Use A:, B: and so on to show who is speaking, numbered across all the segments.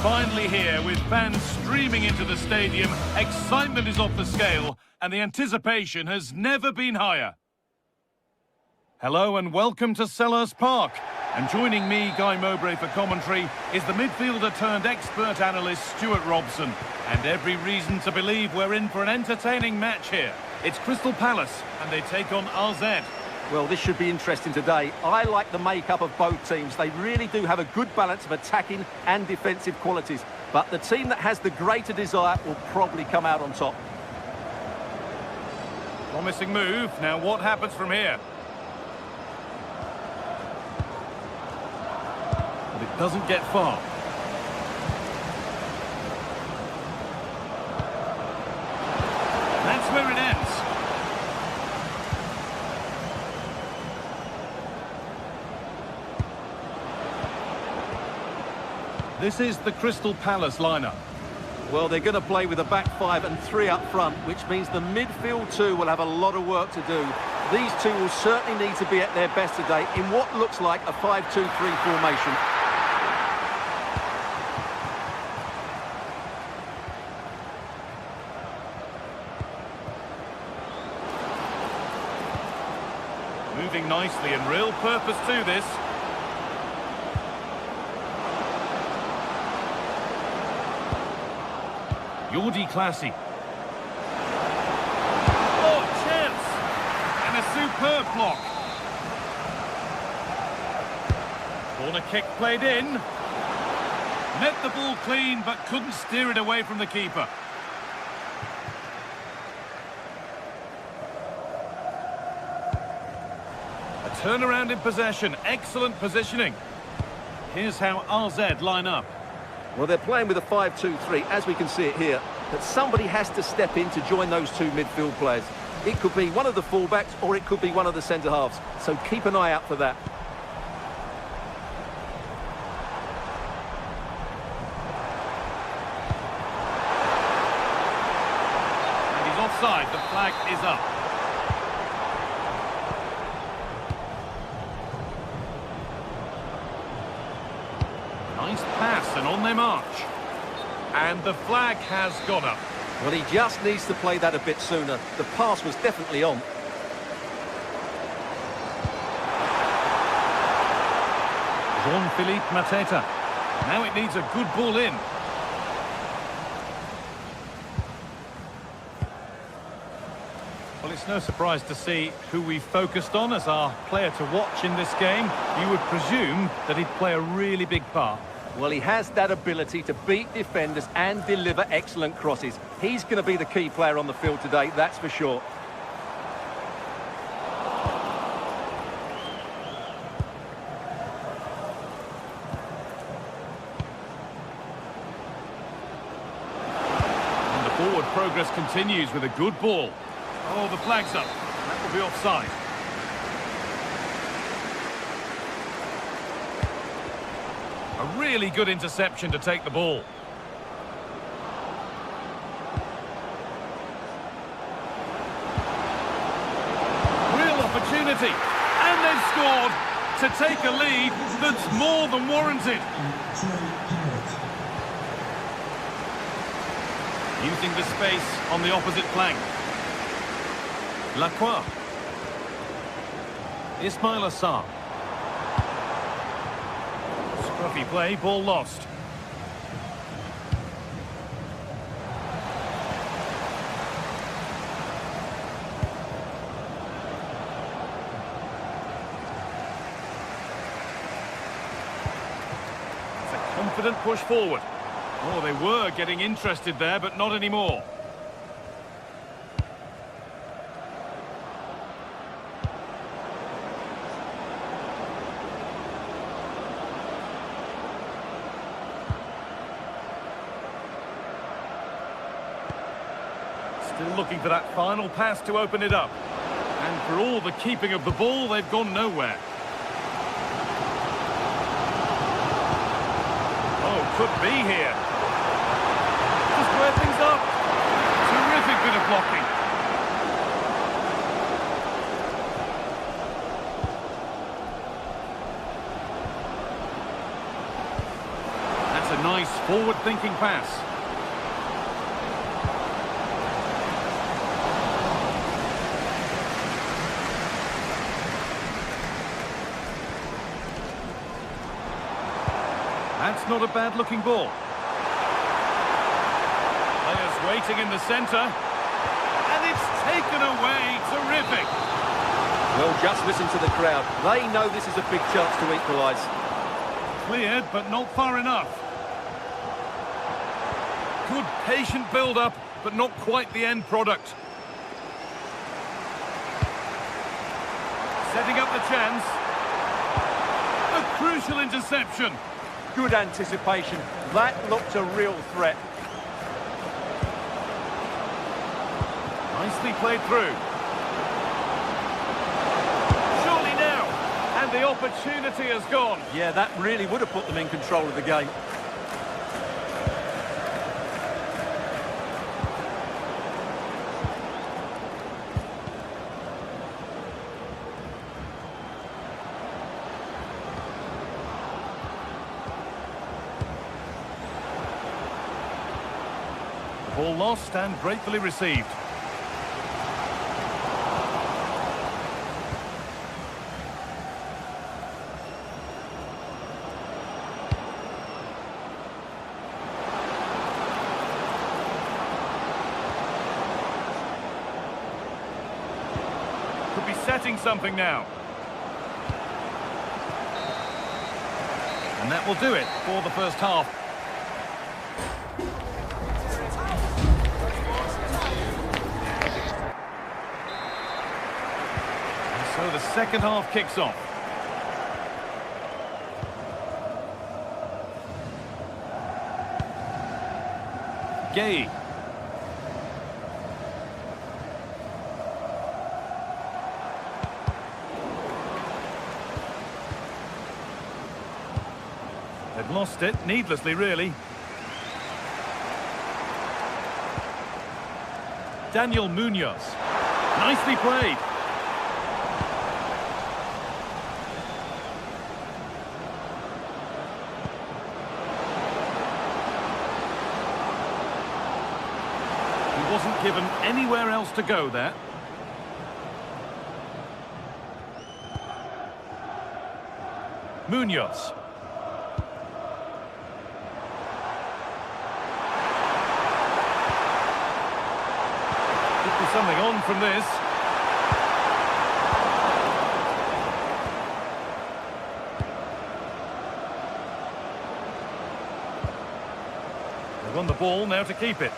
A: finally here with fans streaming into the stadium. Excitement is off the scale and the anticipation has never been higher. Hello and welcome to Selhurst Park. And joining me, Guy Mowbray, for commentary is the midfielder turned expert analyst Stuart Robson. And every reason to believe we're in for an entertaining match here. It's Crystal Palace and they take on RZ.
B: Well, this should be interesting today. I like the makeup of both teams. They really do have a good balance of attacking and defensive qualities. But the team that has the greater desire will probably come out on top.
A: Promising move. Now what happens from here? But it doesn't get far. That's where it ends. This is the Crystal Palace lineup.
B: Well, they're going to play with a back five and three up front, which means the midfield two will have a lot of work to do. These two will certainly need to be at their best today in what looks like a 5-2-3 formation.
A: Moving nicely and real purpose to this. Jordi Classy. Oh, chance! And a superb block. Corner kick played in. Met the ball clean, but couldn't steer it away from the keeper. A turnaround in possession. Excellent positioning. Here's how RZ line up.
B: Well, they're playing with a 5-2-3, as we can see it here. But somebody has to step in to join those two midfield players. It could be one of the fullbacks, or it could be one of the centre-halves. So keep an eye out for that.
A: And he's offside. The flag is up. Nice pass and on their march. And the flag has gone up.
B: Well, he just needs to play that a bit sooner. The pass was definitely on.
A: Jean-Philippe Mateta. Now it needs a good ball in. Well, it's no surprise to see who we focused on as our player to watch in this game. You would presume that he'd play a really big part.
B: Well, he has that ability to beat defenders and deliver excellent crosses. He's going to be the key player on the field today, that's for sure.
A: And the forward progress continues with a good ball. Oh, the flag's up. That will be offside. A really good interception to take the ball. Real opportunity. And they've scored to take a lead that's more than warranted. Using the space on the opposite flank. Lacroix. Ismail Assar. Scruffy play, ball lost. It's a confident push forward. Oh, they were getting interested there, but not anymore. Still looking for that final pass to open it up. And for all the keeping of the ball, they've gone nowhere. Oh, could be here. To square things up. Terrific bit of blocking. That's a nice Nice forward-thinking pass. That's not a bad-looking ball. Players waiting in the centre. And it's taken away. Terrific.
B: Well, just listen to the crowd. They know this is a big chance to equalise.
A: Cleared, but not far enough. Good patient build-up, but not quite the end product. Setting up the chance. A crucial interception.
B: Good anticipation. That looked a real threat.
A: Nicely played through. Surely now. And the opportunity has gone.
B: Yeah, that really would have put them in control of the game.
A: Ball lost and gratefully received. Could be setting something now. And that will do it for the first half. So the second half kicks off. Gay. They've lost it, needlessly really. Daniel Munoz. Nicely played. Wasn't given anywhere else to go there. Munoz. Could be something on from this. They've won the ball, now to keep it.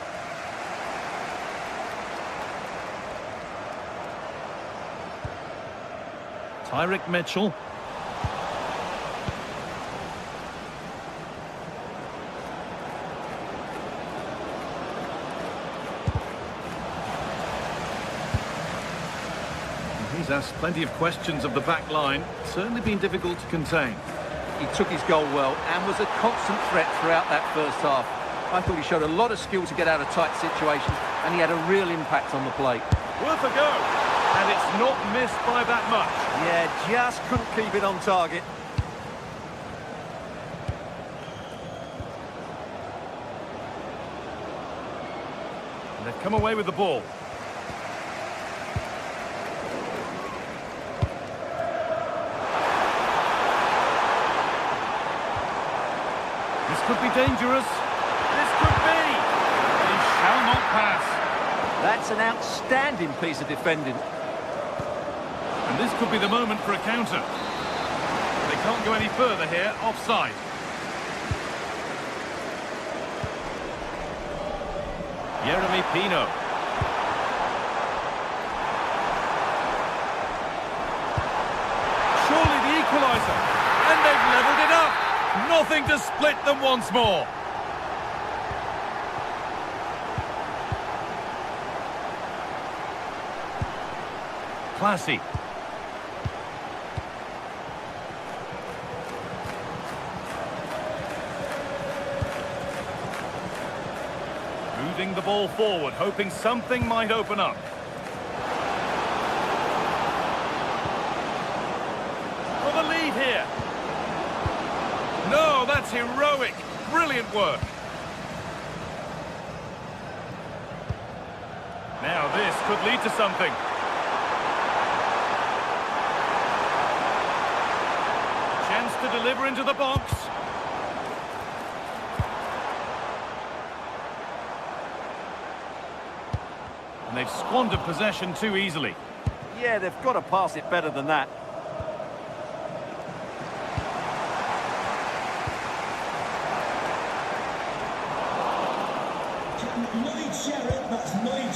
A: Tyrick Mitchell. He's asked plenty of questions of the back line. Certainly been difficult to contain.
B: He took his goal well and was a constant threat throughout that first half. I thought he showed a lot of skill to get out of tight situations, and he had a real impact on the plate.
A: Worth a go. And it's not missed by that much.
B: Yeah, just couldn't keep it on target.
A: And they've come away with the ball. This could be dangerous. This could be. He shall not pass.
B: That's an outstanding piece of defending.
A: And this could be the moment for a counter. They can't go any further here, offside. Jeremy Pino. Surely the equaliser. And they've levelled it up. Nothing to split them once more. Classy. Moving the ball forward, hoping something might open up. For the lead here. No, that's heroic. Brilliant work. Now this could lead to something. Chance to deliver into the box. And they've squandered possession too easily.
B: Yeah, they've got to pass it better than that.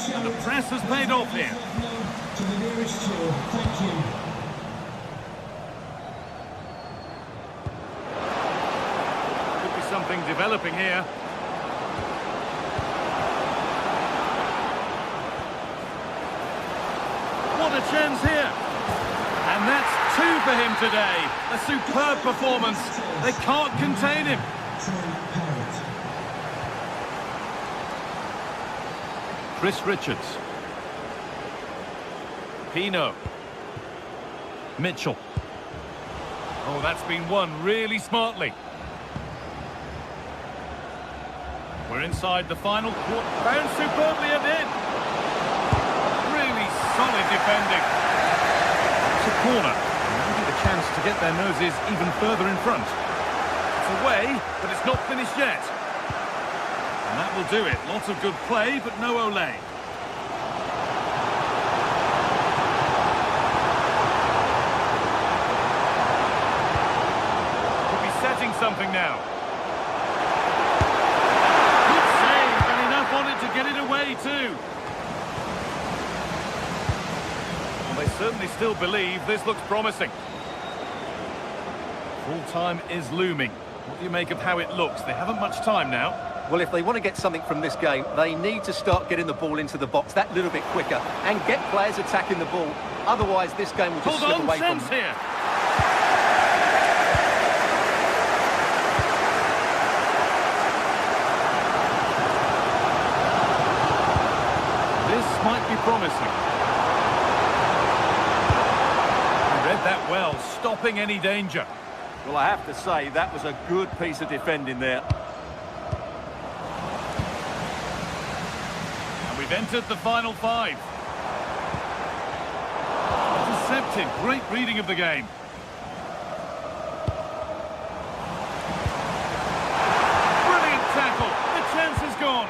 A: And the press has paid off here.
C: To the nearest two. Thank you.
A: Could be something developing here. What a chance here. And that's two for him today. A superb performance. They can't contain him. Chris Richards. Pino. Mitchell. Oh, that's been won really smartly. We're inside the final quarter. Found superbly and in. Really solid defending. It's a corner. Maybe the chance to get their noses even further in front. It's away, but it's not finished yet. And that will do it. Lots of good play, but no Olé. Could be setting something now. Good save, and enough on it to get it away too. Well, they certainly still believe this looks promising. Full time is looming. What do you make of how it looks? They haven't much time now.
B: Well, if they want to get something from this game, they need to start getting the ball into the box that little bit quicker and get players attacking the ball. Otherwise, this game will just slip away from them.
A: Here. This might be promising. He read that well, stopping any danger.
B: Well, I have to say, that was a good piece of defending there.
A: We've entered the final five. Intercepted. Great reading of the game. Brilliant tackle. The chance is gone.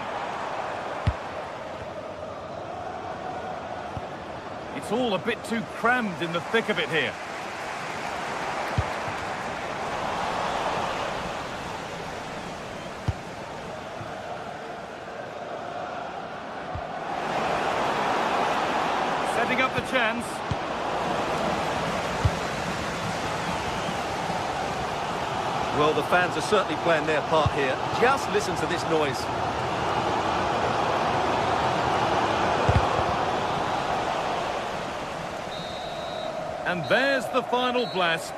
A: It's all a bit too crammed in the thick of it here. Setting up the chance.
B: Well, the fans are certainly playing their part here. Just listen to this noise.
A: And there's the final blast.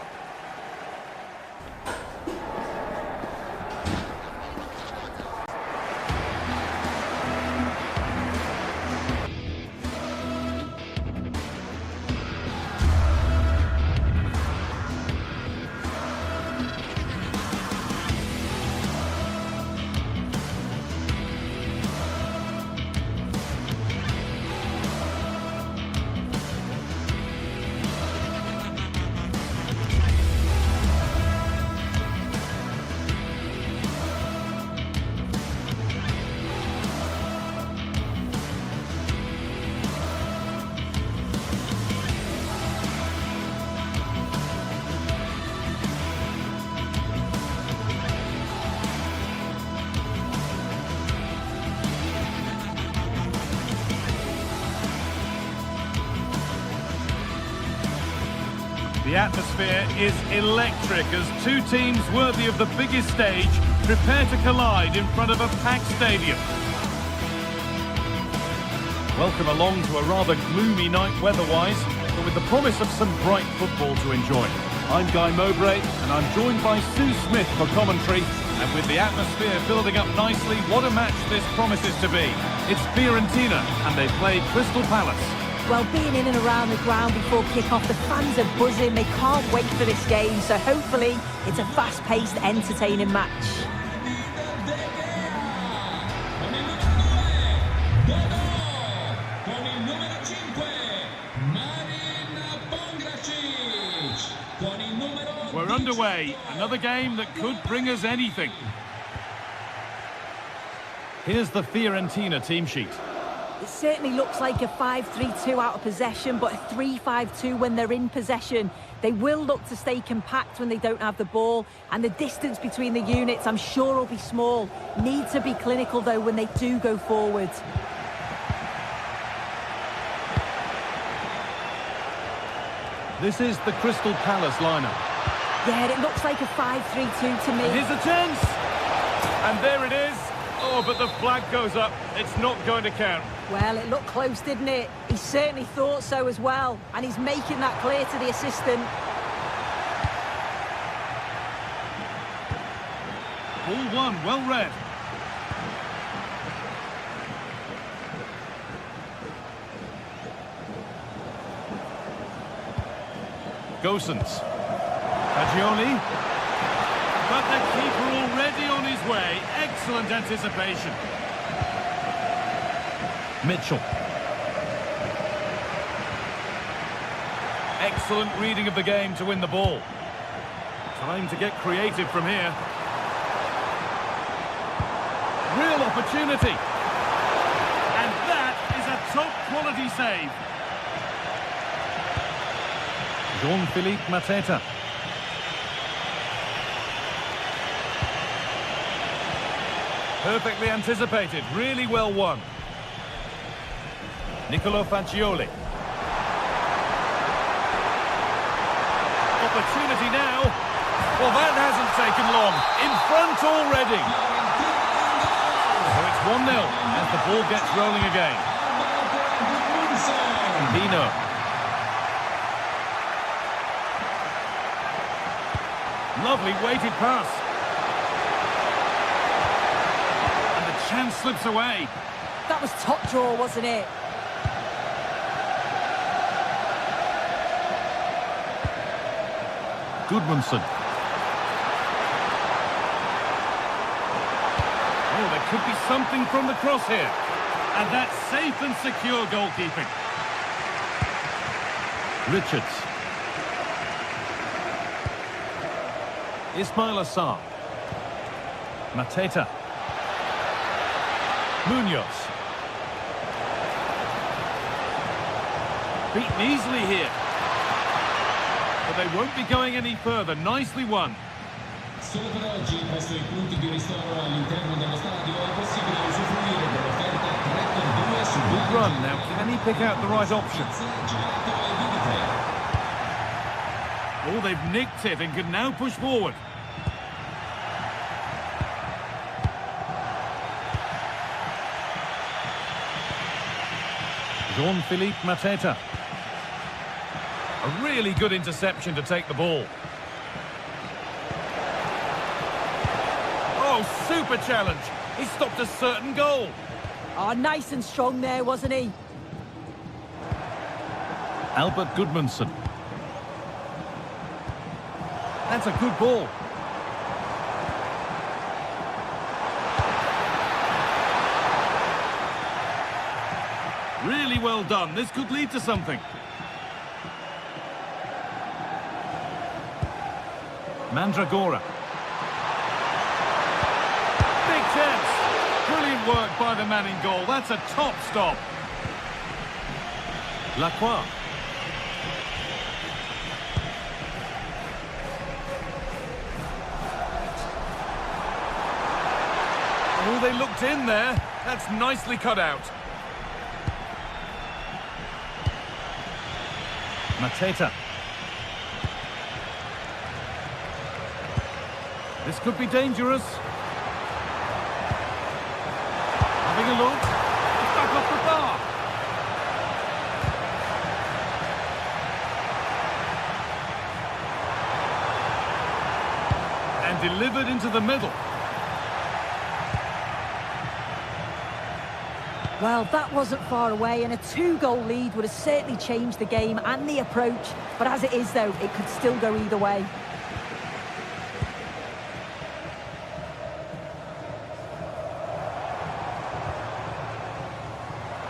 A: The atmosphere is electric as two teams worthy of the biggest stage prepare to collide in front of a packed stadium. Welcome along to a rather gloomy night weather-wise, but with the promise of some bright football to enjoy. I'm Guy Mowbray, and I'm joined by Sue Smith for commentary. And with the atmosphere building up nicely, what a match this promises to be. It's Fiorentina, and they play Crystal Palace.
D: Well, being in and around the ground before kick-off, the fans are buzzing. They can't wait for this game, so hopefully it's a fast-paced, entertaining match.
C: numero 5, con il numero
A: We're underway. Another game that could bring us anything. Here's the Fiorentina team sheet.
D: It certainly looks like a 5-3-2 out of possession, but a 3-5-2 when they're in possession. They will look to stay compact when they don't have the ball, and the distance between the units, I'm sure, will be small. Need to be clinical, though, when they do go forward.
A: This is the Crystal Palace lineup.
D: Yeah, it looks like a 5-3-2 to me.
A: Here's a chance! And there it is. Oh, but the flag goes up. It's not going to count.
D: Well, it looked close, didn't it? He certainly thought so as well, and he's making that clear to the assistant.
A: Ball one, well read. Gosens. Fagioli. But the keeper already on his way. Excellent anticipation. Mitchell. Excellent reading of the game to win the ball. Time to get creative from here. Real opportunity. And that is a top-quality save. Jean-Philippe Mateta. Perfectly anticipated, really well won. Nicolo Fagioli. Opportunity now. Well, that hasn't taken long. In front already. So it's 1-0 as the ball gets rolling again. Pino. Lovely weighted pass. And the chance slips away.
D: That was top draw, wasn't it?
A: Gudmundsson. Oh, there could be something from the cross here. And that's safe and secure goalkeeping. Richards. Ismail Assar. Mateta. Munoz. Beaten easily here. But they won't be going any further. Nicely won.
C: Solo per oggi, presso i punti di ristoro all'interno dello stadio è possibile usufruire dell'offerta 3x2 su
A: Good run. Now, can he pick out the right option?
C: gelato e bibite.
A: Oh, they've nicked it and can now push forward. Jean-Philippe Mateta. A really good interception to take the ball. Oh, super challenge. He stopped a certain goal.
D: Oh, nice and strong there, wasn't he?
A: Albert Gudmundsson. That's a good ball. Really well done. This could lead to something. Mandragora. Big chance. Brilliant work by the man in goal. That's a top stop. Lacroix. Oh, they looked in there. That's nicely cut out. Mateta. This could be dangerous. Having a look. It's back off the bar. And delivered into the middle.
D: Well, that wasn't far away, and a 2-goal lead would have certainly changed the game and the approach. But as it is, though, it could still go either way.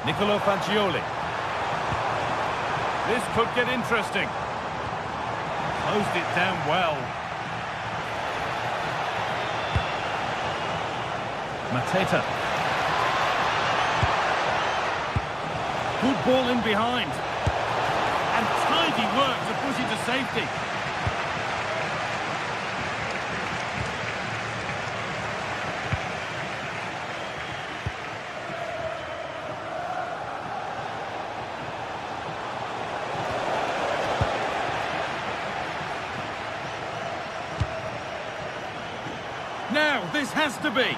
A: Nicolo Fagioli. This could get interesting. Closed it down well. Mateta. Good ball in behind. And tidy work to push it to safety. Now, this has to be.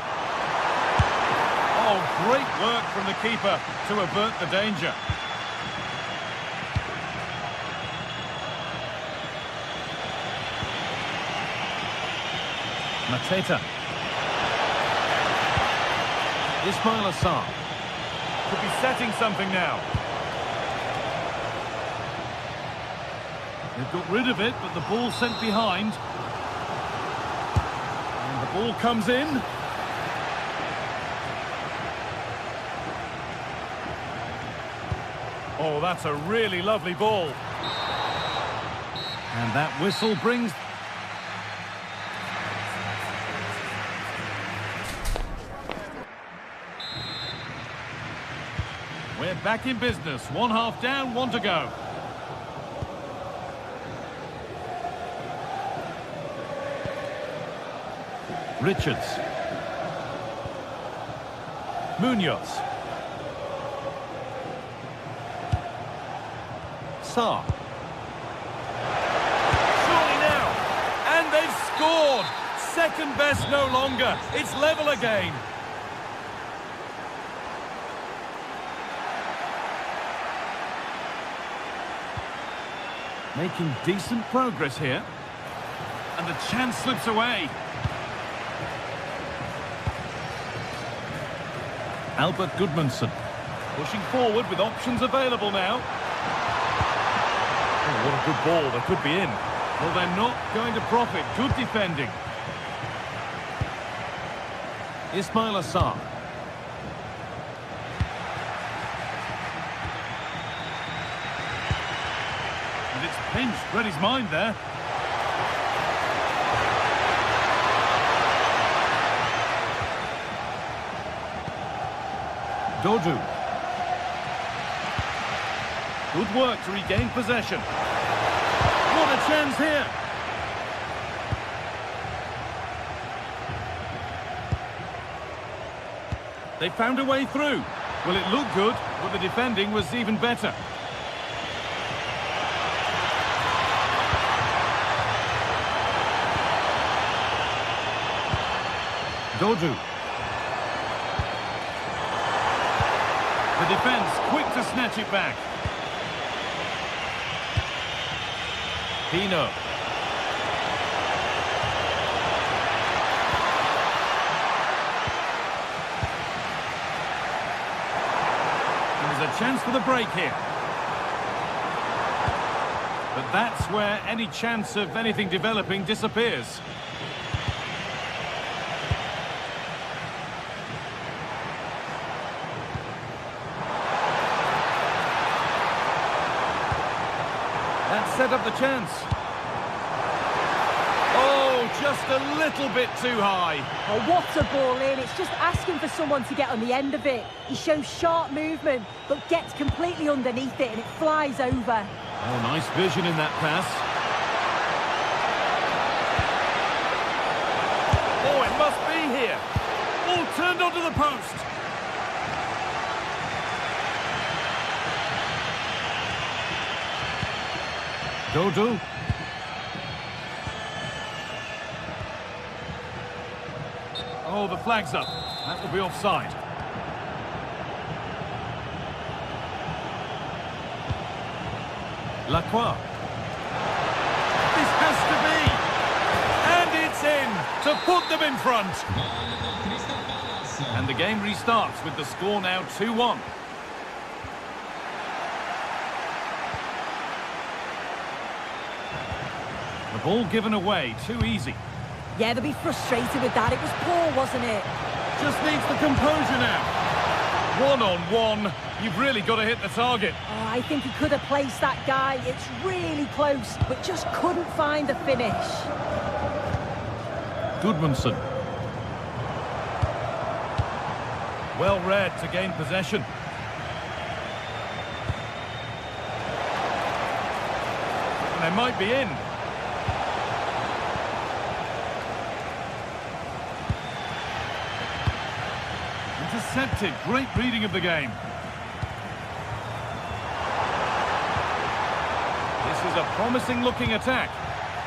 A: Oh, great work from the keeper to avert the danger. Mateta. Ismail Assar. Could be setting something now. They've got rid of it, but the ball's sent behind. And the ball comes in. Oh, that's a really lovely ball. And that whistle brings... We're back in business. 1 half down, 1 to go. Richards. Munoz. Sarr. Surely now. And they've scored. Second best no longer. It's level again. Making decent progress here. And the chance slips away. Albert Gudmundsson. Pushing forward with options available now. Oh, what a good ball. They could be in. Well, they're not going to profit. Good defending. Ismail Assar. And it's pinched. Read his mind there. Dodu. Good work to regain possession. What a chance here. They found a way through. Well, it looked good, but the defending was even better. Dodu. The defence quick to snatch it back. Pino. There's a chance for the break here. But that's where any chance of anything developing disappears. That set up the chance. Oh, just a little bit too high.
D: Oh, what a ball in. It's just asking for someone to get on the end of it. He shows sharp movement, but gets completely underneath it and it flies over.
A: Oh, nice vision in that pass. Oh, it must be here. All turned onto the post. Dodu. Oh, the flag's up. That will be offside. Lacroix. This has to be. And it's in to put them in front. And the game restarts with the score now 2-1. The ball given away, too easy.
D: Yeah, they'll be frustrated with that. It was poor, wasn't it?
A: Just needs the composure now. One-on-one, you've really got to hit the target.
D: Oh, I think he could have placed that guy. It's really close, but just couldn't find the finish.
A: Goodmanson. Well read to gain possession. And they might be in. Intercepted. Great reading of the game. This is a promising looking attack.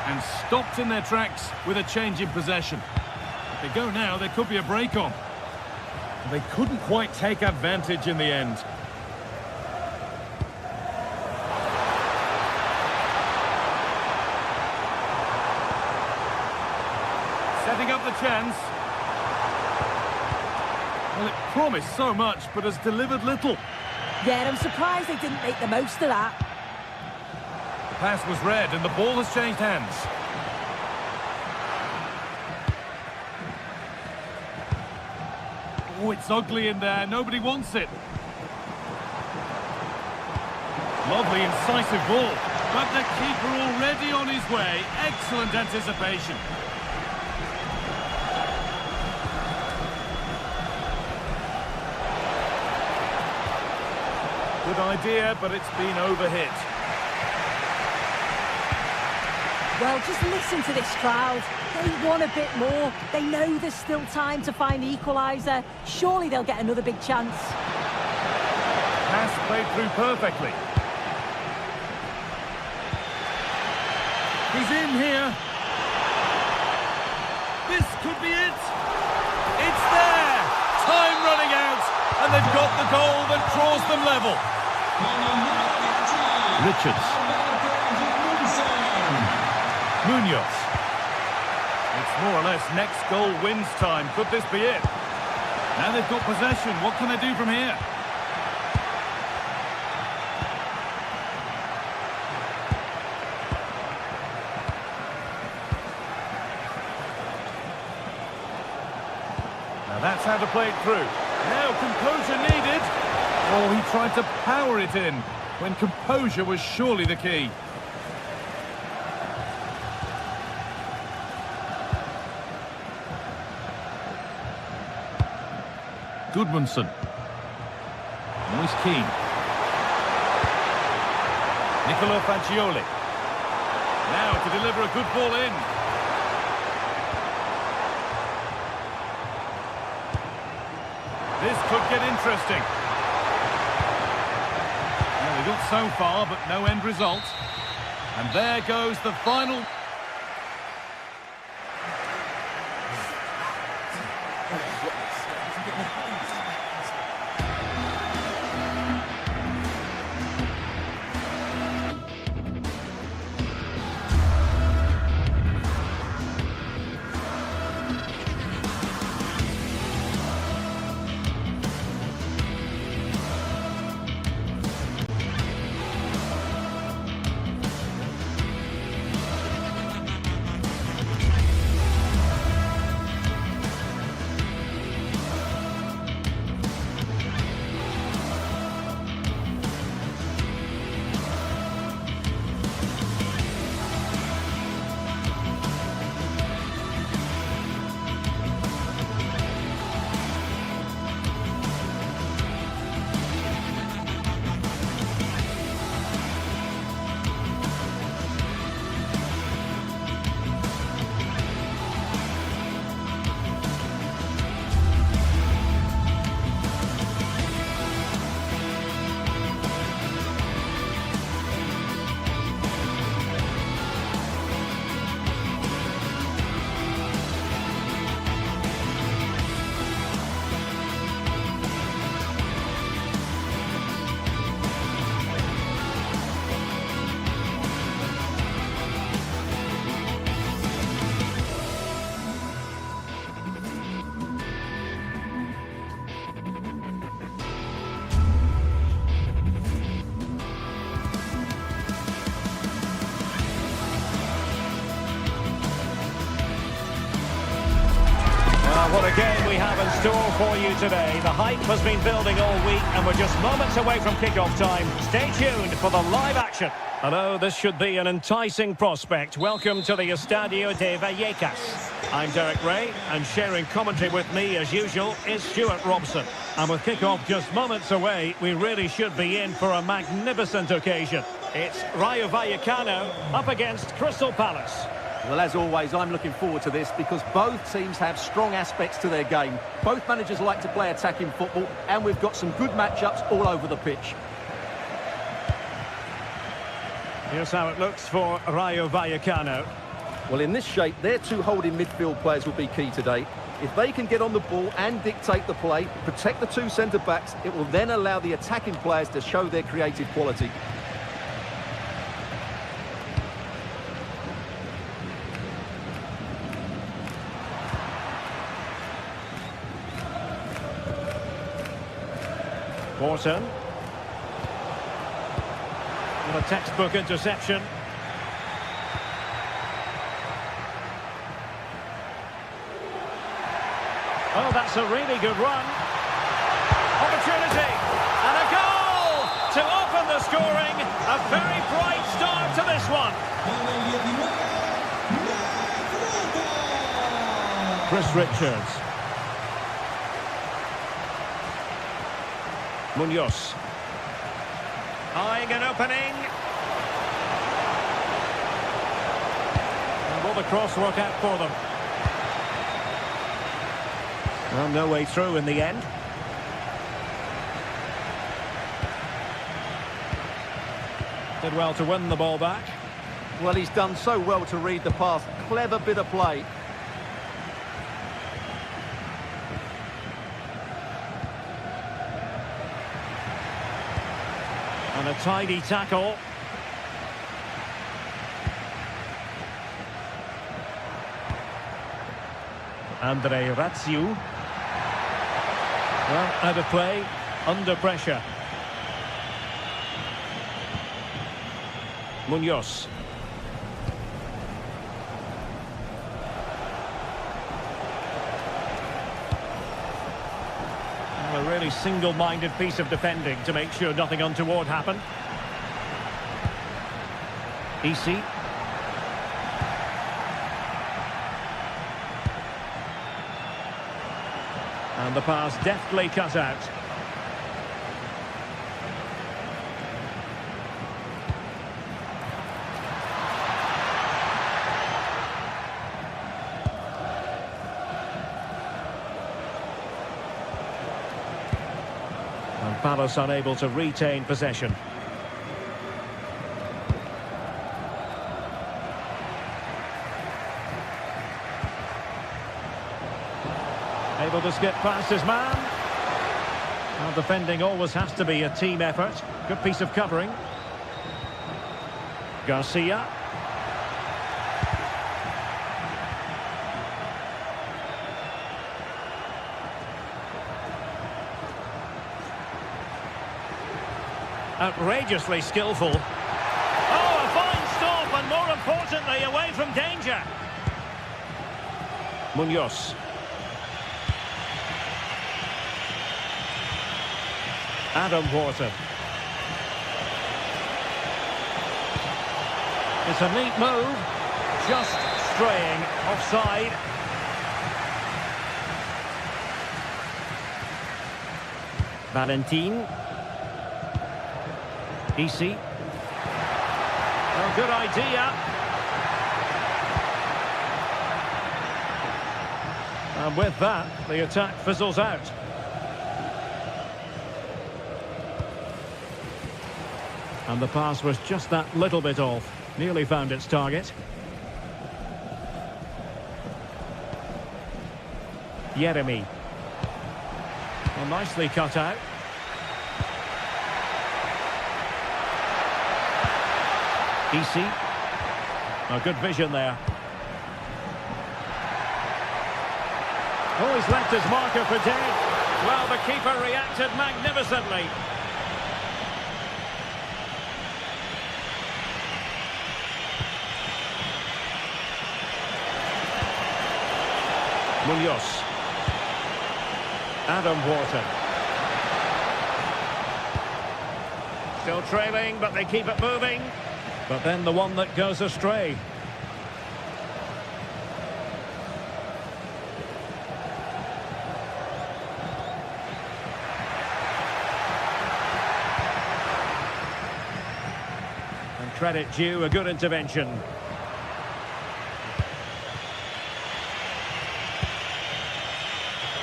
A: And stopped in their tracks with a change in possession. If they go now, there could be a break on. They couldn't quite take advantage in the end. Setting up the chance. Well, it promised so much, but has delivered little.
D: Yeah, I'm surprised they didn't make the most of that.
A: The pass was read and the ball has changed hands. Oh, it's ugly in there. Nobody wants it. Lovely, incisive ball. But the keeper already on his way. Excellent anticipation. Good idea, but it's been overhit.
D: Well, just listen to this crowd. They want a bit more. They know there's still time to find the equaliser. Surely they'll get another big chance.
A: Pass played through perfectly. He's in here. This could be it. It's there. Time running out. And they've got the goal that draws them level. Richards. Munoz. It's more or less next goal wins time. Could this be it? Now they've got possession. What can they do from here? Now that's how to play it through. Now composure needed. Oh, he tried to power it in when composure was surely the key. Goodmanson. Moise Keane. Nicolo Fagioli. Now to deliver a good ball in. This could get interesting. Well, we got so far, but no end result. And there goes the final.
E: store for you today. The hype has been building all week and we're just moments away from kick-off time. Stay tuned for the live action. Hello, this should be an enticing prospect. Welcome to the Estadio de Vallecas. I'm Derek Ray, and sharing commentary with me, as usual, is Stuart Robson. And with kick-off just moments away, we really should be in for a magnificent occasion. It's Rayo Vallecano up against Crystal Palace.
B: Well, as always, I'm looking forward to this because both teams have strong aspects to their game. Both managers like to play attacking football, and we've got some good matchups all over the pitch.
E: Here's how it looks for Rayo Vallecano.
B: Well, in this shape, their two holding midfield players will be key today. If they can get on the ball and dictate the play, protect the two centre-backs, it will then allow the attacking players to show their creative quality.
E: Wharton. And a textbook interception. Oh, that's a really good run. Opportunity. And a goal to open the scoring. A very bright start to this one. Chris Richards. Munoz. Eyeing an opening. And will the cross work out for them? Well, no way through in the end. Did well to win the ball back.
B: Well, he's done so well to read the pass. Clever bit of play.
E: And a tidy tackle. Andre Ratsiu. Well, out of play, under pressure. Munoz. A really single-minded piece of defending to make sure nothing untoward happened. Easy. And the pass deftly cut out. And Palace unable to retain possession. Able to skip past his man. Well, defending always has to be a team effort. Good piece of covering. Garcia. Outrageously skillful. Oh, a fine stop, and more importantly, away from danger. Munoz. Adam Wharton. It's a neat move, just straying offside. Valentin. Easy. Well, good idea. And with that, the attack fizzles out. And the pass was just that little bit off. Nearly found its target. Yeremy. Well, nicely cut out. Easy. Oh, good vision there. Oh, he's left his marker for dead. Well, the keeper reacted magnificently. Munoz. Adam Wharton. Still trailing, but they keep it moving. But then the one that goes astray. And credit due, a good intervention.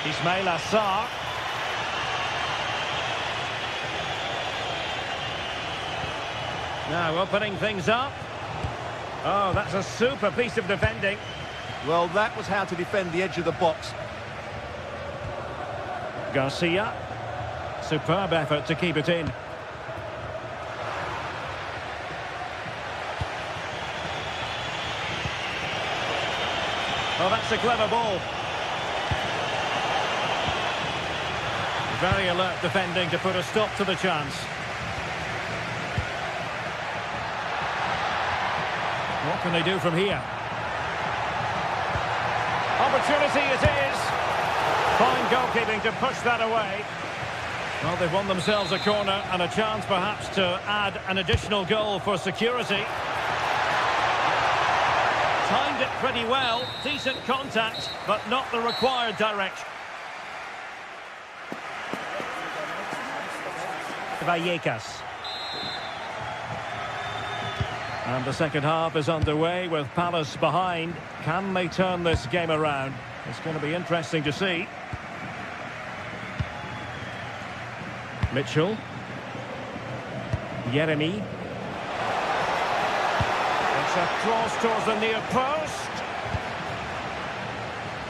E: Ismail Assar. Now opening things up. Oh, that's a super piece of defending.
B: Well, that was how to defend the edge of the box.
E: Garcia. Superb effort to keep it in. Oh, that's a clever ball. Very alert defending to put a stop to the chance. What can they do from here? Opportunity it is. Fine goalkeeping to push that away. Well, they've won themselves a corner and a chance perhaps to add an additional goal for security. Timed it pretty well. Decent contact, but not the required direction. Vallecas. And the second half is underway with Palace behind. Can they turn this game around? It's going to be interesting to see. Mitchell. Yeremy. It's a cross towards the near post.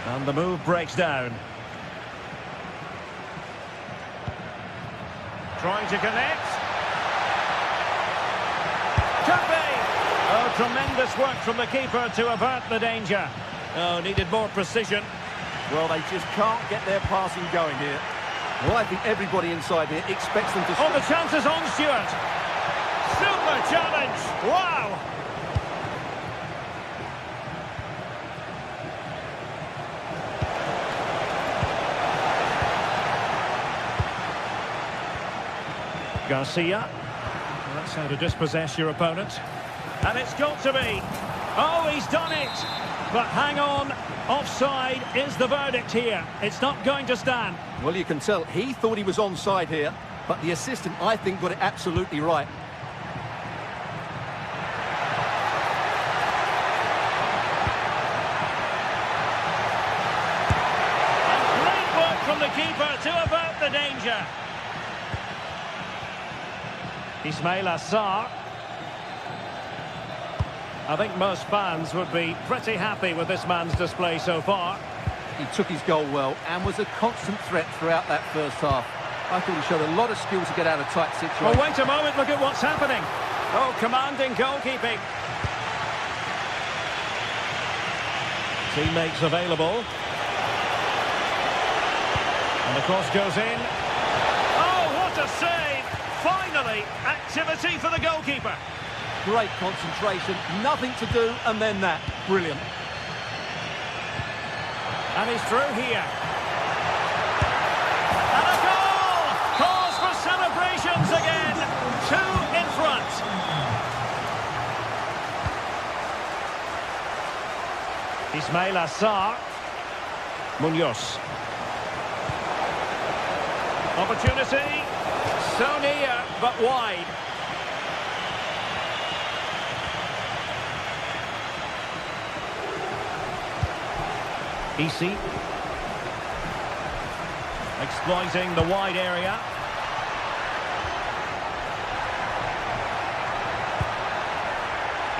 E: And the move breaks down. Trying to connect. Cafe! Oh, tremendous work from the keeper to avert the danger. Oh, needed more precision.
B: Well, they just can't get their passing going here. Well, I think everybody inside here expects them to...
E: Oh, the chance is on, Stuart. Super challenge. Wow. Garcia. Well, that's how to dispossess your opponent. And it's got to be. Oh, he's done it. But hang on. Offside is the verdict here. It's not going to stand.
B: Well, you can tell he thought he was onside here, but the assistant, I think, got it absolutely right.
E: And great work from the keeper to avert the danger. Ismail Assar. I think most fans would be pretty happy with this man's display so far.
B: He took his goal well and was a constant threat throughout that first half. I thought he showed a lot of skill to get out of tight situations.
E: Oh, wait a moment, look at what's happening. Oh, commanding goalkeeping. Teammates available. And the cross goes in. Oh, what a save! Finally, activity for the goalkeeper.
B: Great concentration, nothing to do, and then that. Brilliant.
E: And he's through here. And a goal! Cause for celebrations again. 2 in front. Ismail Assar. Munoz. Opportunity. So near, but wide. Easy. Exploiting the wide area.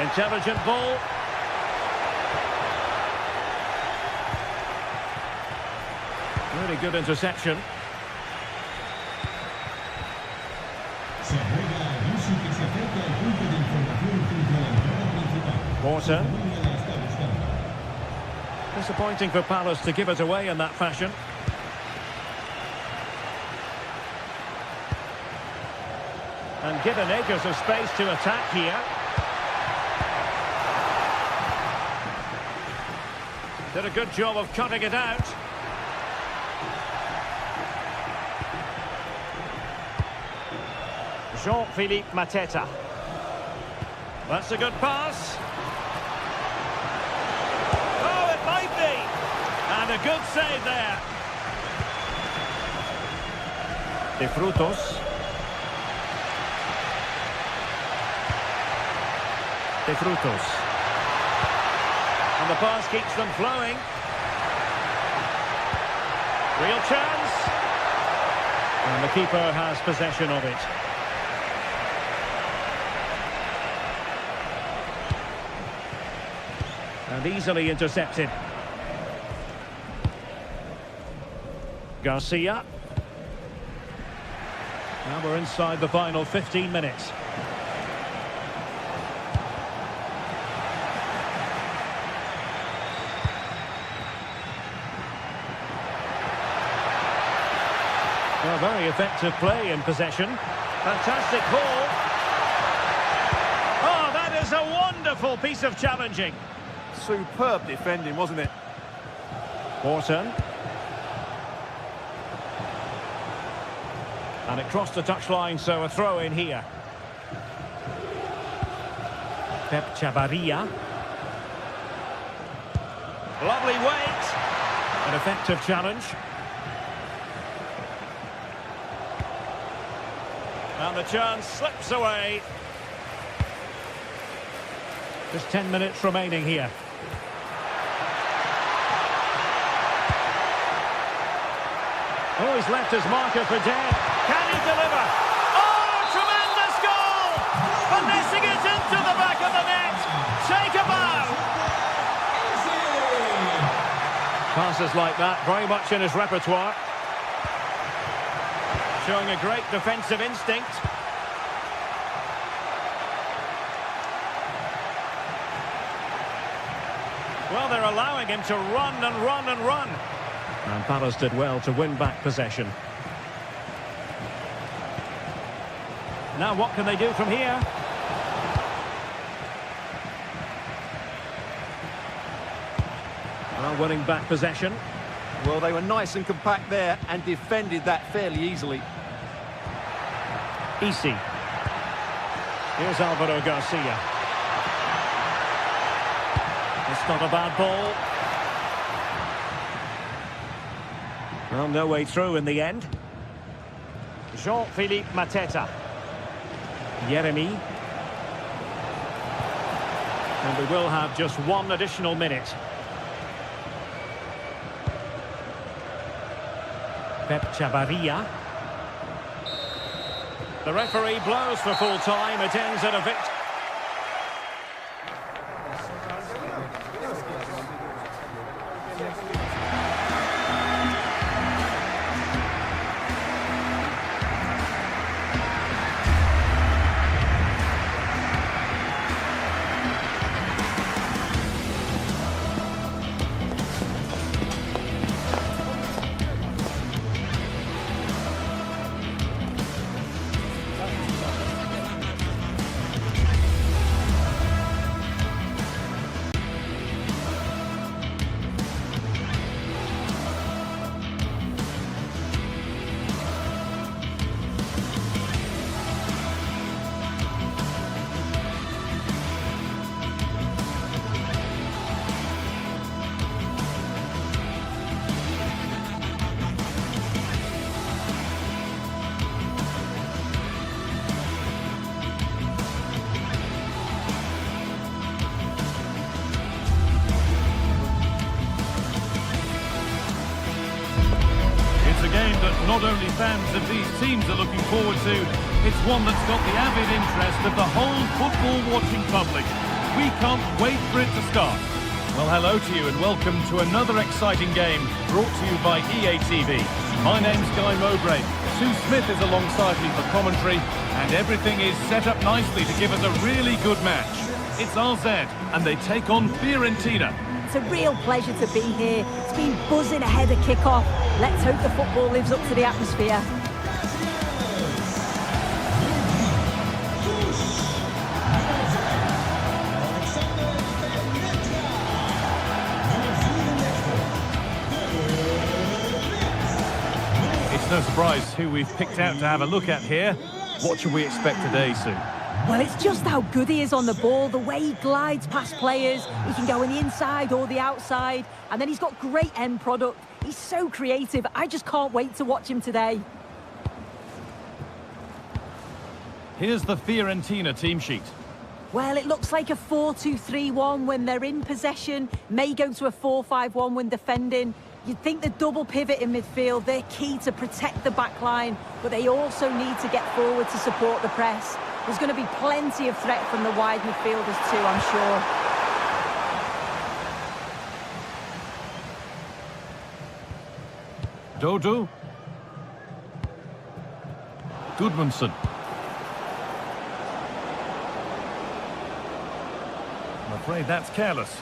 E: Intelligent ball. Really good interception. Wharton. Disappointing for Palace to give it away in that fashion. And given acres of space to attack here. Did a good job of cutting it out. Jean-Philippe Mateta. That's a good pass. Oh, it might be. And a good save there. De Frutos. De Frutos. And the pass keeps them flowing. Real chance. And the keeper has possession of it. And easily intercepted. Garcia. Now we're inside the final 15 minutes. Well, very effective play in possession. Fantastic ball. Oh, that is a wonderful piece of challenging.
B: Superb defending, wasn't it?
E: Wharton. And it crossed the touchline, so a throw in here. Pep Chavarria. Lovely weight. An effective challenge. And the chance slips away. Just 10 minutes remaining here. Oh, he's left his marker for dead. Can he deliver? Oh, tremendous goal! Finessing it into the back of the net. Take a bow. Passes like that, very much in his repertoire. Showing a great defensive instinct. Well, they're allowing him to run and run and run. And Palace did well to win back possession. Now what can they do from here? Well, winning back possession.
B: Well, they were nice and compact there and defended that fairly easily.
E: Easy. Here's Alvaro Garcia. It's not a bad ball. Well, no way through in the end. Jean-Philippe Mateta. Yeremy. And we will have just one additional minute. Pep Chavarria. The referee blows for full time. It ends at a victory.
A: Not only fans of these teams are looking forward to, it's one that's got the avid interest of the whole football-watching public. We can't wait for it to start. Well, hello to you and welcome to another exciting game brought to you by EA TV. My name's Guy Mowbray. Sue Smith is alongside me for commentary, and everything is set up nicely to give us a really good match. It's RZ, and they take on Fiorentina.
D: It's a real pleasure to be here. It's been buzzing ahead of kick-off. Let's hope the football lives up to the atmosphere.
A: It's no surprise who we've picked out to have a look at here. What should we expect today, Sue?
D: Well, it's just how good he is on the ball, the way he glides past players. He can go on the inside or the outside, and then he's got great end product. He's so creative. I just can't wait to watch him today.
A: Here's the Fiorentina team sheet.
D: Well, it looks like a 4-2-3-1 when they're in possession. May go to a 4-5-1 when defending. You'd think the double pivot in midfield, they're key to protect the back line, but they also need to get forward to support the press. There's going to be plenty of threat from the wide midfielders too, I'm sure.
A: Dodo. Goodmanson. I'm afraid that's careless.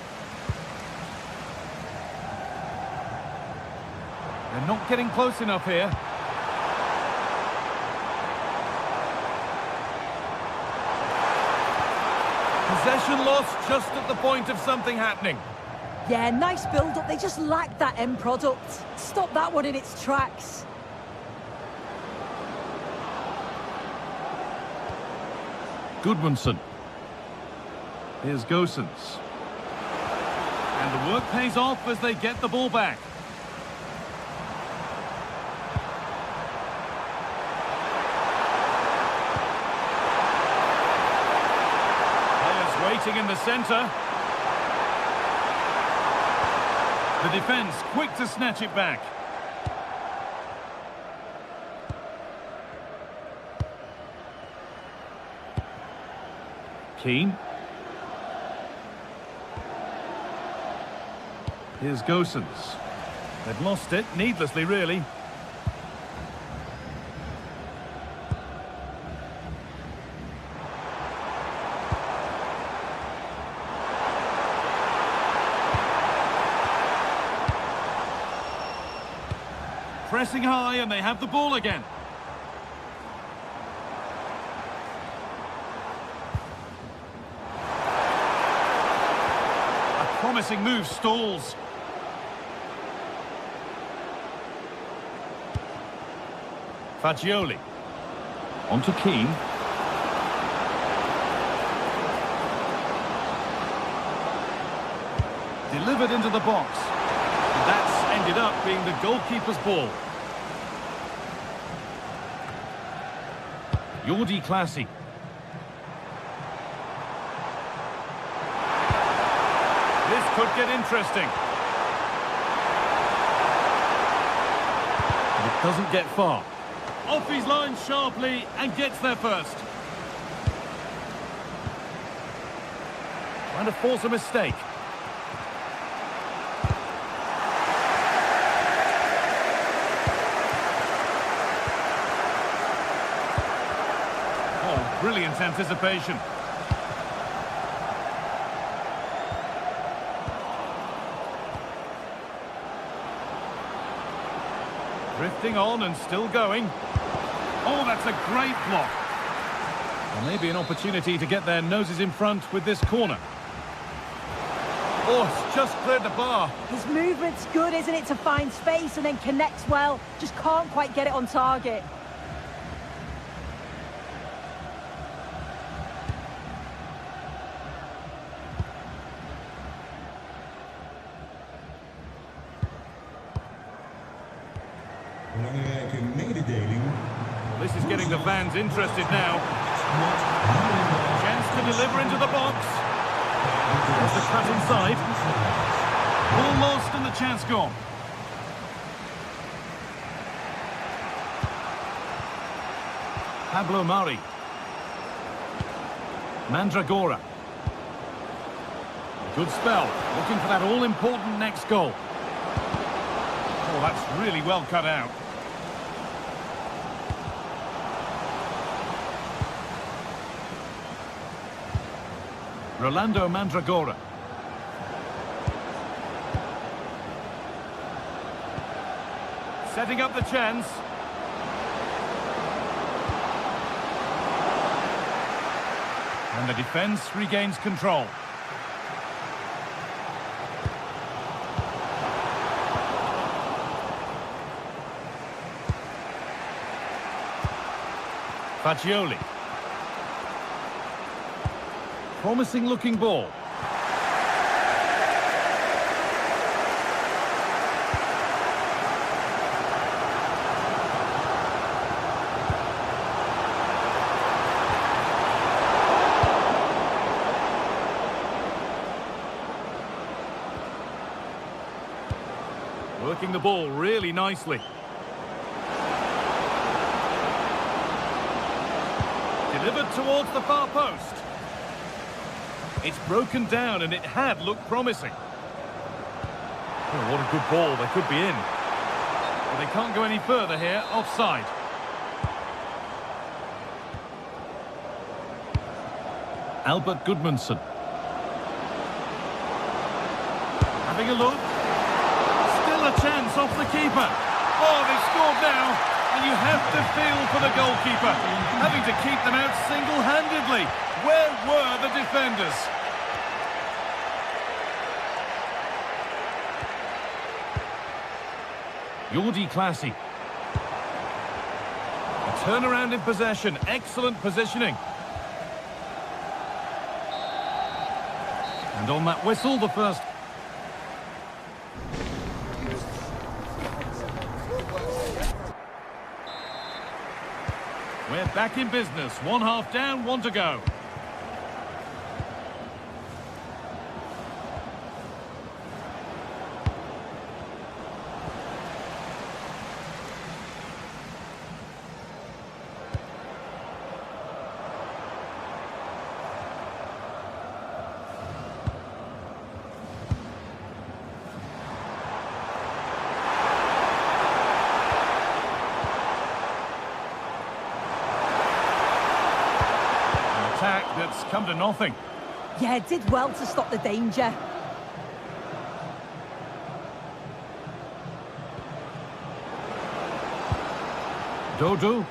A: They're not getting close enough here. Possession lost just at the point of something happening.
D: Yeah, nice build-up. They just lack that end product. Stop that one in its tracks.
A: Goodmanson. Here's Gosens. And the work pays off as they get the ball back. Players waiting in the centre. The defence quick to snatch it back. Keane. Here's Gosens. They've lost it, needlessly really. Pressing high and they have the ball again. A promising move stalls. Fagioli. On to Keane. Delivered into the box. And that's ended up being the goalkeeper's ball. Jordi Classy. This could get interesting. But it doesn't get far. Off his line sharply and gets there first. Trying to force a mistake. Oh, brilliant anticipation. Drifting on and still going. Oh, that's a great block. Well, maybe an opportunity to get their noses in front with this corner. Oh, it's just cleared the bar.
D: His movement's good, isn't it, to find space and then connects well. Just can't quite get it on target.
A: This is getting the fans interested now. Chance to deliver into the box. There's the cut inside. Ball lost and the chance gone. Pablo Mari. Mandragora. Good spell. Looking for that all-important next goal. Oh, that's really well cut out. Rolando Mandragora. Setting up the chance. And the defence regains control. Fagioli. Promising looking ball. Working the ball really nicely. Delivered towards the far post. It's broken down and it had looked promising. Oh, what a good ball. They could be in. But they can't go any further here. Offside. Albert Gudmundsson. Having a look. Still a chance off the keeper. Oh, they've scored now. And you have to feel for the goalkeeper. Having to keep them out single-handedly. Where were the defenders? Jordi Classy. A turnaround in possession. Excellent positioning. And on that whistle, the first... We're back in business. 1 half down, 1 to go. Attack that's come to nothing.
D: Yeah, did well to stop the danger.
A: Dodo.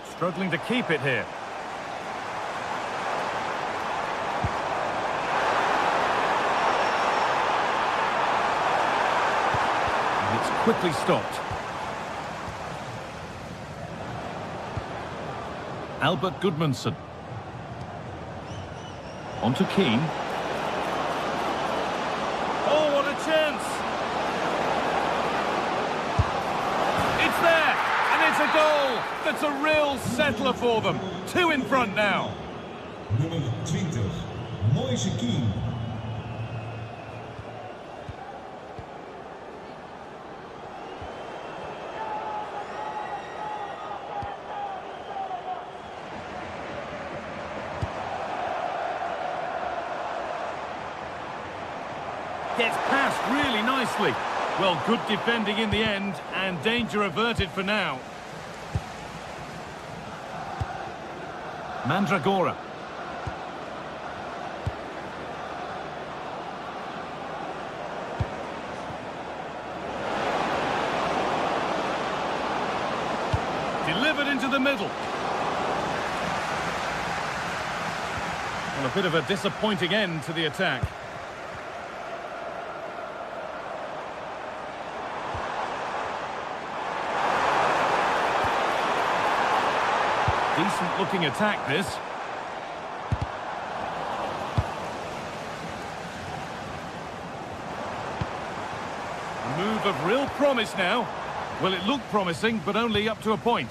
A: Struggling to keep it here. And it's quickly stopped. Albert Gudmundsson. On to Keane. Oh, what a chance! It's there! And it's a goal! That's a real settler for them. 2 in front now.
C: Nummer 20, Moise Keane.
A: Gets past really nicely. Well, good defending in the end, and danger averted for now. Mandragora. Delivered into the middle. Well, a bit of a disappointing end to the attack. Decent looking attack, this. A move of real promise now. Well, it looked promising, but only up to a point.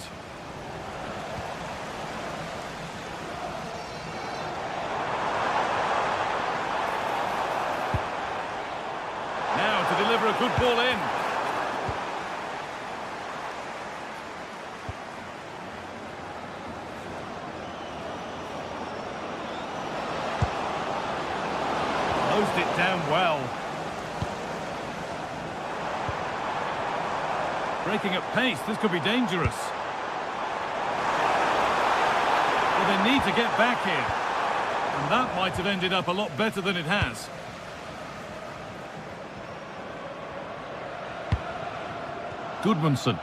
A: Now to deliver a good ball in. Closed it down well. Breaking at pace, this could be dangerous. Well, they need to get back here. And that might have ended up a lot better than it has. Gudmundsson.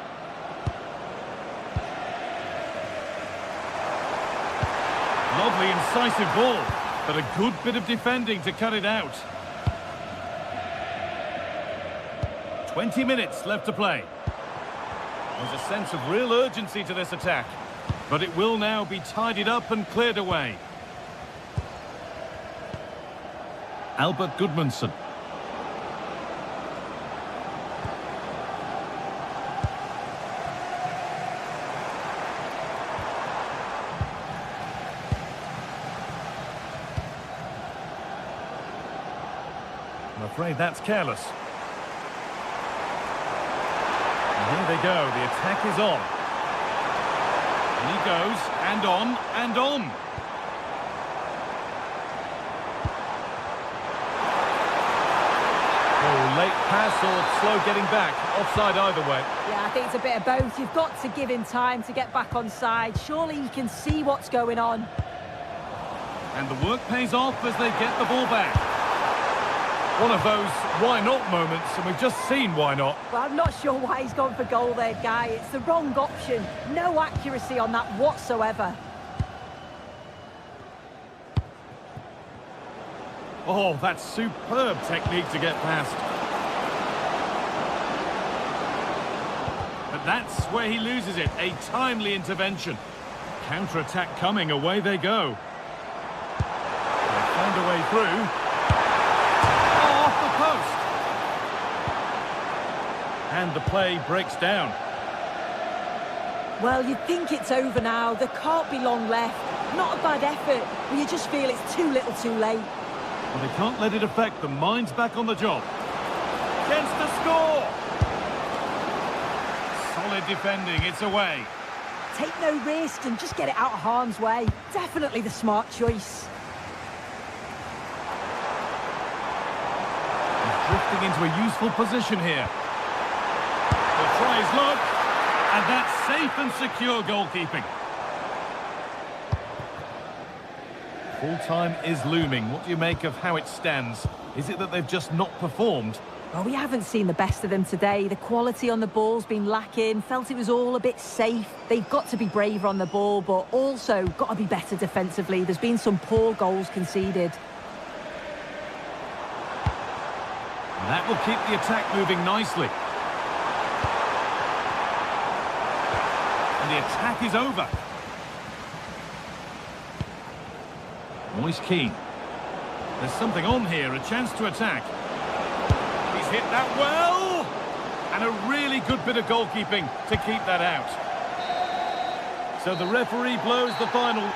A: Lovely incisive ball. But a good bit of defending to cut it out. 20 minutes left to play. There's a sense of real urgency to this attack, but it will now be tidied up and cleared away. Albert Gudmundsson. I'm afraid that's careless. And here they go, the attack is on. And he goes, and on, and on. Oh, late pass or slow getting back. Offside either way.
D: Yeah, I think it's a bit of both. You've got to give him time to get back on side. Surely he can see what's going on.
A: And the work pays off as they get the ball back. One of those why not moments, and we've just seen why not.
D: Well, I'm not sure why he's gone for goal there, Guy. It's the wrong option. No accuracy on that whatsoever.
A: Oh, that's superb technique to get past. But that's where he loses it. A timely intervention. Counter-attack coming, away they go. They found a way through. Oh, off the post. And the play breaks down.
D: Well, you'd think it's over now. There can't be long left. Not a bad effort, but you just feel it's too little too late.
A: Well, they can't let it affect them. Mind's back on the job. Chance to score! Solid defending, it's away.
D: Take no risk and just get it out of harm's way. Definitely the smart choice.
A: He's drifting into a useful position here. He'll try his luck, and that's safe and secure goalkeeping. Full time is looming. What do you make of how it stands? Is it that they've just not performed?
D: Well, we haven't seen the best of them today. The quality on the ball's been lacking. Felt it was all a bit safe. They've got to be braver on the ball, but also got to be better defensively. There's been some poor goals conceded.
A: And that will keep the attack moving nicely. And the attack is over. Moise Keane. There's something on here, a chance to attack. He's hit that well! And a really good bit of goalkeeping to keep that out. So the referee blows the final.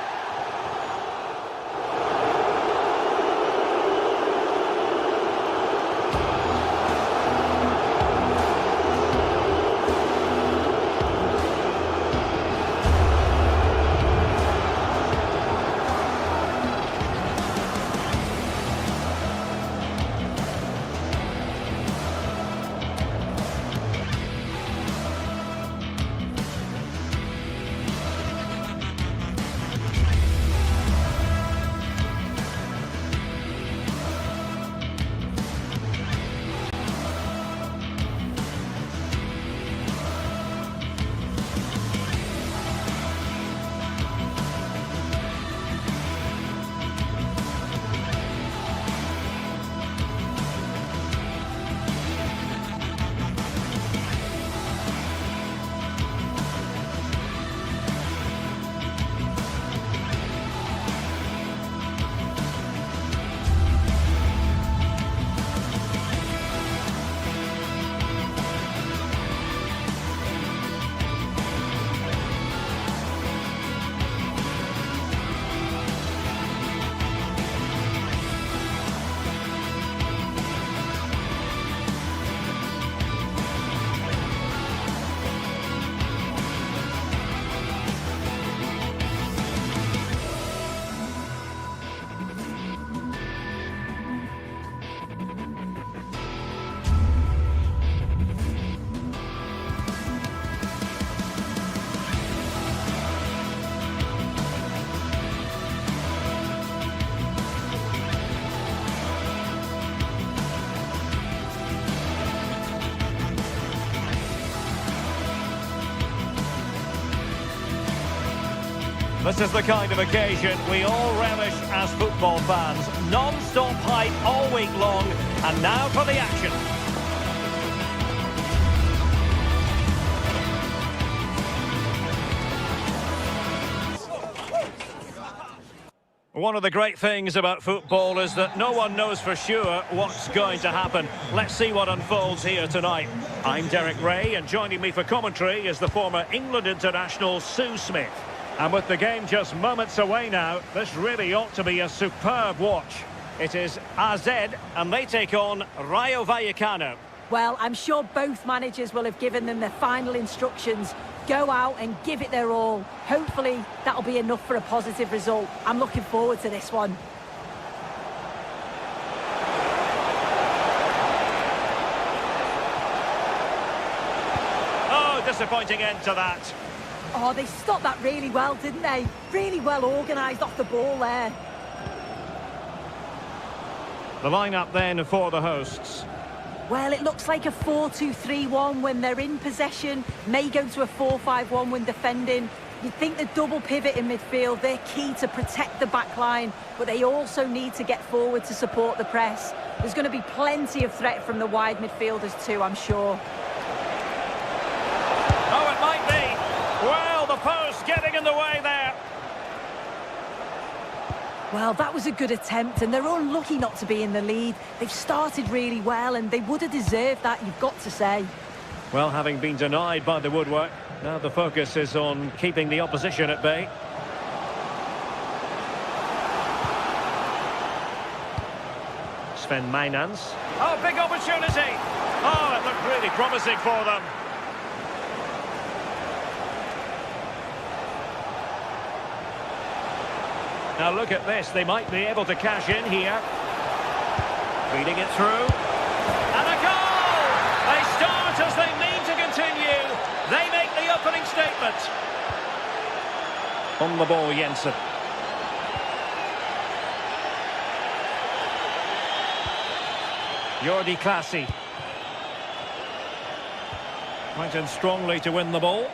E: This is the kind of occasion we all relish as football fans. Non-stop hype all week long, and now for the action. One of the great things about football is that no one knows for sure what's going to happen. Let's see what unfolds here tonight. I'm Derek Ray, and joining me for commentary is the former England international Sue Smith. And with the game just moments away now, this really ought to be a superb watch. It is AZ, and they take on Rayo Vallecano.
D: Well, I'm sure both managers will have given them their final instructions. Go out and give it their all. Hopefully, that'll be enough for a positive result. I'm looking forward to this one.
E: Oh, disappointing end to that.
D: Oh, they stopped that really well, didn't they? Really well organised off the ball there.
E: The lineup then for the hosts.
D: Well, it looks like a 4-2-3-1 when they're in possession. May go to a 4-5-1 when defending. You'd think the double pivot in midfield, they're key to protect the back line, but they also need to get forward to support the press. There's going to be plenty of threat from the wide midfielders too, I'm sure.
E: Oh, it might be. Well, the post getting in the way there.
D: Well, that was a good attempt, and they're unlucky not to be in the lead. They've started really well, and they would have deserved that, you've got to say.
E: Well, having been denied by the woodwork, now the focus is on keeping the opposition at bay. Sven Mainans. Oh, big opportunity! Oh, it looked really promising for them. Now look at this, they might be able to cash in here. Feeding it through. And a goal! They start as they mean to continue. They make the opening statement. On the ball, Jensen. Jordi Clasie. Went in strongly to win the ball.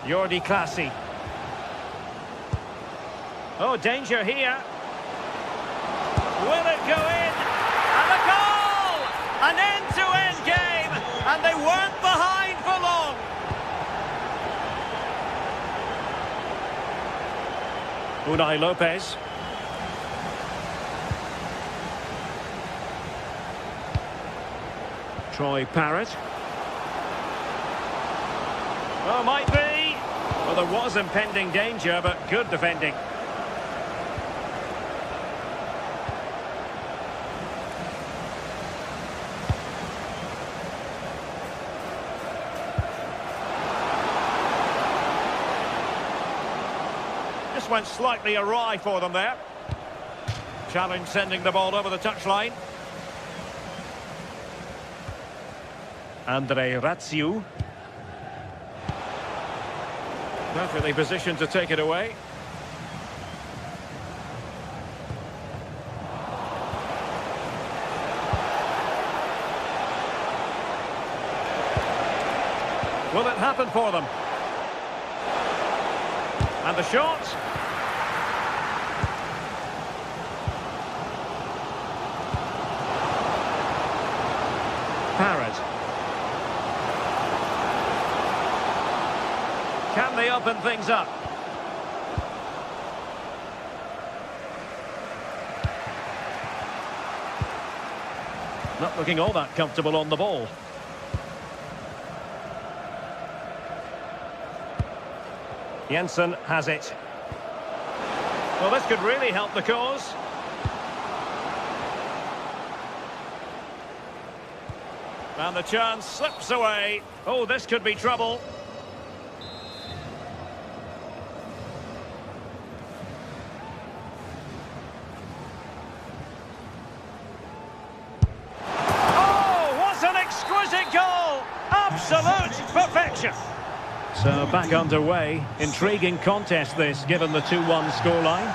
E: Jordi Clasie. Oh, danger here. Will it go in? And a goal! An end-to-end game, and they weren't behind for long. Unai Lopez. Troy Parrott. Oh, might be. Well, there was impending danger, but good defending. Just went slightly awry for them there. Challenge sending the ball over the touchline. Andre Ratsiu. Perfectly positioned to take it away. Will it happen for them? And the shot. Parrott. Can they open things up? Not looking all that comfortable on the ball. Jensen has it. Well, this could really help the cause. And the chance slips away. Oh, this could be trouble. Absolute perfection. So back underway. Intriguing contest this, given the 2-1 scoreline.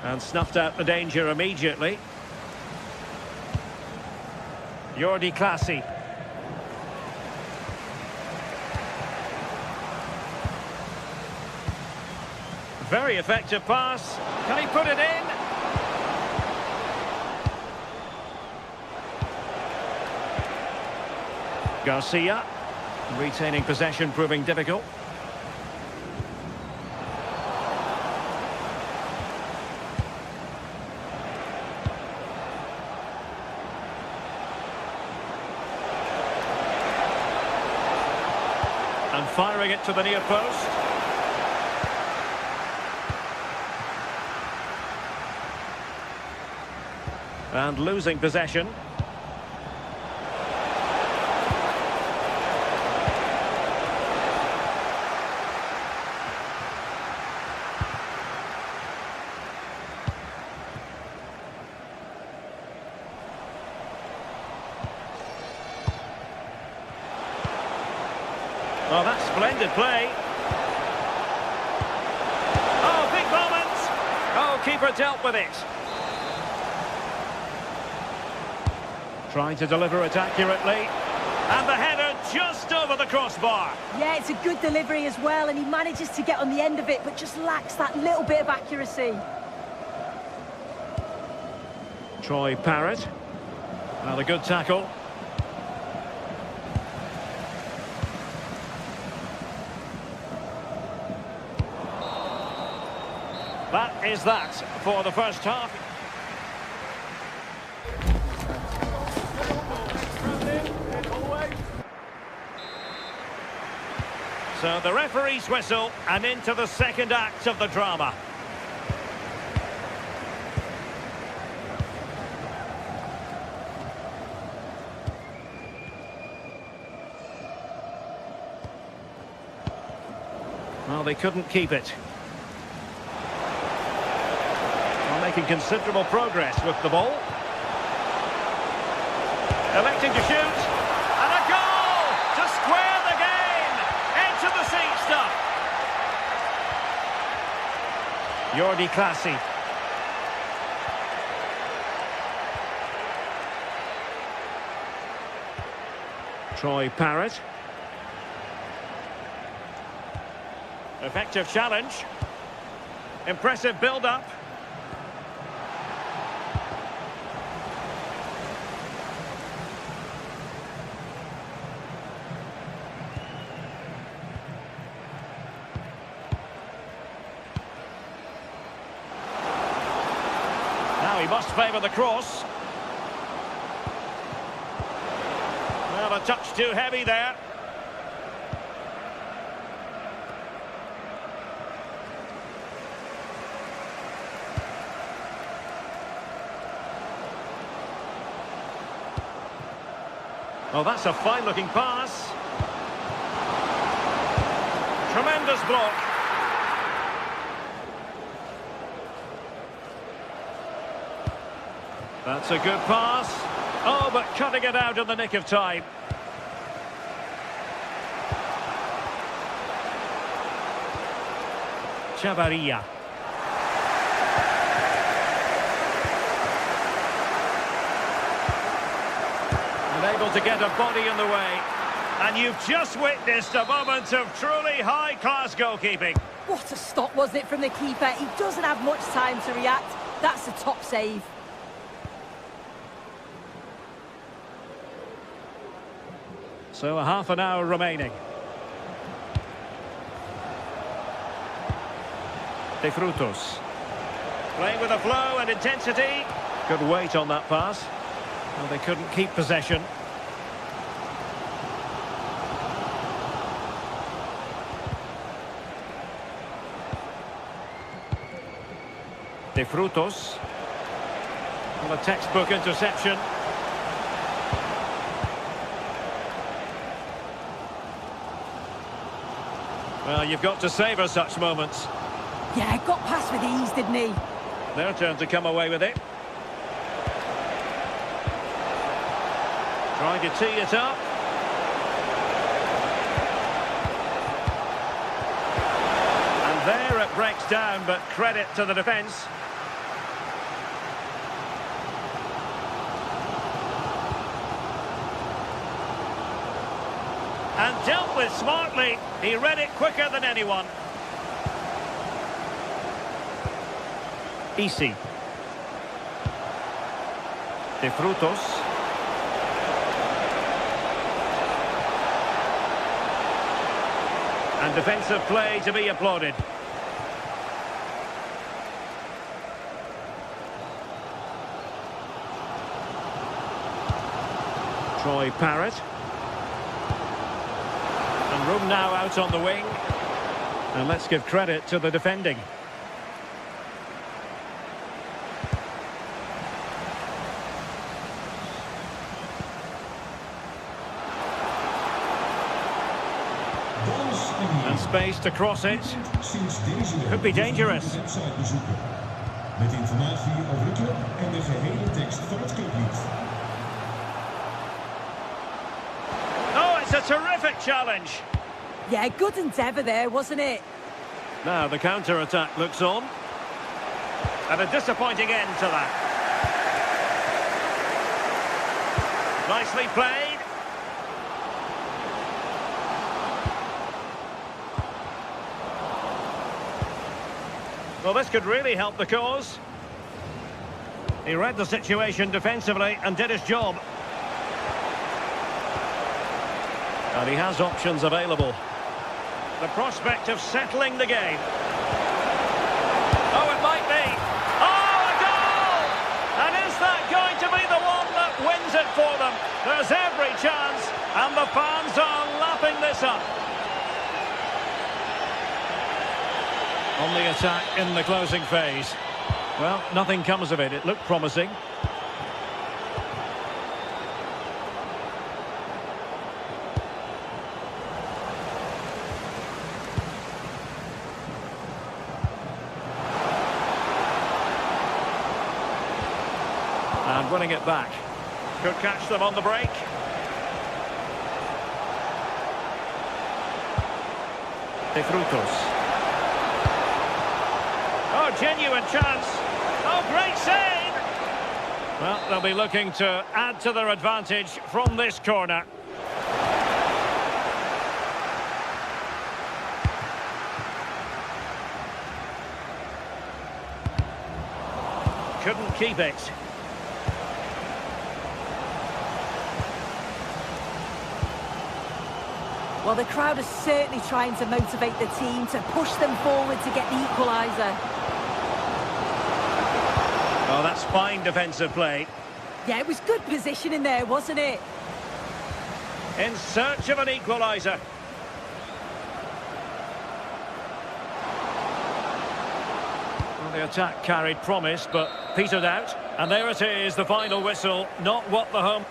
E: And snuffed out the danger immediately. Jordi Clasie. Very effective pass. Can he put it in? Garcia. Retaining possession proving difficult. And firing it to the near post. And losing possession. Oh, that's splendid play. Oh, big moment. Oh, keeper dealt with it. Trying to deliver it accurately. And the header just over the crossbar.
D: Yeah, it's a good delivery as well, and he manages to get on the end of it, but just lacks that little bit of accuracy.
E: Troy Parrott. Another good tackle. That is that for the first half. So the referee's whistle, and into the second act of the drama. Well, they couldn't keep it. Making considerable progress with the ball. Electing to shoot. And a goal to square the game. Into the seat stuff. Jordi Classy. Troy Parrott. Effective challenge. Impressive build-up. He must favour the cross. Well, a touch too heavy there. Oh, that's a fine-looking pass. Tremendous block. That's a good pass. Oh, but cutting it out in the nick of time. Chavarria. Unable to get a body in the way. And you've just witnessed a moment of truly high-class goalkeeping.
D: What a stop, wasn't it, from the keeper? He doesn't have much time to react. That's a top save.
E: So a half an hour remaining. De Frutos. Playing with a flow and intensity. Good weight on that pass. Well, they couldn't keep possession. De Frutos. Well, a textbook interception. Well, you've got to savour such moments.
D: Yeah, got past with ease, didn't he?
E: Their turn to come away with it. Trying to tee it up. And there it breaks down, but credit to the defence. And dealt with smartly. He read it quicker than anyone. Easy. De Frutos. And defensive play to be applauded. Troy Parrott. And room now out on the wing. And let's give credit to the defending. And space to cross it. Could be dangerous.
C: Met informatie over de club en de gehele tekst van het clublied.
E: Oh, it's a terrific challenge.
D: Yeah, good endeavour there, wasn't it?
E: Now the counter-attack looks on. And a disappointing end to that. Nicely played. Well, this could really help the cause. He read the situation defensively and did his job. And he has options available. The prospect of settling the game. Oh, it might be. Oh, a goal! And is that going to be the one that wins it for them? There's every chance, and the fans are lapping this up. On the attack in the closing phase. Well, nothing comes of it. It looked promising. And winning it back. Could catch them on the break. De Frutos. Oh, genuine chance. Oh, great save! Well, they'll be looking to add to their advantage from this corner. Couldn't keep it.
D: Well, the crowd is certainly trying to motivate the team to push them forward to get the equaliser.
E: Oh, that's fine defensive play.
D: Yeah, it was good positioning there, wasn't it?
E: In search of an equaliser. Well, the attack carried promise, but petered out. And there it is, the final whistle. Not what the home...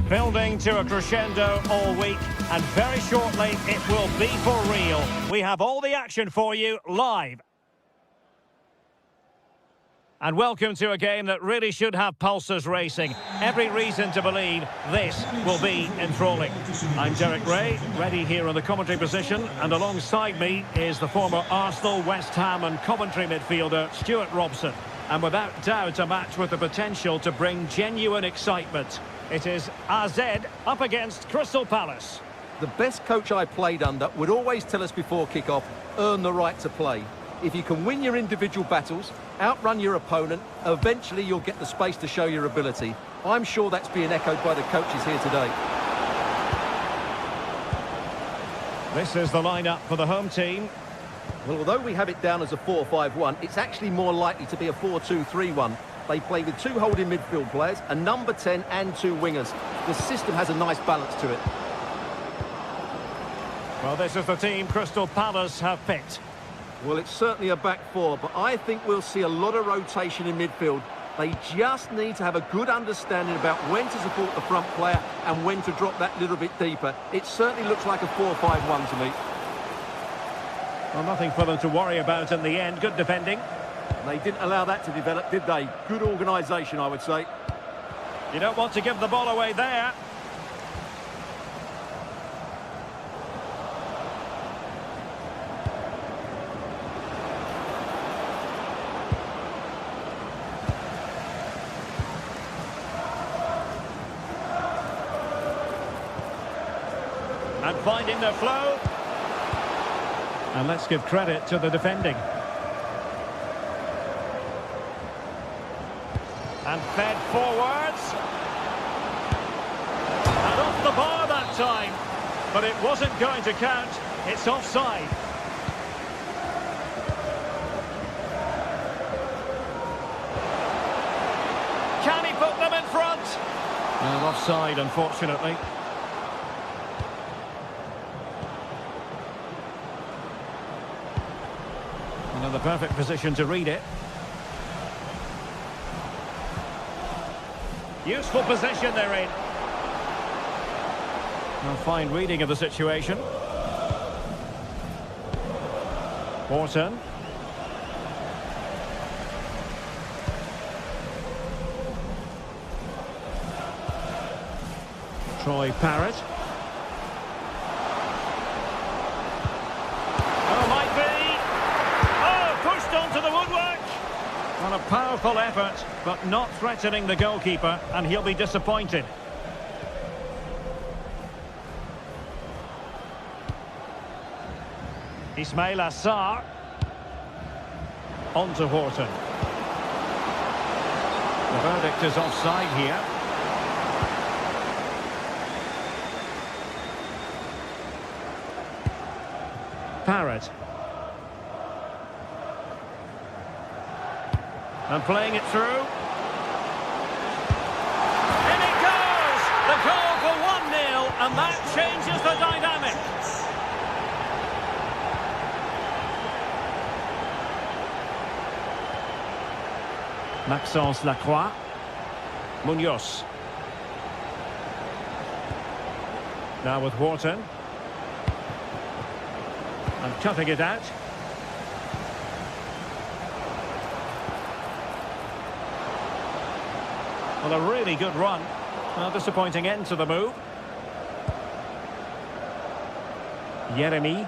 E: Building to a crescendo all week, and very shortly it will be for real. We have all the action for you live. And welcome to a game that really should have pulses racing. Every reason to believe this will be enthralling. I'm Derek Ray, ready here in the commentary position, and alongside me is the former Arsenal, West Ham and Coventry midfielder Stuart Robson. And without doubt a match with the potential to bring genuine excitement. It is AZ up against Crystal Palace.
B: The best coach I played under would always tell us before kick-off, earn the right to play. If you can win your individual battles, outrun your opponent, eventually you'll get the space to show your ability. I'm sure that's being echoed by the coaches here today.
E: This is the lineup for the home team.
B: Well, although we have it down as a 4-5-1, it's actually more likely to be a 4-2-3-1. They play with two holding midfield players, a number 10 and two wingers. The system has a nice balance to it.
E: Well, this is the team Crystal Palace have picked.
B: Well, it's certainly a back four, but I think we'll see a lot of rotation in midfield. They just need to have a good understanding about when to support the front player and when to drop that little bit deeper. It certainly looks like a 4-5-1 to me.
E: Well, nothing for them to worry about in the end. Good defending.
B: They didn't allow that to develop, did they? Good organisation, I would say.
E: You don't want to give the ball away there. And finding the flow. And let's give credit to the defending. And fed forwards. And off the bar that time. But it wasn't going to count. It's offside. Can he put them in front? No, offside, unfortunately. The perfect position to read it. Useful position they're in. A fine reading of the situation. Morton. Troy Parrott. Onto the woodwork. Well, a powerful effort, but not threatening the goalkeeper, and he'll be disappointed. Ismail Assar. On to Horton. The verdict is offside here. Parrott. And playing it through. In it goes! The goal for 1-0, and that changes the dynamic. Maxence Lacroix. Munoz. Now with Wharton. And cutting it out. Well, a really good run. A disappointing end to the move. Yeremy.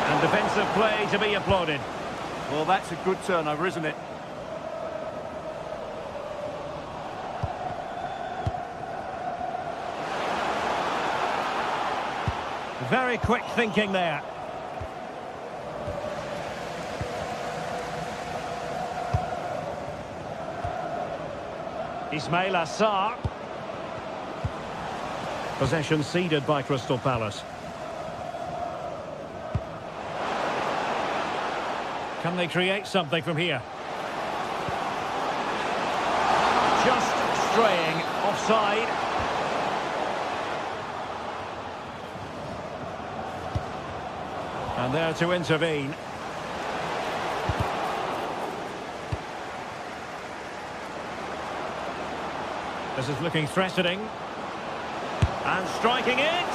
E: And defensive play to be applauded.
B: Well, that's a good turnover, isn't it?
E: Very quick thinking there. Ismail Assar. Possession ceded by Crystal Palace. Can they create something from here? Just straying offside. And there to intervene. This is looking threatening. And striking it.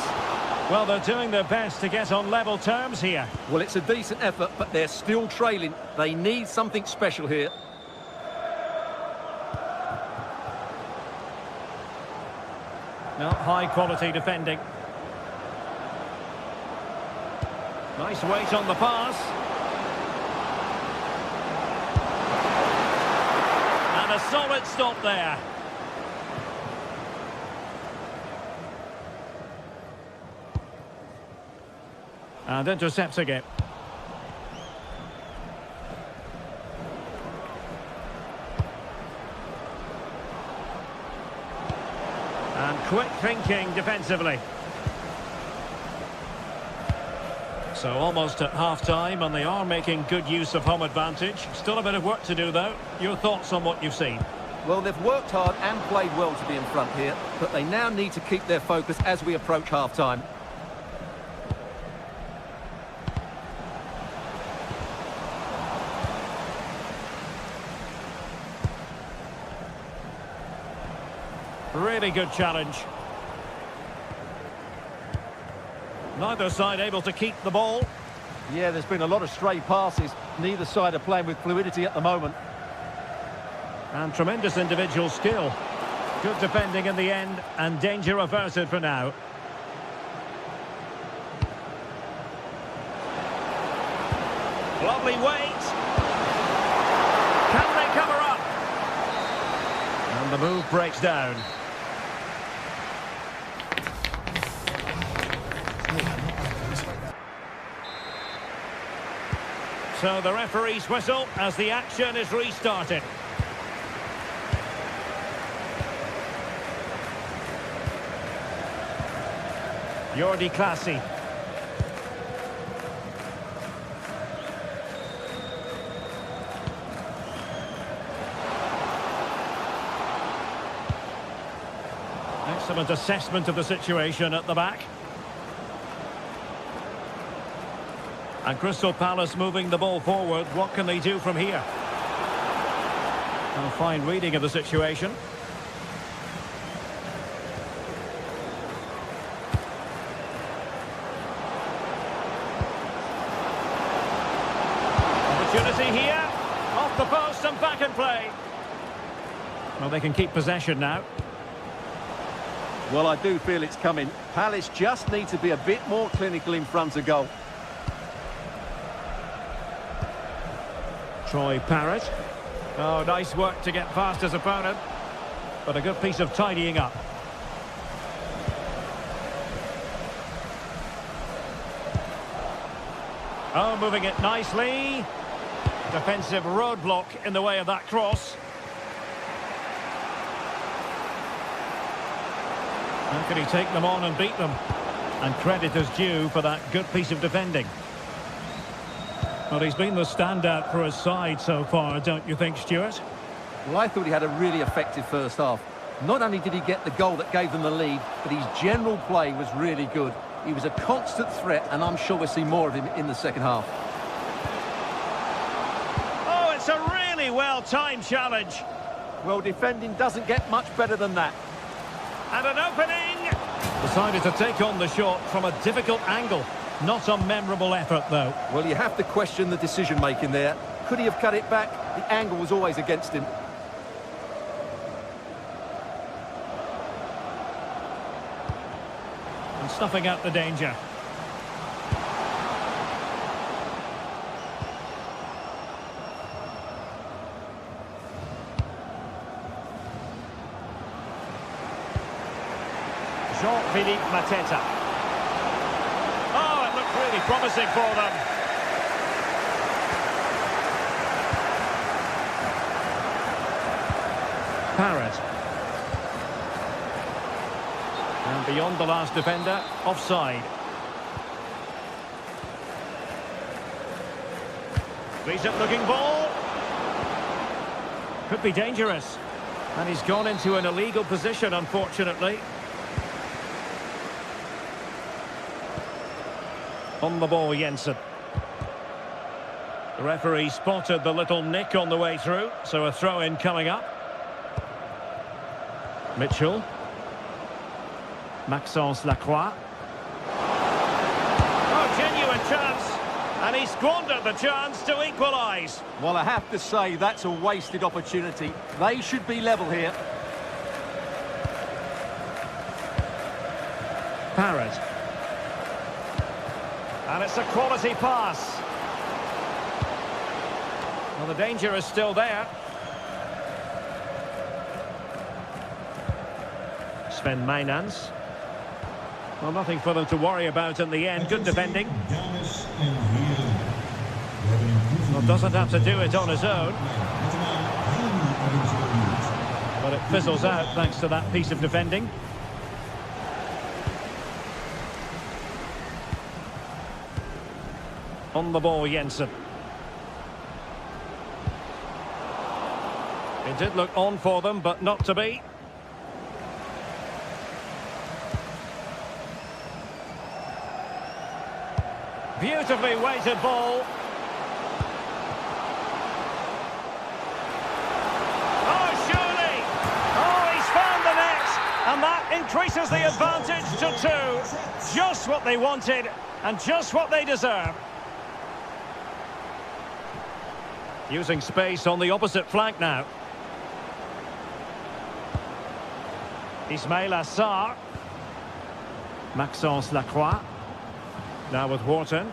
E: Well, they're doing their best to get on level terms here.
B: Well, it's a decent effort, but they're still trailing. They need something special here.
E: Well, high-quality defending. Nice weight on the pass. And a solid stop there. And intercepting it. And quick thinking defensively. So almost at half-time, and they are making good use of home advantage. Still a bit of work to do, though. Your thoughts on what you've seen?
B: Well, they've worked hard and played well to be in front here, but they now need to keep their focus as we approach half-time.
E: Really good challenge. Neither side able to keep the ball.
B: Yeah, there's been a lot of stray passes. Neither side are playing with fluidity at the moment.
E: And tremendous individual skill. Good defending in the end, and danger averted for now. Lovely weight. Can they cover up? And the move breaks down. So the referee's whistle as the action is restarted. Jordi Clasie. Excellent assessment of the situation at the back. And Crystal Palace moving the ball forward. What can they do from here? A fine reading of the situation. Opportunity here. Off the post and back in play. Well, they can keep possession now.
B: Well, I do feel it's coming. Palace just need to be a bit more clinical in front of goal.
E: Troy Parrott. Oh, nice work to get past his opponent. But a good piece of tidying up. Oh, moving it nicely. Defensive roadblock in the way of that cross. How can he take them on and beat them? And credit is due for that good piece of defending. Well, he's been the standout for his side so far, don't you think, Stuart?
B: Well, I thought he had a really effective first half. Not only did he get the goal that gave them the lead, but his general play was really good. He was a constant threat, and I'm sure we'll see more of him in the second half.
E: Oh, it's a really well-timed challenge.
B: Well, defending doesn't get much better than that.
E: And an opening! Decided to take on the shot from a difficult angle. Not a memorable effort, though.
B: Well, you have to question the decision-making there. Could he have cut it back? The angle was always against him.
E: And snuffing out the danger. Jean-Philippe Mateta. Oh, it looked really promising for them. Parrott. And beyond the last defender, offside. Decent looking ball. Could be dangerous. And he's gone into an illegal position, unfortunately. On the ball, Jensen. The referee spotted the little nick on the way through, so a throw-in coming up. Mitchell. Maxence Lacroix. Oh, genuine chance. And he squandered the chance to equalise.
B: Well, I have to say, that's a wasted opportunity. They should be level here.
E: Parrott. And it's a quality pass. Well, the danger is still there. Sven Mijnans. Well, nothing for them to worry about in the end. Good defending. Well, doesn't have to do it on his own. But it fizzles out thanks to that piece of defending. On the ball, Jensen. It did look on for them, but not to be. Beautifully weighted ball. Oh, surely! Oh, he's found the net! And that increases the advantage to 2. Just what they wanted, and just what they deserve. Using space on the opposite flank now. Ismail Assar. Maxence Lacroix. Now with Wharton.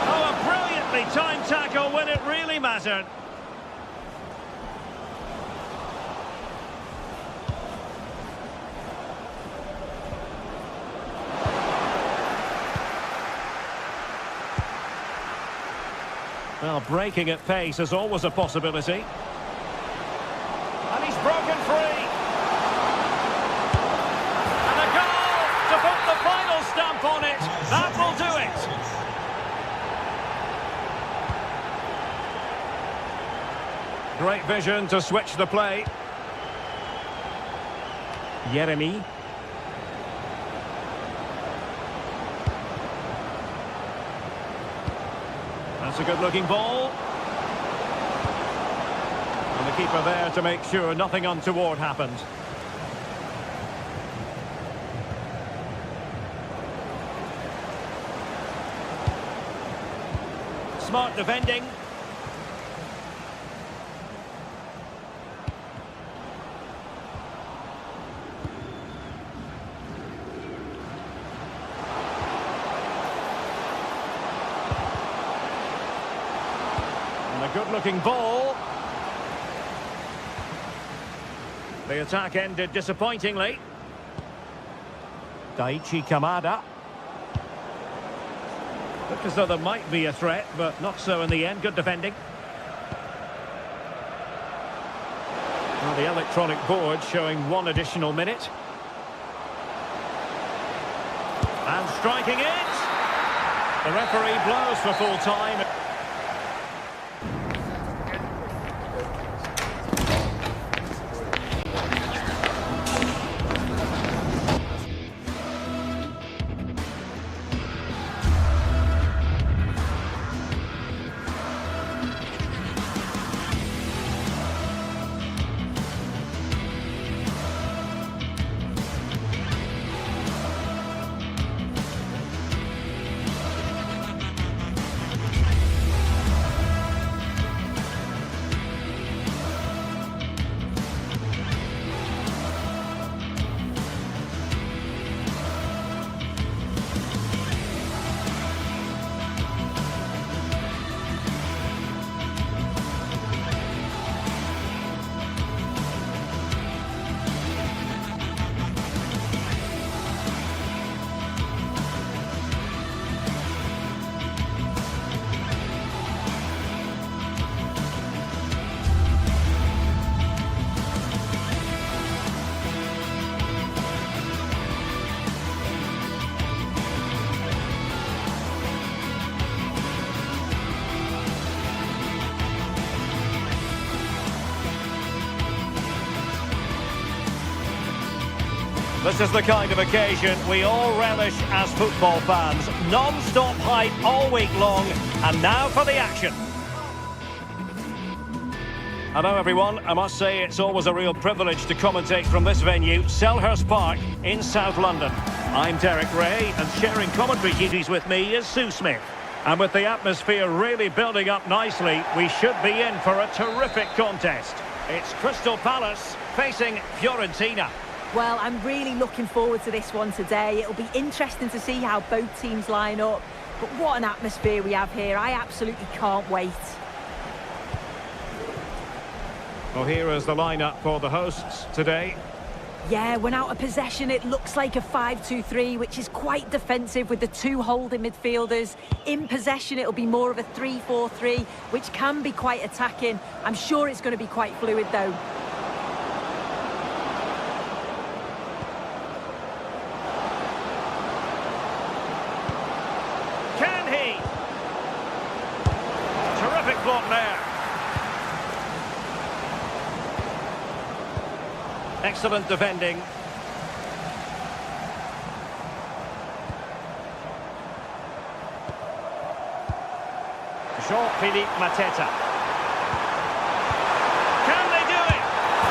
E: Oh, a brilliantly timed tackle when it really mattered. Well, breaking at pace is always a possibility. And he's broken free. And a goal to put the final stamp on it. That will do it. Great vision to switch the play. Yeremy. That's a good-looking ball. And the keeper there to make sure nothing untoward happened. Smart defending. Good-looking ball. The attack ended disappointingly. Daichi Kamada. Looked as though there might be a threat, but not so in the end. Good defending. Well, the electronic board showing 1 additional minute. And striking it. The referee blows for full time. This is the kind of occasion we all relish as football fans. Non-stop hype all week long, and now for the action. Hello everyone, I must say it's always a real privilege to commentate from this venue, Selhurst Park in South London. I'm Derek Ray, and sharing commentary duties with me is Sue Smith. And with the atmosphere really building up nicely, we should be in for a terrific contest. It's Crystal Palace facing Fiorentina.
D: Well, I'm really looking forward to this one today. It'll be interesting to see how both teams line up. But what an atmosphere we have here. I absolutely can't wait.
E: Well, here is the lineup for the hosts today.
D: Yeah, when out of possession, it looks like a 5-2-3, which is quite defensive with the two holding midfielders. In possession, it'll be more of a 3-4-3, which can be quite attacking. I'm sure it's going to be quite fluid, though.
E: Can he? Terrific block there. Excellent defending. Jean-Philippe Mateta. Can they do it?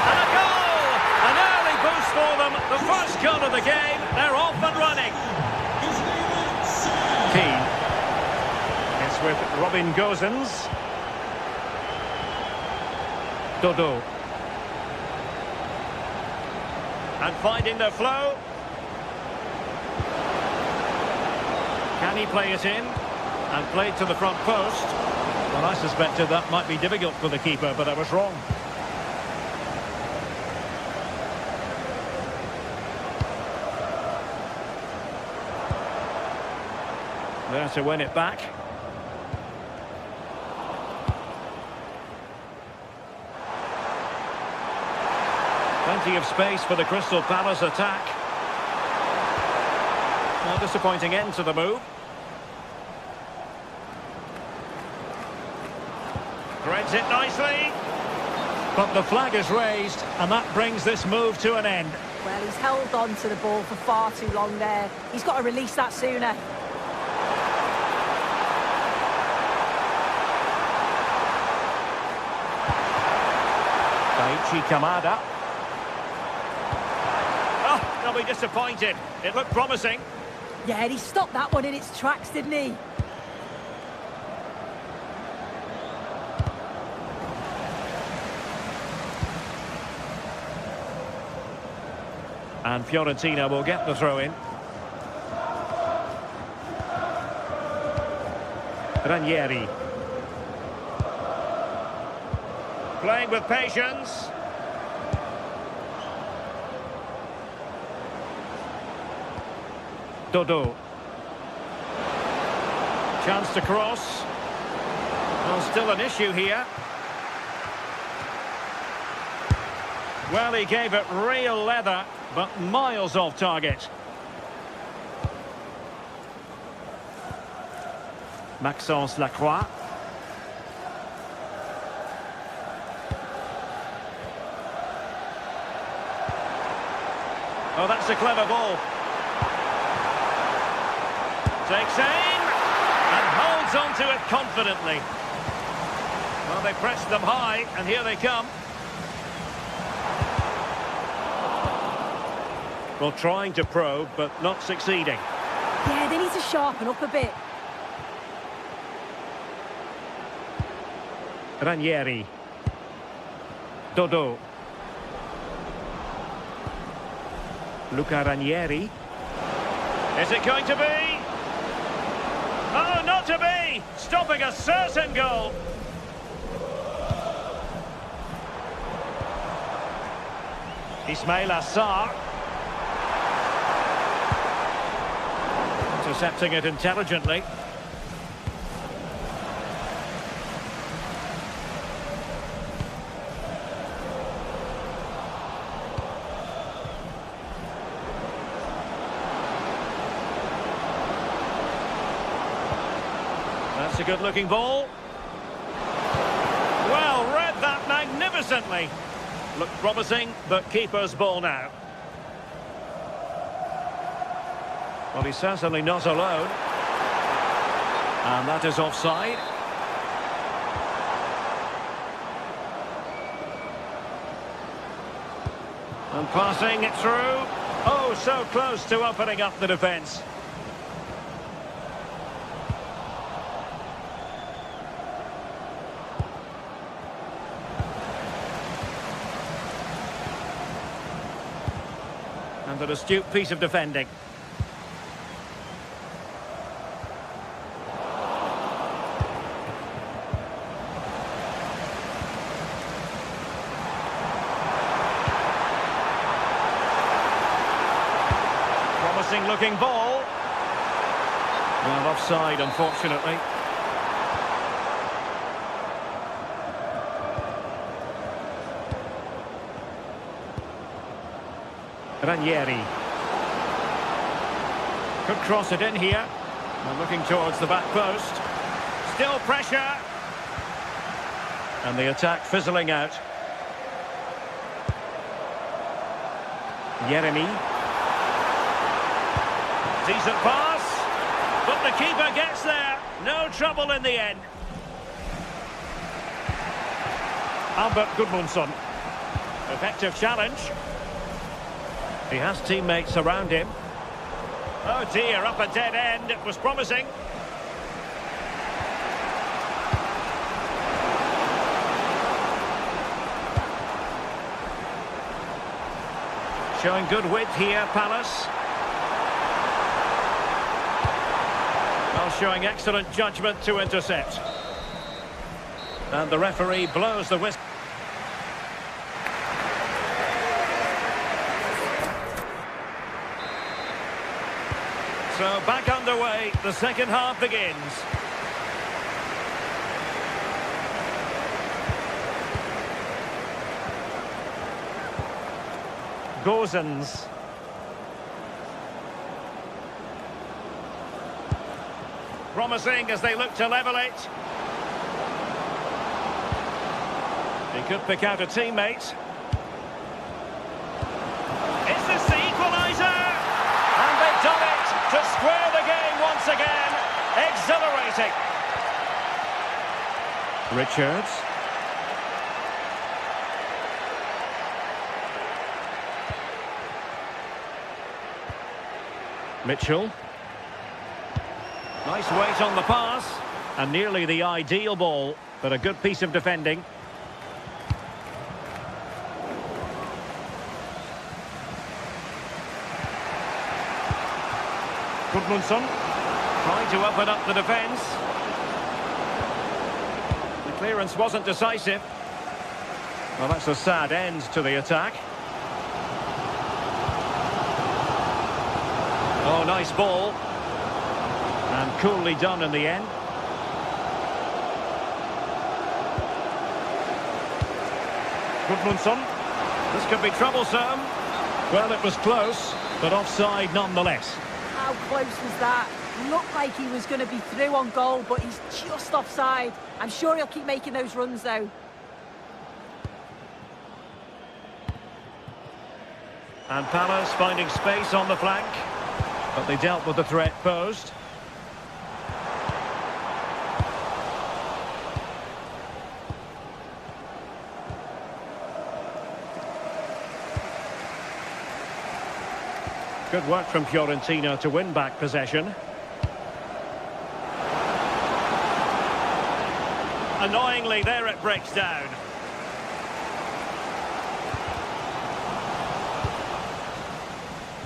E: And a goal! An early boost for them. The first goal of the game. They're off and running. Keane. It's with Robin Gosens. Dodo. And finding the flow. Can he play it in? And played to the front post. Well, I suspected that might be difficult for the keeper, but I was wrong. There to win it back. Plenty of space for the Crystal Palace attack. Well, disappointing end to the move. Threads it nicely. But the flag is raised, and that brings this move to an end.
D: Well, he's held on to the ball for far too long there. He's got to release that sooner.
E: Daichi Kamada. Oh, they'll be disappointed. It looked promising.
D: Yeah, he stopped that one in its tracks, didn't he?
E: And Fiorentina will get the throw-in. Ranieri. Playing with patience. Dodo. Chance to cross. Well, still an issue here. Well, he gave it real leather, but miles off target. Maxence Lacroix. Oh, that's a clever ball. Takes aim and holds on to it confidently. Well, they pressed them high, and here they come. Well, trying to probe, but not succeeding.
D: Yeah, they need to sharpen up a bit.
E: Ranieri. Dodo. Luca Ranieri. Is it going to be? Oh, not to be! Stopping a certain goal. Ismail Assar. Intercepting it intelligently. That's a good-looking ball. Well, read that magnificently. Looked promising, but keeper's ball now. Well, he's certainly not alone. And that is offside. And passing it through. Oh, so close to opening up the defence. And an astute piece of defending. Promising looking ball. Well, offside, unfortunately. Ranieri. Could cross it in here. And looking towards the back post. Still pressure. And the attack fizzling out. Yeremy. Decent pass. But the keeper gets there. No trouble in the end. Albert Gudmundsson. Effective challenge. He has teammates around him. Oh dear, up a dead end. It was promising. Showing good width here, Palace. Well, showing excellent judgment to intercept. And the referee blows the whistle. So back underway, the second half begins. Gozens. Promising as they look to level it. He could pick out a teammate. Is this the equaliser? And they've done it to square the game once again. Exhilarating. Richards. Mitchell. Nice weight on the pass. And nearly the ideal ball, but a good piece of defending. Gudmundsson trying to open up the defence. The clearance wasn't decisive. Well, that's a sad end to the attack. Oh, nice ball. And coolly done in the end. Gudmundsson. This could be troublesome. Well, it was close, but offside nonetheless.
D: How close was that? Looked like he was going to be through on goal, but he's just offside. I'm sure he'll keep making those runs, though.
E: And Palace finding space on the flank, but they dealt with the threat posed. Good work from Fiorentina to win back possession. Annoyingly, there it breaks down.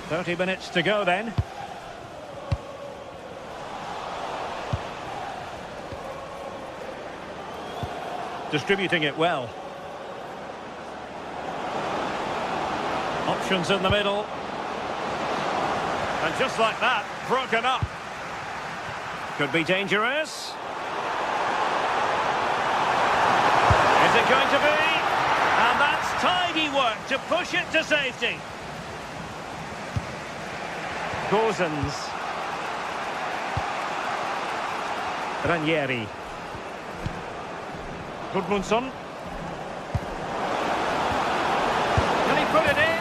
E: "30 minutes to go then. Distributing it well. Options in the middle. And just like that, broken up. Could be dangerous. Is it going to be? And that's tidy work to push it to safety. Gozens. Ranieri. Gudmundsson. Can he put it in?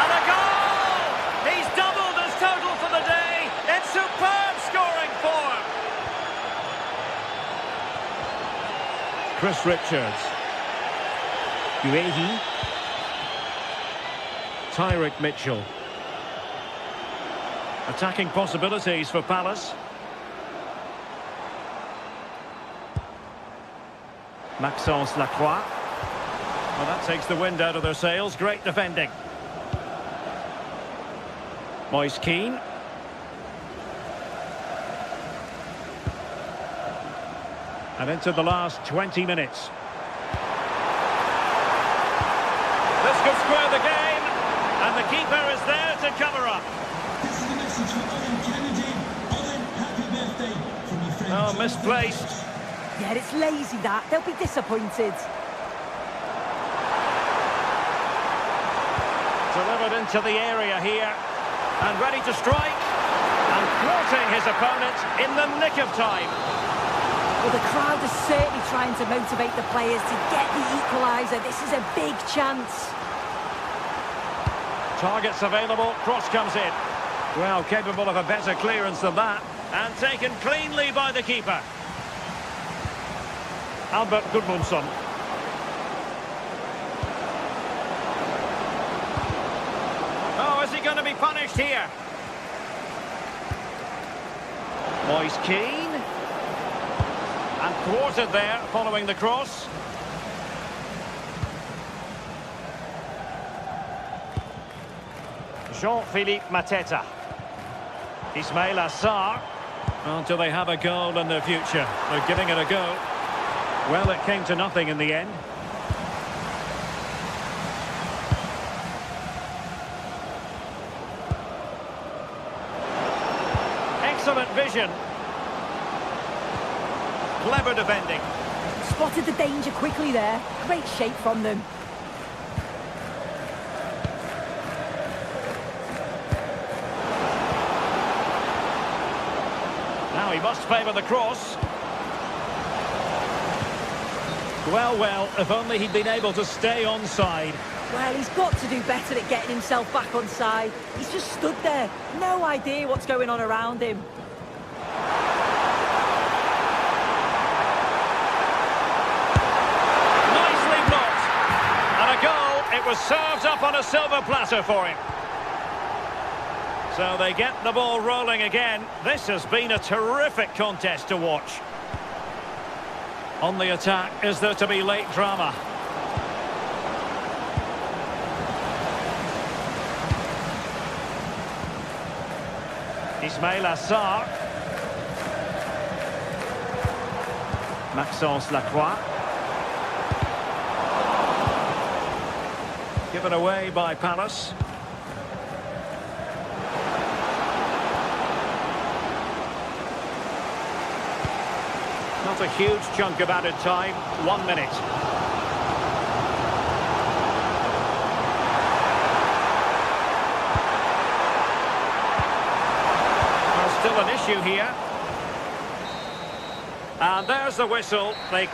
E: And a goal! He's doubled his total for the day. It's superb scoring form. Chris Richards. Uehi. Tyrick Mitchell. Attacking possibilities for Palace. Maxence Lacroix. Well, that takes the wind out of their sails. Great defending. Moise Keane. And into the last 20 minutes. This could square the game. And the keeper is there to cover up.
C: This is the message for Owen Kennedy. Owen, happy birthday from your friend.
E: Oh, misplaced.
D: Yeah, it's lazy that. They'll be disappointed.
E: Delivered into the area here. And ready to strike. And thwarting his opponent in the nick of time.
D: Well, the crowd is certainly trying to motivate the players to get the equaliser. This is a big chance.
E: Targets available, cross comes in. Well, capable of a better clearance than that. And taken cleanly by the keeper. Albert Gudmundsson. Oh, is he going to be punished here? Moise Keane. And thwarted there, following the cross. Jean-Philippe Mateta. Ismail Assar. Oh, do they have a goal in their future? They're giving it a go. Well, it came to nothing in the end. Excellent vision. Clever defending.
D: Spotted the danger quickly there. Great shape from them.
E: Now he must favour the cross. Well, if only he'd been able to stay onside.
D: Well, he's got to do better at getting himself back onside. He's just stood there. No idea what's going on around him.
E: Nicely blocked. And a goal. It was served up on a silver platter for him. So they get the ball rolling again. This has been a terrific contest to watch. On the attack, is there to be late drama? Ismail Assar. Maxence Lacroix. Given away by Palace. Not a huge chunk of added time. 1 minute. Well, still an issue here. And there's the whistle. They...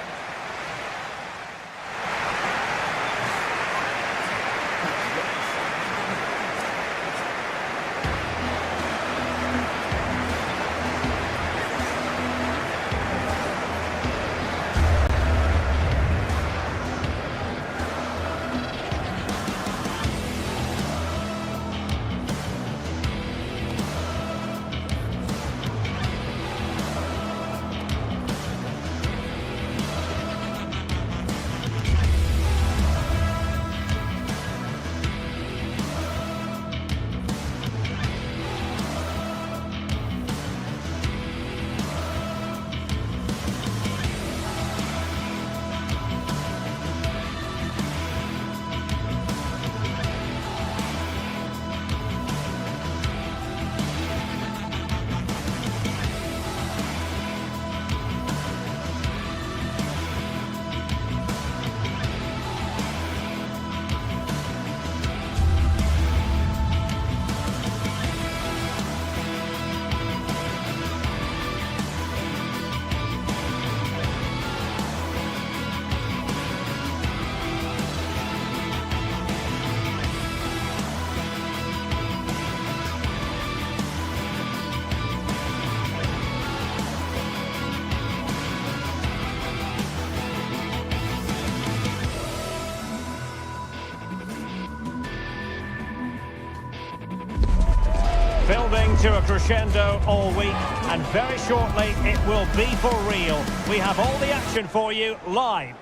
E: Building to a crescendo all week, and very shortly it will be for real. We have all the action for you live.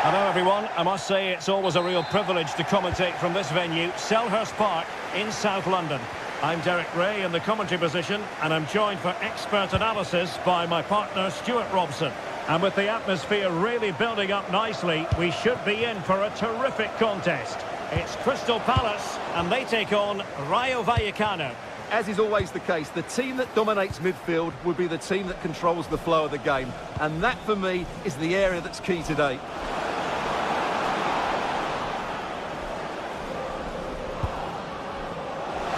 E: Hello everyone, I must say it's always a real privilege to commentate from this venue, Selhurst Park in South London. I'm Derek Ray in the commentary position, and I'm joined for expert analysis by my partner Stuart Robson. And with the atmosphere really building up nicely, we should be in for a terrific contest. It's Crystal Palace, and they take on Rayo Vallecano.
B: As is always the case, the team that dominates midfield would be the team that controls the flow of the game. And that, for me, is the area that's key today.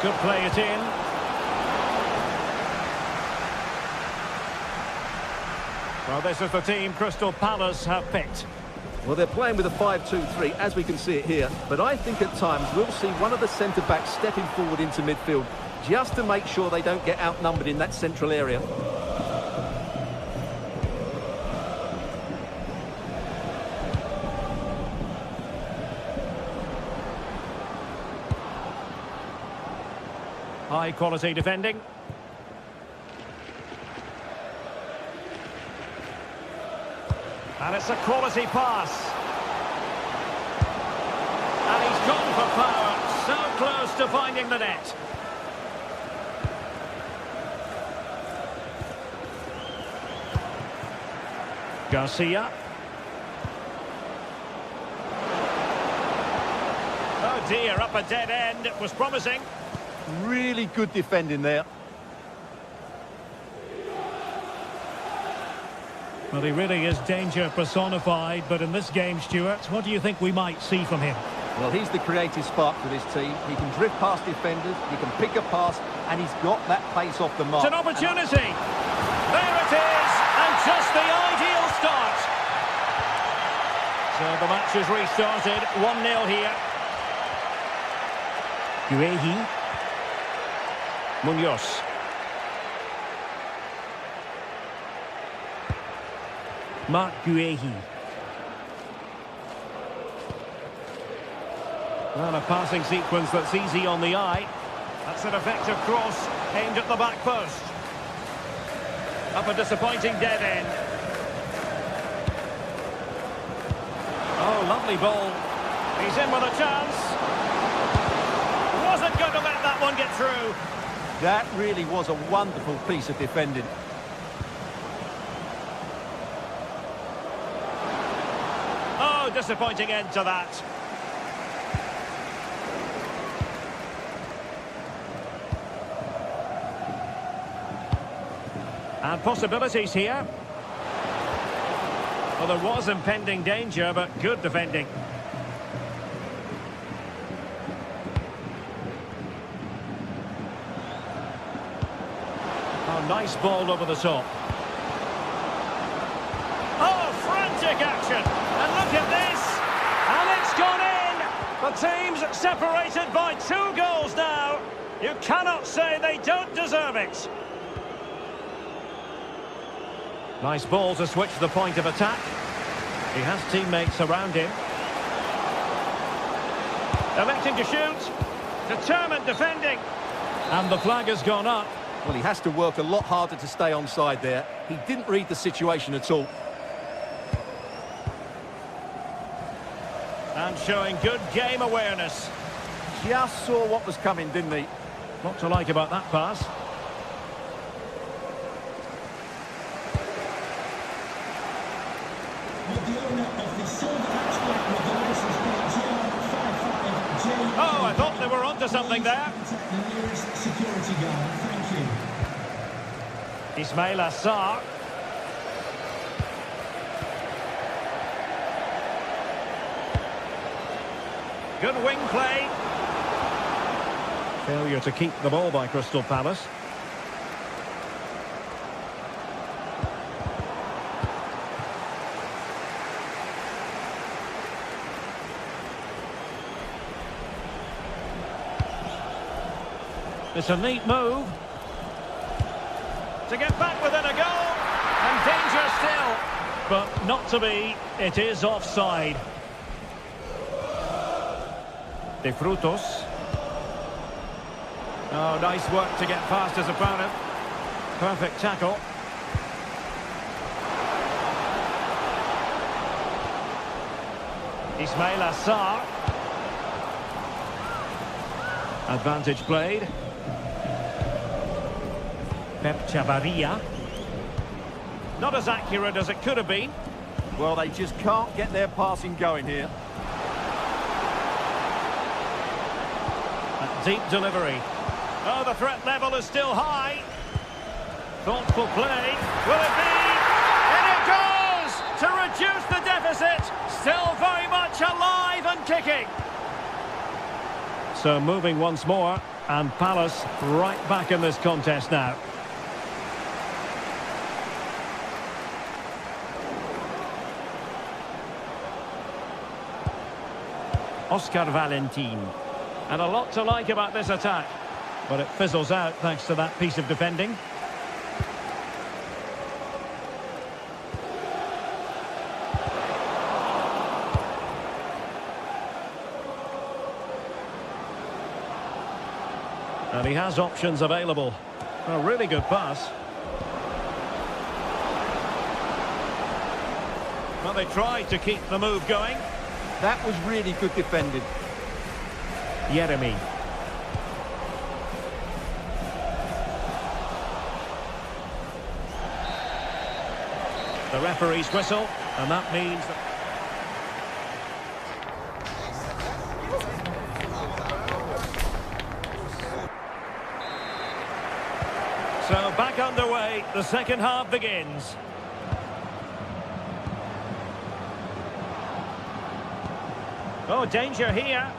E: Could play it in. Well, this is the team Crystal Palace have picked.
B: Well, they're playing with a 5-2-3, as we can see it here. But I think at times we'll see one of the centre-backs stepping forward into midfield, just to make sure they don't get outnumbered in that central area.
E: High quality defending. And it's a quality pass. And he's gone for power. So close to finding the net. Garcia. Oh dear, up a dead end. It was promising.
B: Really good defending there.
E: Well, he really is danger personified, but in this game, Stuart, what do you think we might see from him?
B: Well, he's the creative spark for this team. He can drift past defenders, he can pick a pass, and he's got that pace off the mark.
E: It's an opportunity! There it is! And just the ideal start! So the match is restarted, 1-0 here. Guehi. Munoz. Mark Guehi. Well, a passing sequence that's easy on the eye. That's an effective cross aimed at the back post. Up a disappointing dead end. Oh, lovely ball. He's in with a chance. Wasn't going to let that one get through.
B: That really was a wonderful piece of defending.
E: Oh, disappointing end to that. And possibilities here. Well, there was impending danger, but good defending. Oh, nice ball over the top. Oh, frantic action. And look at this. And it's gone in. The team's separated by 2 goals now. You cannot say they don't deserve it. Nice ball to switch the point of attack. He has teammates around him. Electing to shoot. Determined defending. And the flag has gone up.
B: Well, he has to work a lot harder to stay onside there. He didn't read the situation at all.
E: And showing good game awareness.
B: Just saw what was coming, didn't he?
E: What to like about that pass? Oh, I thought they were onto something there.
C: The nearest security guard, thank you.
E: Ismail Assar. Good wing play. Failure to keep the ball by Crystal Palace. It's a neat move. To get back within a goal. And danger still. But not to be. It is offside. De Frutos. Oh, nice work to get past his opponent. Perfect tackle. Ismail Assar. Advantage played. Pep Chavarria. Not as accurate as it could have been.
B: Well, they just can't get their passing going here.
E: A deep delivery. Oh, the threat level is still high. Thoughtful play. Will it be? In it goes! To reduce the deficit. Still very much alive and kicking. So moving once more. And Palace right back in this contest now. Oscar Valentin. And a lot to like about this attack. But it fizzles out thanks to that piece of defending. And he has options available. A really good pass. Well, they tried to keep the move going.
B: That was really good defending.
E: Yeremy. The referee's whistle, and that means that... So back underway, the second half begins. Oh, danger here.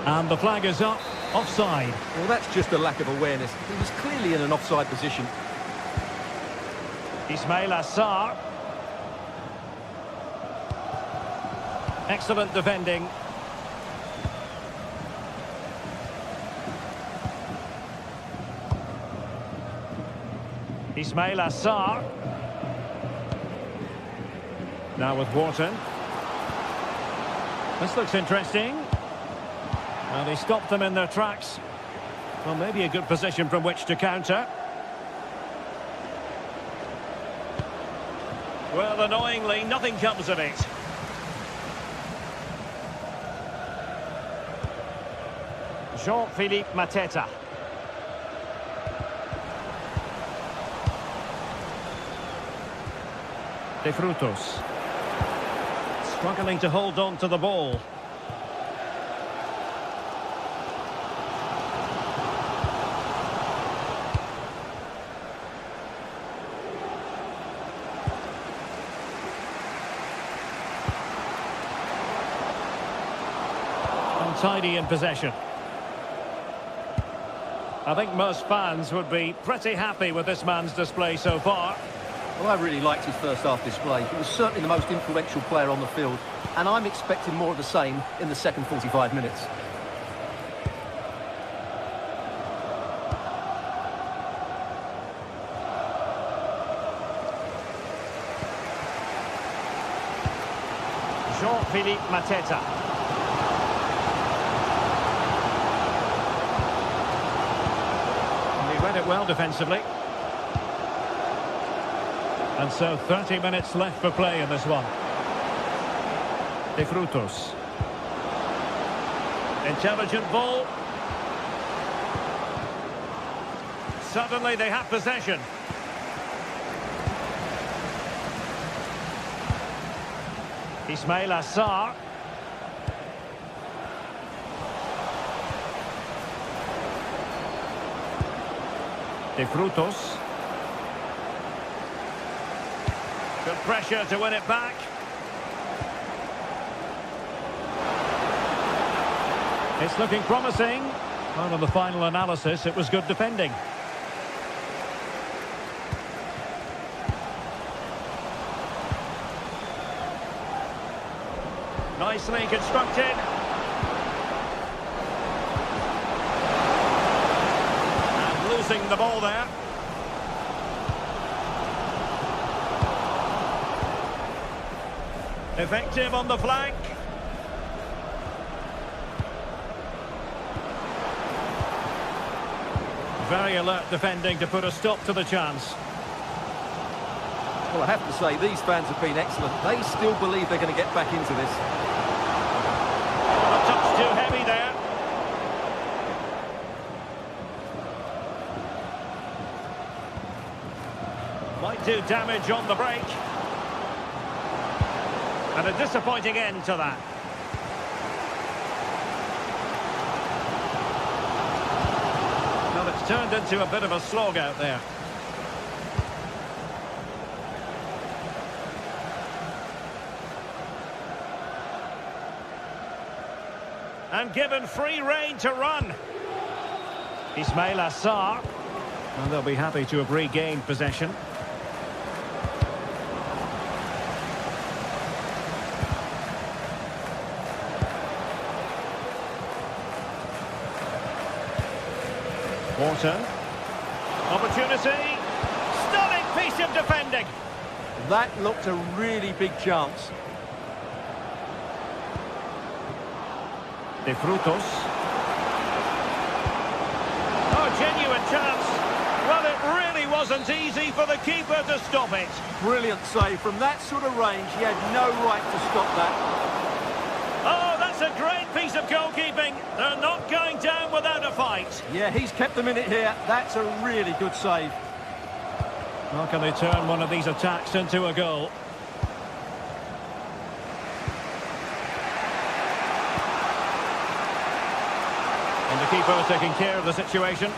E: And the flag is up, offside.
B: Well, that's just a lack of awareness. He was clearly in an offside position.
E: Ismail Assar. Excellent defending. Ismail Assar. Now with Wharton. This looks interesting. And he stopped them in their tracks. Well, maybe a good position from which to counter. Well, annoyingly, nothing comes of it. Jean-Philippe Mateta. De Frutos. Struggling to hold on to the ball. Untidy in possession. I think most fans would be pretty happy with this man's display so far.
B: Well, I really liked his first half display. He was certainly the most influential player on the field, and I'm expecting more of the same in the second 45 minutes.
E: Jean-Philippe Mateta. And he read it well defensively. And so 30 minutes left for play in this one. De Frutos. Intelligent ball. Suddenly they have possession. Ismail Assar. De Frutos. Good pressure to win it back. It's looking promising. Well, on the final analysis, it was good defending. Nicely constructed. And losing the ball there. Effective on the flank. Very alert defending to put a stop to the chance.
B: Well, I have to say, these fans have been excellent. They still believe they're going to get back into this.
E: A touch too heavy there. Might do damage on the break. And a disappointing end to that. Well, it's turned into a bit of a slog out there. And given free rein to run. Ismail Assar. And they'll be happy to have regained possession. Wharton. Opportunity. Stunning piece of defending.
B: That looked a really big chance.
E: De Frutos. Oh, genuine chance. Well, it really wasn't easy for the keeper to stop it.
B: Brilliant save. From that sort of range, he had no right to stop that.
E: Oh, that's a great piece of goalkeeping. They're not going down without a fight.
B: Yeah, he's kept them in it here. That's a really good save.
E: How can they turn one of these attacks into a goal? And the keeper taking care of the situation.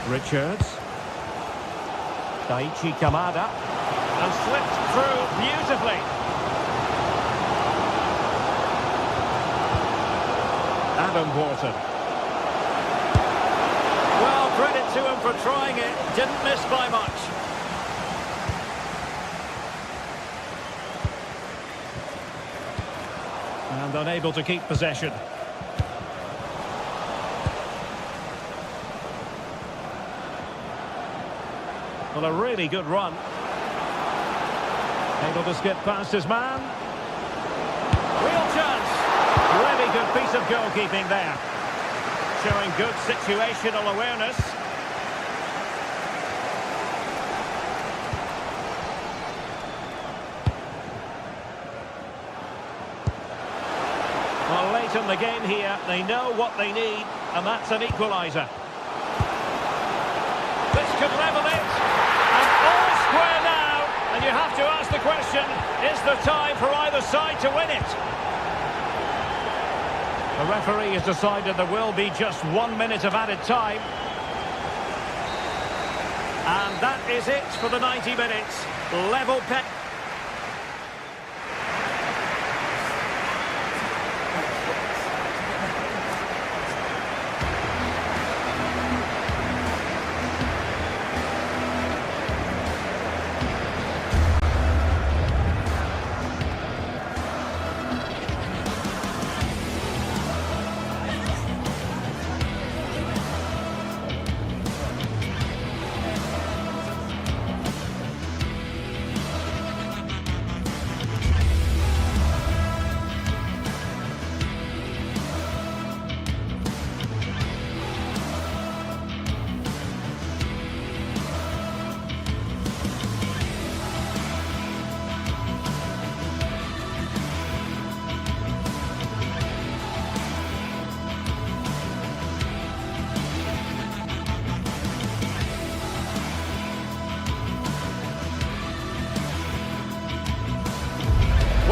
E: Richards. Daichi Kamada. And slipped through beautifully. Adam Wharton. Well, credit to him for trying it. Didn't miss by much. And unable to keep possession. Well, a really good run. Able to skip past his man. Real chance. Really good piece of goalkeeping there. Showing good situational awareness. Well, late in the game here, they know what they need, and that's an equaliser. This could level it, and all square now, and you have to ask the question, is there time for either side to win it? The referee has decided there will be just 1 minute of added time. And that is it for the 90 minutes. Level pet.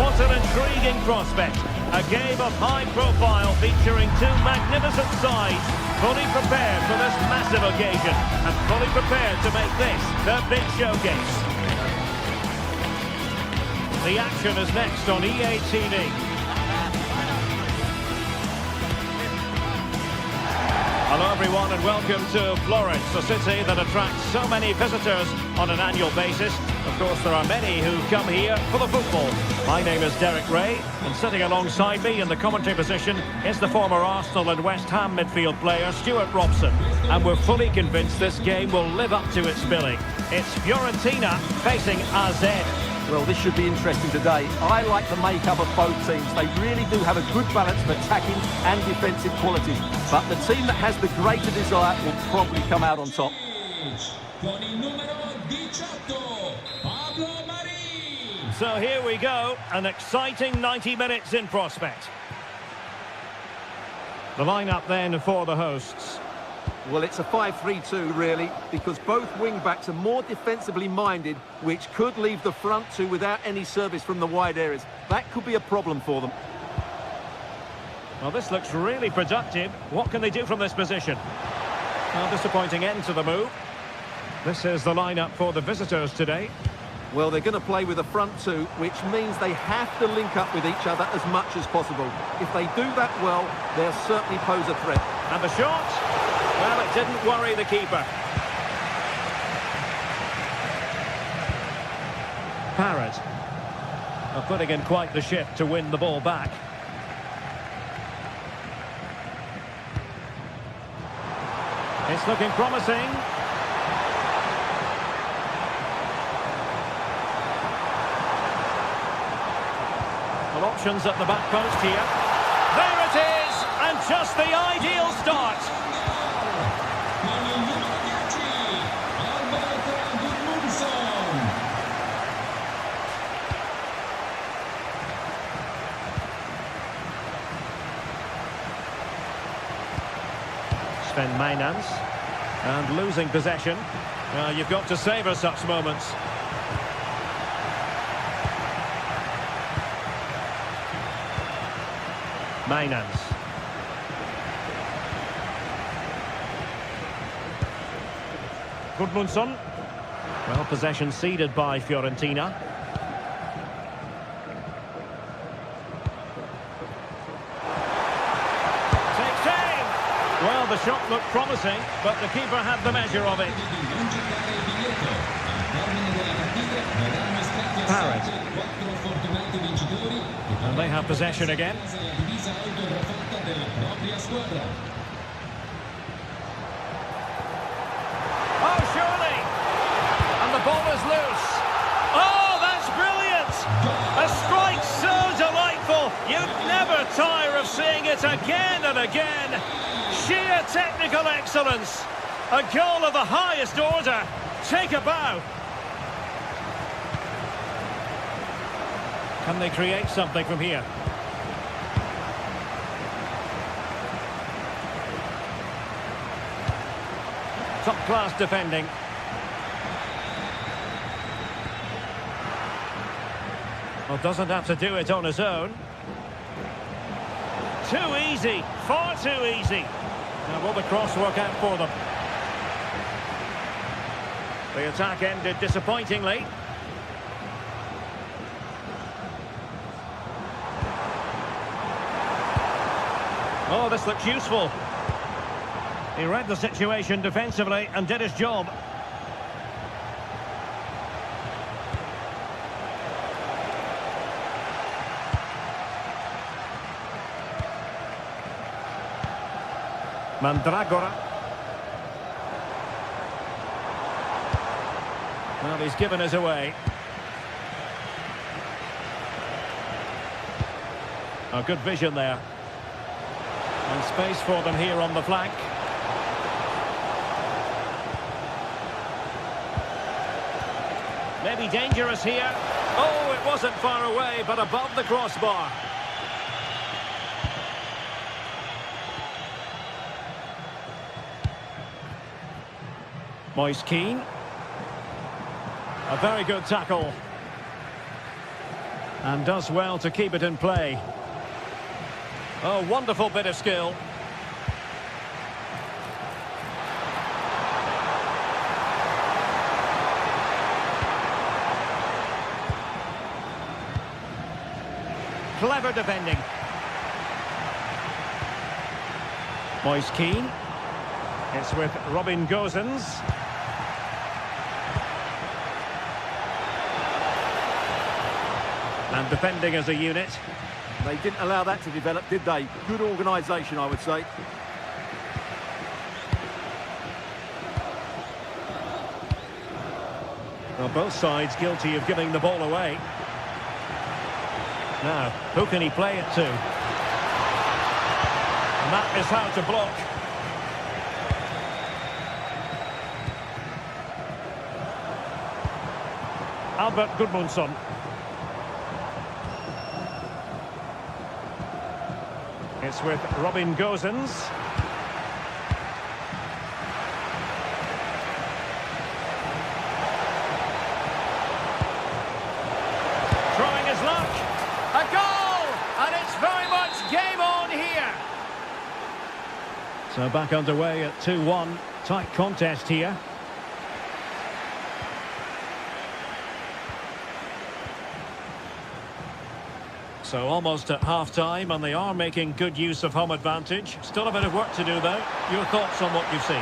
E: What an intriguing prospect. A game of high profile featuring two magnificent sides, fully prepared for this massive occasion and fully prepared to make this their big showcase. The action is next on EA TV. Hello everyone and welcome to Florence, a city that attracts so many visitors on an annual basis. Of course, there are many who come here for the football. My name is Derek Ray, and sitting alongside me in the commentary position is the former Arsenal and West Ham midfield player Stuart Robson. And we're fully convinced this game will live up to its billing. It's Fiorentina facing AZ.
B: Well, this should be interesting today. I like the makeup of both teams. They really do have a good balance of attacking and defensive qualities. But the team that has the greater desire will probably come out on top.
E: So here we go, an exciting 90 minutes in prospect. The lineup then for the hosts.
B: Well, it's a 5-3-2, really, because both wing-backs are more defensively minded, which could leave the front two without any service from the wide areas. That could be a problem for them.
E: Well, this looks really productive. What can they do from this position? Well, disappointing end to the move. This is the lineup for the visitors today.
B: Well, they're going to play with a front two, which means they have to link up with each other as much as possible. If they do that well, they'll certainly pose a threat.
E: And the shot? Well, it didn't worry the keeper. Parrott are putting in quite the shift to win the ball back. It's looking promising. Well, options at the back post here. There it is! And just the ideal start. Sven Mainans, and losing possession. You've got to savour such moments. Mainans. Gudmundsson. Well, possession ceded by Fiorentina. Well, the shot looked promising, but the keeper had the measure of it. Parrott. And they have possession again. Oh, surely! And the ball is loose. Oh, that's brilliant! A strike so delightful, you'd never tire of seeing it again and again. Sheer technical excellence. A goal of the highest order. Take a bow. Can they create something from here? Top-class defending. Well, doesn't have to do it on his own. Too easy. Far too easy. Now, will the cross work out for them? The attack ended disappointingly. Oh, this looks useful. He read the situation defensively and did his job. Mandragora. Well, he's given us away. Oh, good vision there. And space for them here on the flank. Maybe dangerous here. Oh, it wasn't far away, but above the crossbar. Moise Keane. A very good tackle. And does well to keep it in play. Oh, wonderful bit of skill. Clever defending. Moise Keane. It's with Robin Gosens. And defending as a unit.
B: They didn't allow that to develop, did they? Good organisation, I would say.
E: Well, both sides guilty of giving the ball away. Now, who can he play it to? And that is how to block. Albert Gudmundsson. It's with Robin Gosens. So back underway at 2-1. Tight contest here. So almost at half-time, and they are making good use of home advantage. Still a bit of work to do, though. Your thoughts on what you've seen?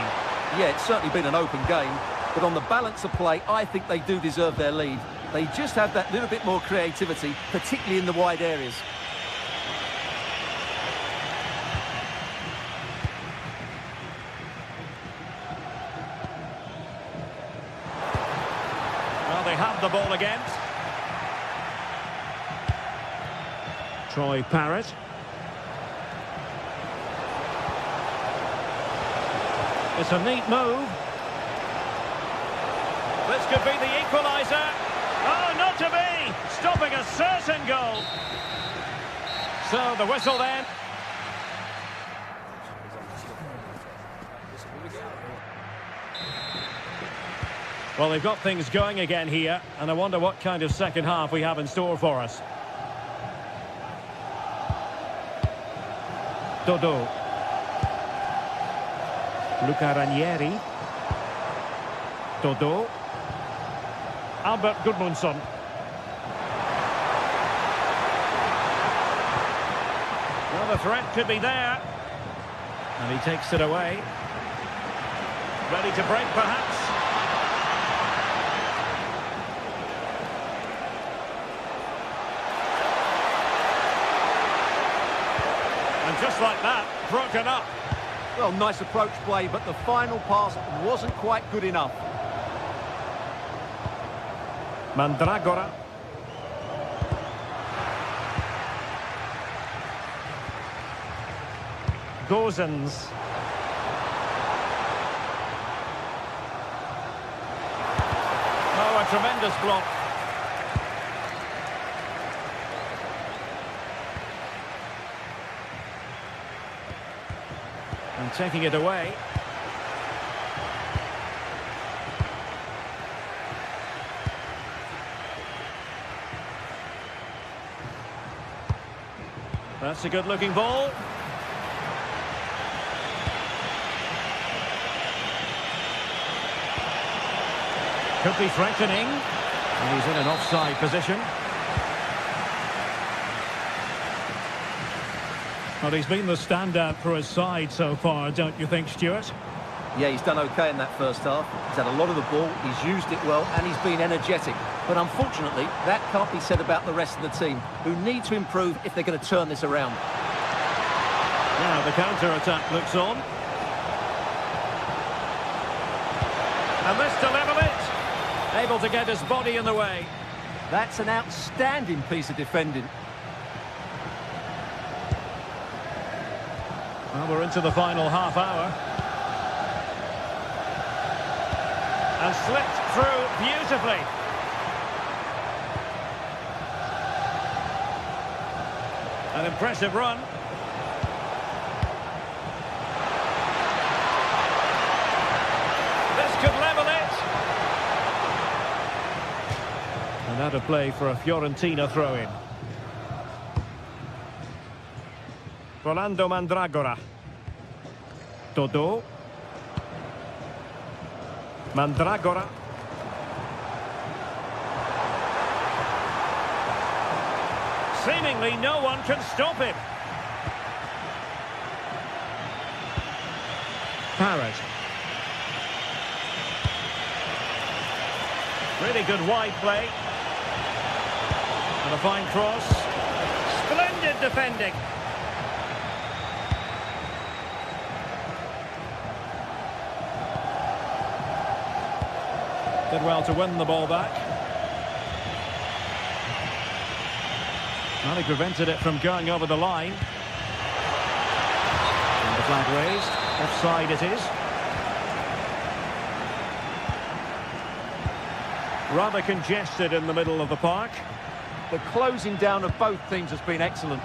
B: Yeah, it's certainly been an open game, but on the balance of play, I think they do deserve their lead. They just have that little bit more creativity, particularly in the wide areas.
E: Well, they have the ball again. Troy Parrott. It's a neat move. This could be the equaliser. Oh, not to be! Stopping a certain goal. So the whistle then. Well, they've got things going again here, and I wonder what kind of second half we have in store for us. Dodo. Luca Ranieri. Dodo. Albert Gudmundsson. Well, the threat could be there. And he takes it away. Ready to break, perhaps. And just like that, broken up.
B: Well, nice approach play, but the final pass wasn't quite good enough.
E: Mandragora. Gozens. Oh, a tremendous block. And taking it away. That's a good-looking ball. Could be threatening. And he's in an offside position. Well, he's been the standout for his side so far, don't you think, Stuart?
B: Yeah, he's done okay in that first half. He's had a lot of the ball, he's used it well, and he's been energetic. But unfortunately, that can't be said about the rest of the team, who need to improve if they're going to turn this around.
E: Now the counter-attack looks on. And this to level it. Able to get his body in the way.
B: That's an outstanding piece of defending.
E: Well, we're into the final half hour. And slipped through beautifully. An impressive run. This could level it. And out of play for a Fiorentina throw-in. Rolando Mandragora. Dodo. Mandragora. Seemingly no one can stop him. Parrott. Really good wide play. And a fine cross. Splendid defending. Did well to win the ball back. And he prevented it from going over the line. And the flag raised. Offside it is. Rather congested in the middle of the park.
B: The closing down of both teams has been excellent.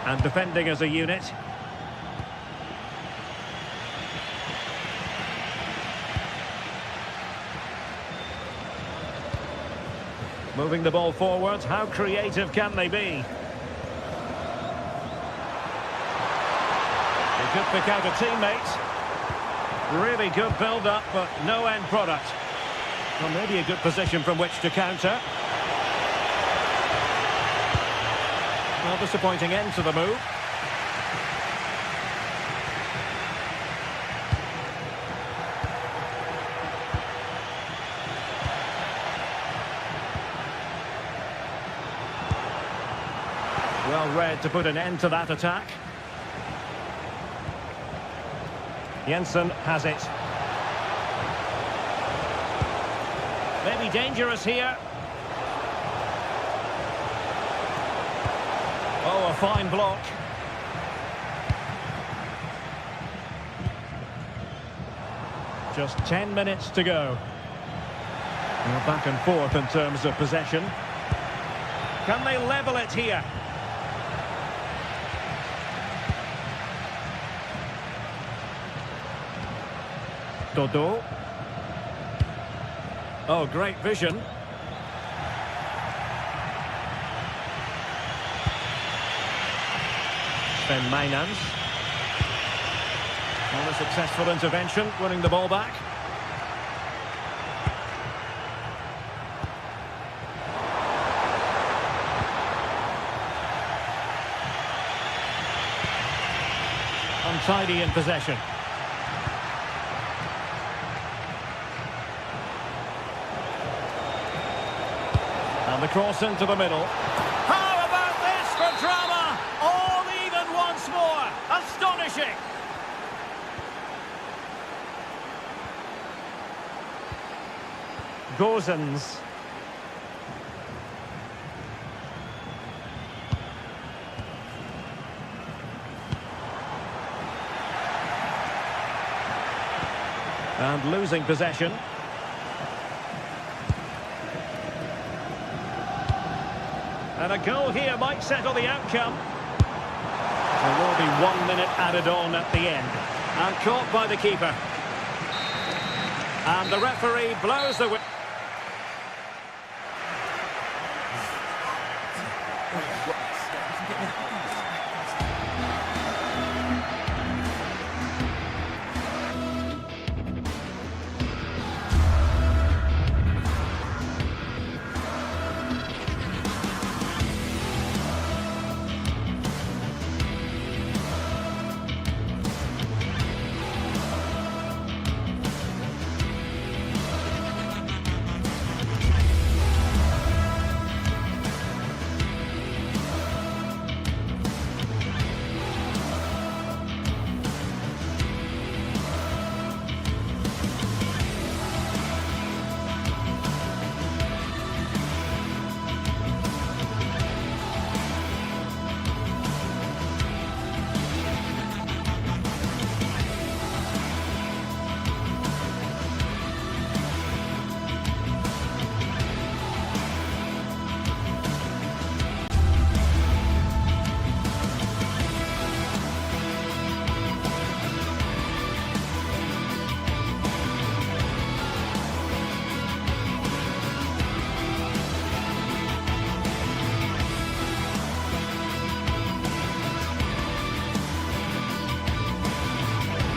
E: And defending as a unit. Moving the ball forward, how creative can they be? They could pick out a teammate. Really good build-up, but no end product. Well, maybe a good position from which to counter. Well, disappointing end to the move. Well read to put an end to that attack. Jensen has it. Maybe dangerous here. Oh, a fine block. Just 10 minutes to go. Well, back and forth in terms of possession. Can they level it here? Dodo. Oh, great vision. Sven Mijnans. Well, a successful intervention, winning the ball back. Untidy in possession. And the cross into the middle. How about this for drama? All even once more. Astonishing. Gozens. And losing possession. And a goal here might settle the outcome. There will be 1 minute added on at the end. And caught by the keeper. And the referee blows the whistle.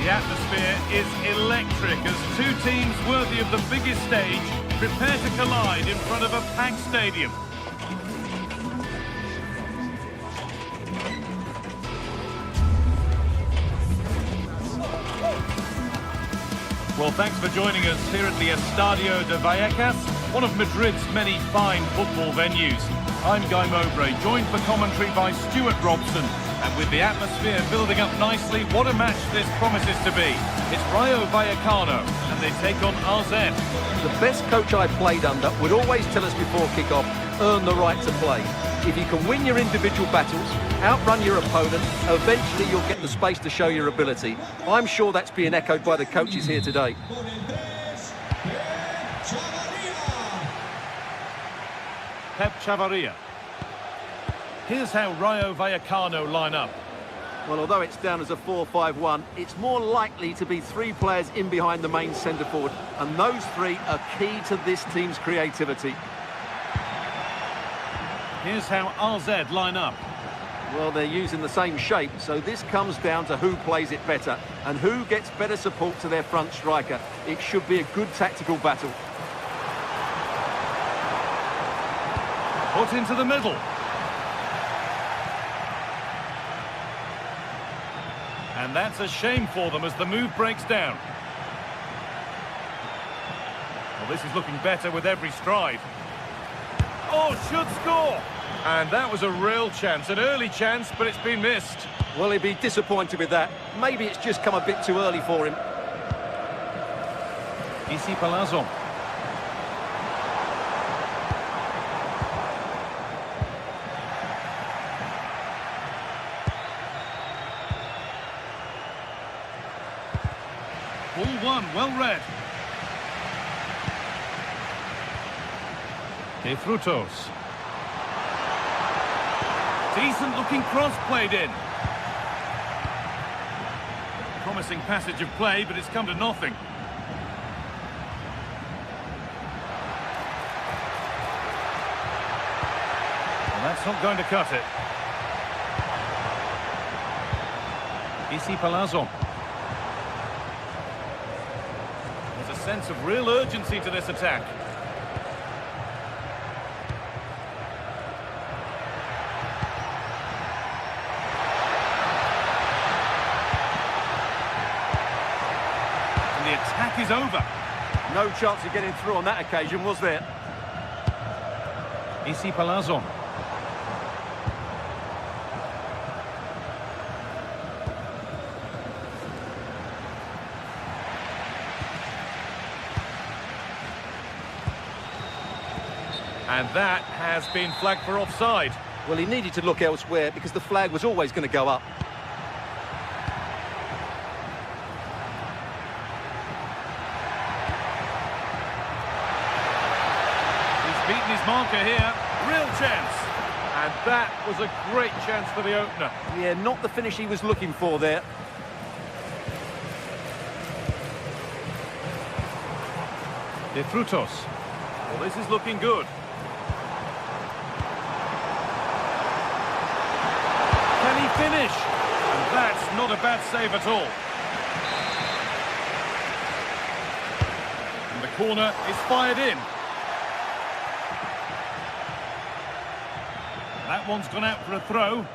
A: The atmosphere is electric as two teams worthy of the biggest stage prepare to collide in front of a packed stadium. Well, thanks for joining us here at the Estadio de Vallecas, one of Madrid's many fine football venues. I'm Guy Mowbray, joined for commentary by Stuart Robson. And with the atmosphere building up nicely, what a match this promises to be. It's Rayo Vallecano, and they take on AZ.
B: The best coach I played under would always tell us before kick-off, earn the right to play. If you can win your individual battles, outrun your opponent, eventually you'll get the space to show your ability. I'm sure that's being echoed by the coaches here today.
A: Pep Chavarria. Here's how Rayo Vallecano line up.
B: Well, although it's down as a 4-5-1, it's more likely to be three players in behind the main centre forward, and those three are key to this team's creativity.
A: Here's how RZ line up.
B: Well, they're using the same shape, so this comes down to who plays it better and who gets better support to their front striker. It should be a good tactical battle.
A: Put into the middle. And that's a shame for them as the move breaks down. Well, this is looking better with every stride. Oh, should score! And that was a real chance, an early chance, but it's been missed.
B: Well, he'd be disappointed with that. Maybe it's just come a bit too early for him.
A: Ici Palazzo. Ball one, well read. De Frutos. Decent looking cross played in. Promising passage of play, but it's come to nothing. Well, that's not going to cut it. Ici Palazzo. There's a sense of real urgency to this attack. The attack is over.
B: No chance of getting through on that occasion, was there?
A: Ici Palazzo. And that has been flagged for offside.
B: Well, he needed to look elsewhere because the flag was always going to go up.
A: Beaten his marker here, real chance, and that was a great chance for the opener.
B: Yeah, not the finish he was looking for there.
A: De Frutos. Well, this is looking good. Can he finish? And that's not a bad save at all. And the corner is fired in. That one's gone out for a throw.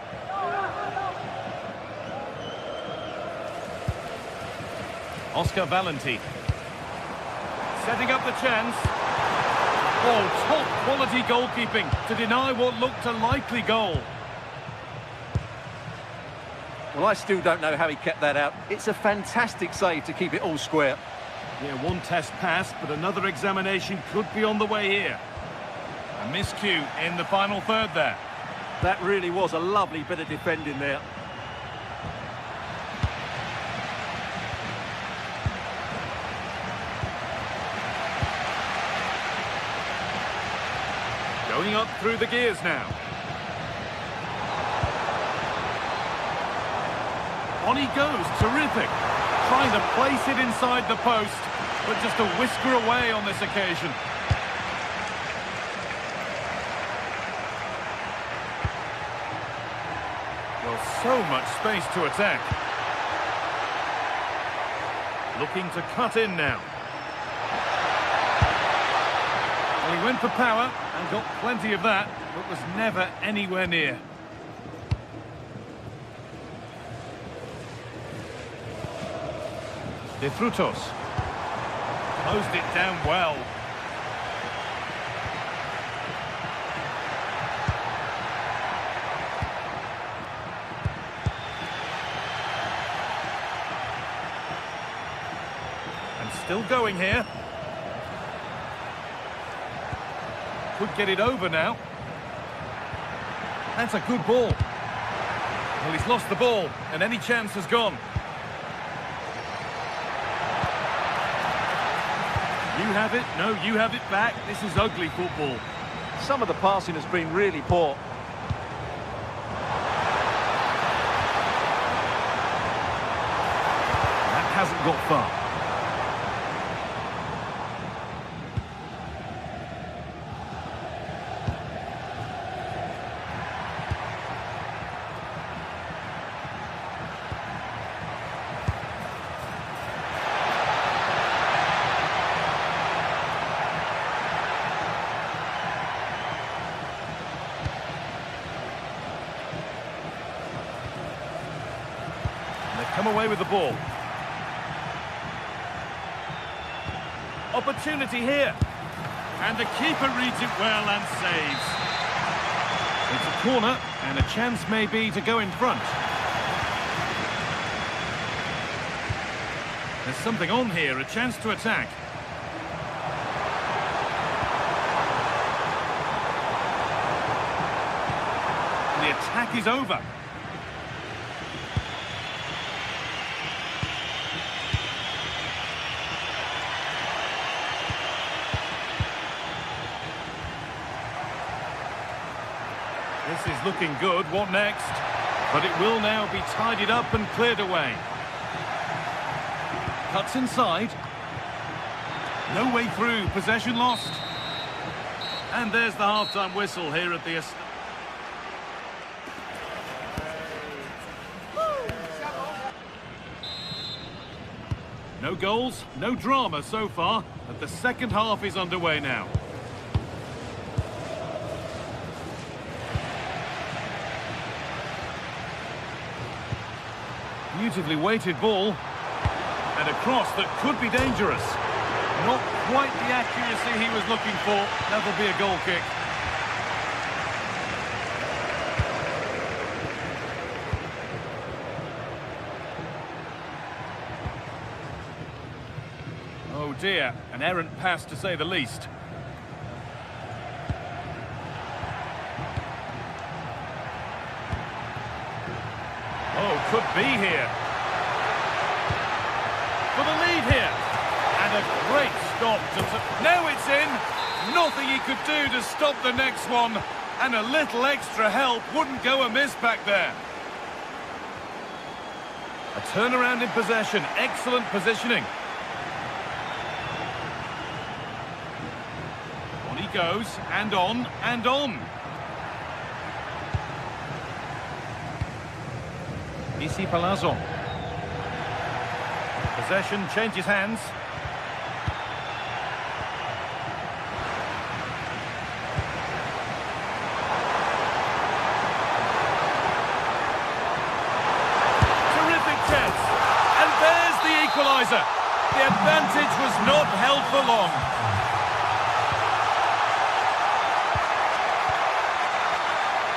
A: Oscar Valenti. Setting up the chance. Oh, top quality goalkeeping to deny what looked a likely goal.
B: Well, I still don't know how he kept that out. It's a fantastic save to keep it all square.
A: Yeah, one test passed, but another examination could be on the way here. A miscue in the final third there.
B: That really was a lovely bit of defending there.
A: Going up through the gears now. On he goes, terrific. Trying to place it inside the post, but just a whisker away on this occasion. So much space to attack. Looking to cut in now. Well, he went for power and got plenty of that, but was never anywhere near. De Frutos. Closed it down well. Still going here. Could get it over now. That's a good ball. Well, he's lost the ball, and any chance has gone. You have it, no, you have it back. This is ugly football.
B: Some of the passing has been really poor.
A: That hasn't got far. come away with the ball. Opportunity here. And the keeper reads it well and saves. It's a corner, and a chance maybe to go in front. There's something on here, a chance to attack. The attack is over. This is looking good. What next? But it will now be tidied up and cleared away. Cuts inside. No way through. Possession lost. And there's the half-time whistle here at the... No goals, no drama so far, but the second half is underway now. Beautifully weighted ball, and a cross that could be dangerous. Not quite the accuracy he was looking for. That'll be a goal kick. Oh dear, an errant pass to say the least. Oh, could be here. For the lead here. And a great stop. Now it's in. Nothing he could do to stop the next one. And a little extra help wouldn't go amiss back there. A turnaround in possession. Excellent positioning. On he goes. And on. And on. Isi Palazzo. Possession changes hands. Terrific chance. And there's the equaliser. The advantage was not held for long.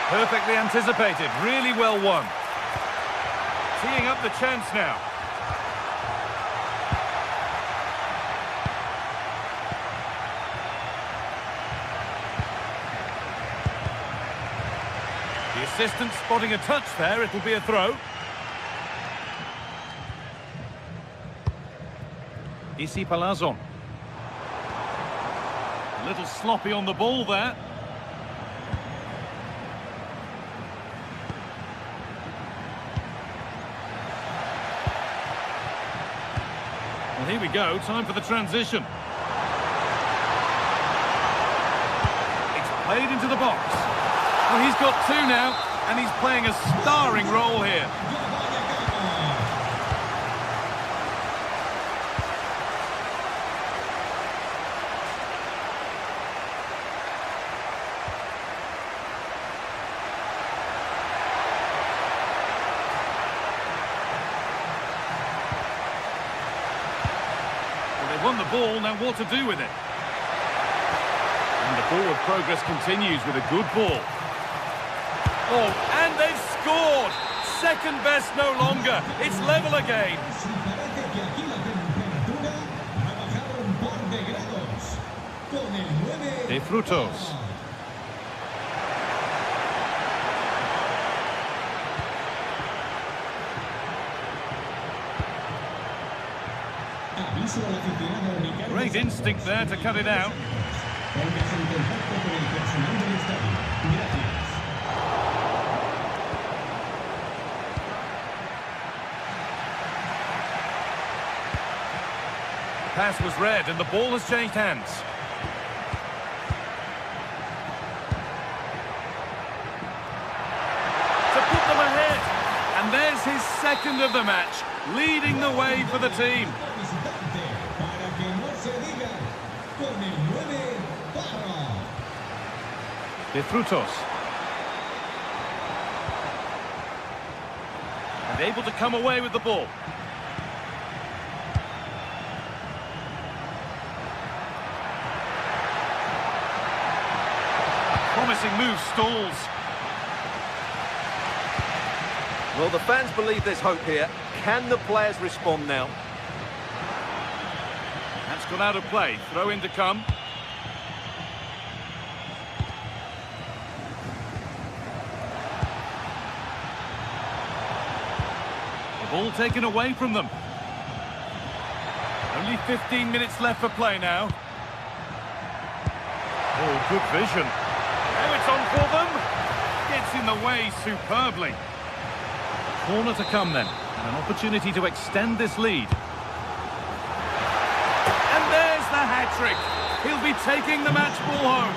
A: Perfectly anticipated. Really well won. Teeing up the chance now. The assistant spotting a touch there. It'll be a throw. Isi Palazzo. A little sloppy on the ball there. Well, here we go, time for the transition. It's played into the box. Well, he's got two now, and he's playing a starring role here. Won the ball, now what to do with it? And the forward progress continues with a good ball. Oh, and they've scored! Second best no longer. It's level again. De Frutos. Great instinct there to cut it out. Pass was read and the ball has changed hands. To put them ahead. And there's his second of the match, leading the way for the team. De Frutos. And able to come away with the ball. Promising move stalls.
B: Well, the fans believe there's hope here. Can the players respond now?
A: That's gone out of play. Throw in to come. The ball taken away from them. Only 15 minutes left for play now. Oh, good vision. Now it's on for them. Gets in the way superbly. Corner to come then. And an opportunity to extend this lead. And there's the hat-trick. He'll be taking the match ball home.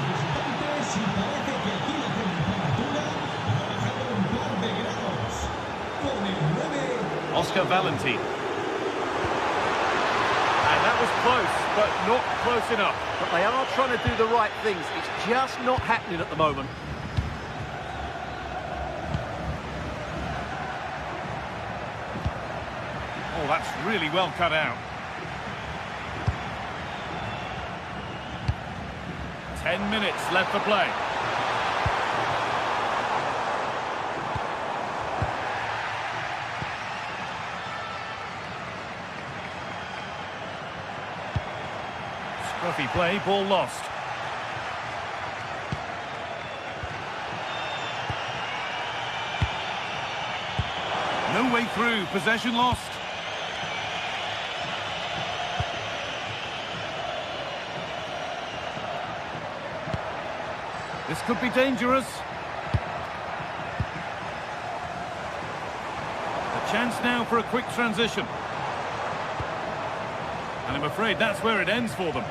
A: Oscar Valentin.
B: And that was close, but not close enough. But they are trying to do the right things. It's just not happening at the moment.
A: Oh, that's really well cut out. 10 minutes left to play. Scruffy play, ball lost. No way through, possession lost. This could be dangerous. A chance now for a quick transition. And I'm afraid that's where it ends for them.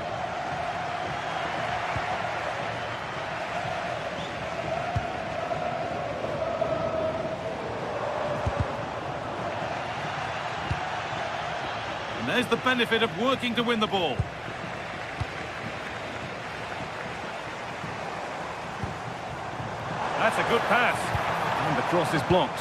A: And there's the benefit of working to win the ball. That's a good pass. And the cross is blocked.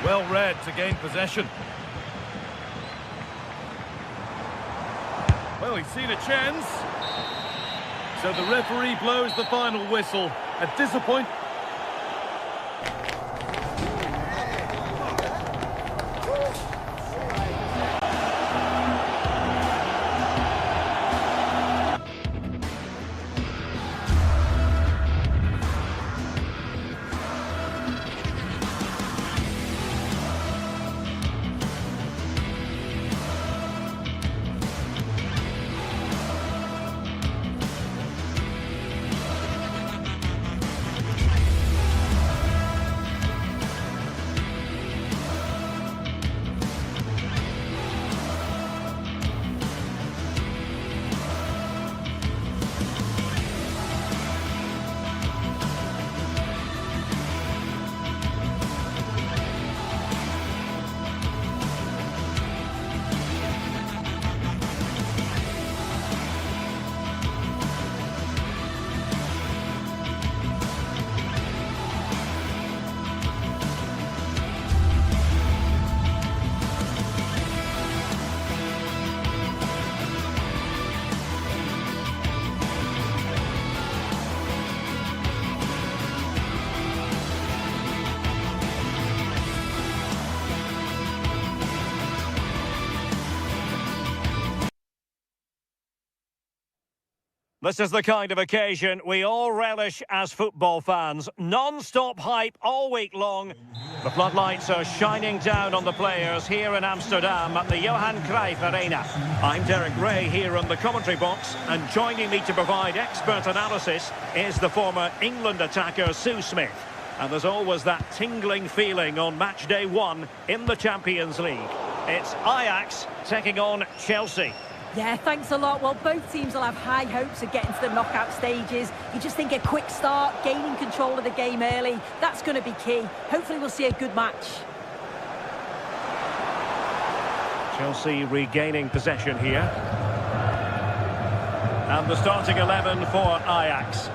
A: Well read to gain possession. Well, he's seen a chance. So the referee blows the final whistle. A disappointment.
E: This is the kind of occasion we all relish as football fans. Non-stop hype all week long. The floodlights are shining down on the players here in Amsterdam at the Johan Cruyff Arena. I'm Derek Ray here on the commentary box, and joining me to provide expert analysis is the former England attacker Sue Smith. And there's always that tingling feeling on match day 1 in the Champions League. It's Ajax taking on Chelsea.
D: Yeah, thanks a lot. Well, both teams will have high hopes of getting to the knockout stages. You just think a quick start, gaining control of the game early, that's going to be key. Hopefully we'll see a good match.
E: Chelsea regaining possession here. And the starting 11 for Ajax.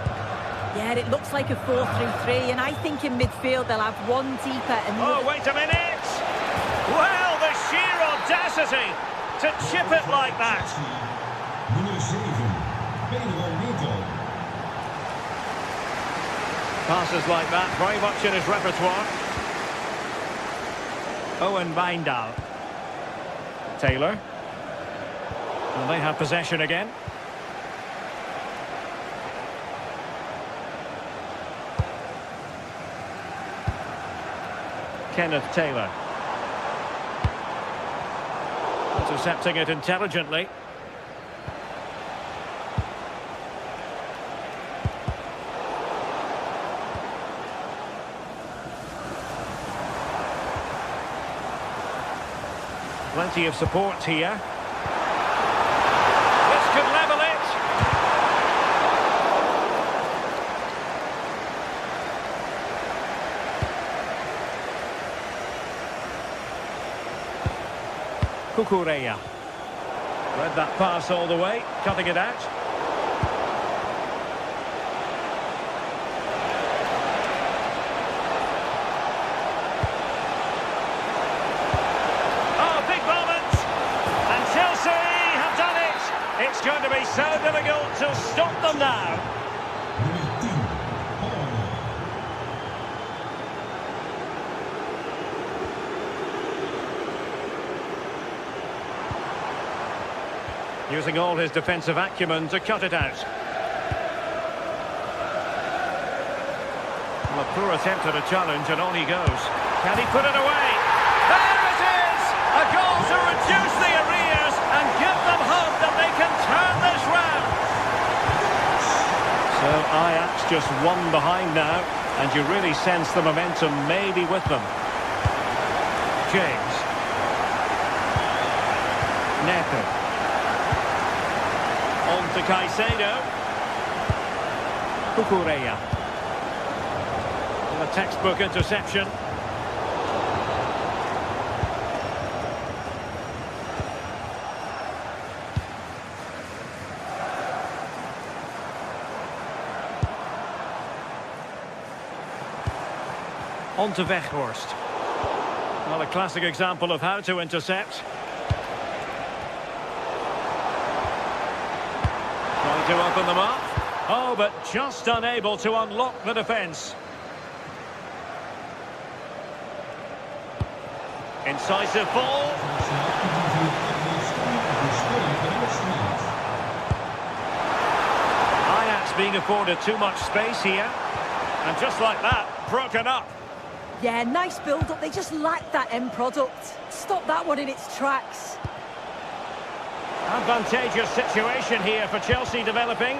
D: Yeah, it looks like a 4-3-3, and I think in midfield they'll have one deeper and...
E: Oh, wait a minute! Well, the sheer audacity to chip it like that.
C: Nummer 7, Pedro.
E: Passes like that, very much in his repertoire. Owen Wijndal. Taylor. And they have possession again. Kenneth Taylor. Intercepting it intelligently. Plenty of support here. This could level it. Cucurella. Read that pass all the way, cutting it out. It's going to be so difficult to stop them now.
C: Nummer 10,
E: Using all his defensive acumen to cut it out. Well, a poor attempt at a challenge, and on he goes. Can he put it away? There it is! A goal to reduce the arrears and give them hope that they can turn this round. So Ajax just one behind now, and you really sense the momentum maybe with them. James. Neto. On to Caicedo. Cucurella. A textbook interception. On to Weghorst. Well, a classic example of how to intercept. Trying to open them up. Oh, but just unable to unlock the defence. Incisive ball. Ajax being afforded too much space here. And just like that, broken up.
D: Yeah, nice build-up. They just lack that end product. Stop that one in its tracks.
E: Advantageous situation here for Chelsea developing.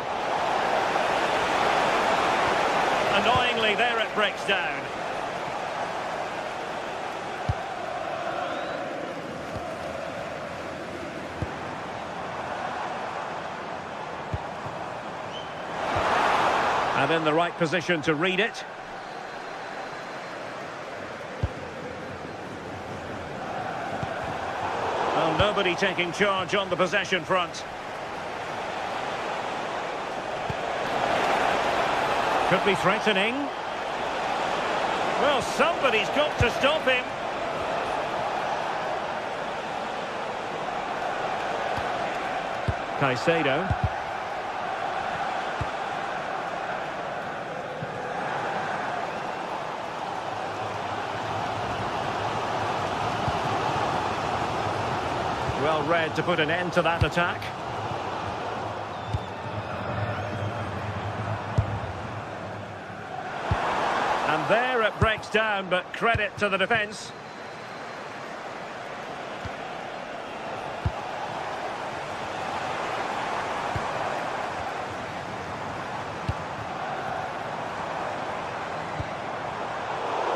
E: Annoyingly, there it breaks down. And in the right position to read it. Well, nobody taking charge on the possession front. Could be threatening. Well, somebody's got to stop him. Caicedo. Well read to put an end to that attack. And there it breaks down, but credit to the defence.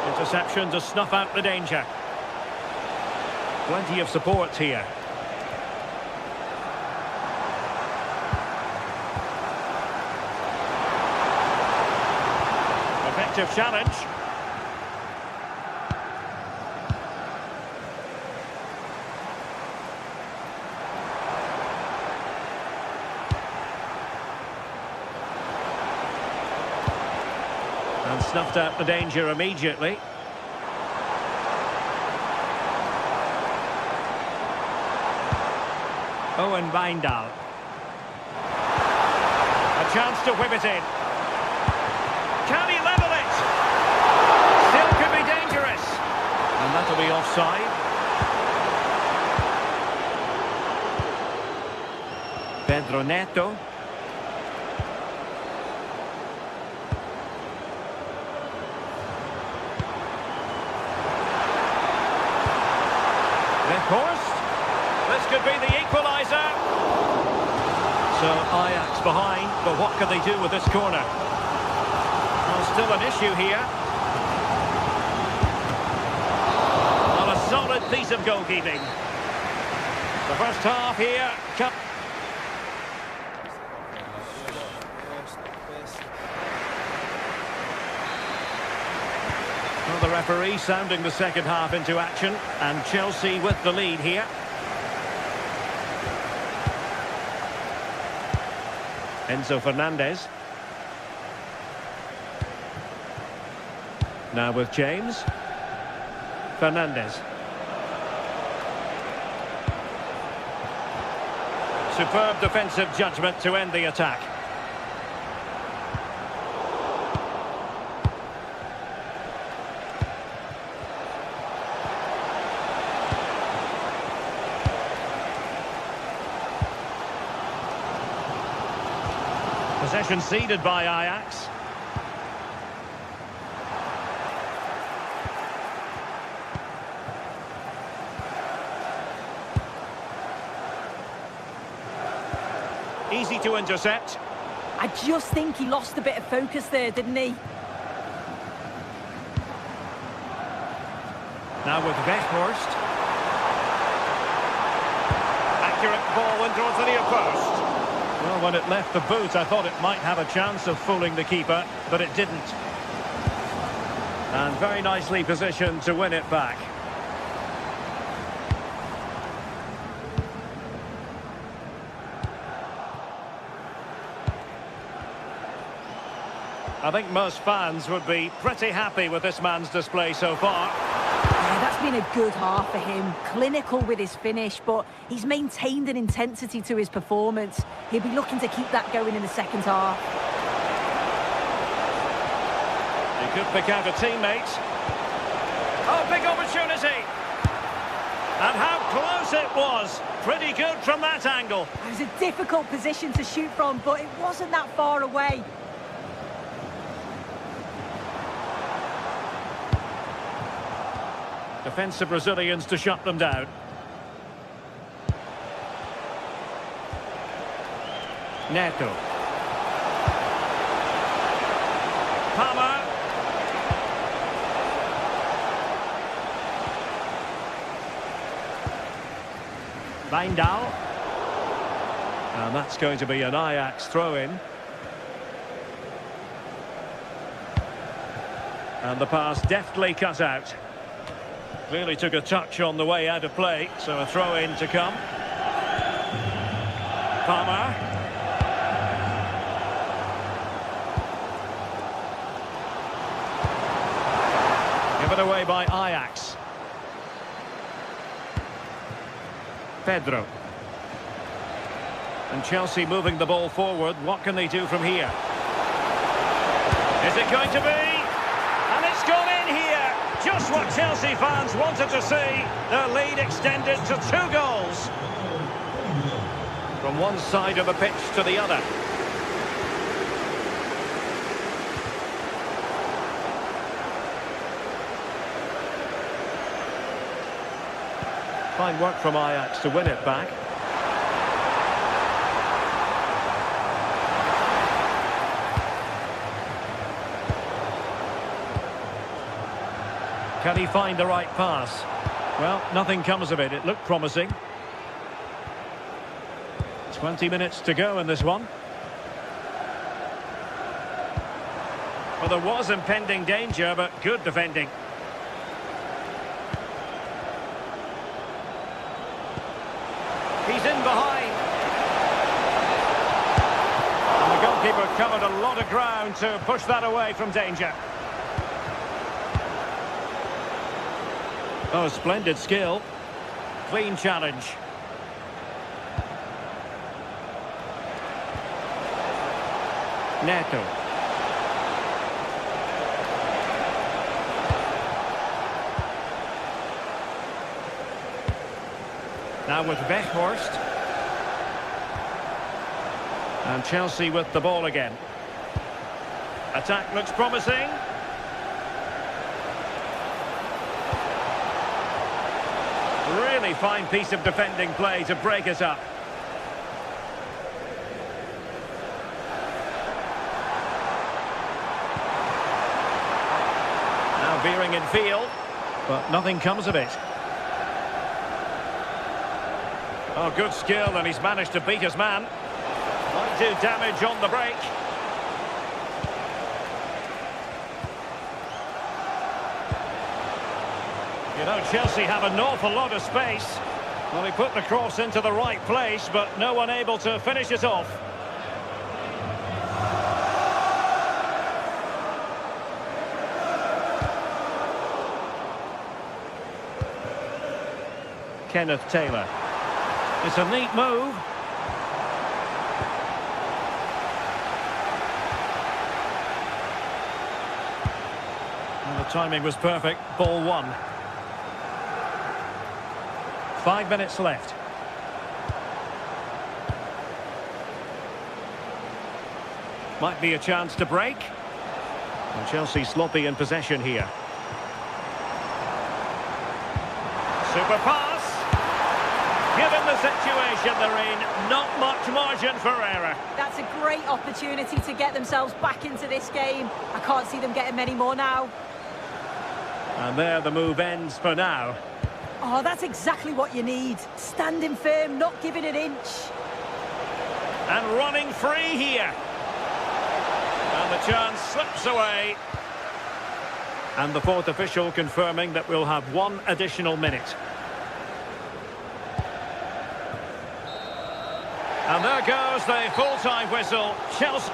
E: Interception to snuff out the danger. Plenty of support here. Effective challenge. snuffed out the danger immediately. Owen Wijndal. A chance to whip it in. Can he level it? Still could be dangerous. And that'll be offside. Pedro Neto. Horst. This could be the equaliser. So Ajax behind, but what can they do with this corner? Well, still an issue here. Well, a solid piece of goalkeeping. The first half here. Well, the referee sounding the second half into action, and Chelsea with the lead here. Enzo Fernandez. Now with James. Fernandez. Superb defensive judgment to end the attack. Possession ceded by Ajax. Easy to intercept.
D: I just think he lost a bit of focus there, didn't he?
E: Now with Weghorst. Accurate ball in towards the near post. Well, when it left the boot, I thought it might have a chance of fooling the keeper, but it didn't. And very nicely positioned to win it back. I think most fans would be pretty happy with this man's display so far.
D: Yeah, that's been a good half for him. Clinical with his finish, but he's maintained an intensity to his performance. He'll be looking to keep that going in the second half.
E: He could pick out a teammate. Oh, big opportunity! And how close it was! Pretty good from that angle.
D: It was a difficult position to shoot from, but it wasn't that far away.
E: Defensive Brazilians to shut them down. Neto. Palmer. Wijndal. And that's going to be an Ajax throw-in. And the pass deftly cut out. Clearly took a touch on the way out of play, so a throw-in to come. Palmer. Given away by Ajax. Pedro. And Chelsea moving the ball forward. What can they do from here? Is it going to be? And it's gone in here. Just what Chelsea fans wanted to see. Their lead extended to 2 goals. From one side of the pitch to the other. Fine work from Ajax to win it back. Can he find the right pass? Well, nothing comes of it. It looked promising. 20 minutes to go in this one. Well, there was impending danger, but good defending. He's in behind. And the goalkeeper covered a lot of ground to push that away from danger. Oh, splendid skill. Clean challenge. Neto. Now with Weghorst. And Chelsea with the ball again. Attack looks promising. Really fine piece of defending play to break it up. Now veering in field, but nothing comes of it. Oh, good skill, and he's managed to beat his man. Might do damage on the break. You know, Chelsea have an awful lot of space. Well, he put the cross into the right place, but no one able to finish it off. Kenneth Taylor. It's a neat move. And the timing was perfect. Ball one. 5 minutes left. Might be a chance to break. And Chelsea sloppy in possession here. Super pass. Given the situation they're in, not much margin for error.
D: That's a great opportunity to get themselves back into this game. I can't see them getting many more now.
E: And there the move ends for now.
D: Oh, that's exactly what you need. Standing firm, not giving an inch.
E: And running free here. And the chance slips away. And the fourth official confirming that we'll have one additional minute. And there goes the full-time whistle. Chelsea.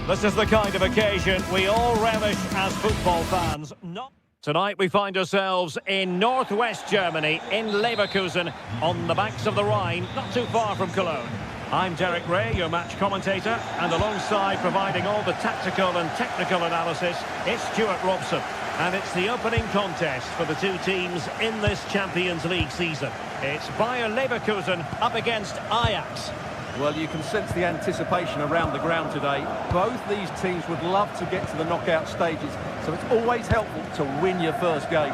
E: This is the kind of occasion we all relish as football fans. Tonight we find ourselves in northwest Germany, in Leverkusen, on the banks of the Rhine, not too far from Cologne. I'm Derek Ray, your match commentator, and alongside providing all the tactical and technical analysis, it's Stuart Robson. And it's the opening contest for the two teams in this Champions League season. It's Bayer Leverkusen up against Ajax.
B: Well, you can sense the anticipation around the ground today. Both these teams would love to get to the knockout stages, so it's always helpful to win your first game.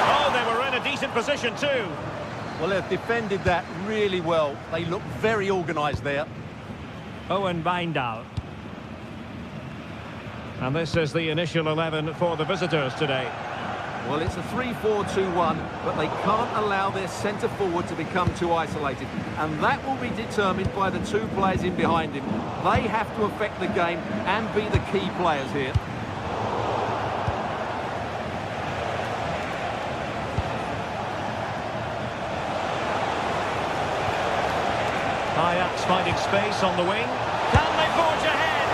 E: Oh, they were in a decent position too.
B: Well, they've defended that really well. They look very organised there.
E: Owen Wijndal. And this is the initial 11 for the visitors today.
B: Well, it's a 3-4-2-1, but they can't allow their centre forward to become too isolated. And that will be determined by the two players in behind him. They have to affect the game and be the key players here.
E: Ajax finding space on the wing. Can they forge ahead?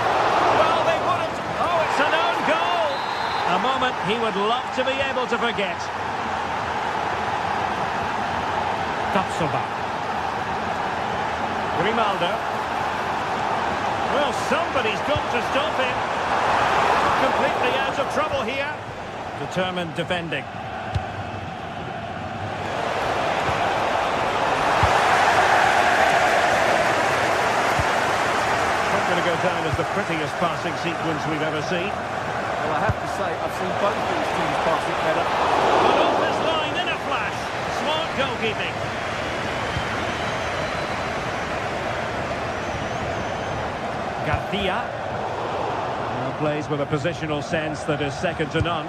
E: Well, they wouldn't. Oh, it's an own goal. A moment he would love to be able to forget. Tapsoba. Grimaldo. Well, somebody's got to stop him. Completely out of trouble here. Determined defending. Going to go down as the prettiest passing sequence we've ever seen.
B: Well, I have to say, I've seen both these teams pass it better.
E: But off this line in a flash. Smart goalkeeping. Garcia. Well, plays with a positional sense that is second to none.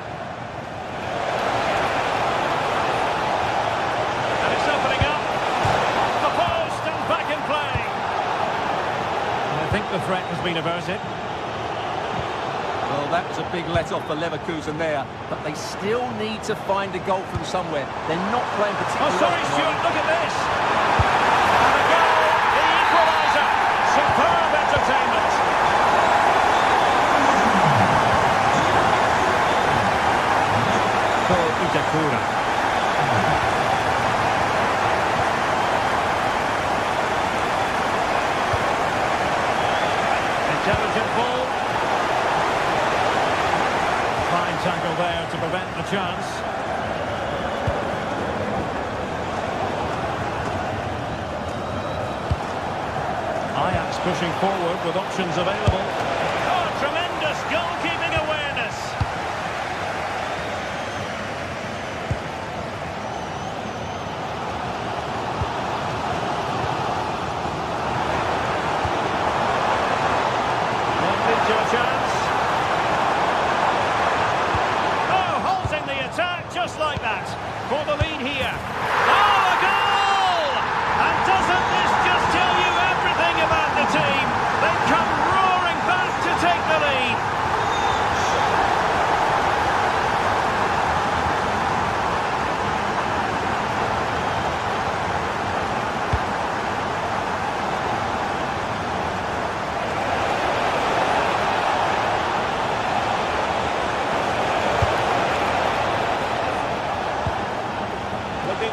E: And it's opening up. Off the post and back in play. I think the threat has been averted.
B: Well, that was a big let-off for Leverkusen there, but they still need to find a goal from somewhere. They're not playing particularly
E: Oh, sorry,
B: well.
E: Stuart, look at this. And a goal, the equaliser. Superb entertainment. For Itakura. Intelligent ball. Fine tackle there to prevent the chance. Ajax pushing forward with options available. Oh, tremendous goalkeeping awareness. To a chance. Oh, halting the attack just like that. For the lead here. Oh, a goal! And doesn't this just tell you everything about the team? They come roaring back to take the lead.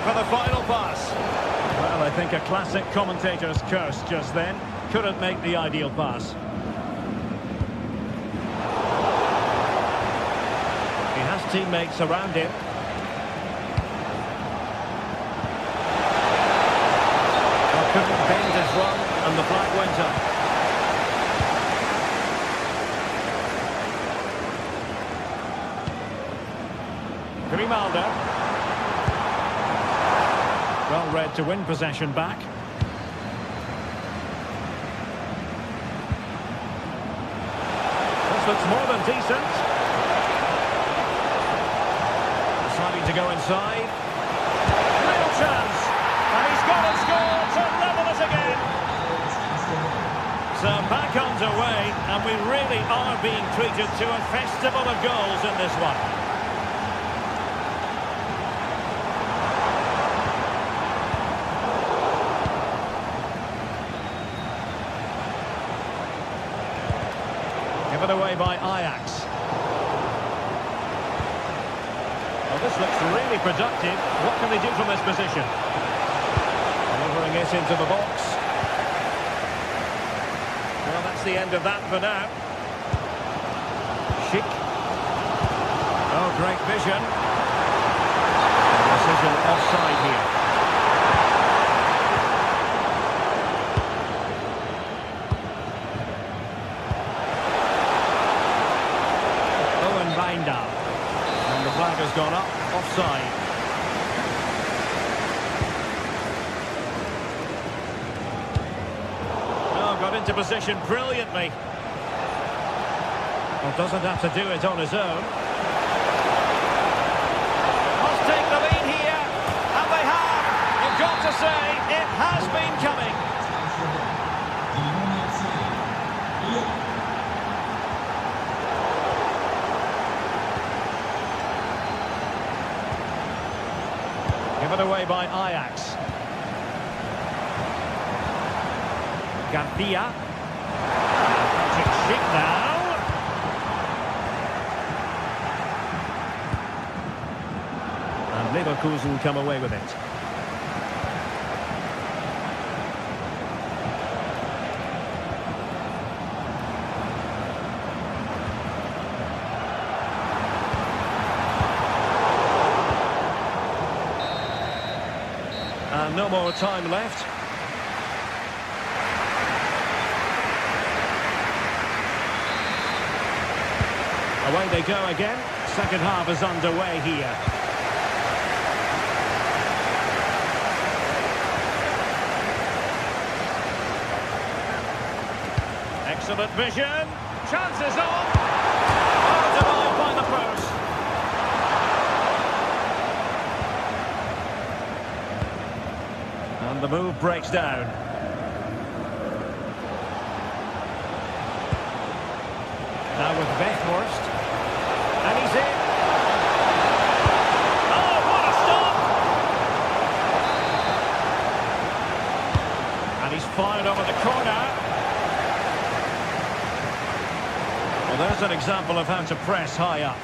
E: For the final pass. Well, I think a classic commentator's curse just then. Couldn't make the ideal pass. He has teammates around him. Well, couldn't bend his run, and the flag went up. Grimaldo. Well read to win possession back. This looks more than decent. Deciding to go inside. Real chance. And he's got to score to level it again. So back underway, and we really are being treated to a festival of goals in this one. Given away by Ajax. Well, this looks really productive. What can they do from this position? Delivering it into the box. Well, that's the end of that for now. Schick. Oh, great vision. Decision offside here. And the flag has gone up, offside. Oh, got into position brilliantly. Well, doesn't have to do it on his own. got to say, it has been coming. Given away by Ajax. Garcia. Schick now. And Leverkusen come away with it. And no more time left. Away they go again. Second half is underway here. Excellent vision. Chances on. Oh, denied by the post. And the move breaks down. Now with Weghorst. And he's in. Oh, what a stop! And he's fired over the corner. Well, there's an example of how to press high up.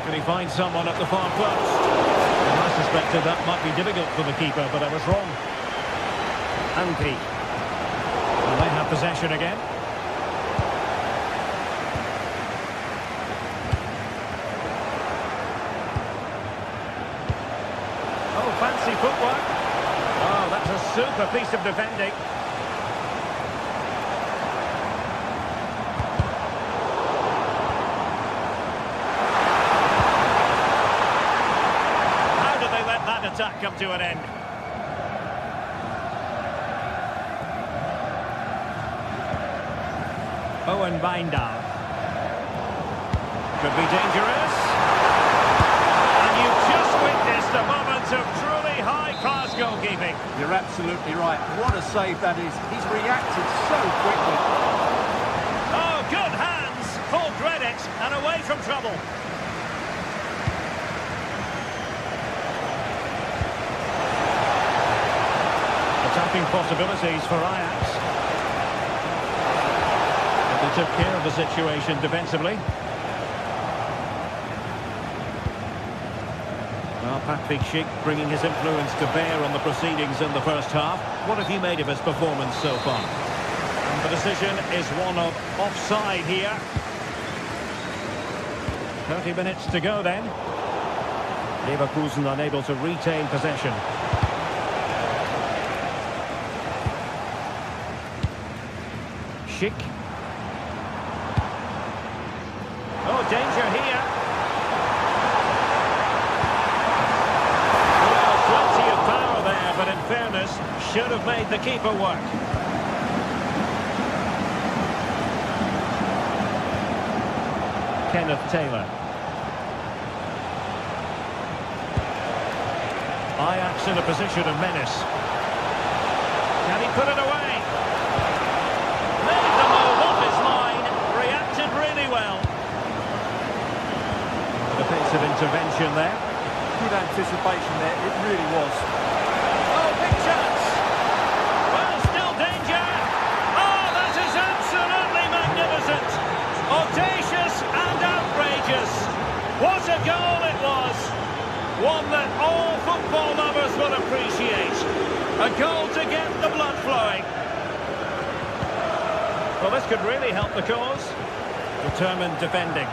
E: Can he find someone at the far post? Well, I suspected that might be difficult for the keeper, but I was wrong. Ankri. Well, they have possession again. Fancy footwork. Oh, that's a super piece of defending. How did they let that attack come to an end? Owen Wijndal. Could be dangerous. And you've just witnessed a moment of truly high-class goalkeeping.
B: You're absolutely right. What a save that is. He's reacted so quickly.
E: Oh, good hands. Full credit and away from trouble. Attacking possibilities for Ajax. But they took care of the situation defensively. Patrick Schick bringing his influence to bear on the proceedings in the first half. What have you made of his performance so far? And the decision is one of offside here. 30 minutes to go then. Leverkusen unable to retain possession. Schick. Oh, danger here. But in fairness, should have made the keeper work. Kenneth Taylor. Ajax in a position of menace. Can he put it away? Made the move off his line. Reacted really well. The pace of intervention there.
B: Good anticipation there, it really was.
E: Chance. Well, still danger. Oh, that is absolutely magnificent. Audacious and outrageous. What a goal it was. One that all football lovers will appreciate. A goal to get the blood flowing. Well, this could really help the cause. Determined defending.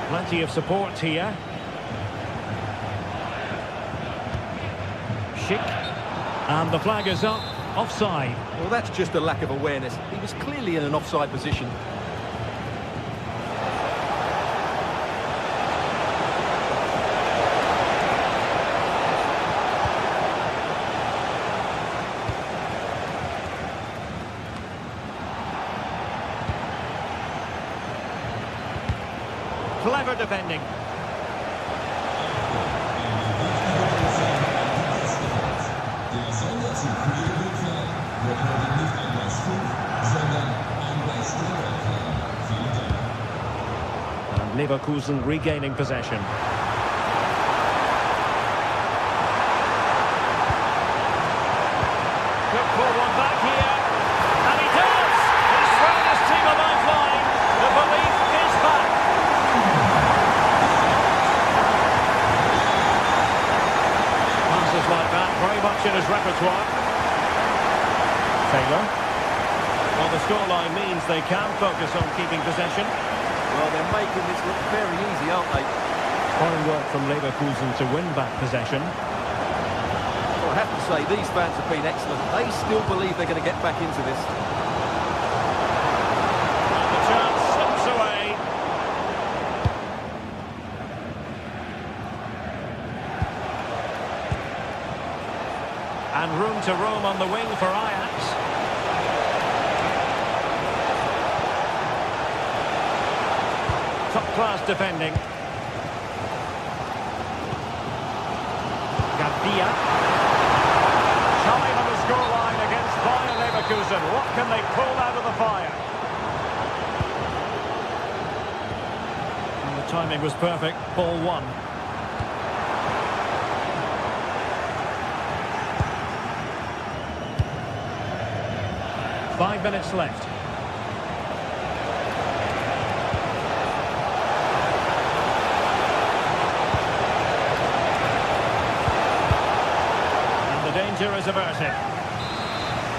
E: Plenty of support here. Schick. And the flag is up. Offside.
B: Well, that's just a lack of awareness. He was clearly in an offside position.
E: Clever defending.
C: Der Sonderzug für die Rückfahrt wird heute nicht an das 5, sondern an das 3 fahren. Vielen Dank.
E: And Leverkusen regaining possession. Could pull one back here. And he does! He's thrown his team a lifeline. The belief is back. Passes like that, very much in his repertoire. Taylor. Well, the scoreline means they can focus on keeping possession.
B: Well, they're making this look very easy, aren't they?
E: Fine work from Leverkusen to win back possession.
B: Well, I have to say, these fans have been excellent. They still believe they're going to get back into this.
E: And the chance slips away. And room to roam on the wing for Ajax. Top-class defending. Garcia. Time on the scoreline against Bayer Leverkusen. What can they pull out of the fire? And the timing was perfect. Ball one. Five minutes left. Danger is averted.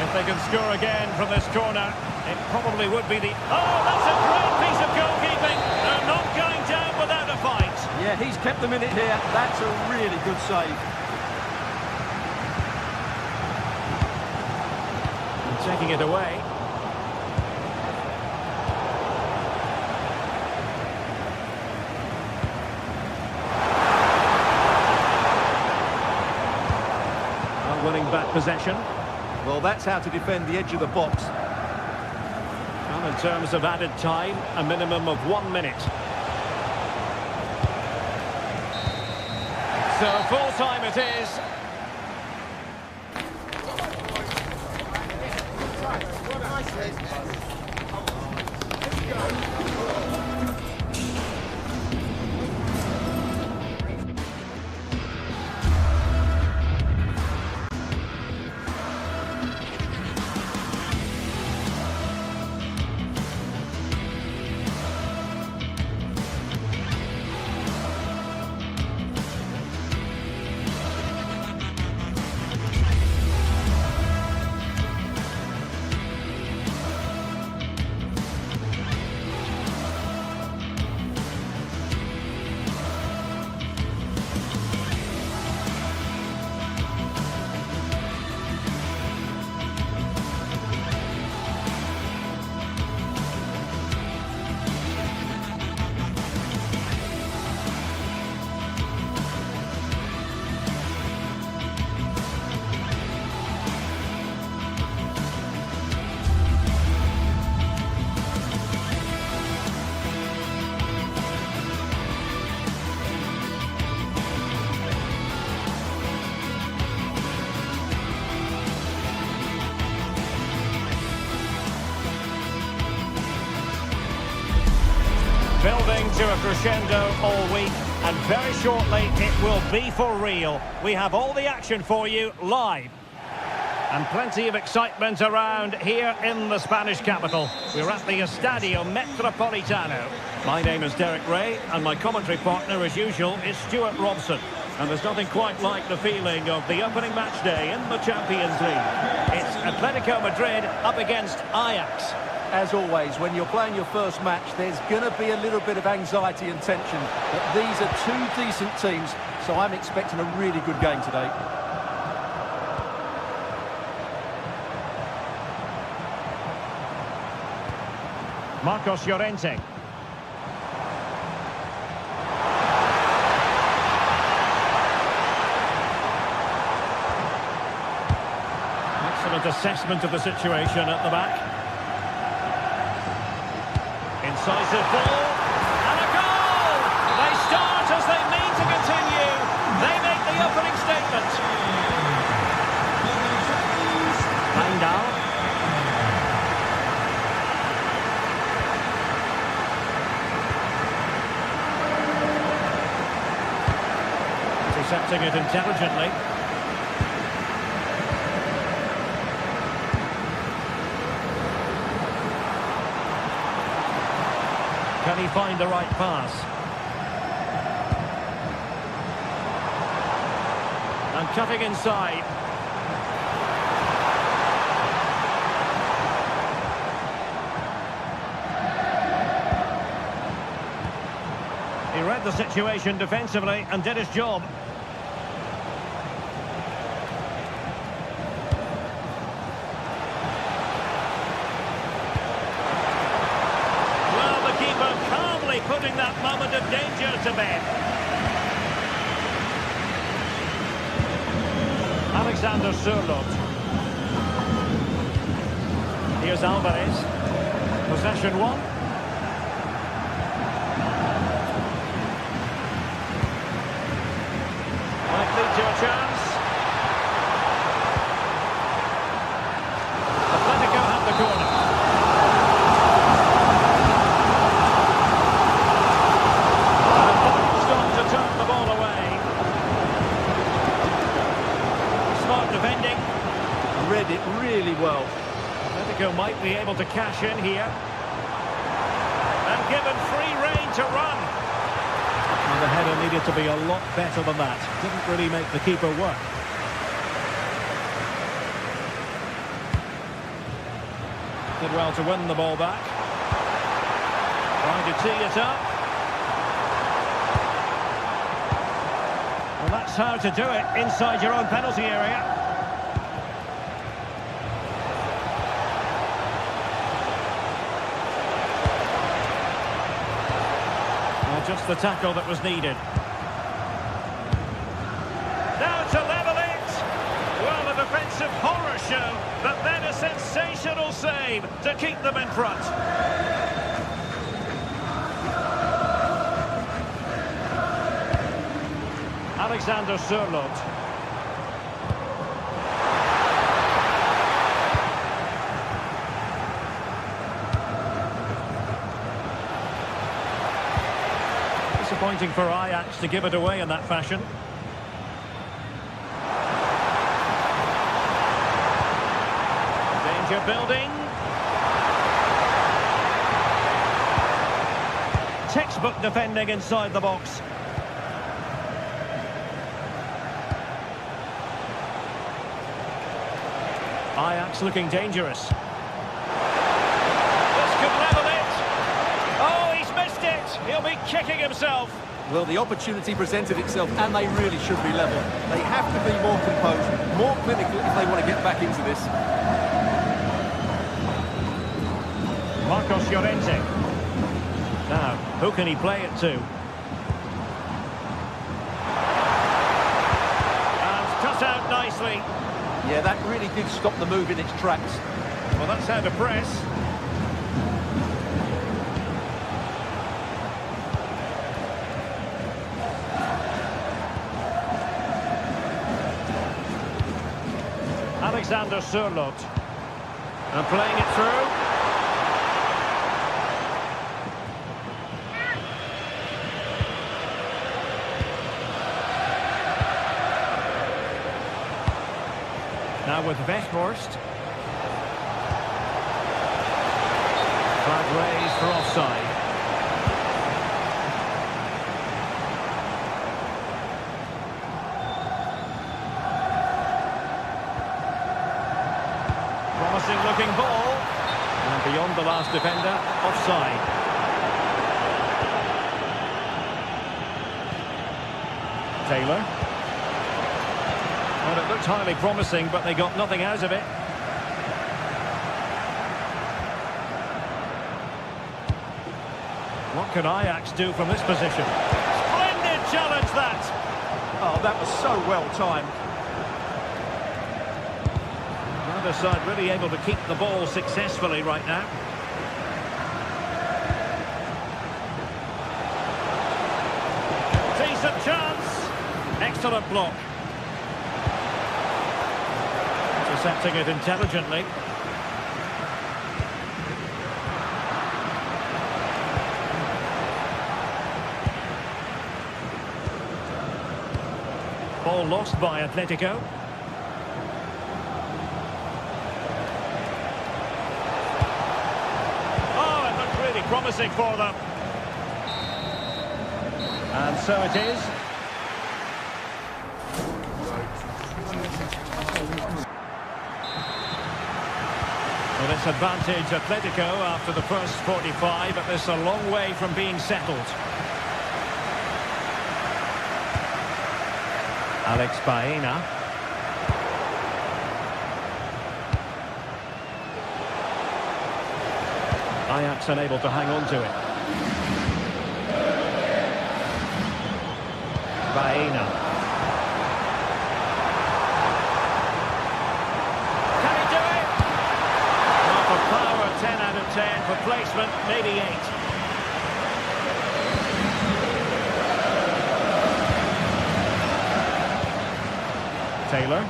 E: If they can score again from this corner, it probably would be the... Oh, that's a great piece of goalkeeping. They're not going down without a fight.
B: Yeah, he's kept them in it here. That's a really good save.
E: And taking it away. Winning back possession.
B: Well, that's how to defend the edge of the box.
E: And in terms of added time, a minimum of 1 minute. So full time it is. Building to a crescendo all week, and very shortly it will be for real. We have all the action for you live. And plenty of excitement around here in the Spanish capital. We're at the Estadio Metropolitano. My name is Derek Ray, and my commentary partner, as usual, is Stuart Robson. And there's nothing quite like the feeling of the opening match day in the Champions League. It's Atletico Madrid up against Ajax.
B: As always, when you're playing your first match, there's going to be a little bit of anxiety and tension. But these are two decent teams, so I'm expecting a really good game today.
E: Marcos Llorente. Excellent assessment of the situation at the back. Incisive ball, and a goal! Intercepting it intelligently. Can he find the right pass? And cutting inside. He read the situation defensively and did his job. Well, the keeper calmly putting that moment of danger to bed. Alexander Sørloth. Here's Alvarez. Possession one. Might lead to a chance. Atletico have the corner. And a stop to turn the ball away. Smart defending.
B: Read it really well.
E: Atletico might be able to cash in here. And given free rein to run. And the header needed to be a lot better than that. Didn't really make the keeper work. Did well to win the ball back. Trying to tee it up. Well, that's how to do it inside your own penalty area. Just the tackle that was needed. Now to level it. Well, a defensive horror show, but then a sensational save to keep them in front. Alexander Sørloth. Disappointing for Ajax to give it away in that fashion. Danger building. Textbook defending inside the box. Ajax looking dangerous. This could level it. Oh, he's missed it. He'll be kicking himself.
B: Well, the opportunity presented itself, and they really should be level. They have to be more composed, more clinical if they want to get back into this.
E: Marcos Llorente. Now, who can he play it to? And cut out nicely.
B: Yeah, that really did stop the move in its tracks.
E: Well, that's how to press. Alexander Sørloth. And playing it through. Now with Weghorst. Flag raised for offside. Promising looking ball. And beyond the last defender, offside. Taylor. Well, it looked highly promising, but they got nothing out of it. What can Ajax do from this position? Splendid challenge, that!
B: Oh, that was so well timed.
E: The other side really able to keep the ball successfully right now. Decent chance. Excellent block. Intercepting it intelligently. Ball lost by Atletico. Oh, it looked really promising for them. And so it is. Well, it's advantage Atletico after the first 45, but this a long way from being settled. Alex Baena. Ajax unable to hang on to it. Baena. Can he do it? Well, for power, 10 out of 10. For placement, maybe 8. Taylor.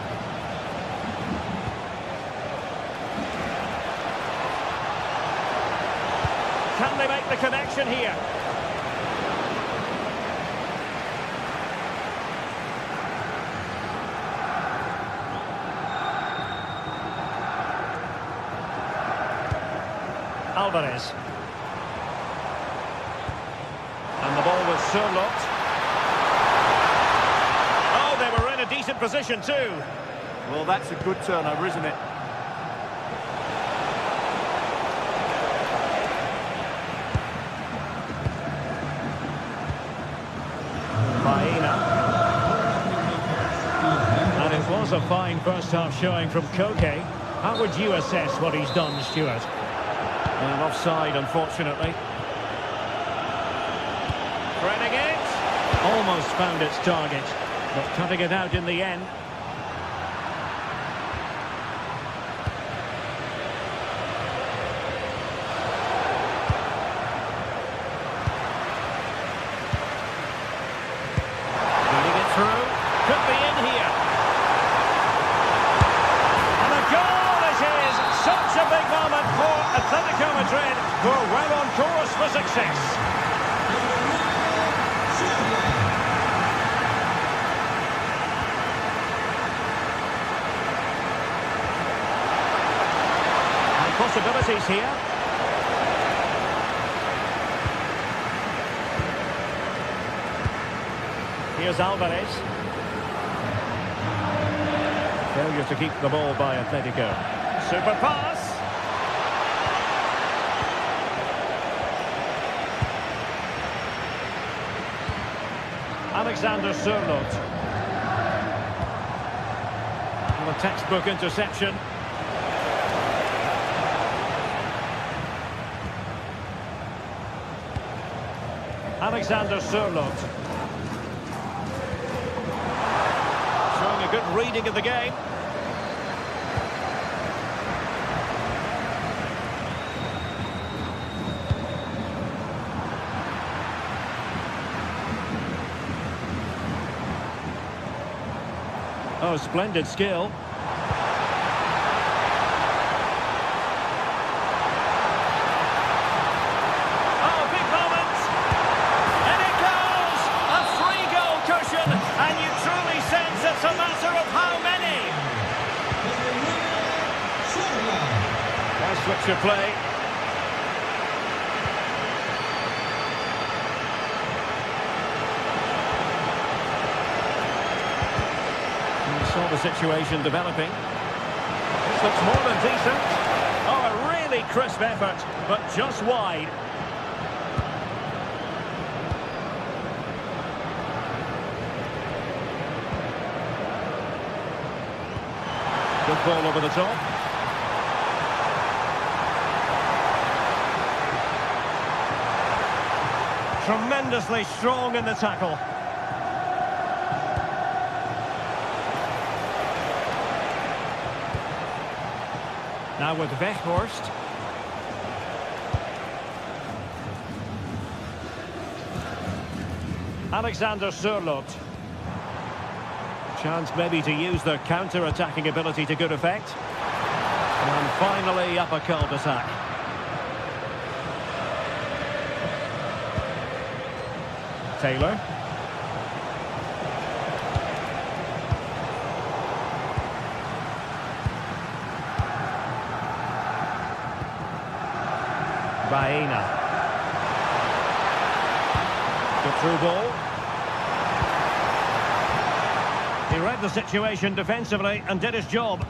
E: Can they make the connection here? Alvarez. And the ball was Surlot. Oh, they were in a decent position too.
B: Well, that's a good turnover, isn't it?
E: Baena. And it was a fine first half showing from Koke. How would you assess what he's done, Stuart? And offside, unfortunately. Threading it. Almost found its target, but cutting it out in the end. Feeding it through. Could be in here. And a goal it is. Such a big moment for Atletico Madrid, who are well on course for success. And possibilities here. Here's Alvarez. Failure to keep the ball by Atletico. Super pass. Alexander Surlot. And a textbook interception. Alexander Surlot. Showing a good reading of the game. Oh, splendid skill. Oh, big moment. And it goes! A free goal cushion. And you truly sense it's a matter of how many. Nice switch of play. Saw the situation developing. This looks more than decent. Oh, a really crisp effort, but just wide. Good ball over the top. Tremendously strong in the tackle. Now with Weghorst. Alexander Surlot. Chance maybe to use their counter-attacking ability to good effect. And finally up a cul-de-sac. Taylor. Baena. Good through ball. He read the situation defensively and did his job.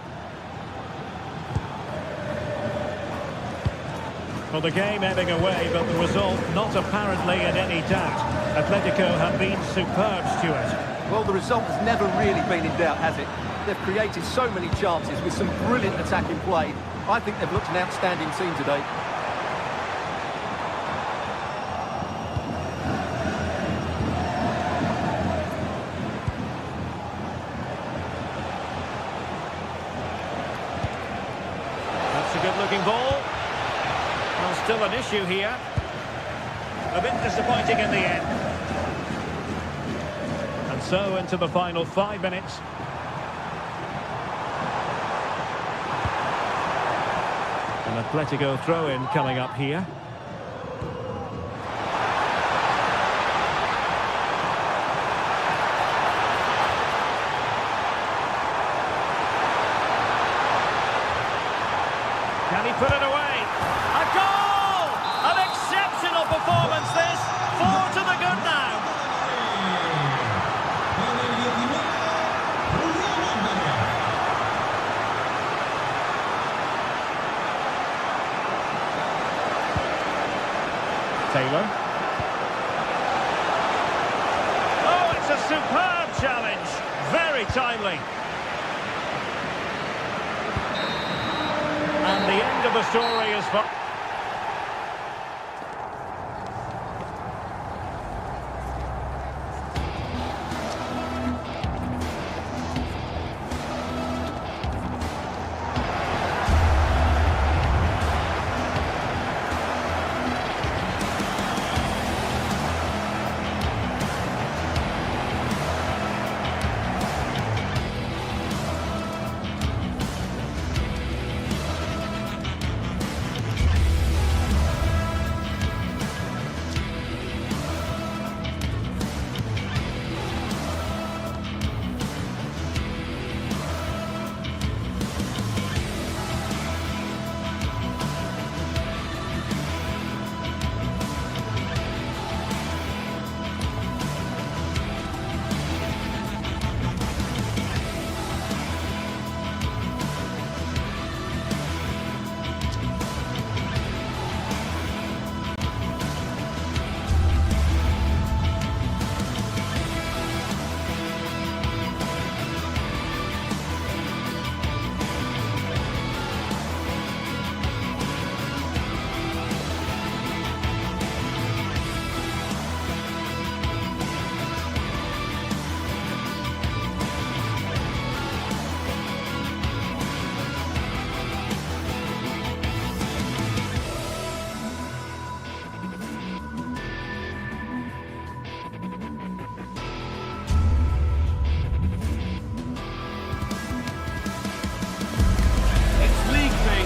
E: Well, the game ebbing away, but the result not apparently in any doubt. Atletico have been superb, Stuart.
B: Well, the result has never really been in doubt, has it? They've created so many chances with some brilliant attacking play. I think they've looked an outstanding team today.
E: That's a good-looking ball. Well, still an issue here. A bit disappointing in the end. And so into the final 5 minutes. An Atletico throw-in coming up here. Can he put it away? A goal! An exceptional performance this. 4 to the good now. Taylor. Oh, it's a superb challenge. Very timely. And the end of the story is for...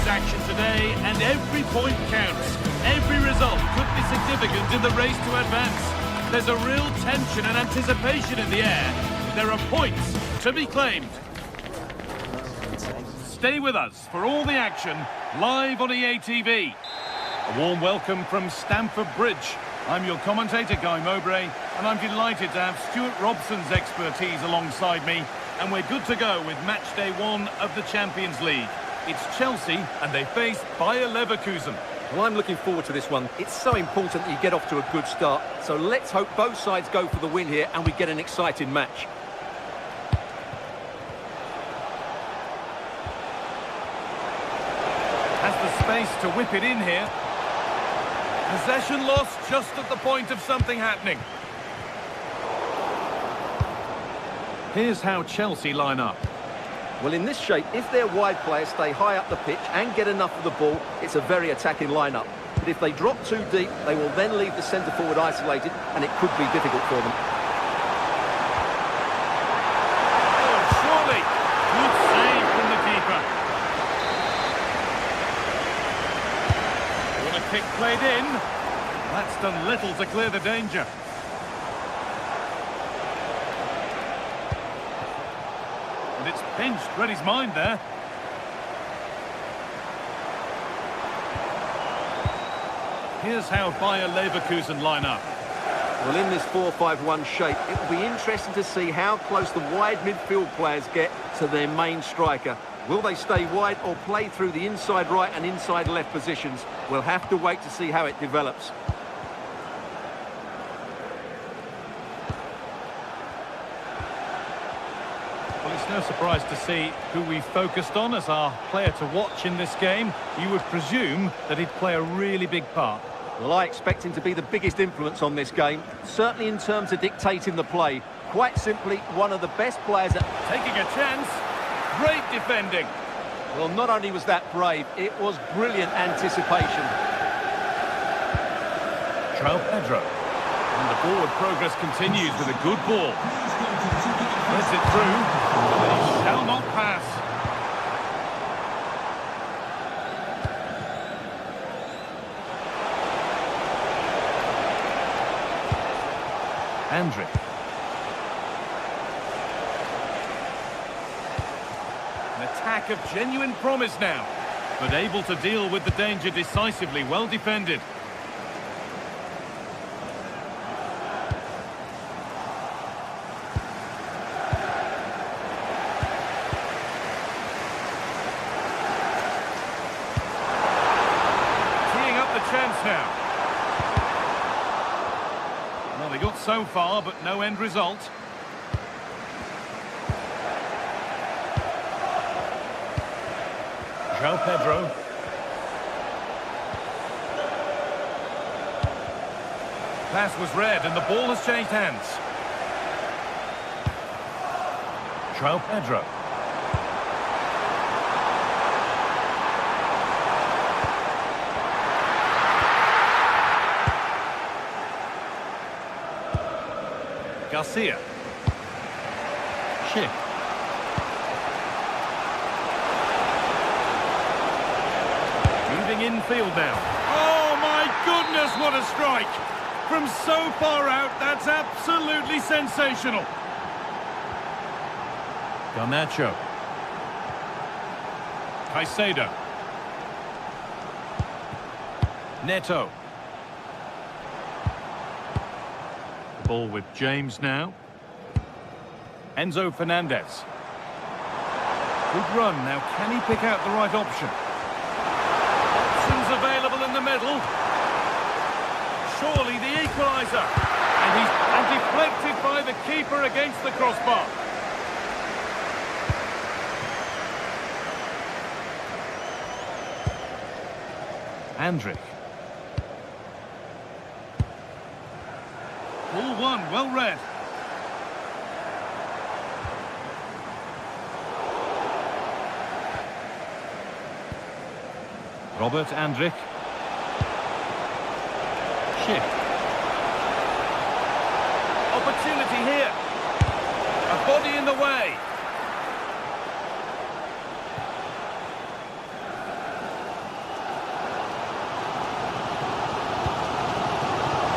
A: Action today, and every point counts. Every result could be significant in the race to advance. There's a real tension and anticipation in the air. There are points to be claimed. Stay with us for all the action live on EA TV. A warm welcome from Stamford Bridge. I'm your commentator, Guy Mowbray, and I'm delighted to have Stuart Robson's expertise alongside me, and we're good to go with match day 1 of the Champions League. It's Chelsea, and they face Bayer Leverkusen.
B: Well, I'm looking forward to this one. It's so important that you get off to a good start. So let's hope both sides go for the win here and we get an exciting match.
A: Has the space to whip it in here. Possession lost just at the point of something happening. Here's how Chelsea line up.
B: Well, in this shape, if their wide players stay high up the pitch and get enough of the ball, it's a very attacking lineup. But if they drop too deep, they will then leave the centre-forward isolated, and it could be difficult for them.
A: Oh, surely! Good save from the keeper. What a kick played in. That's done little to clear the danger. And it's pinched, read his mind there. Here's how Bayer Leverkusen line up.
B: Well, in this 4-5-1 shape, it will be interesting to see how close the wide midfield players get to their main striker. Will they stay wide or play through the inside right and inside left positions? We'll have to wait to see how it develops.
A: Well, it's no surprise to see who we focused on as our player to watch in this game. You would presume that he'd play a really big part.
B: Well, I expect him to be the biggest influence on this game, certainly in terms of dictating the play. Quite simply, one of the best players at...
A: Taking a chance. Great defending.
B: Well, not only was that brave, it was brilliant anticipation.
A: João Pedro. And the forward progress continues with a good ball. Gets it through, but he shall not pass. Andrić. An attack of genuine promise now, but able to deal with the danger decisively. Well defended. Teeing up the chance now. Well, they got so far, but no end result. João Pedro. Pass was read, and the ball has changed hands. João Pedro. Garcia. Schick. Moving infield now. Oh my goodness, what a strike! From so far out, that's absolutely sensational. Garnacho. Caicedo. Neto. Ball with James now. Enzo Fernandez. Good run. Now, can he pick out the right option? Options available in the middle. Surely the equaliser. And deflected by the keeper against the crossbar. Andrić. Ball one, well read. Robert Andrić. Schick. Opportunity here. A body in the way.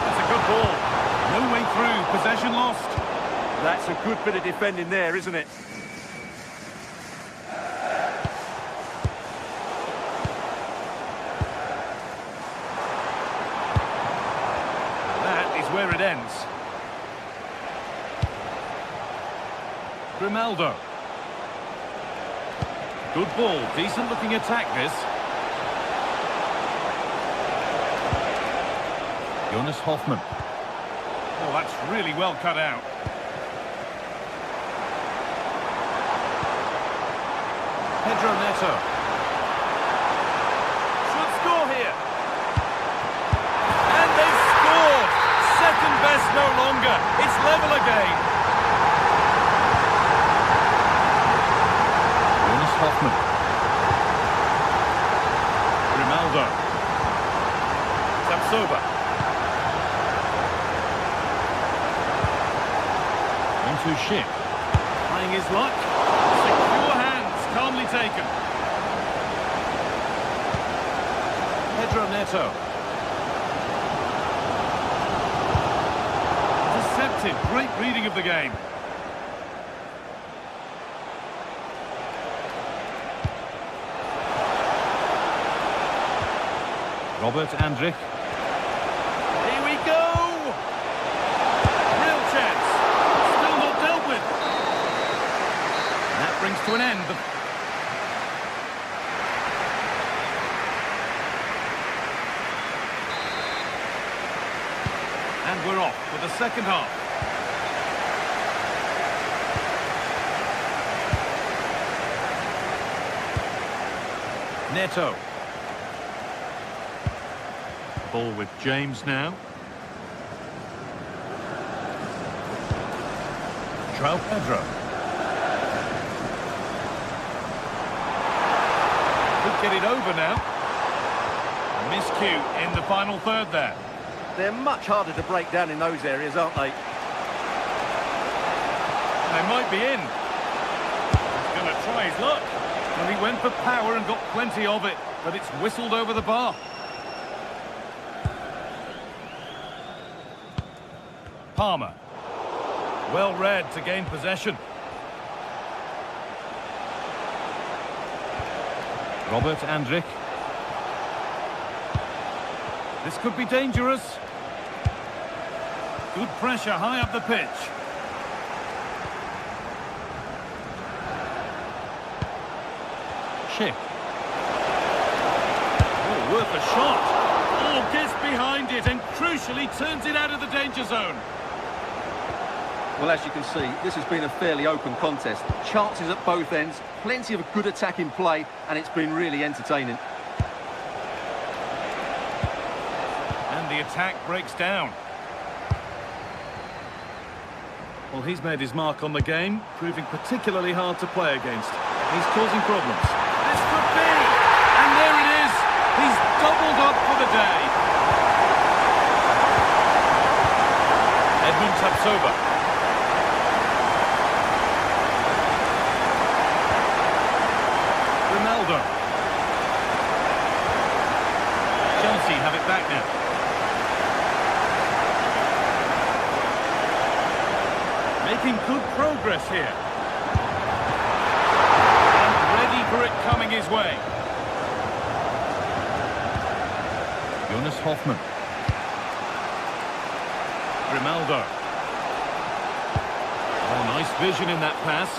A: That's a good ball. No way through, possession lost.
B: That's a good bit of defending there, isn't it?
A: That is where it ends. Grimaldo. Good ball, decent looking attack this. Jonas Hoffmann. Oh, that's really well cut out. Pedro Neto. Should score here. And they've scored! Second best no longer. It's level again. Jonas Hoffmann. Grimaldo. Tapsoba. To Schick, trying his luck. Secure hands, calmly taken. Pedro Neto. Deceptive, great reading of the game. Robert Andrić. brings to an end. And we're off for the second half. Neto. Ball with James now. João Pedro. Could get it over now. A miscue in the final third there.
B: They're much harder to break down in those areas, aren't they?
A: They might be in. He's going to try his luck. Well, he went for power and got plenty of it, but it's whistled over the bar. Palmer. Well read to gain possession. Robert Andrik. This could be dangerous. Good pressure high up the pitch. Schick. Oh, worth a shot. Oh, gets behind it and crucially turns it out of the danger zone.
B: Well, as you can see, this has been a fairly open contest. Chances at both ends, plenty of good attacking play, and it's been really entertaining.
A: And the attack breaks down. Well, he's made his mark on the game, proving particularly hard to play against. He's causing problems. This could be! And there it is! He's doubled up for the day. Edmund Tapsoba. Ronaldo. Chelsea have it back now. Making good progress here. And ready for it coming his way. Jonas Hoffmann. Grimaldo. Oh, nice vision in that pass.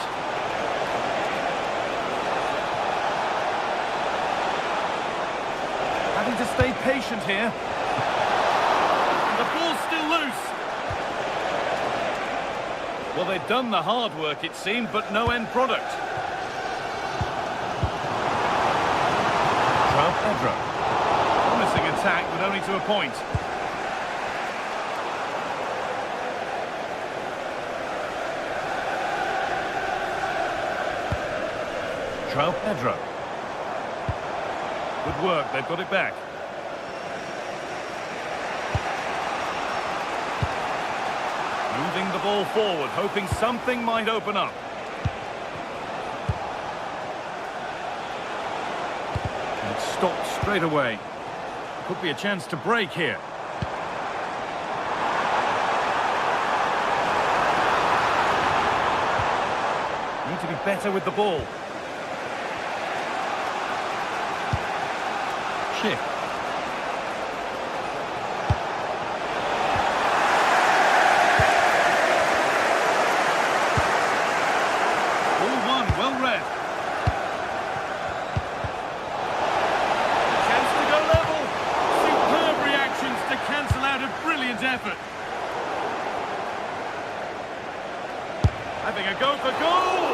A: Having to stay patient here. And the ball's still loose. Well, they've done the hard work, it seemed, but no end product. João Pedro. Promising attack, but only to a point. João Pedro. Good work, they've got it back. Moving the ball forward, hoping something might open up. And it stopped straight away. Could be a chance to break here. Need to be better with the ball. Schick. Well read. Chance to go level. Superb reactions to cancel out a brilliant effort. Having a go for goal.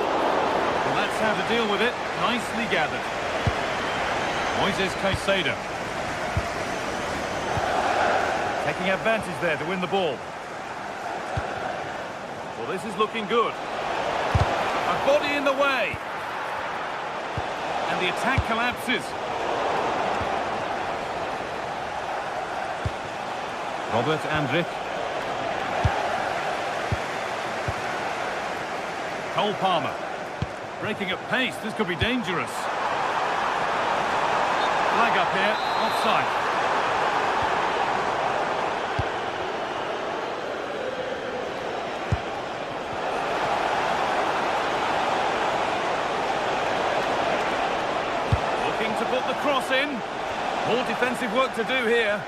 A: Well, that's how to deal with it. Nicely gathered. Moises Caicedo. Taking advantage there to win the ball. Well, this is looking good. A body in the way. And the attack collapses. Robert Andrik. Cole Palmer. Breaking at pace, this could be dangerous. Flag up here, offside. To put the cross in. More defensive work to do here.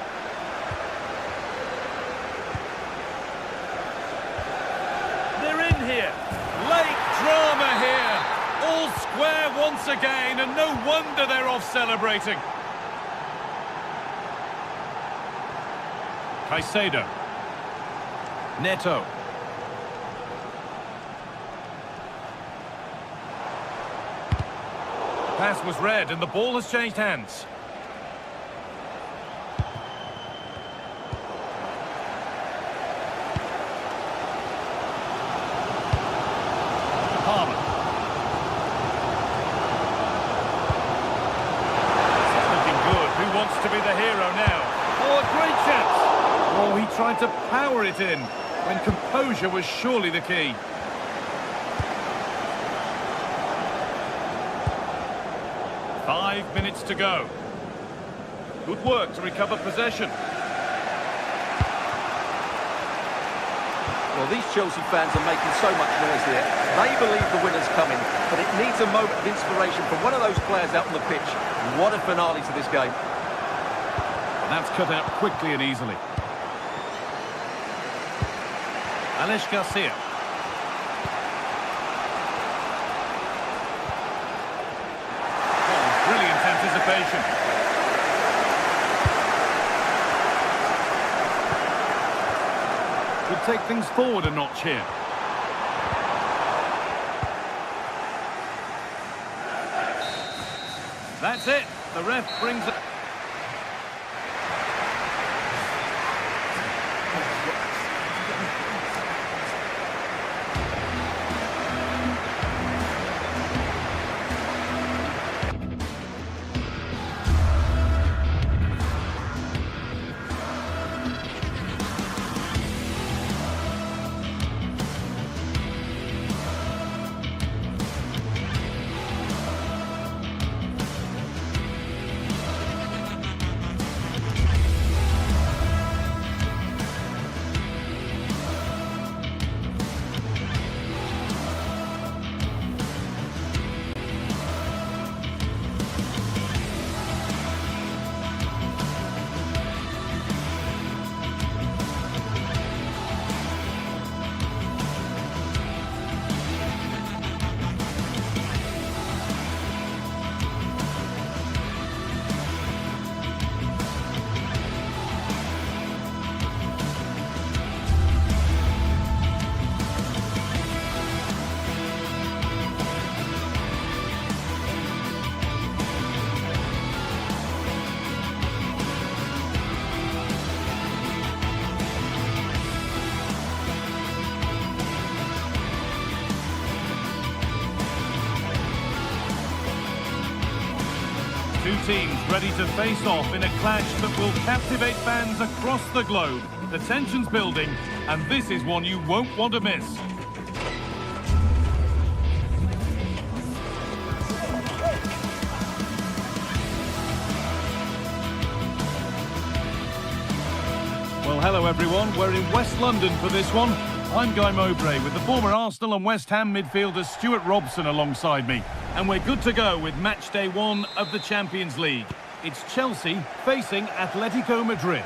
A: They're in here. Late drama here. once again, and no wonder they're off celebrating. Caicedo. Neto. Pass was read and the ball has changed hands. Palmer. This is looking good. Who wants to be the hero now? Oh, a great chance. Oh, he tried to power it in when composure was surely the key. Five minutes to go. Good work to recover possession.
B: Well, these Chelsea fans are making so much noise here. They believe the winner's coming, but it needs a moment of inspiration from one of those players out on the pitch. What a finale to this game.
A: That's cut out quickly and easily. Alex Garcia. Oh, brilliant anticipation. Could take things forward a notch here. That's it. The ref brings it. Two teams ready to face off in a clash that will captivate fans across the globe. The tension's building, and this is one you won't want to miss. Well, hello everyone. We're in West London for this one. I'm Guy Mowbray with the former Arsenal and West Ham midfielder Stuart Robson alongside me. And we're good to go with match day one of the Champions League. It's Chelsea facing Atletico Madrid.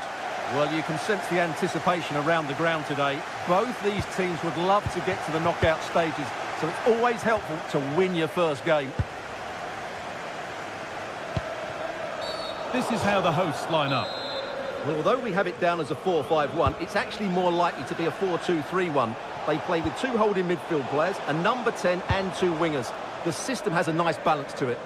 B: Well, you can sense the anticipation around the ground today. Both these teams would love to get to the knockout stages, so it's always helpful to win your first game.
A: This is how the hosts line up.
B: Well, although we have it down as a 4-5-1, it's actually more likely to be a 4-2-3-1. They play with two holding midfield players, a number 10 and two wingers. The system has a nice balance to it.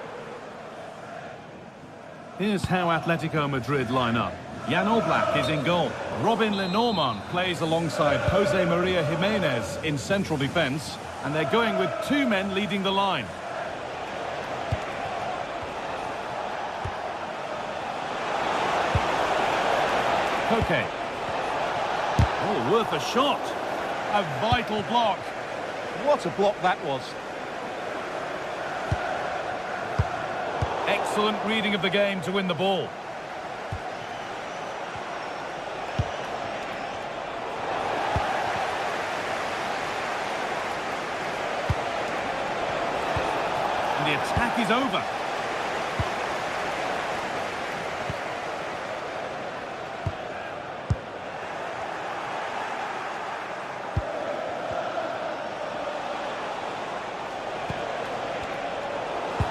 A: Here's how Atletico Madrid line up. Jan Oblak is in goal. Robin Lenormand plays alongside Jose Maria Jimenez in central defence. And they're going with two men leading the line. Koke. Oh, worth a shot. A vital block.
B: What a block that was.
A: Excellent reading of the game to win the ball. And the attack is over.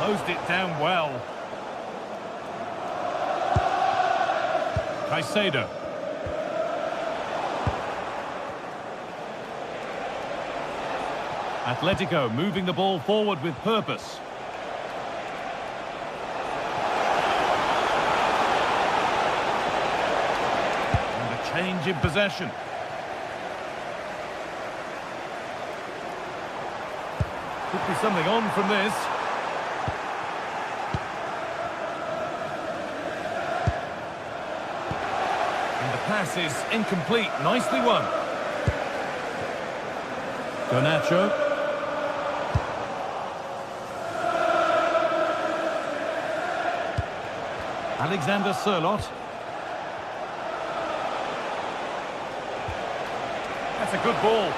A: Closed it down well. Caicedo. Atletico moving the ball forward with purpose. And a change in possession. Could be something on from this. And the pass is incomplete. Nicely won. Garnacho. Alexander Sørloth. That's a good ball.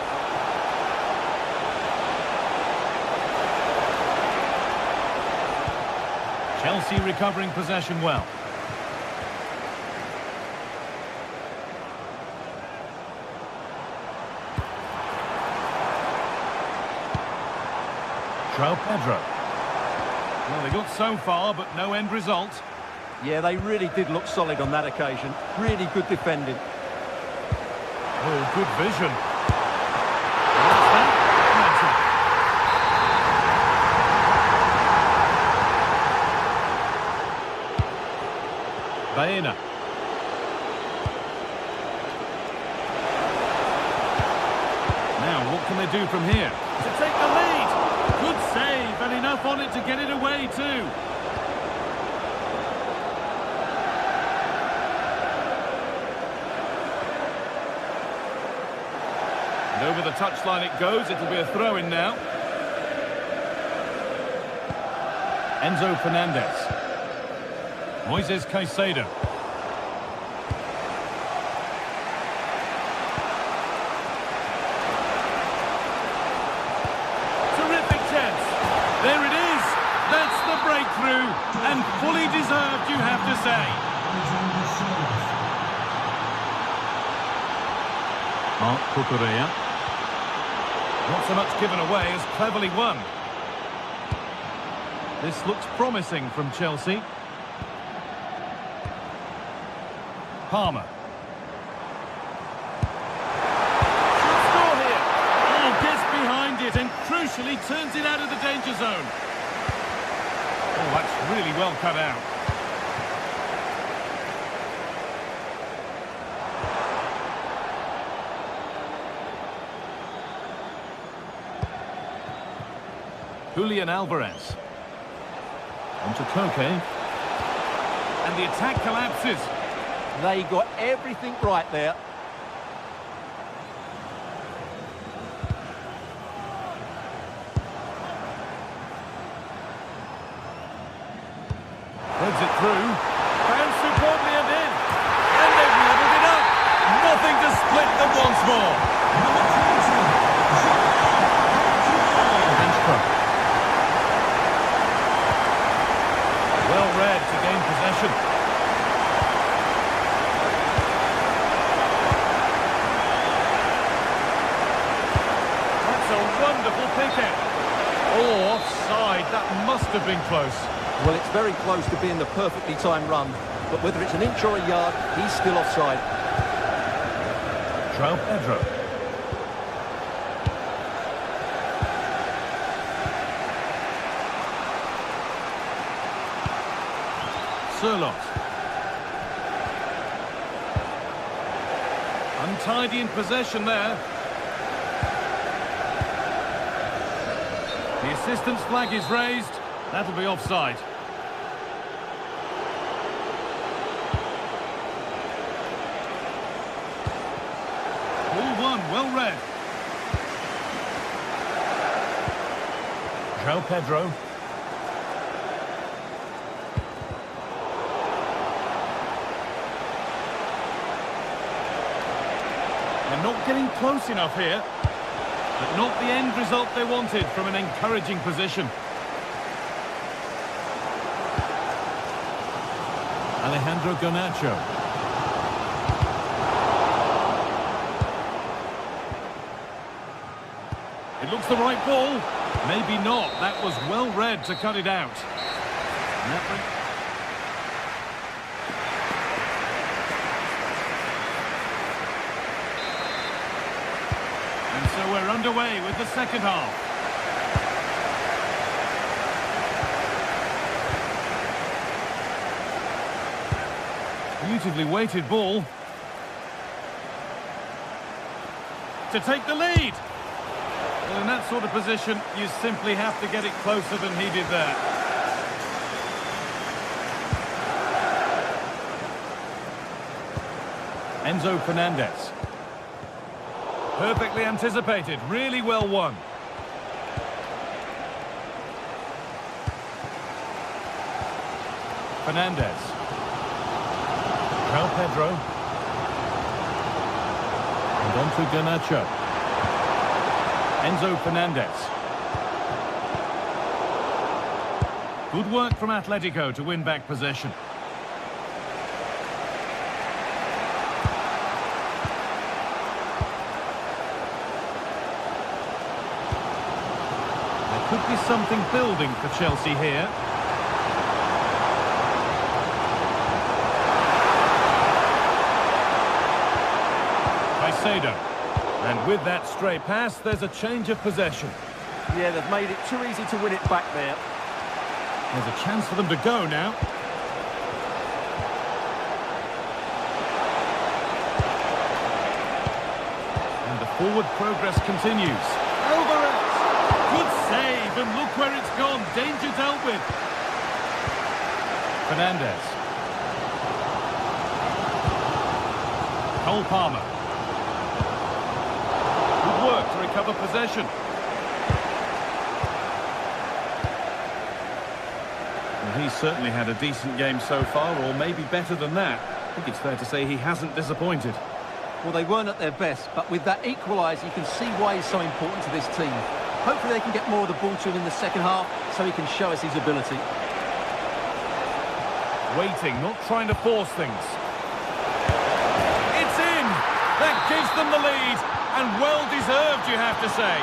A: Chelsea recovering possession well. João Pedro. Well, they got so far, but no end result.
B: Yeah, they really did look solid on that occasion. Really good defending.
A: Oh, good vision. What's that? Baena. Now, what can they do from here? To take the lead. Good save, and enough on it to get it away too. And over the touchline it goes. It'll be a throw-in now. Enzo Fernandez. Moises Caicedo. Terrific chance. There it is. That's the breakthrough. And fully deserved, you have to say. Marc Cucurella. Not so much given away as cleverly won. This looks promising from Chelsea. Palmer. Should score here. Oh, gets behind it and crucially turns it out of the danger zone. Oh, that's really well cut out. Julian Alvarez. On to Koke. And the attack collapses.
B: They got everything right there.
A: Threads it through. Bounced superbly and in. And they've leveled it up. Nothing to split them once more. Bench pro. Well read to gain possession. That's a wonderful pick-in. Oh, offside. That must have been close.
B: Well, it's very close to being the perfectly timed run, but whether it's an inch or a yard, he's still offside.
A: João Pedro. Sørloth. Untidy in possession there. The assistant's flag is raised. That'll be offside. Ball one, well read. João Pedro. They're not getting close enough here, but not the end result they wanted from an encouraging position. Alejandro Garnacho. It looks the right ball. Maybe not. That was well read to cut it out. And so we're underway with the second half. Beautifully weighted ball. To take the lead. Well, in that sort of position, you simply have to get it closer than he did there. Enzo Fernandez. Perfectly anticipated, really well won. Fernandez. Pedro. And on to Garnacho. Enzo Fernandez. Good work from Atletico to win back possession. There could be something building for Chelsea here. And with that stray pass, there's a change of possession.
B: Yeah, they've made it too easy to win it back there.
A: There's a chance for them to go now. And the forward progress continues. Alvarez! Good save, and look where it's gone. Danger dealt with. Fernandez. Cole Palmer. Work to recover possession. Well, he's certainly had a decent game so far, or maybe better than that. I think it's fair to say he hasn't disappointed.
B: Well, they weren't at their best, but with that equaliser, you can see why he's so important to this team. Hopefully they can get more of the ball to him in the second half, so he can show us his ability.
A: Waiting, not trying to force things. It's in! That gives them the lead. And well-deserved, you have to say.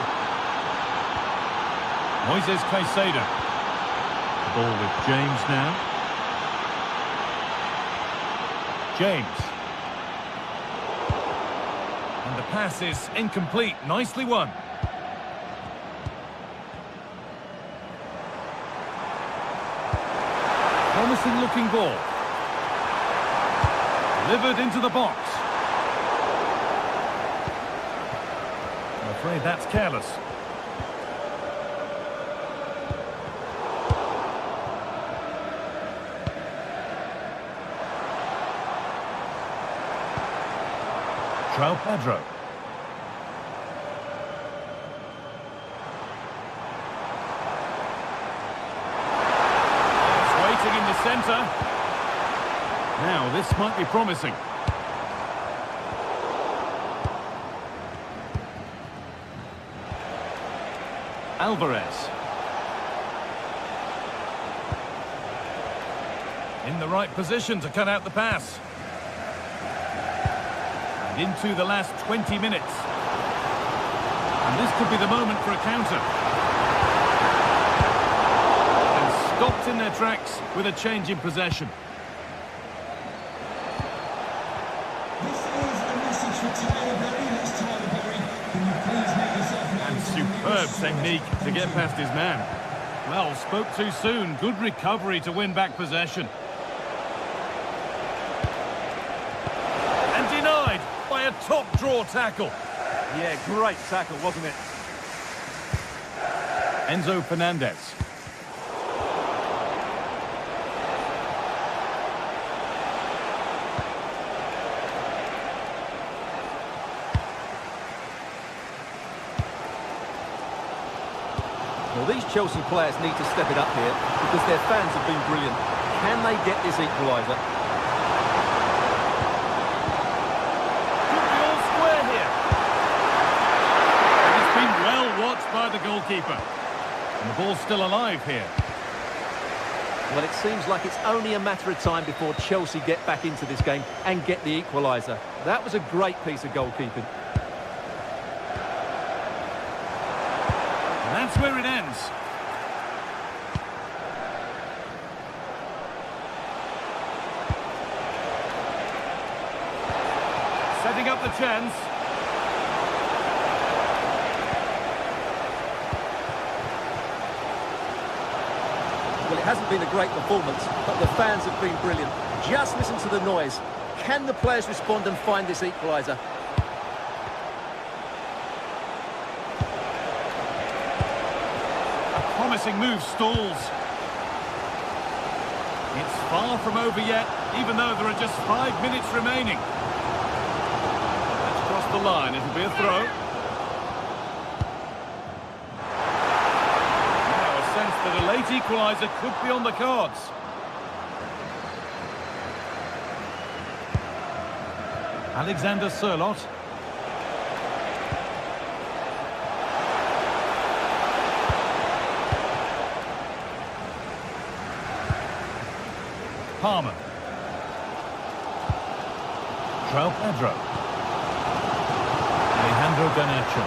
A: Moises Caicedo. The ball with James now. James. And the pass is incomplete. Nicely won. Promising looking ball. Delivered into the box. I'm afraid that's careless. Pedro. It's waiting in the centre. Now this might be promising. Alvarez. In the right position to cut out the pass. And into the last 20 minutes. And this could be the moment for a counter. And stopped in their tracks with a change in possession.
C: This is a message for Tyler Berry. That's Tyler Berry. Can you please make yourself known?
A: And superb technique to get past his man. Well, spoke too soon. Good recovery to win back possession. And denied by a top-draw tackle.
B: Yeah, great tackle, wasn't it?
A: Enzo Fernandez.
B: Well, these Chelsea players need to step it up here because their fans have been brilliant. Can they get this equaliser?
A: Could be all square here. And it's been well watched by the goalkeeper. And the ball's still alive here.
B: Well, it seems like it's only a matter of time before Chelsea get back into this game and get the equaliser. That was a great piece of goalkeeping.
A: That's that's where it ends. Setting up the chance.
B: Well, it hasn't been a great performance, but the fans have been brilliant. Just listen to the noise. Can the players respond and find this equaliser?
A: A promising move stalls. It's far from over yet, even though there are just 5 minutes remaining. Let's cross the line, it'll be a throw. Now a sense that a late equaliser could be on the cards. Alexander Sørloth. Palmer. João Pedro. Alejandro Garnacho.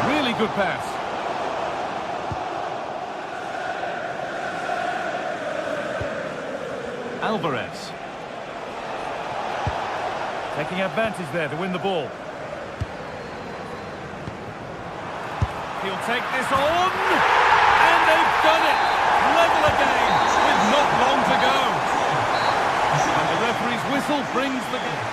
A: Really good pass. Alvarez. Taking advantage there to win the ball. He'll take this on. And they've done it. Level again with not long to go. And the referee's whistle brings the game.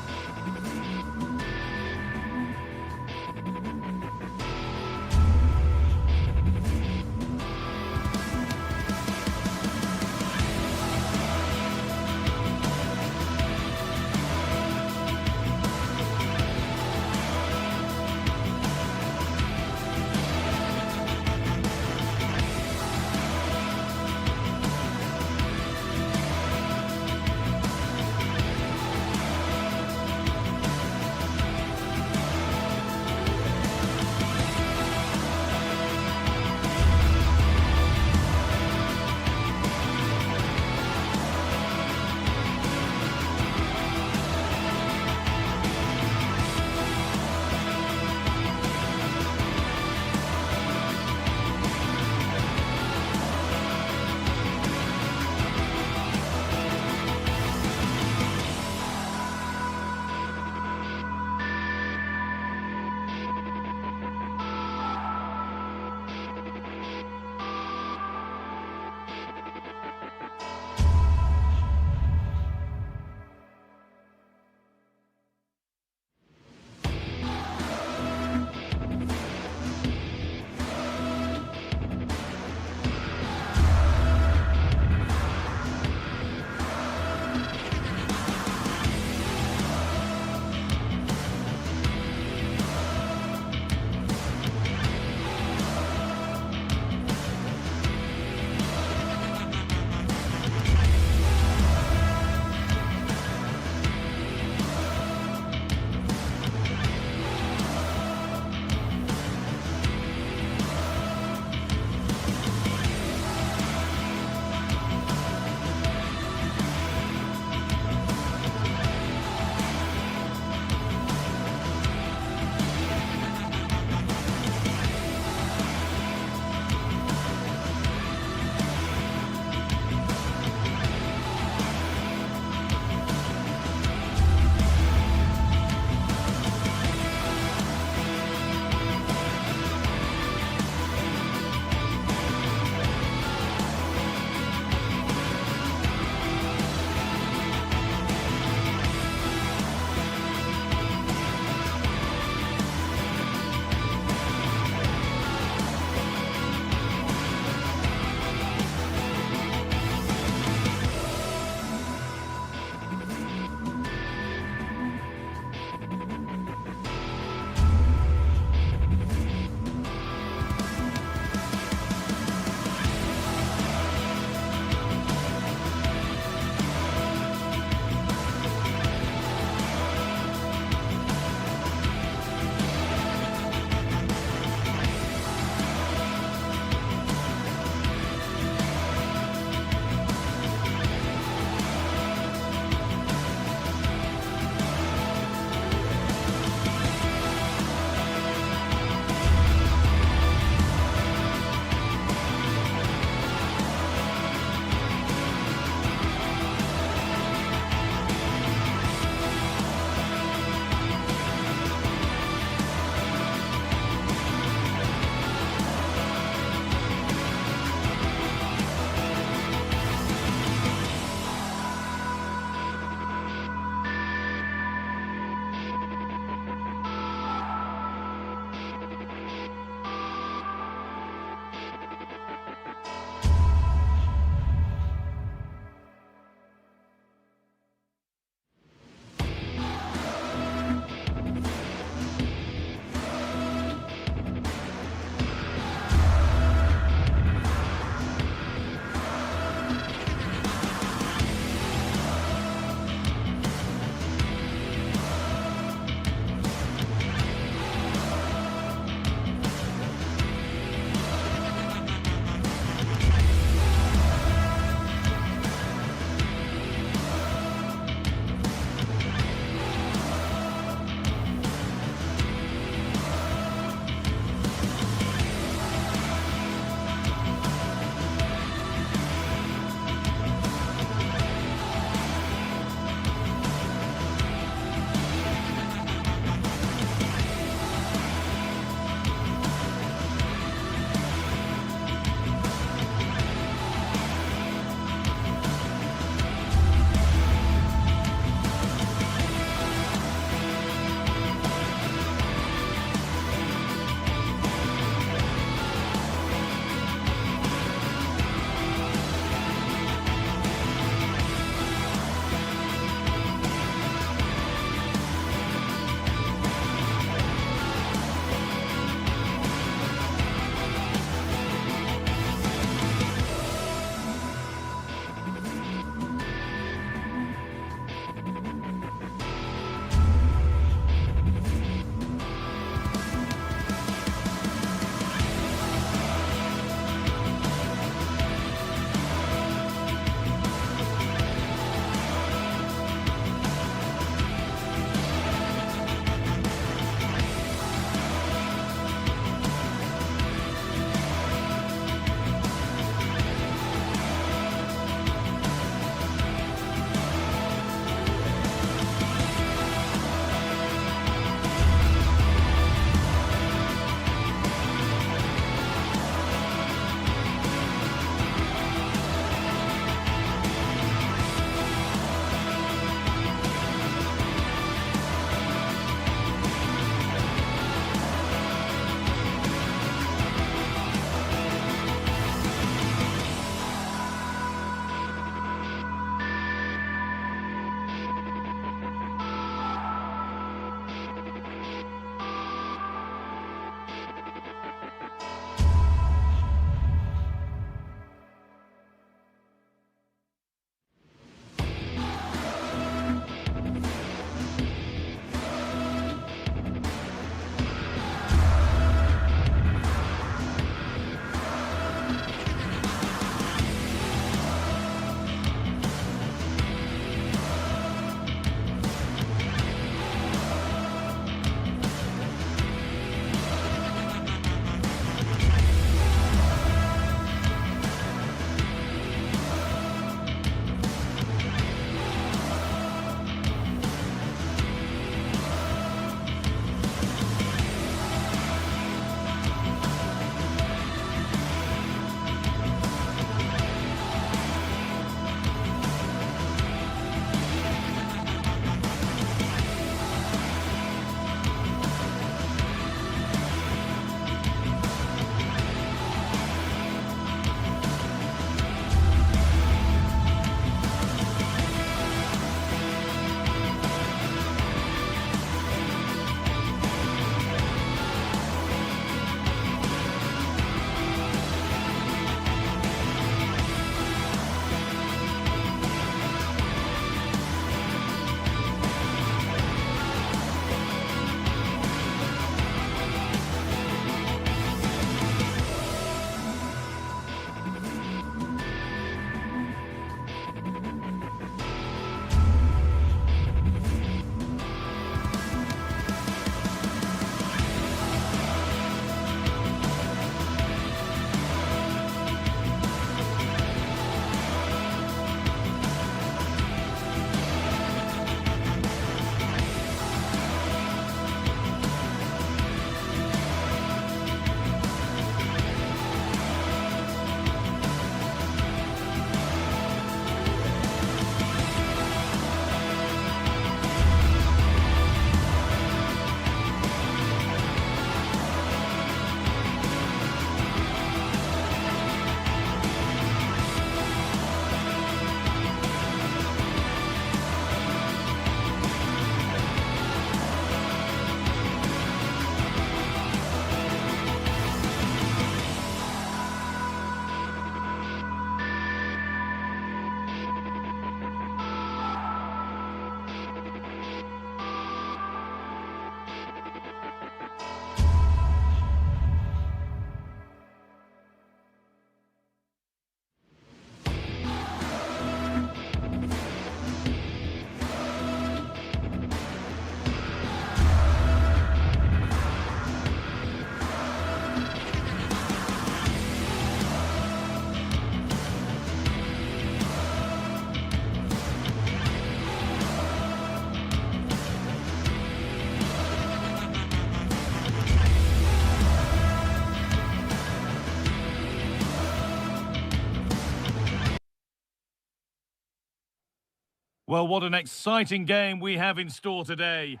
A: Well, what an exciting game we have in store today.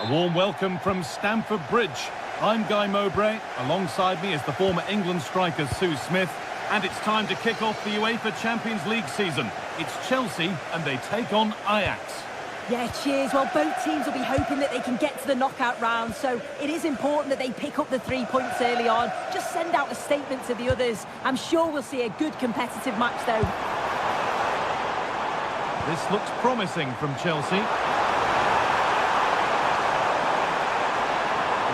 A: A warm welcome from Stamford Bridge. I'm Guy Mowbray. Alongside me is the former England striker Sue Smith. And it's time to kick off the UEFA Champions League season. It's Chelsea and they take on Ajax.
D: Yeah, cheers. Well, both teams will be hoping that they can get to the knockout round, so it is important that they pick up the 3 points early on. Just send out a statement to the others. I'm sure we'll see a good competitive match, though.
A: This looks promising from Chelsea. And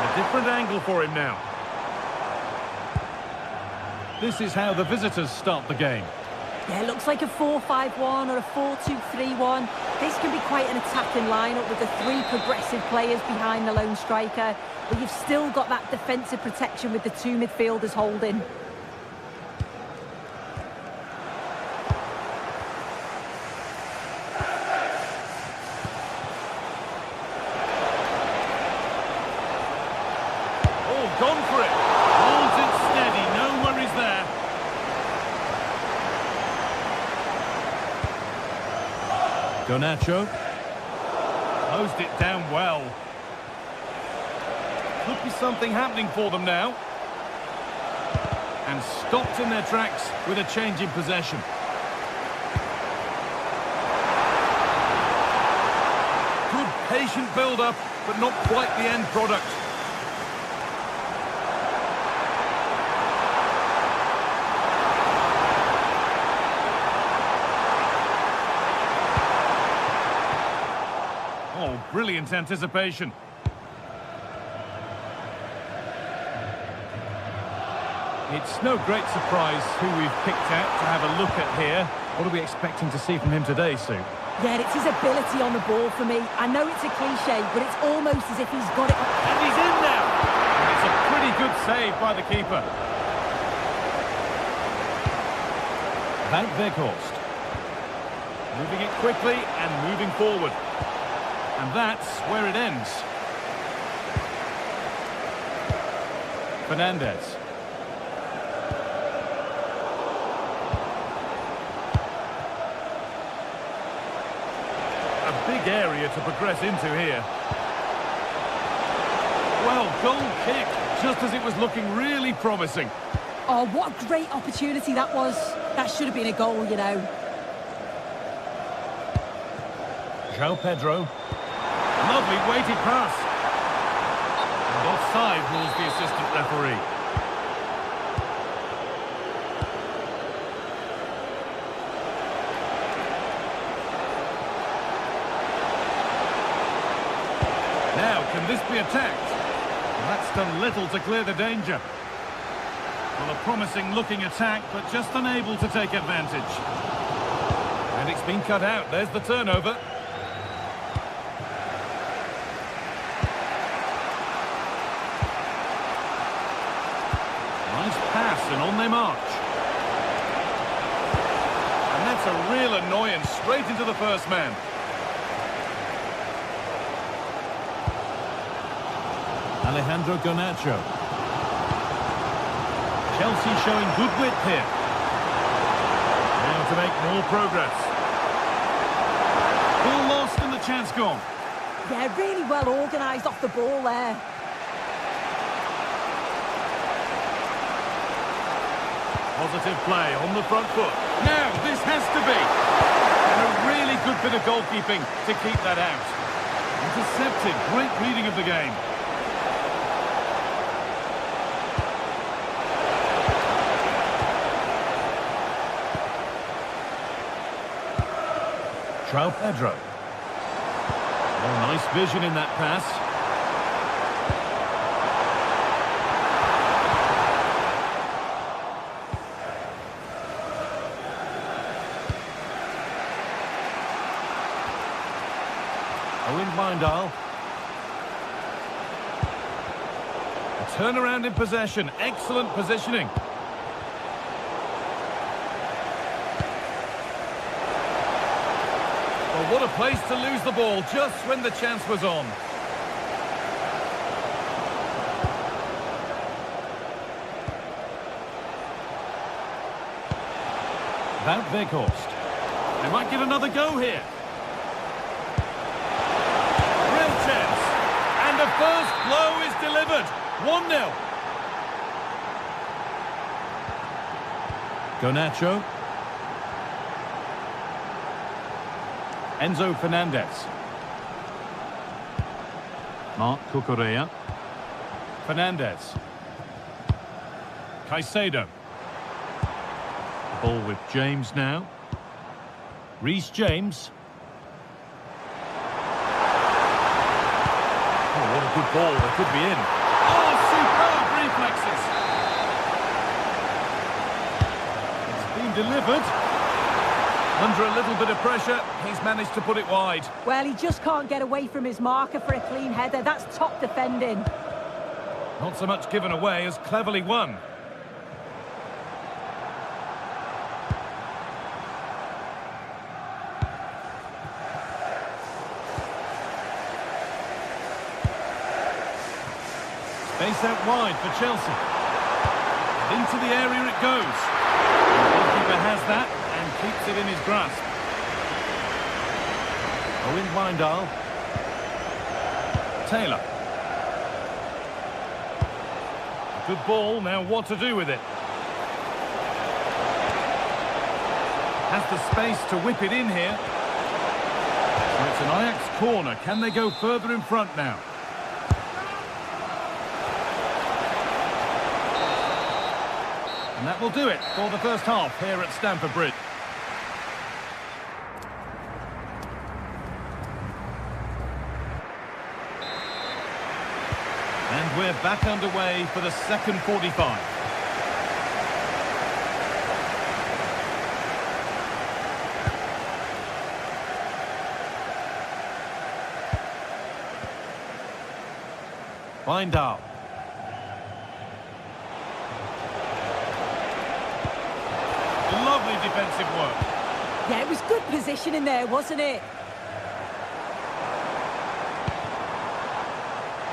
A: a different angle for him now. This is how the visitors start the game.
D: Yeah, it looks like a 4-5-1 or a 4-2-3-1. This can be quite an attacking lineup with the 3 progressive players behind the lone striker. But you've still got that defensive protection with the 2 midfielders holding.
A: Oh, gone for it. Holds it steady, no worries there. Garnacho. Closed it down well. Could be something happening for them now. And stopped in their tracks with a change in possession. Good patient build-up, but not quite the end product. Oh, brilliant anticipation. It's no great surprise who we've picked out to have a look at here. What are we expecting to see from him today, Sue?
D: Yeah, it's his ability on the ball for me. I know it's a cliche, but it's almost as if he's got it.
A: And he's in now! It's a pretty good save by the keeper. Van Weghorst. Moving it quickly and moving forward. And that's where it ends. Fernandez. A big area to progress into here. Well, goal kick, just as it was looking really promising.
D: Oh, what a great opportunity that was. That should have been a goal, you know.
A: João Pedro. Lovely weighted pass. And offside rules the assistant referee. Now, can this be attacked? Well, that's done little to clear the danger. Well, a promising looking attack, but just unable to take advantage. And it's been cut out. There's the turnover. Nice pass, and on they march. And that's a real annoyance, straight into the first man. Alejandro Garnacho. Chelsea showing good width here. Now to make more progress. Ball lost and the chance gone.
D: Yeah, really well organised off the ball there.
A: Positive play on the front foot. Now, this has to be. And a really good bit of goalkeeping to keep that out. Intercepted. Great reading of the game. João Pedro. Oh, nice vision in that pass. Owen Wijndal. A turnaround in possession. Excellent positioning. Well, what a place to lose the ball just when the chance was on. Van Weghorst. They might get another go here. first blow is delivered. 1-0. Garnacho. Enzo Fernandez. Marc Cucurella. Fernandez. Caicedo. Ball with James now. Reece James. Oh, what a good ball. They could be in. Oh, superb reflexes. It's been delivered. Under a little bit of pressure, he's managed to put it wide.
D: Well, he just can't get away from his marker for a clean header. That's top defending.
A: Not so much given away as cleverly won. Space out wide for Chelsea. Into the area it goes. The goalkeeper has that and keeps it in his grasp. Owen Wijndal. Taylor. Good ball, now what to do with it? Has the space to whip it in here. So it's an Ajax corner. Can they go further in front now? And that will do it for the first half here at Stamford Bridge. And we're back underway for the second 45. Wijndal. Lovely defensive work.
D: Yeah, it was good positioning there, wasn't it?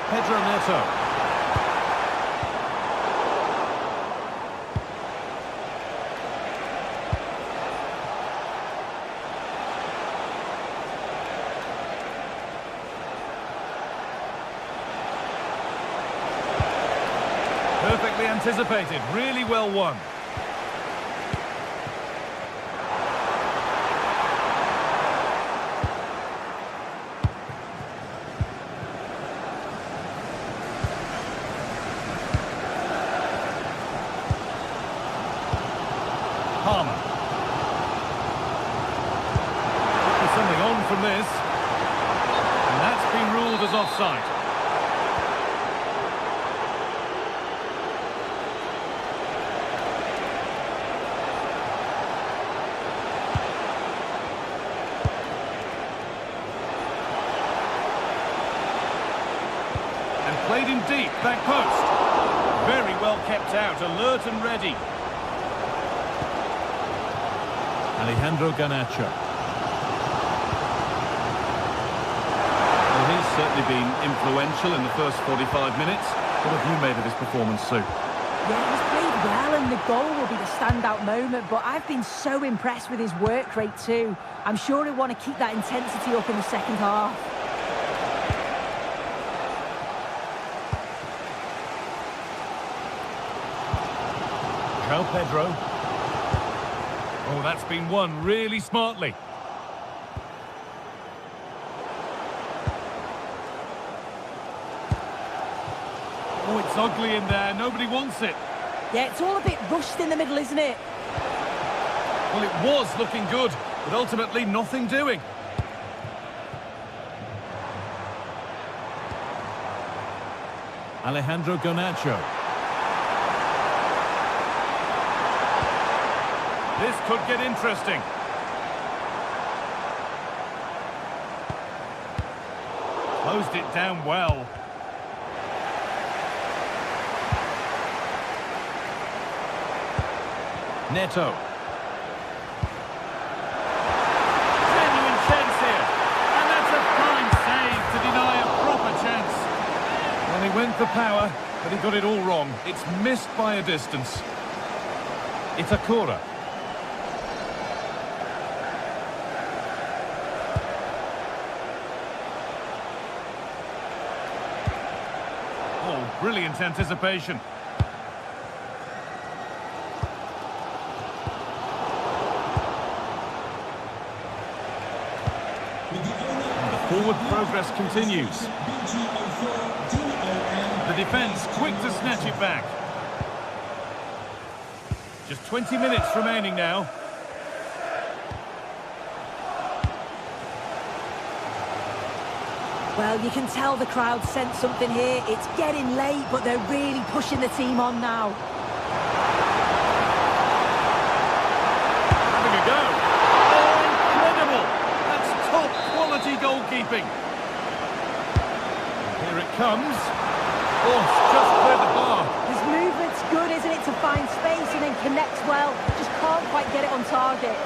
A: Pedro Neto. Perfectly anticipated, really well won. Palmer. There's something on from this. And that's been ruled as offside. And played in deep, back post. Very well kept out, alert and ready. Alejandro Garnacho. Well, he's certainly been influential in the first 45 minutes. What have you made of his performance, Sue?
D: Yeah, he's played well and the goal will be the standout moment, but I've been so impressed with his work rate too. I'm sure he'll want to keep that intensity up in the second half.
A: João Pedro. Oh, that's been won really smartly. Oh, it's ugly in there. Nobody wants it.
D: Yeah, it's all a bit rushed in the middle, isn't it?
A: Well, it was looking good, but ultimately nothing doing. Alejandro Garnacho. This could get interesting. Closed it down well. Neto. Genuine chance here. And that's a fine save to deny a proper chance. Well, he went for power, but he got it all wrong. It's missed by a distance. It's a corner. Brilliant anticipation. And the forward progress continues. The defence quick to snatch it back. Just 20 minutes remaining now.
D: Well, you can tell the crowd sense something here. It's getting late, but they're really pushing the team on now.
A: Having a go. Oh, incredible! That's top quality goalkeeping. Here it comes. Oh, it's just cleared the bar.
D: His movement's good, isn't it, to find space and then connects well. Just can't quite get it on target.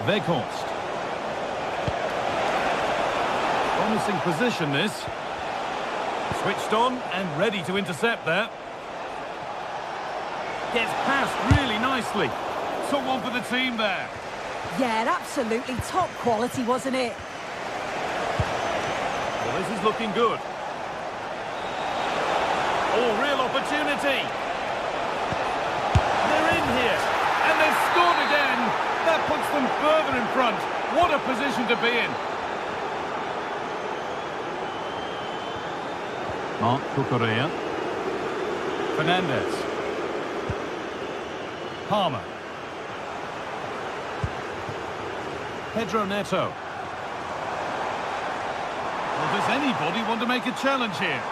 A: Weghorst. Promising position, this. Switched on and ready to intercept there. Gets past really nicely. Took one for the team there.
D: Yeah, absolutely top quality, wasn't it?
A: Well, this is looking good. Oh, real opportunity. They're in here. And they've scored again. That puts them further in front. What a position to be in. Mark Cucurella. Fernandez. Palmer. Pedro Neto. Well, does anybody want to make a challenge here?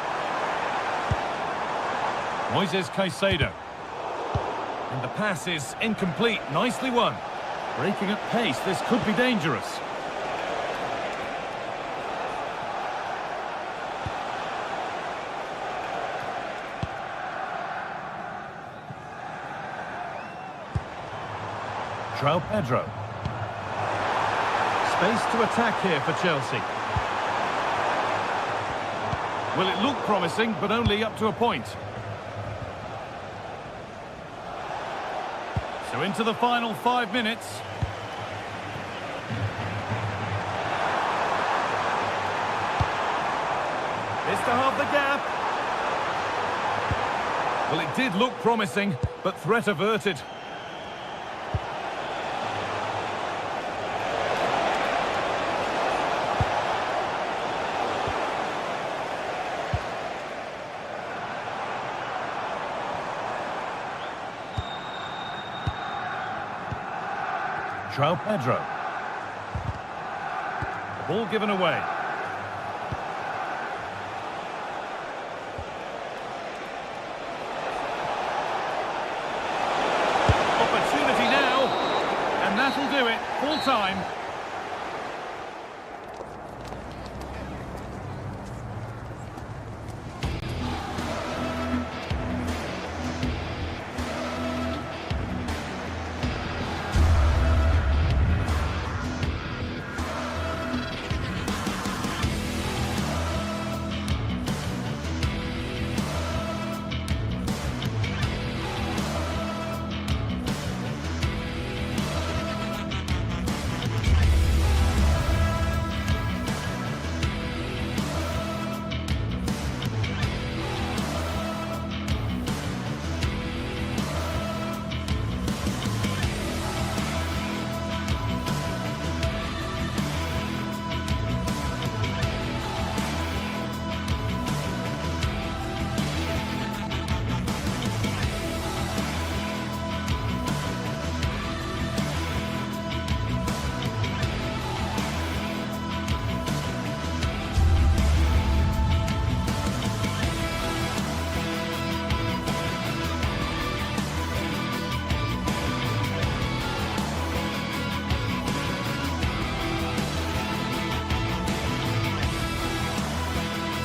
A: Moises Caicedo. And the pass is incomplete. Nicely won. Breaking at pace, this could be dangerous. João Pedro. Space to attack here for Chelsea. Well, it looked promising, but only up to a point. So into the final 5 minutes. This to halve the gap. Well, it did look promising, but threat averted. João Pedro. Ball given away. Opportunity now. And that'll do it. Full time.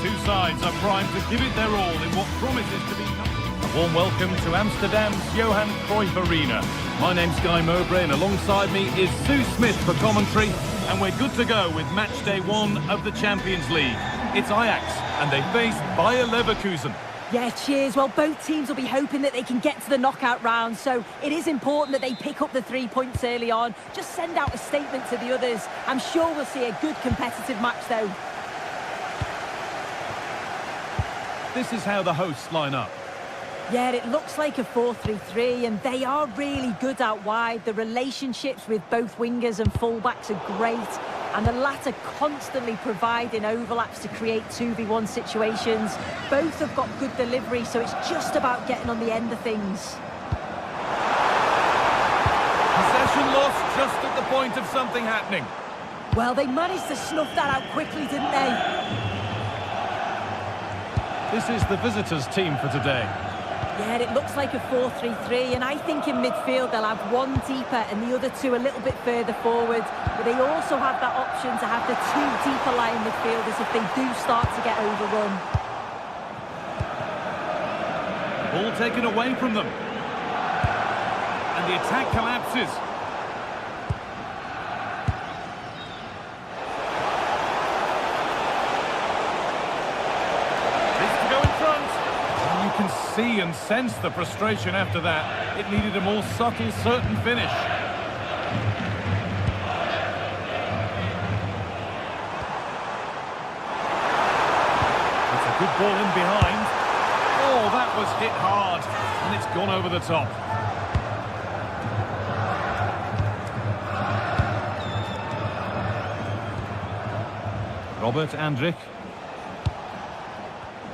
A: Two sides are primed to give it their all in what promises to be... A warm welcome to Amsterdam's Johan Cruyff Arena. My name's Guy Mowbray and alongside me is Sue Smith for commentary, and we're good to go with match day 1 of the Champions League. It's Ajax and they face Bayer Leverkusen.
D: Yeah, cheers. Well, both teams will be hoping that they can get to the knockout round, so it is important that they pick up the 3 points early on. Just send out a statement to the others. I'm sure we'll see a good competitive match, though.
A: this is how the hosts line up.
D: Yeah, it looks like a 4-3-3, and they are really good out wide. The relationships with both wingers and fullbacks are great, and the latter constantly providing overlaps to create 2v1 situations. Both have got good delivery, so it's just about getting on the end of things.
A: Possession lost just at the point of something happening.
D: Well, they managed to snuff that out quickly, didn't they?
A: This is the visitors' team for today.
D: Yeah, it looks like a 4-3-3, and I think in midfield they'll have one deeper and the other two a little bit further forward. But they also have that option to have the two deeper lying midfielders if they do start to get overrun.
A: Ball taken away from them. And the attack collapses. This to go in front. You can see and sense the frustration after that. It needed a more subtle, certain finish. It's a good ball in behind. Oh, that was hit hard, and it's gone over the top. Robert Andrich.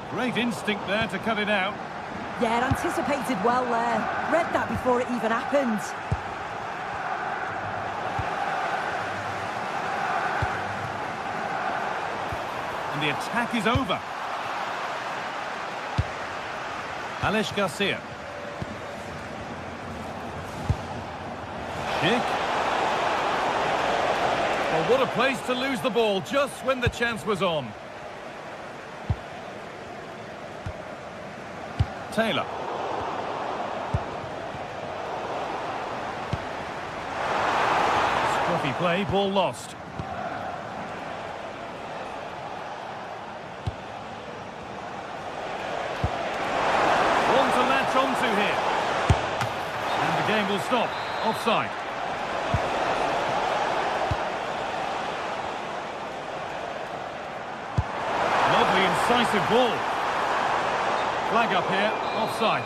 A: Great instinct there to cut it out.
D: Yeah, anticipated well there. Read that before it even happened.
A: And the attack is over. Alex Garcia. Schick. Well, what a place to lose the ball just when the chance was on. Taylor. Scruffy play, ball lost. One to latch onto here. And the game will stop. Offside. Lovely incisive ball. Flag up here, offside.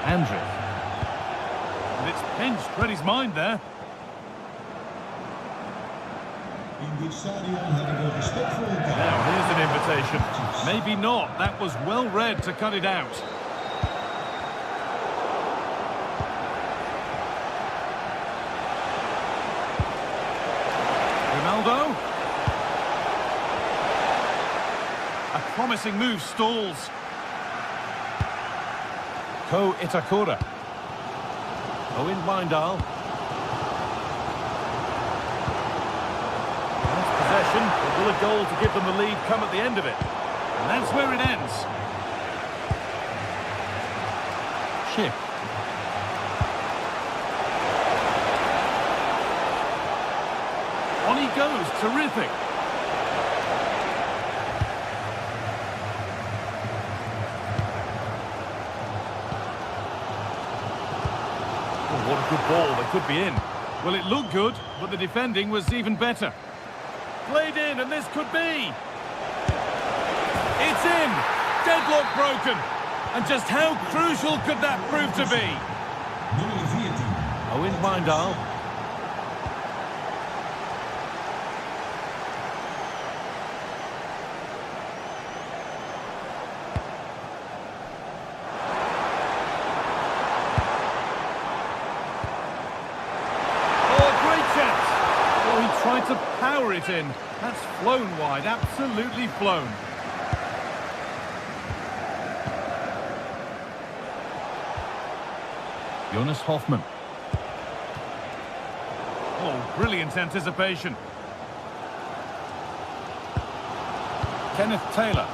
A: Andrich. And it's pinched, read his mind there. Now here's an invitation. Maybe not, that was well read to cut it out. Ronaldo. A promising move stalls. Ko Itakura. Owen Weindal. Nice possession, but will a goal to give them the lead come at the end of it? And that's where it ends. Schick. On he goes, terrific. What a good ball, that could be in. Well, it looked good, but the defending was even better. Played in, and this could be. It's in! Deadlock broken! And just how crucial could that prove to be? Owen Weindal. Tried to power it in. That's flown wide, absolutely flown. Jonas Hoffmann. Oh, brilliant anticipation. Kenneth Taylor.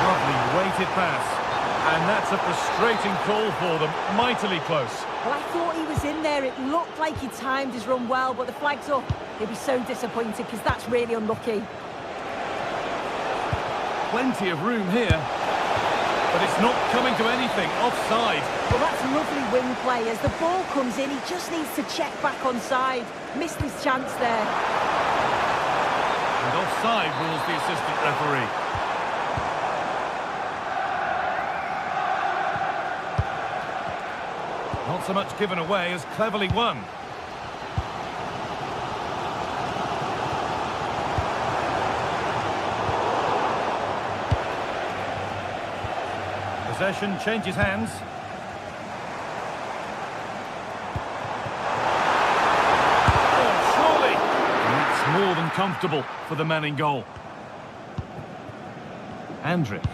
A: Lovely weighted pass. And that's a frustrating call for them, mightily close.
D: Well, I thought he was in there. It looked like he timed his run well, but the flag's up. He'll be so disappointed because that's really unlucky.
A: Plenty of room here. but it's not coming to anything. Offside.
D: Well, that's lovely wing play. As the ball comes in, he just needs to check back onside. Missed his chance there.
A: And offside rules the assistant referee. Not so much given away as cleverly won. Possession changes hands. Oh, surely! And it's more than comfortable for the man in goal. Andrick.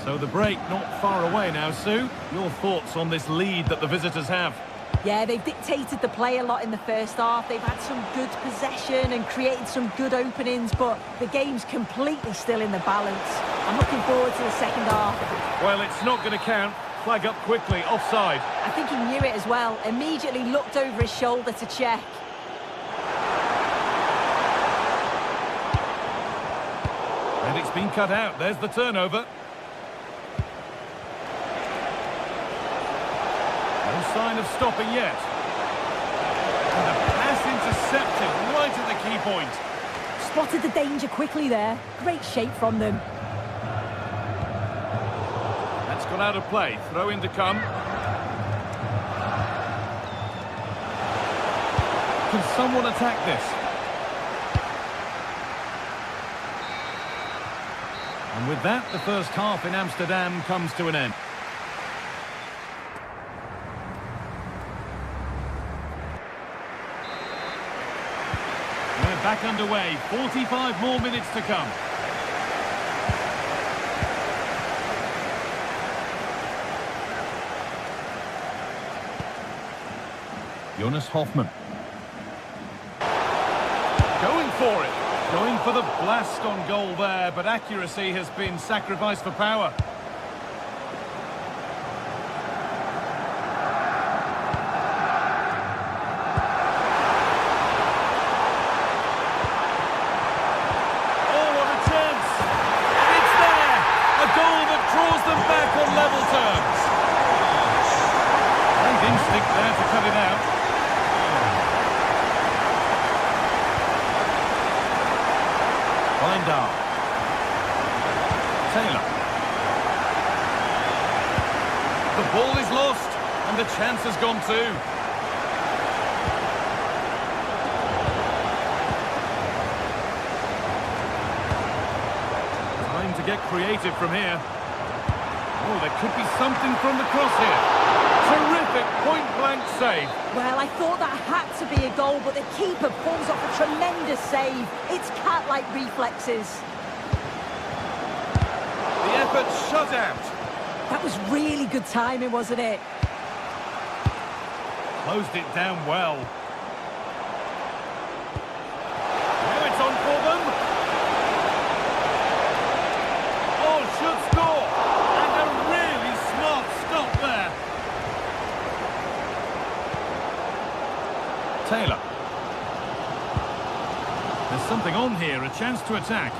A: So the break not far away now, Sue. Your thoughts on this lead that the visitors have?
D: Yeah, they've dictated the play a lot in the first half. They've had some good possession and created some good openings, but the game's completely still in the balance. I'm looking forward to the second half.
A: Well, it's not going to count. Flag up quickly, offside.
D: I think he knew it as well. Immediately looked over his shoulder to check.
A: And it's been cut out. There's the turnover. No sign of stopping yet. And the pass intercepted right at the key point.
D: Spotted the danger quickly there. Great shape from them.
A: That's gone out of play. Throw in to come. Can someone attack this? And with that, the first half in Amsterdam comes to an end. We're back underway. 45 more minutes to come. Jonas Hoffmann. Going for it. Going for the blast on goal there, but accuracy has been sacrificed for power. Oh, what a chance! And it's there! A goal that draws them back on level terms. Great instinct there to cut it out. Lindahl. Taylor. The ball is lost, and the chance has gone too. Time to get creative from here. Oh, there could be something from the cross here. Terrific point-blank save.
D: Well, I thought that had to be a goal, but the keeper pulls off a tremendous save. It's cat-like reflexes.
A: The effort shut out.
D: That was really good timing, wasn't it?
A: Closed it down well. Now it's on for them. Oh, should score. And a really smart stop there. Taylor. There's something on here, a chance to attack.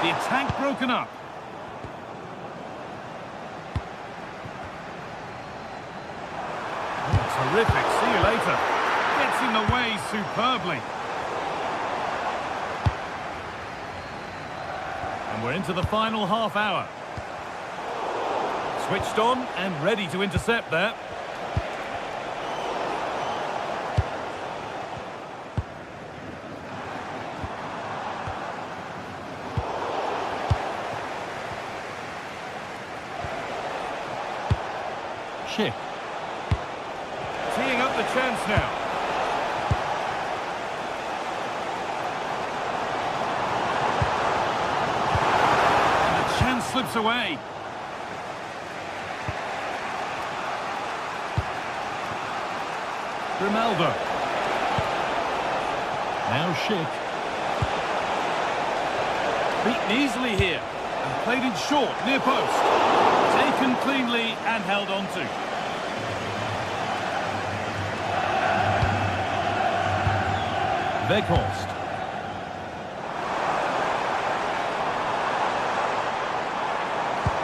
A: The attack broken up. Oh, terrific. See you later. Gets in the way superbly. And we're into the final half hour. Switched on and ready to intercept there. Schick. Teeing up the chance now. And the chance slips away. Grimaldo. Now Schick. Beaten easily here. And played in short, near post. Taken cleanly and held on to. Weghorst.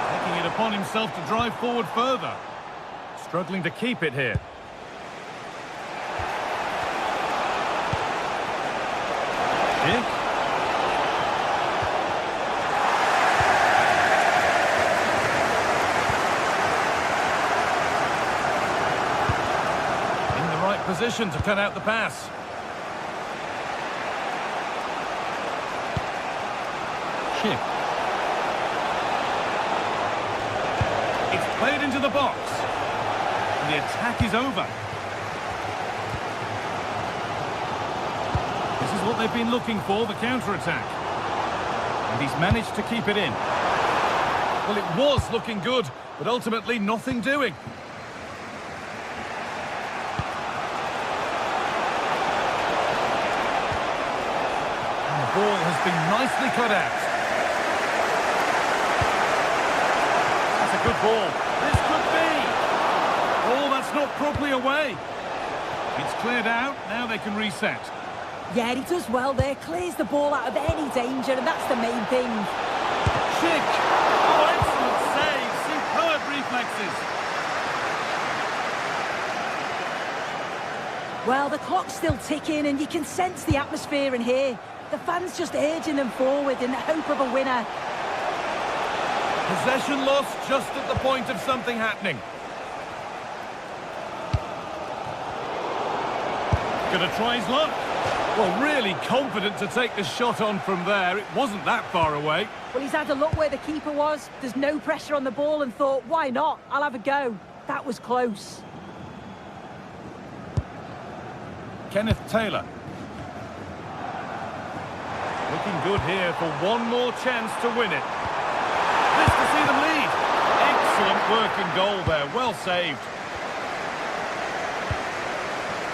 A: Taking it upon himself to drive forward further. Struggling to keep it here. Schick. Position to cut out the pass. Schick. It's played into the box. And the attack is over. This is what they've been looking for, the counter-attack. And he's managed to keep it in. Well, it was looking good, but ultimately nothing doing. Ball has been nicely cut out. That's a good ball. This could be. Oh, that's not properly away. It's cleared out. Now they can reset.
D: Yeah, he does well there. Clears the ball out of any danger, and that's the main thing.
A: Schick. Oh, excellent save. Superb reflexes.
D: Well, the clock's still ticking, and you can sense the atmosphere in here. The fans just urging them forward in the hope of a winner.
A: Possession lost just at the point of something happening. Gonna try his luck. Well, really confident to take the shot on from there. It wasn't that far away.
D: Well, he's had a look where the keeper was. There's no pressure on the ball and thought, why not? I'll have a go. That was close.
A: Kenneth Taylor. Looking good here for one more chance to win it. This to see them lead. Excellent work and goal there. Well saved.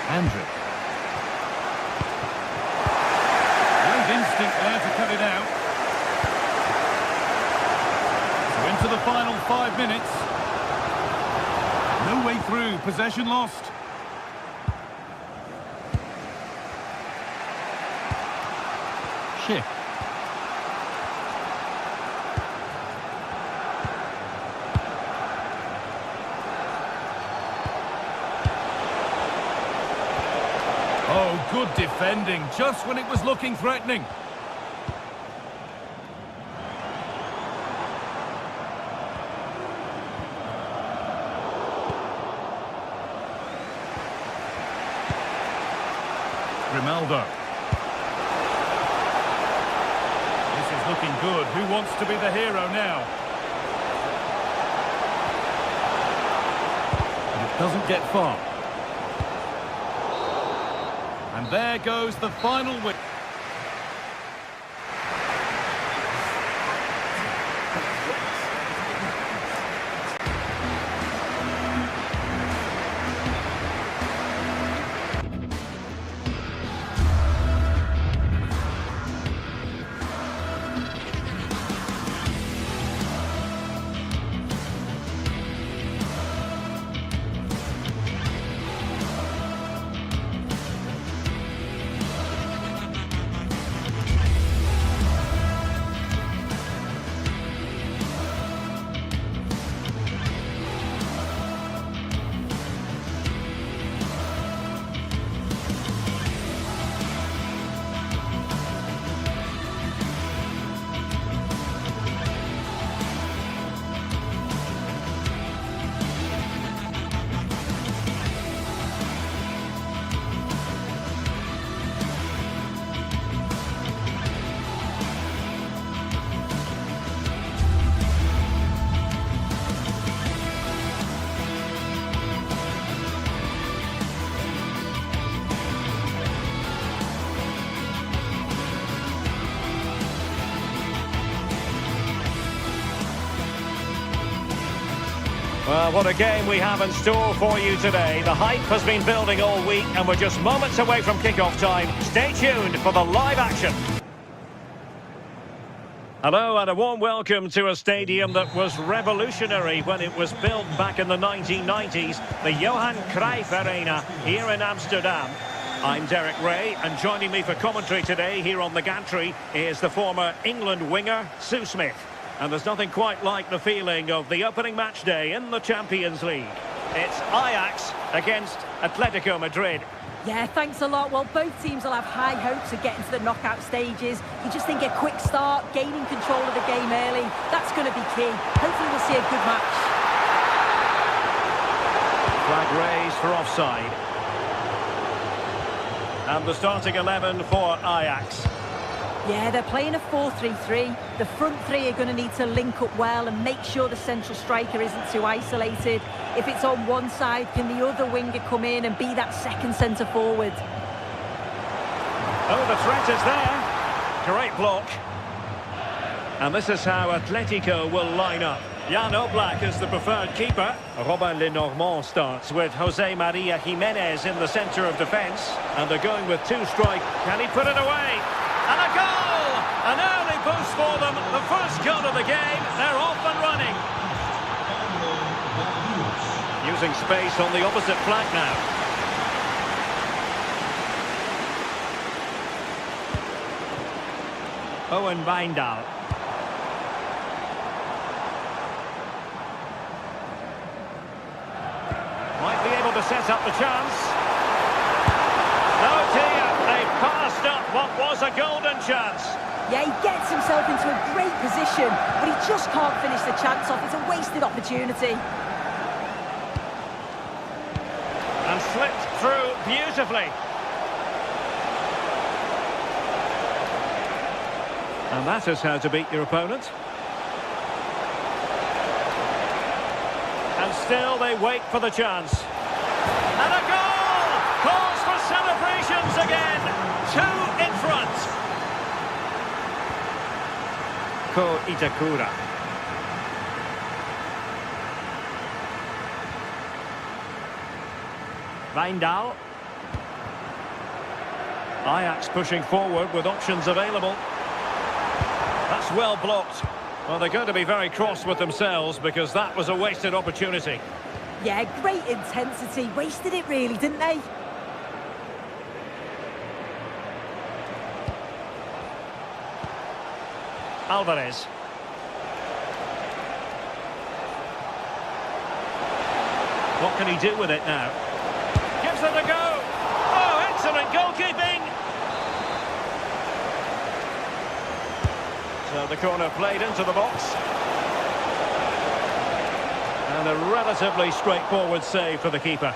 A: Andrew. Great instinct there to cut it out. So into the final 5 minutes. No way through. Possession lost. Schick. Oh, good defending, just when it was looking threatening. Grimaldo. Looking good. Who wants to be the hero now? And it doesn't get far. And there goes the final win.
E: Well, what a game we have in store for you today. The hype has been building all week and we're just moments away from kick-off time. Stay tuned for the live action. Hello and a warm welcome to a stadium that was revolutionary when it was built back in the 1990s, the Johan Cruyff Arena here in Amsterdam. I'm Derek Ray, and joining me for commentary today here on the gantry is the former England winger, Sue Smith. And there's nothing quite like the feeling of the opening match day in the Champions League. It's Ajax against Atletico Madrid.
D: Yeah, thanks a lot. Well, both teams will have high hopes of getting to the knockout stages. You just think a quick start, gaining control of the game early, that's going to be key. Hopefully we'll see a good match.
E: Flag raised for offside. And the starting 11 for Ajax.
D: Yeah, they're playing a 4-3-3. The front three are going to need to link up well and make sure the central striker isn't too isolated. If it's on one side, can the other winger come in and be that second centre forward?
E: Oh, the threat is there. Great block. And this is how Atletico will line up. Jan Oblak is the preferred keeper. Robin Lenormand starts with Jose Maria Jimenez in the centre of defence. And they're going with two strike. Can he put it away? And a goal! An early boost for them. The first goal of the game. They're off and running. Using space on the opposite flank now. Owen Wijndal. Might be able to set up the chance. Oh dear, they passed up what was a golden chance.
D: Yeah, he gets himself into a great position, but he just can't finish the chance off. It's a wasted opportunity.
E: And slipped through beautifully. And that is how to beat your opponent. And still they wait for the chance. And a goal! Calls for celebrations again. Two in front. Ko Itakura. Wijndal. Ajax pushing forward with options available. That's well blocked. Well, they're going to be very cross with themselves because that was a wasted opportunity.
D: Yeah, great intensity. Wasted it really, didn't they?
E: Alvarez. What can he do with it now? Gives it a go. Oh, excellent goalkeeping. So the corner played into the box. And a relatively straightforward save for the keeper.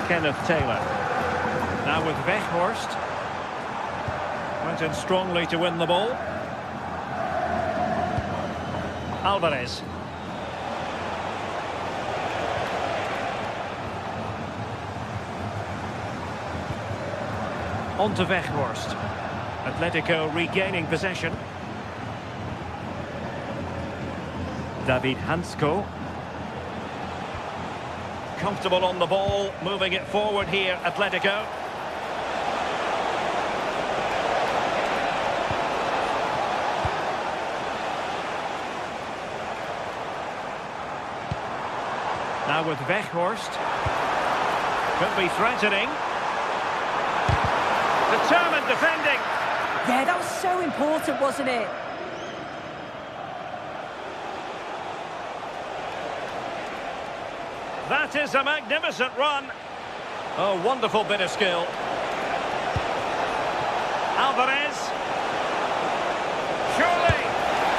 E: Kenneth Taylor. Now with Weghorst. Went in strongly to win the ball. Alvarez. On to Weghorst. Atletico regaining possession. David Hansko. Comfortable on the ball, moving it forward here, Atletico. Now with Weghorst. Could be threatening. Determined defending.
D: Yeah, that was so important, wasn't it?
E: That is a magnificent run. Oh, wonderful bit of skill. Alvarez. Surely.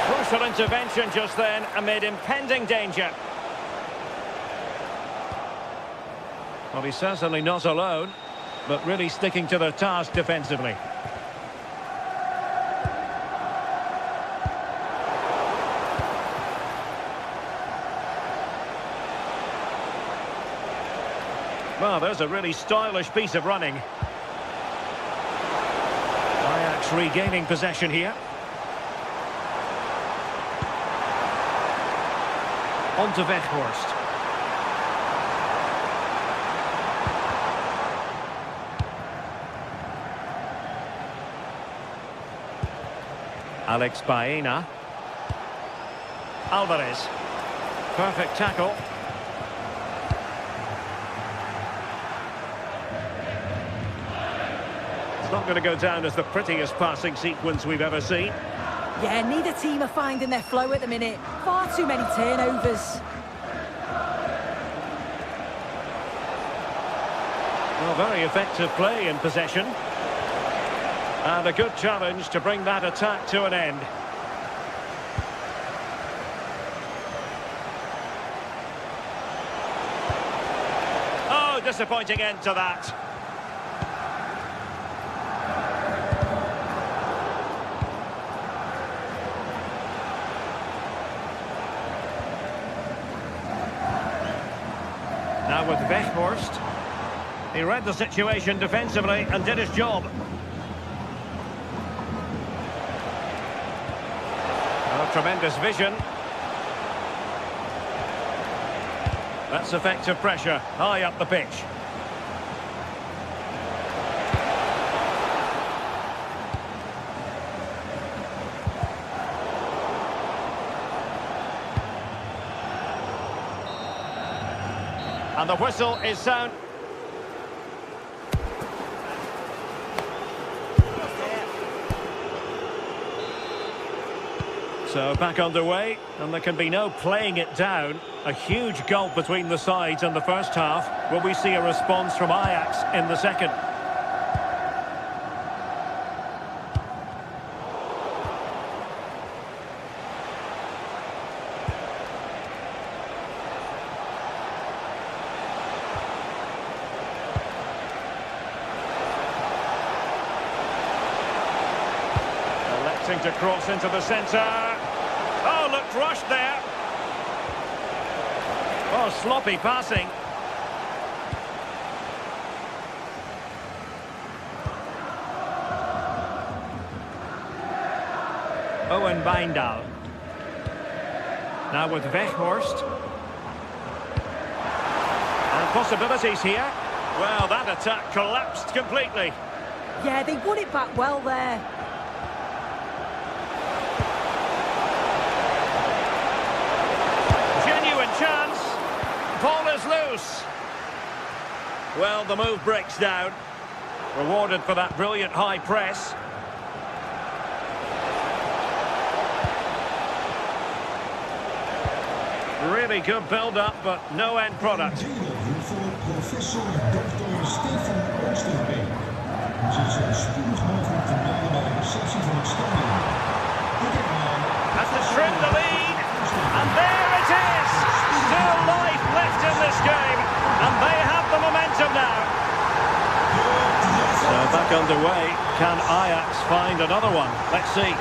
E: Crucial intervention just then amid impending danger. Well, he's certainly not alone, but really sticking to the task defensively. Well, there's a really stylish piece of running. Ajax regaining possession here. On to Weghorst. Alex Baena. Alvarez. Perfect tackle. Not going to go down as the prettiest passing sequence we've ever seen.
D: Yeah, neither team are finding their flow at the minute. Far too many turnovers.
E: Well, very effective play in possession. And a good challenge to bring that attack to an end. Oh, disappointing end to that. Now with Weghorst. He read the situation defensively and did his job. Oh, tremendous vision. That's effective pressure, high up the pitch. And the whistle is sound. So back underway, and there can be no playing it down. A huge gulf between the sides in the first half. Will we see a response from Ajax in the second? Electing to cross into the centre. Oh, looked rushed there. Oh, sloppy passing. Owen Wijndal. Now with Weghorst. And possibilities here. Well, that attack collapsed completely.
D: Yeah, they won it back well there.
E: Chance. Ball is loose. Well, the move breaks down. Rewarded for that brilliant high press. Really good build-up, but no end product. Has to trim the lead. And there it is! Still life left in this game, and they have the momentum now. So back underway, can Ajax find another one? Let's see.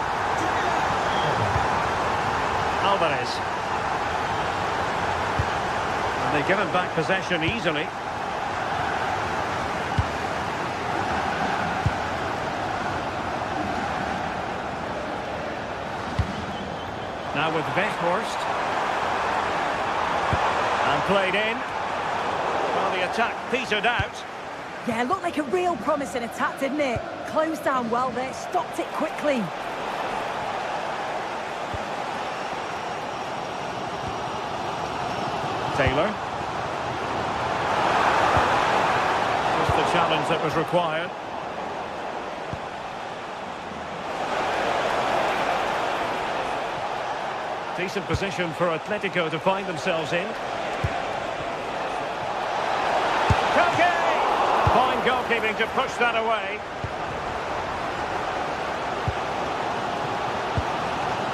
E: Alvarez. And they give him back possession easily. Now with Weghorst. And played in. Well, the attack petered out.
D: Yeah, looked like a real promising attack, didn't it? Closed down well there, stopped it quickly.
E: Taylor. Just the challenge that was required. Decent position for Atletico to find themselves in. Fine goalkeeping to push that away.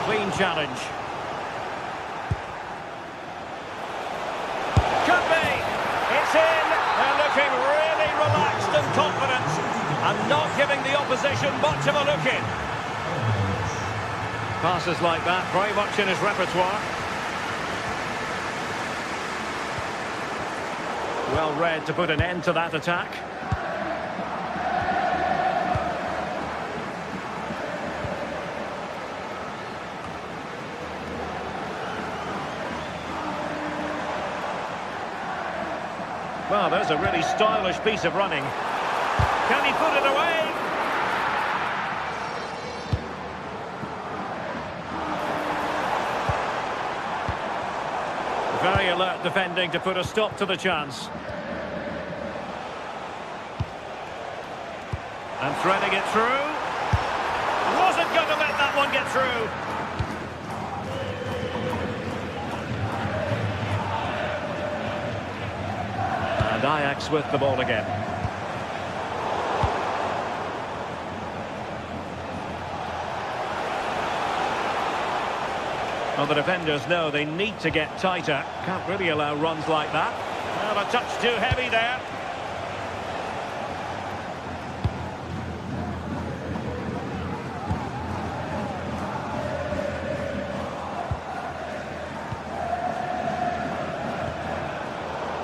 E: Clean challenge. Could be. It's in. They're looking really relaxed and confident, and not giving the opposition much of a look in. Passes like that, very much in his repertoire. Well read to put an end to that attack. Well, there's a really stylish piece of running. Can he put it away? Very alert defending to put a stop to the chance. And threading it through. Wasn't going to let that one get through. And Ajax with the ball again. Well, the defenders know they need to get tighter. Can't really allow runs like that. Well, a touch too heavy there.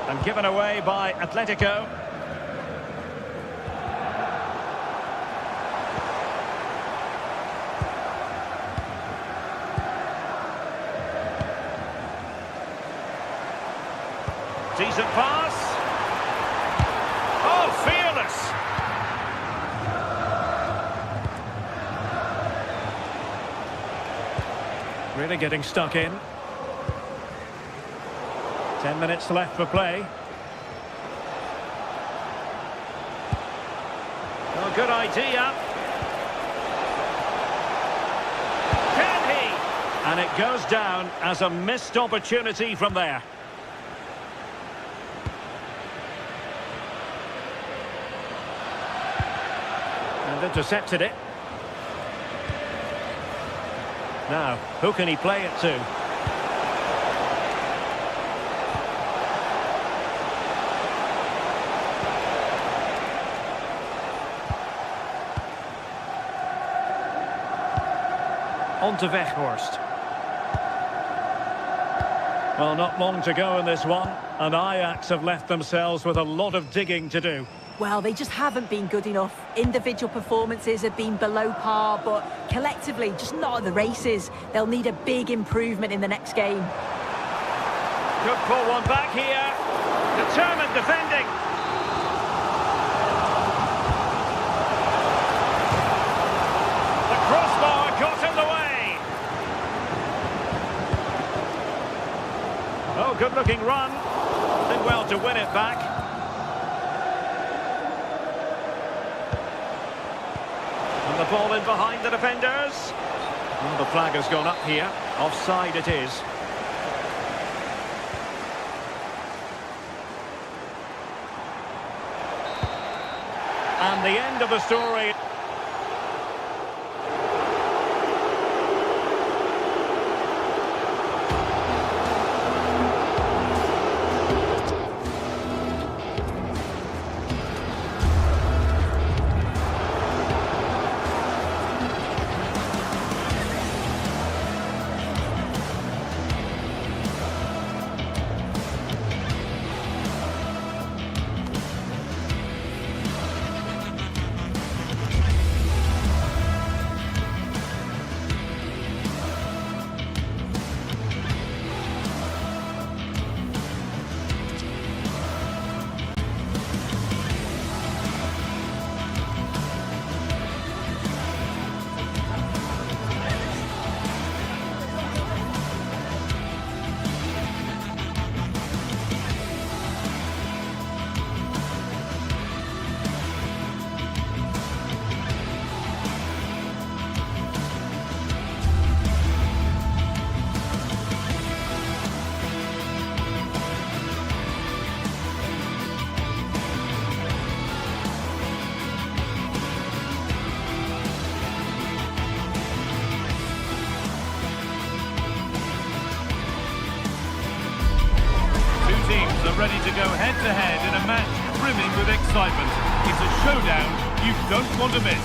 E: And given away by Atletico. Decent pass. Oh, fearless. Really getting stuck in. 10 minutes left for play. Oh, good idea. Can he? And it goes down as a missed opportunity from there. And intercepted it. Now, who can he play it to? On to Weghorst. Well, not long to go in this one, and Ajax have left themselves with a lot of digging to do.
D: Well, they just haven't been good enough. Individual performances have been below par, but collectively, just not at the races. They'll need a big improvement in the next game.
E: Could pull one back here. Determined defending. The crossbar got in the way. Oh, good-looking run. Did well to win it back. And the ball in behind the defenders. Well, the flag has gone up here. Offside it is. And the end of the story.
A: Are ready to go head-to-head in a match brimming with excitement. It's a showdown you don't want to miss.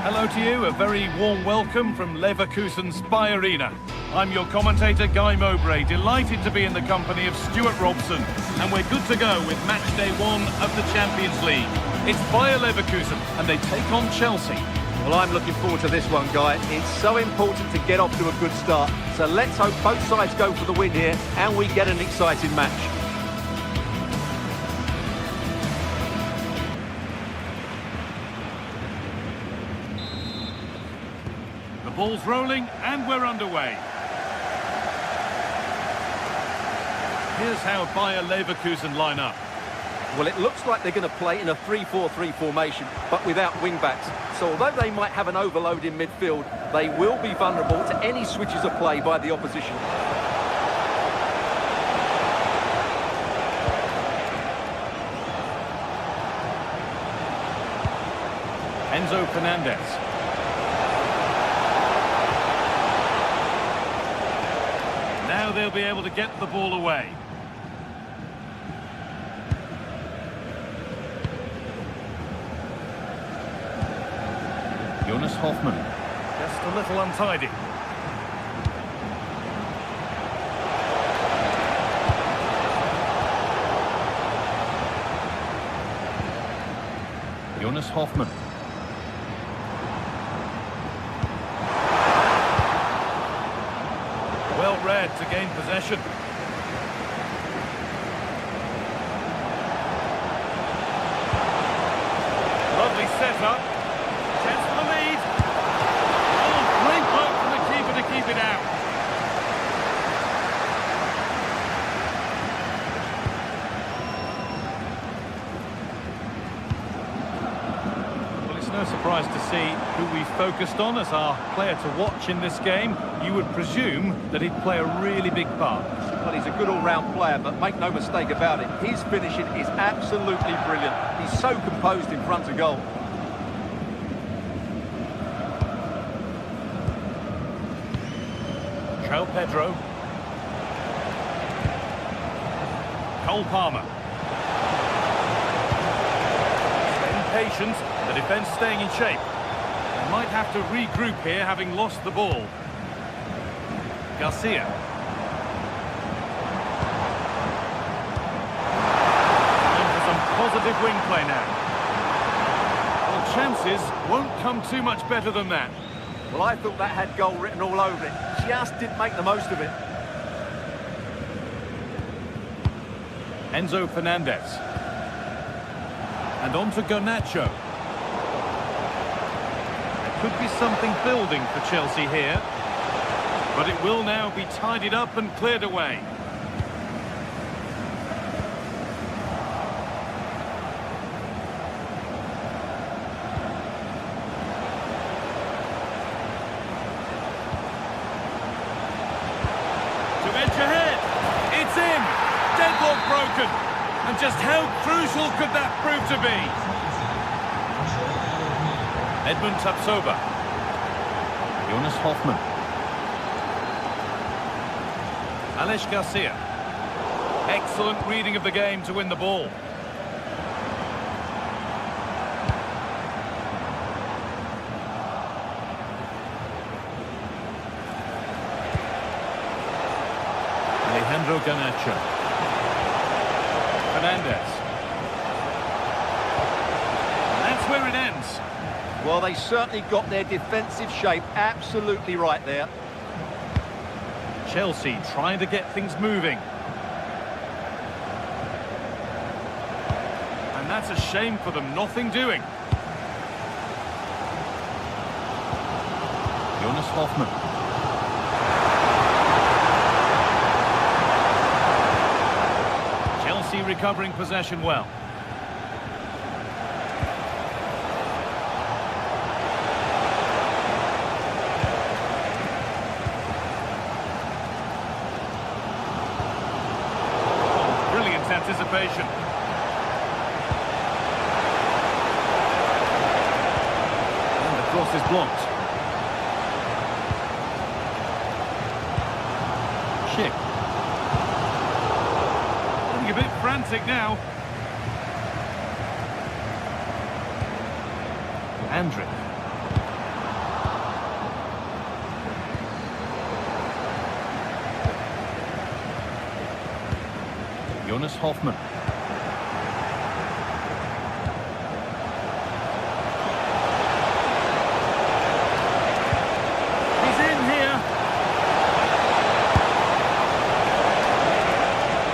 A: Hello to you, a very warm welcome from Leverkusen Spy Arena. I'm your commentator, Guy Mowbray, delighted to be in the company of Stuart Robson, and we're good to go with match day 1 of the Champions League. It's Bayer Leverkusen, and they take on Chelsea.
B: Well, I'm looking forward to this one, Guy. It's so important to get off to a good start. So let's hope both sides go for the win here and we get an exciting match.
A: The ball's rolling and we're underway. Here's how Bayer Leverkusen line up.
B: Well, it looks like they're going to play in a 3-4-3 formation, but without wing-backs. So although they might have an overload in midfield, they will be vulnerable to any switches of play by the opposition.
A: Enzo Fernandez. Now they'll be able to get the ball away. Jonas Hoffmann. Just a little untidy. Jonas Hoffmann. Well read to gain possession. Lovely setup. Chance for the lead. Oh, great work from the keeper to keep it out. Well, it's no surprise to see who we focused on as our player to watch in this game. You would presume that he'd play a really big part.
B: Well, he's a good all-round player, but make no mistake about it, his finishing is absolutely brilliant. He's so composed in front of goal.
A: João Pedro. Cole Palmer. Staying patient, the defence staying in shape. They might have to regroup here, having lost the ball. Garcia. And for some positive wing play now. Well, chances won't come too much better than that.
B: Well, I thought that had goal written all over it. Just didn't make the most of it.
A: Enzo Fernandez. And on to Garnacho. There could be something building for Chelsea here. But it will now be tidied up and cleared away. To edge ahead. It's in. Deadlock broken. And just how crucial could that prove to be? Edmund Tapsoba. Jonas Hoffmann. Alex Garcia. Excellent reading of the game to win the ball. Alejandro Garnacho. Fernandez. And that's where it ends.
B: Well, they certainly got their defensive shape absolutely right there.
A: Chelsea trying to get things moving. And that's a shame for them, nothing doing. Jonas Hoffmann. Chelsea recovering possession well. Anticipation. And the cross is blocked. Schick. Looking a bit frantic now. Andrick. Jonas Hoffmann. He's in here.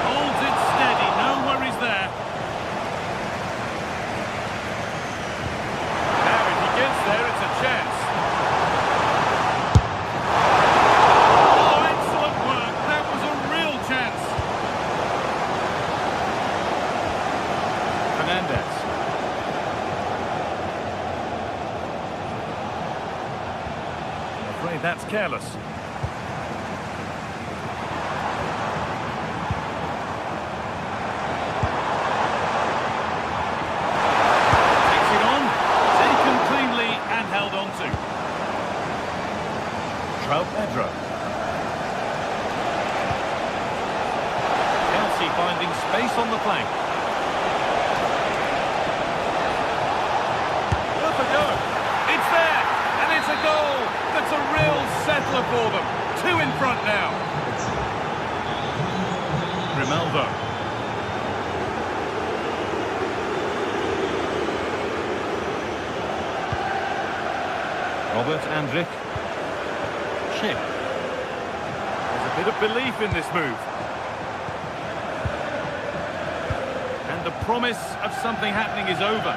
A: Holds it steady, no worries there. Now if he gets there, it's a chance. Oh, excellent work. That was a real chance. afraid that's careless. Takes it on, taken cleanly and held on to. Pedro. Chelsea finding space on the flank. Worth a go. It's there, and it's a goal. That's a real settler for them. 2 in front now. Grimaldo. Robert Andrik. Chip. There's a bit of belief in this move. And the promise of something happening is over.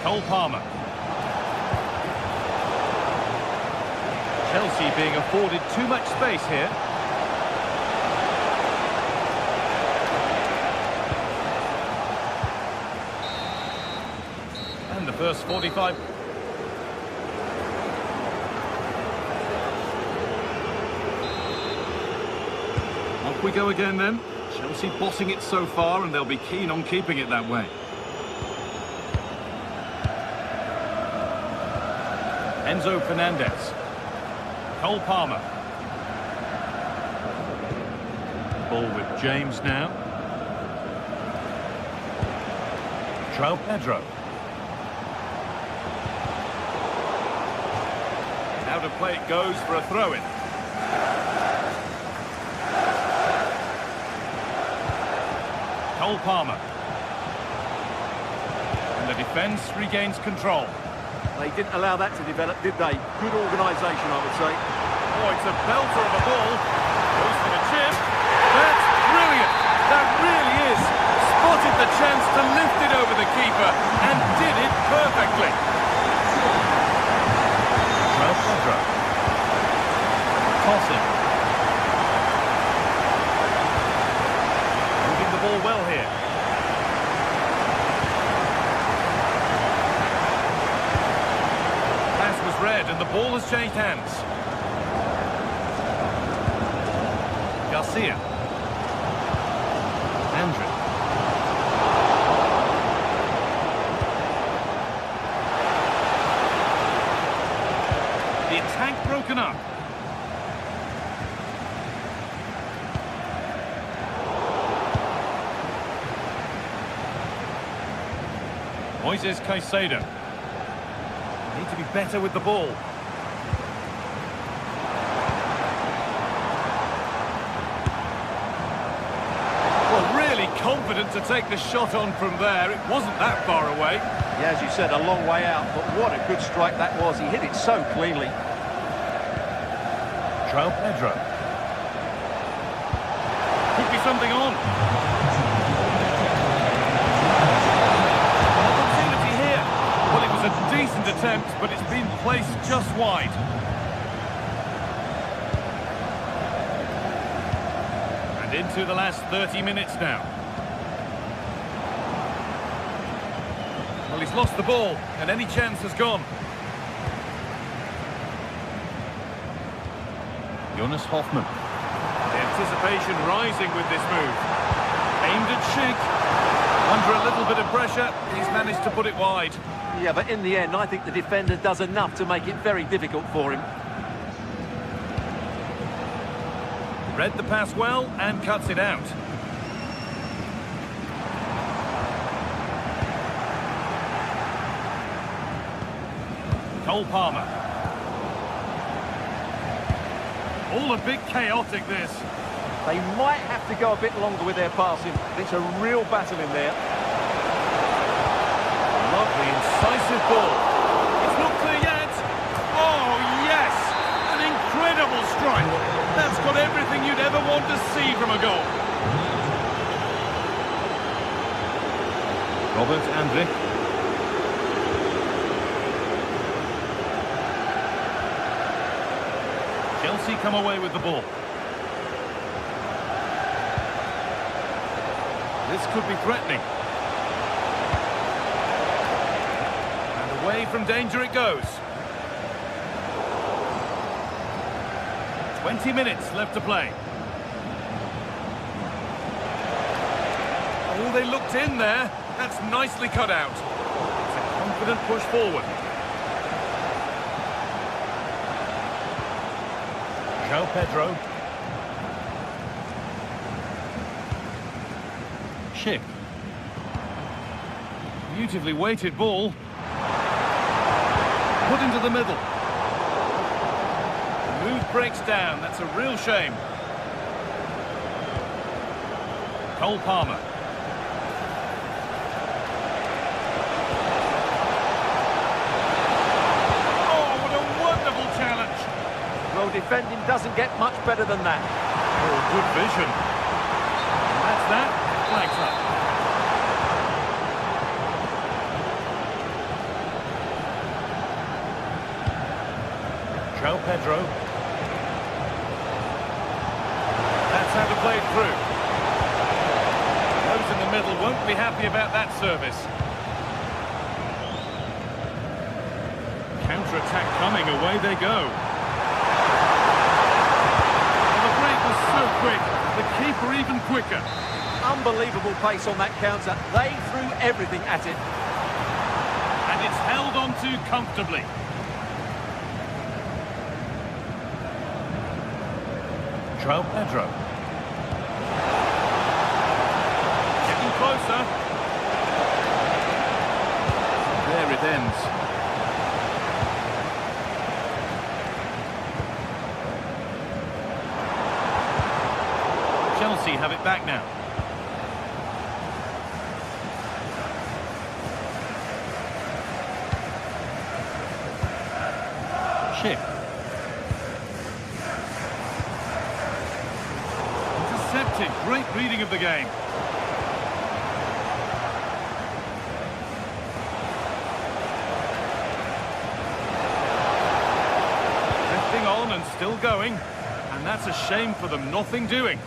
A: Cole Palmer. Chelsea being afforded too much space here. And the first 45. Off we go again then. Chelsea bossing it so far, and they'll be keen on keeping it that way. Enzo Fernandez. Cole Palmer. Ball with James now. Pedro. Out of play it goes for a throw-in. Cole Palmer. And the defence regains control.
B: They didn't allow that to develop, did they? Good organisation, I would say.
A: Oh, it's a belter of a ball. Goes for the chip. That's brilliant. That really is. Spotted the chance to lift it over the keeper and did it perfectly. Pedro. Tossing. Moving the ball well here. Pass was read and the ball has changed hands. Garcia. Andrew. The attack broken up. Moises Caicedo. Need to be better with the ball. Well, really confident to take the shot on from there. It wasn't that far away.
B: Yeah, as you said, a long way out, but what a good strike that was. He hit it so cleanly.
A: Pedro. Could be something on. Opportunity here. Well, it was a decent attempt, but it's been placed just wide. And into the last 30 minutes now. Well, he's lost the ball, and any chance has gone. Jonas Hoffman. The anticipation rising with this move. Aimed at Schick. Under a little bit of pressure, he's managed to put it wide.
B: Yeah, but in the end, I think the defender does enough to make it very difficult for him.
A: Read the pass well and cuts it out. Cole Palmer. All a bit chaotic, this.
B: They might have to go a bit longer with their passing. It's a real battle in there.
A: Lovely, incisive ball. It's not clear yet. Oh, yes! An incredible strike. That's got everything you'd ever want to see from a goal. Robert Andrik. Chelsea come away with the ball. This could be threatening. from danger it goes. 20 minutes left to play. Oh, they looked in there. That's nicely cut out. It's a confident push forward. João Pedro. Chip. Beautifully weighted ball. Put into the middle. The move breaks down. That's a real shame. Cole Palmer. Oh, what a wonderful challenge.
B: Well, defending doesn't get much better than that.
A: Oh, good vision. That's that. Flags up. João Pedro. That's how to play it through. Those in the middle won't be happy about that service. Counter-attack coming, away they go. And the break was so quick, the keeper even quicker.
B: Unbelievable pace on that counter. They threw everything at it.
A: And it's held on to comfortably. João Pedro. Getting closer. There it ends. Chelsea have it back now. Chip. Intercepted. Great reading of the game. Drifting on and still going. And that's a shame for them. Nothing doing.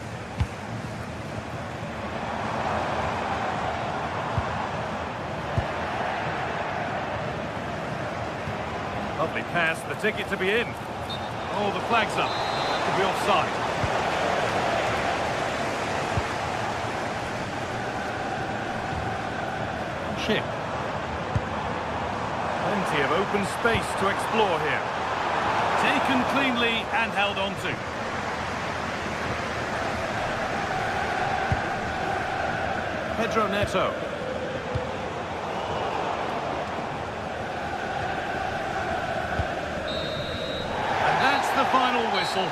A: Lovely pass, the ticket to be in. Oh, the flag's up. Could be offside. Chip. Plenty of open space to explore here. Taken cleanly and held on to. Pedro Neto. The final whistle.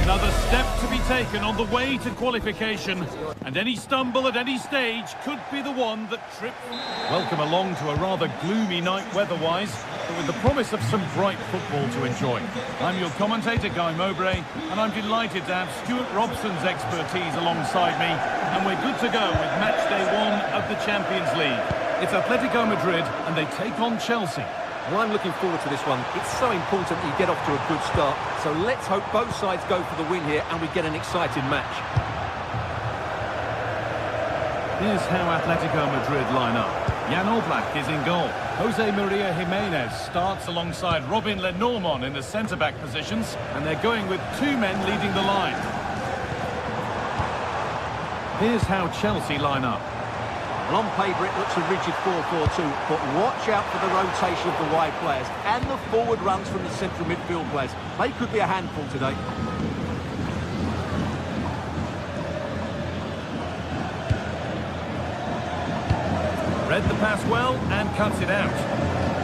A: Another step to be taken on the way to qualification, and any stumble at any stage could be the one that trips. Welcome along to a rather gloomy night weather-wise, but with the promise of some bright football to enjoy. I'm your commentator, Guy Mowbray, and I'm delighted to have Stuart Robson's expertise alongside me, and we're good to go with match day 1 of the Champions League. It's Atletico Madrid, and they take on Chelsea.
B: Well, I'm looking forward to this one. It's so important that you get off to a good start. So let's hope both sides go for the win here and we get an exciting match.
A: Here's how Atletico Madrid line up. Jan Oblak is in goal. Jose Maria Jimenez starts alongside Robin Lenormand in the centre-back positions, and they're going with two men leading the line. Here's how Chelsea line up.
B: Well, on paper it looks a rigid 4-4-2, but watch out for the rotation of the wide players and the forward runs from the central midfield players. They could be a handful today.
A: Read the pass well and cuts it out.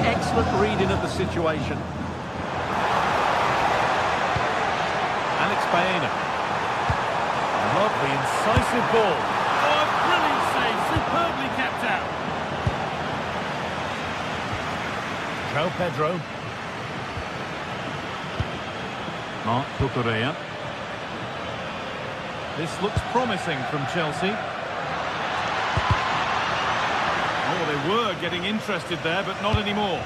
B: Excellent reading of the situation.
A: Alex Baena. Lovely, incisive ball. Oh, a brilliant save, superbly kept out. João Pedro. Marc Cucurella. This looks promising from Chelsea. Oh, they were getting interested there, but not anymore.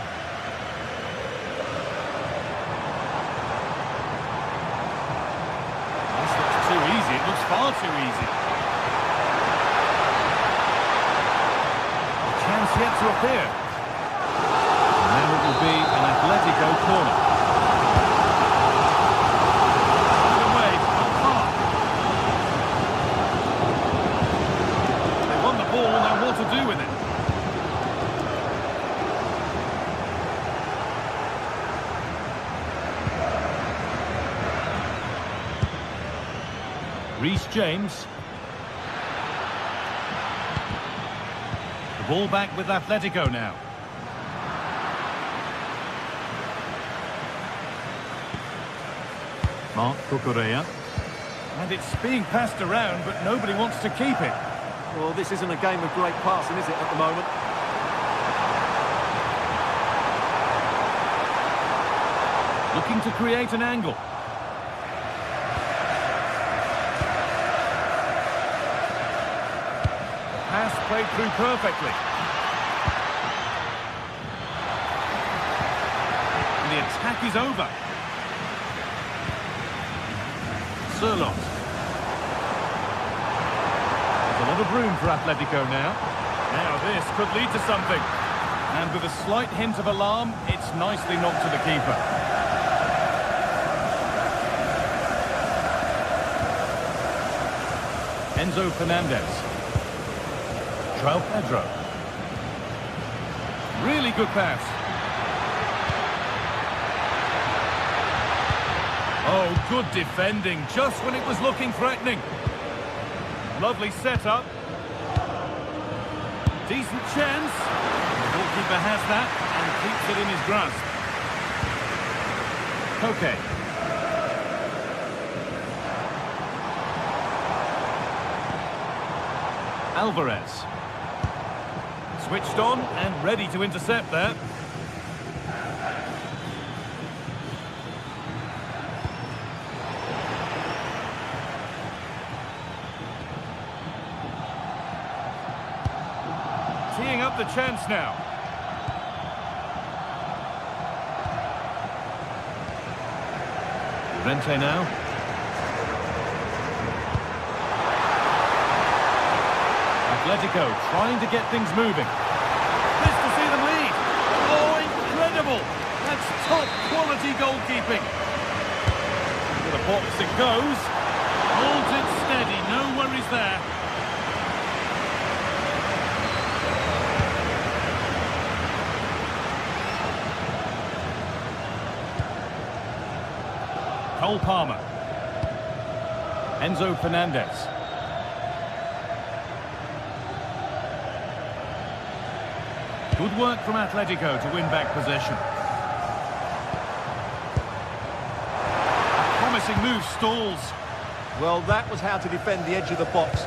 A: This looks too easy. It looks far too easy. A chance yet to appear. And now it will be an Atletico corner. Away, not far. They won the ball, now what to do with it? Reece James. The ball back with Atletico now. Marc Cucurella. And it's being passed around, but nobody wants to keep it.
B: Well, this isn't a game of great passing, is it, at the moment?
A: Looking to create an angle. Pass played through perfectly. And the attack is over. Surlot. There's a lot of room for Atletico now. Now this could lead to something. And with a slight hint of alarm, it's nicely knocked to the keeper. Enzo Fernandez. João Pedro. Really good pass. Oh, good defending, just when it was looking threatening. Lovely setup. Decent chance. The goalkeeper has that and keeps it in his grasp. Okay. Alvarez. Switched on and ready to intercept there. Teeing up the chance now. Rente now. Atletico trying to get things moving. This to see them lead. Oh, incredible! That's top quality goalkeeping. To the box it goes. Holds it steady, no worries there. Cole Palmer. Enzo Fernandez. Good work from Atletico to win back possession. A promising move stalls.
B: Well, that was how to defend the edge of the box.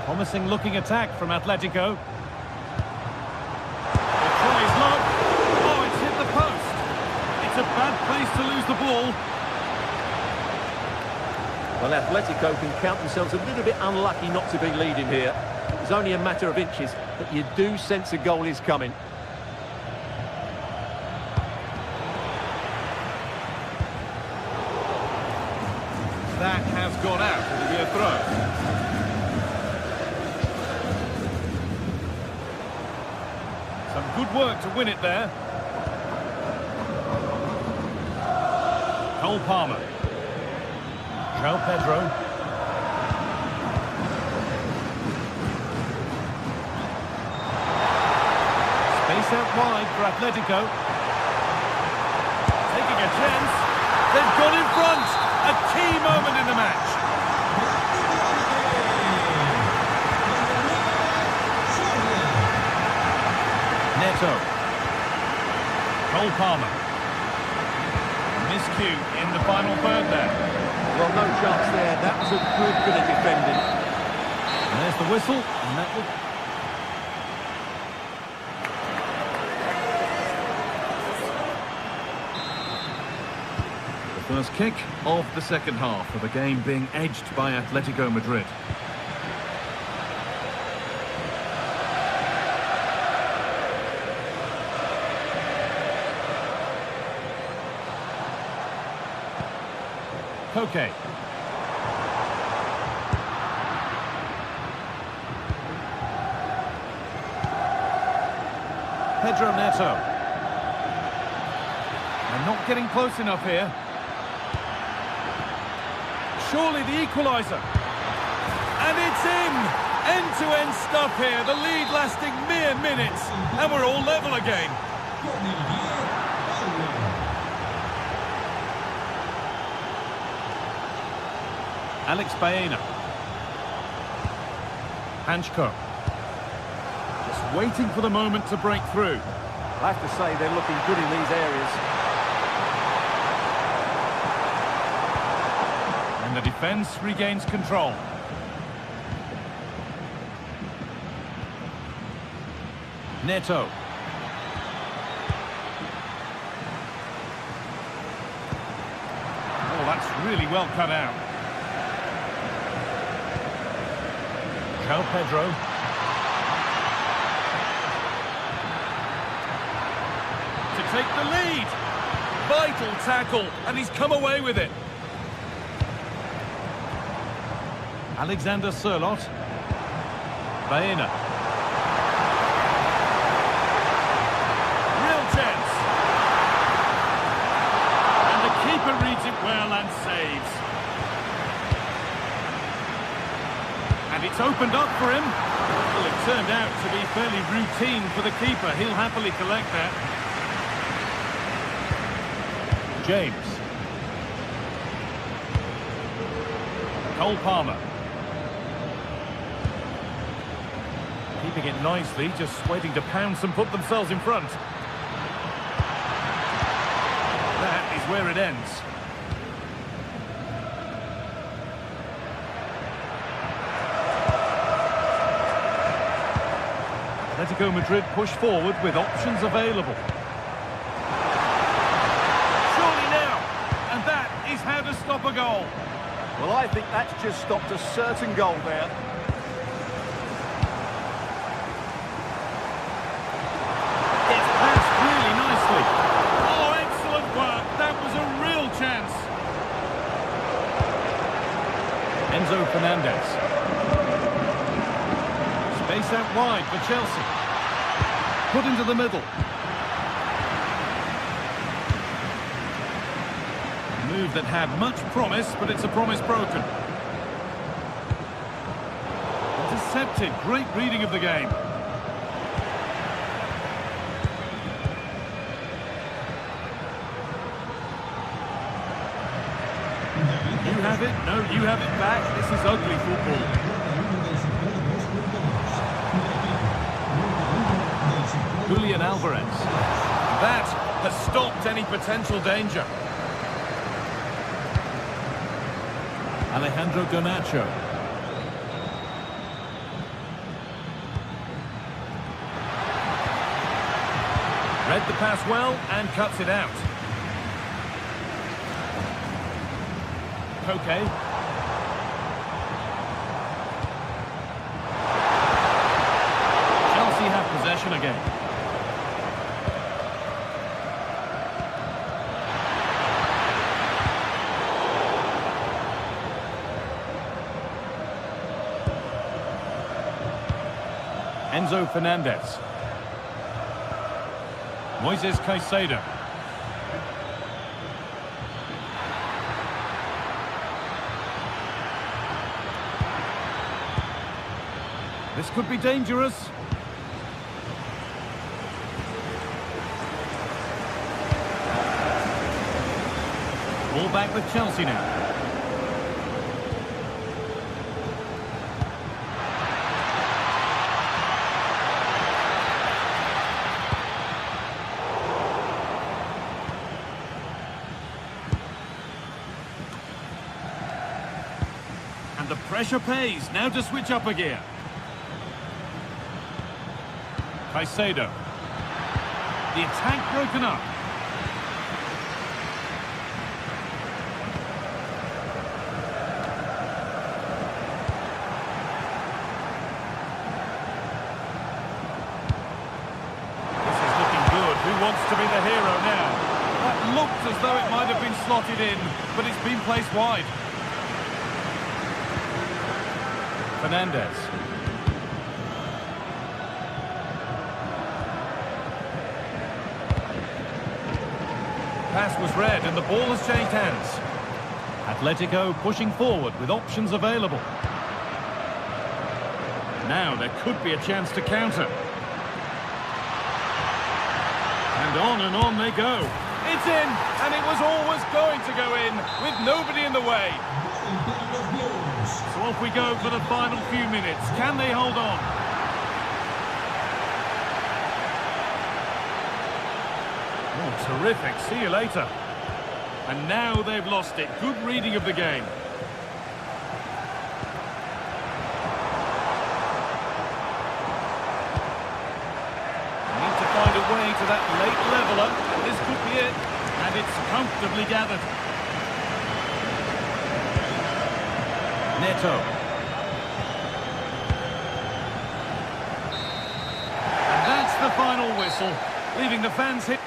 A: Promising looking attack from Atletico. The try is low. Oh, it's hit the post. It's a bad place to lose the ball.
B: Well, Atletico can count themselves a little bit unlucky not to be leading here. It's only a matter of inches, but you do sense a goal is coming.
A: That has gone out. It'll be a throw. Some good work to win it there. Cole Palmer. João Pedro. Space out wide for Atletico. Taking a chance. They've gone in front. A key moment in the match. Neto. Cole Palmer. Miscue in the final third there.
B: Well, no chance there. That was a good bit of defending.
A: And there's the whistle. And that will... The first kick of the second half, of the game being edged by Atletico Madrid. Koke. Pedro Neto. They're not getting close enough here. Surely the equaliser. And it's in! End-to-end stuff here. The lead lasting mere minutes. And we're all level again. Alex Baena. Hanchko. Just waiting for the moment to break through.
B: I have to say they're looking good in these areas.
A: And the defence regains control. Neto. Oh, that's really well cut out. João Pedro. To take the lead. Vital tackle, and he's come away with it. Alexander Sørloth. Baena. Real chance. And the keeper reads it well and saves. And it's opened up for him. Well, it turned out to be fairly routine for the keeper. He'll happily collect that. James. Cole Palmer. Keeping it nicely, just waiting to pounce and put themselves in front. That is where it ends. Atletico Madrid push forward with options available. Surely now, and that is how to stop a goal.
B: Well, I think that's just stopped a certain goal there.
A: It's passed really nicely. Oh, excellent work. That was a real chance. Enzo Fernandez. Space out wide for Chelsea. Put into the middle. Move that had much promise, but it's a promise broken. Intercepted. Great reading of the game. You have it. No, you have it back. This is ugly football. Julian Alvarez. That has stopped any potential danger. Alejandro Garnacho. Read the pass well and cuts it out. Koke. Enzo Fernandez. Moises Caicedo. This could be dangerous. Ball back with Chelsea now. And the pressure pays. Now to switch up a gear. Caicedo. The attack broken up. This is looking good. Who wants to be the hero now? That looked as though it might have been slotted in, but it's been placed wide. Fernandez. Pass was read and the ball has changed hands. Atletico pushing forward with options available. Now there could be a chance to counter. And on they go. It's in, and it was always going to go in with nobody in the way. So off we go for the final few minutes. Can they hold on? Oh, terrific. See you later. And now they've lost it. Good reading of the game. Need to find a way to that late leveller. This could be it. And it's comfortably gathered. Neto. And that's the final whistle, leaving the fans hit.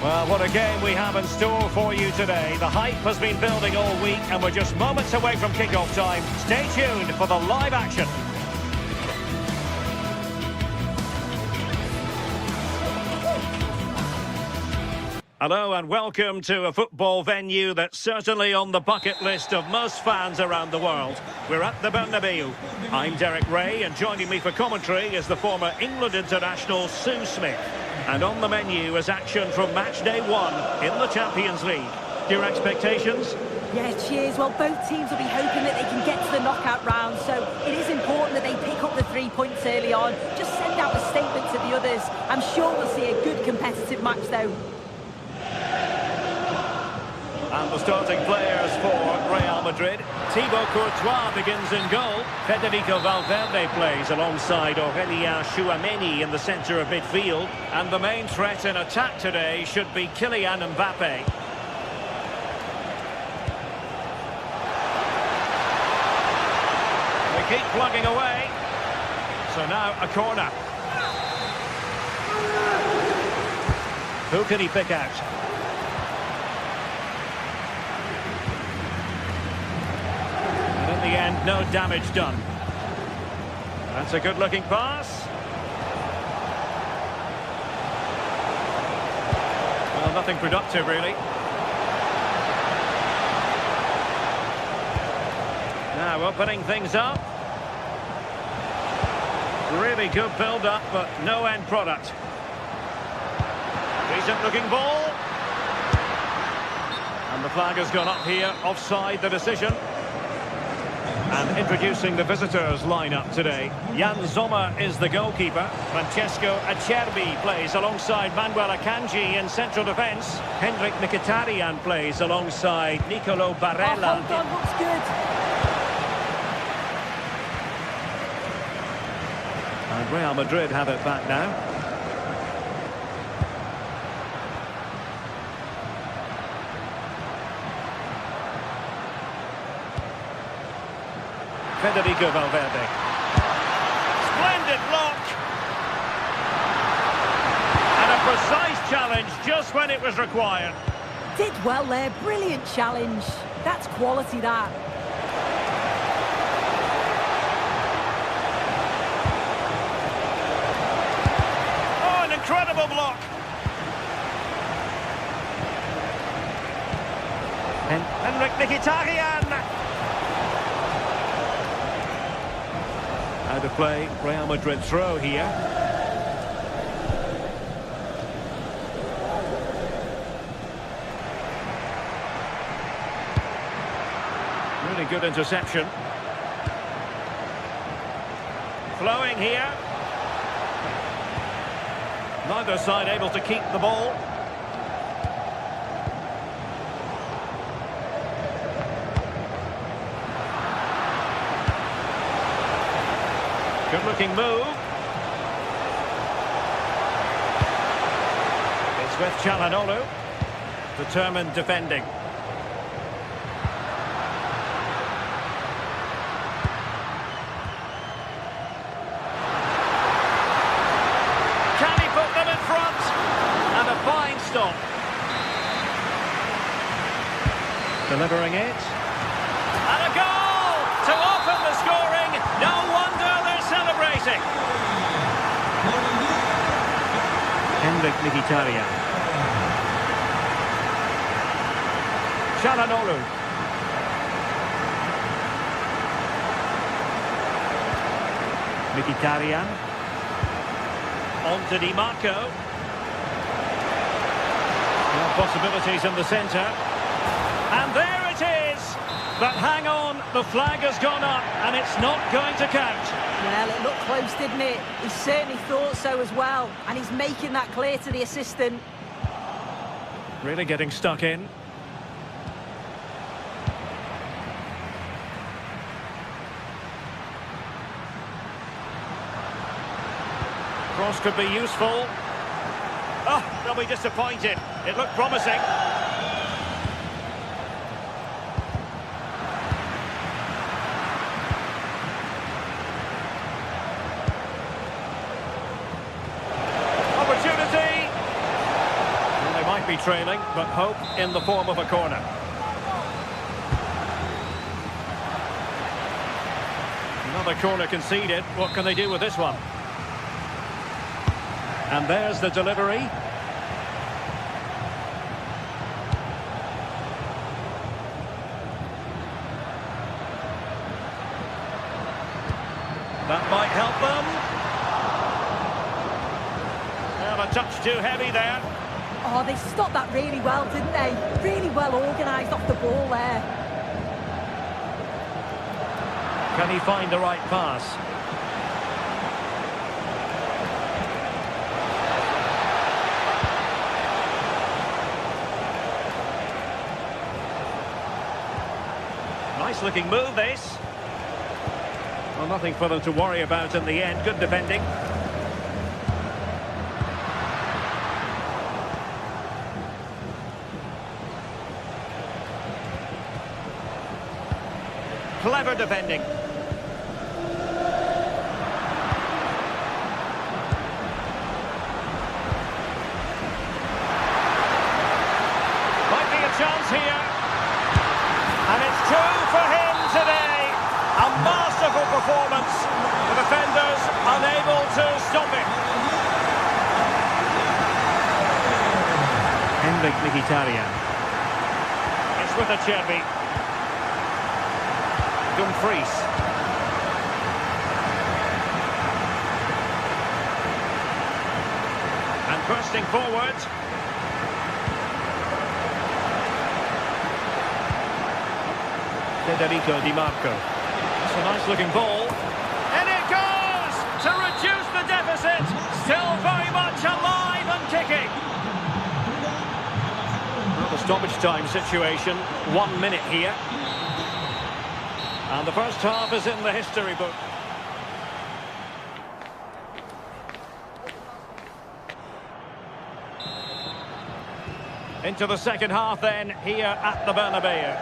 E: Well, what a game we have in store for you today. The hype has been building all week and we're just moments away from kick-off time. Stay tuned for the live action. Hello and welcome to a football venue that's certainly on the bucket list of most fans around the world. We're at the Bernabeu. I'm Derek Ray and joining me for commentary is the former England international Sue Smith. And on the menu is action from match day 1 in the Champions League. Your expectations?
D: Yeah, cheers. Well, both teams will be hoping that they can get to the knockout round, so it is important that they pick up the 3 points early on. Just send out a statement to the others. I'm sure we'll see a good competitive match, though.
E: And the starting players for Real Madrid. Thibaut Courtois begins in goal. Federico Valverde plays alongside Aurélien Tchouameni in the centre of midfield. And the main threat in attack today should be Kylian Mbappe. They keep plugging away. So now a corner. Who can he pick out? And in the end, no damage done. That's a good-looking pass. Well, nothing productive, really. Now opening things up. Really good build-up, but no end product. Decent-looking ball. And the flag has gone up here, offside the decision. And introducing the visitors' lineup today. Jan Sommer is the goalkeeper. Francesco Acerbi plays alongside Manuel Akanji in central defence. Henrik Mkhitaryan plays alongside Nicolo Barella.
D: Oh, hold on, looks good.
E: And Real Madrid have it back now. Federico Valverde. Splendid block. And a precise challenge just when it was required.
D: Did well there, brilliant challenge. That's quality, that.
E: Oh, an incredible block. And Henrik Mkhitaryan. Out of play, Real Madrid throw here. Really good interception. Flowing here. Neither side able to keep the ball. Good-looking move. It's with Çalhanoğlu. Determined defending. Can he put them in front? And a fine stop. Delivering it. And a goal to open the scoring. No wonder they're celebrating. Henrik Mkhitaryan. Çalhanoğlu. Mkhitaryan. On to Di Marco. No possibilities in the centre. And there it is. But hang on, the flag has gone up and it's not going to count.
D: Well, it looked close, didn't it? He certainly thought so as well. And he's making that clear to the assistant.
E: Really getting stuck in. Cross could be useful. Oh, they'll be disappointed. It looked promising. Opportunity. Well, they might be trailing, but hope in the form of a corner. Another corner conceded. What can they do with this one? And there's the delivery. That might help them. Well, a touch too heavy there.
D: Oh, they stopped that really well, didn't they? Really well organised off the ball there.
E: Can he find the right pass? Nice looking move, this. Well, nothing for them to worry about in the end. Good defending. Clever defending. Might be a chance here. And it's two for him today. A masterful performance. The defenders unable to stop it. Henrik Mkhitaryan. It's with Acerbi. Dumfries. And bursting forward. Federico Di Marco. It's a nice looking ball. And it goes to reduce the deficit. Still very much alive and kicking. Well, the stoppage time situation. 1 minute here. And the first half is in the history book. Into the second half then, here at the Bernabeu.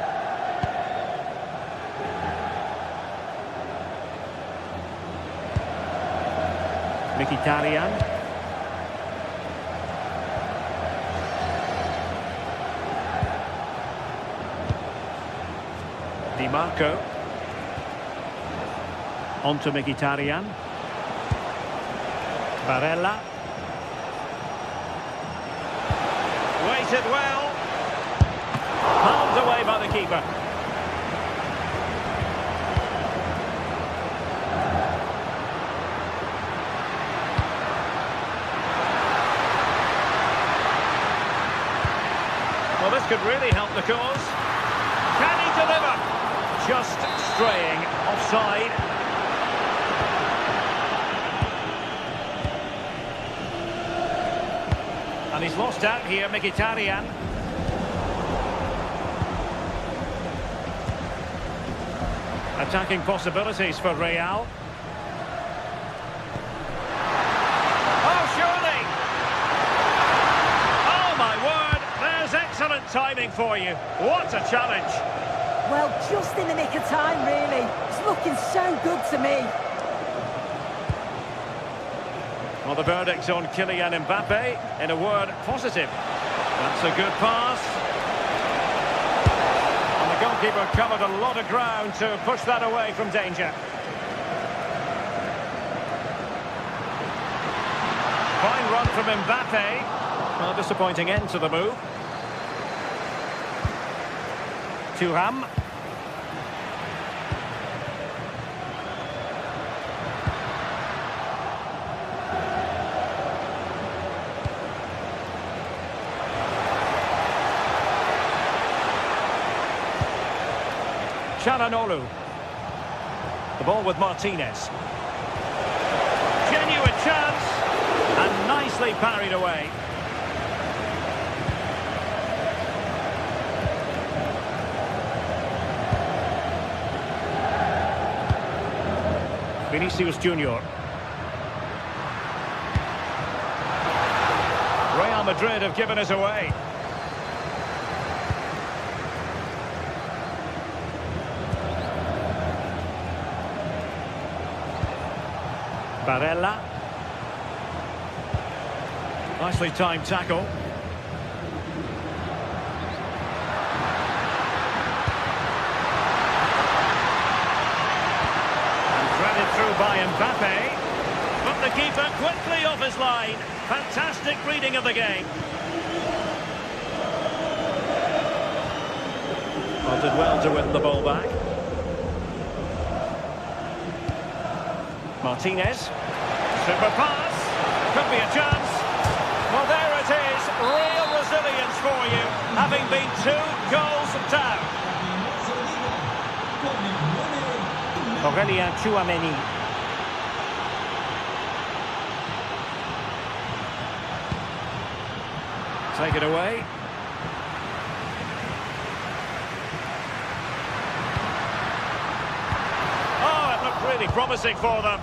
E: Mkhitaryan. Di Marco. On to Mkhitaryan. Barella. Waited well. Palmed away by the keeper. Well, this could really help the cause. Can he deliver? Just straying offside. And he's lost out here, Mkhitaryan. Attacking possibilities for Real. Oh, surely! Oh, my word! There's excellent timing for you. What a challenge!
D: Well, just in the nick of time, really. It's looking so good to me.
E: Well, the verdict on Kylian Mbappe, in a word, positive. That's a good pass. And the goalkeeper covered a lot of ground to push that away from danger. Fine run from Mbappe. Well, disappointing end to the move. Thuram. Çalhanoğlu. The ball with Martinez. Genuine chance. And nicely parried away. Vinicius Junior. Real Madrid have given us away. Barella. Nicely timed tackle. And threaded through by Mbappe. But the keeper quickly off his line. Fantastic reading of the game. Well, did well to win the ball back. Martinez. Super pass. Could be a chance. Well, there it is. Real resilience for you, having been 2 goals down. Aurélien Tchouameni. Take it away. really promising for them.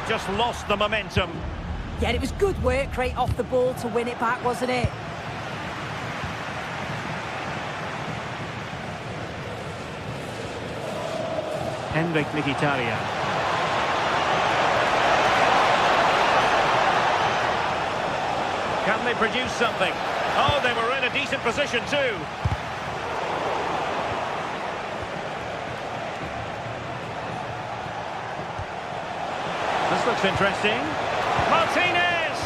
E: Just lost the momentum.
D: Yeah, it was good work right off the ball to win it back, wasn't it?
E: Henrik Mkhitaryan. Can they produce something? Oh, they were in a decent position too. This looks interesting. Martinez!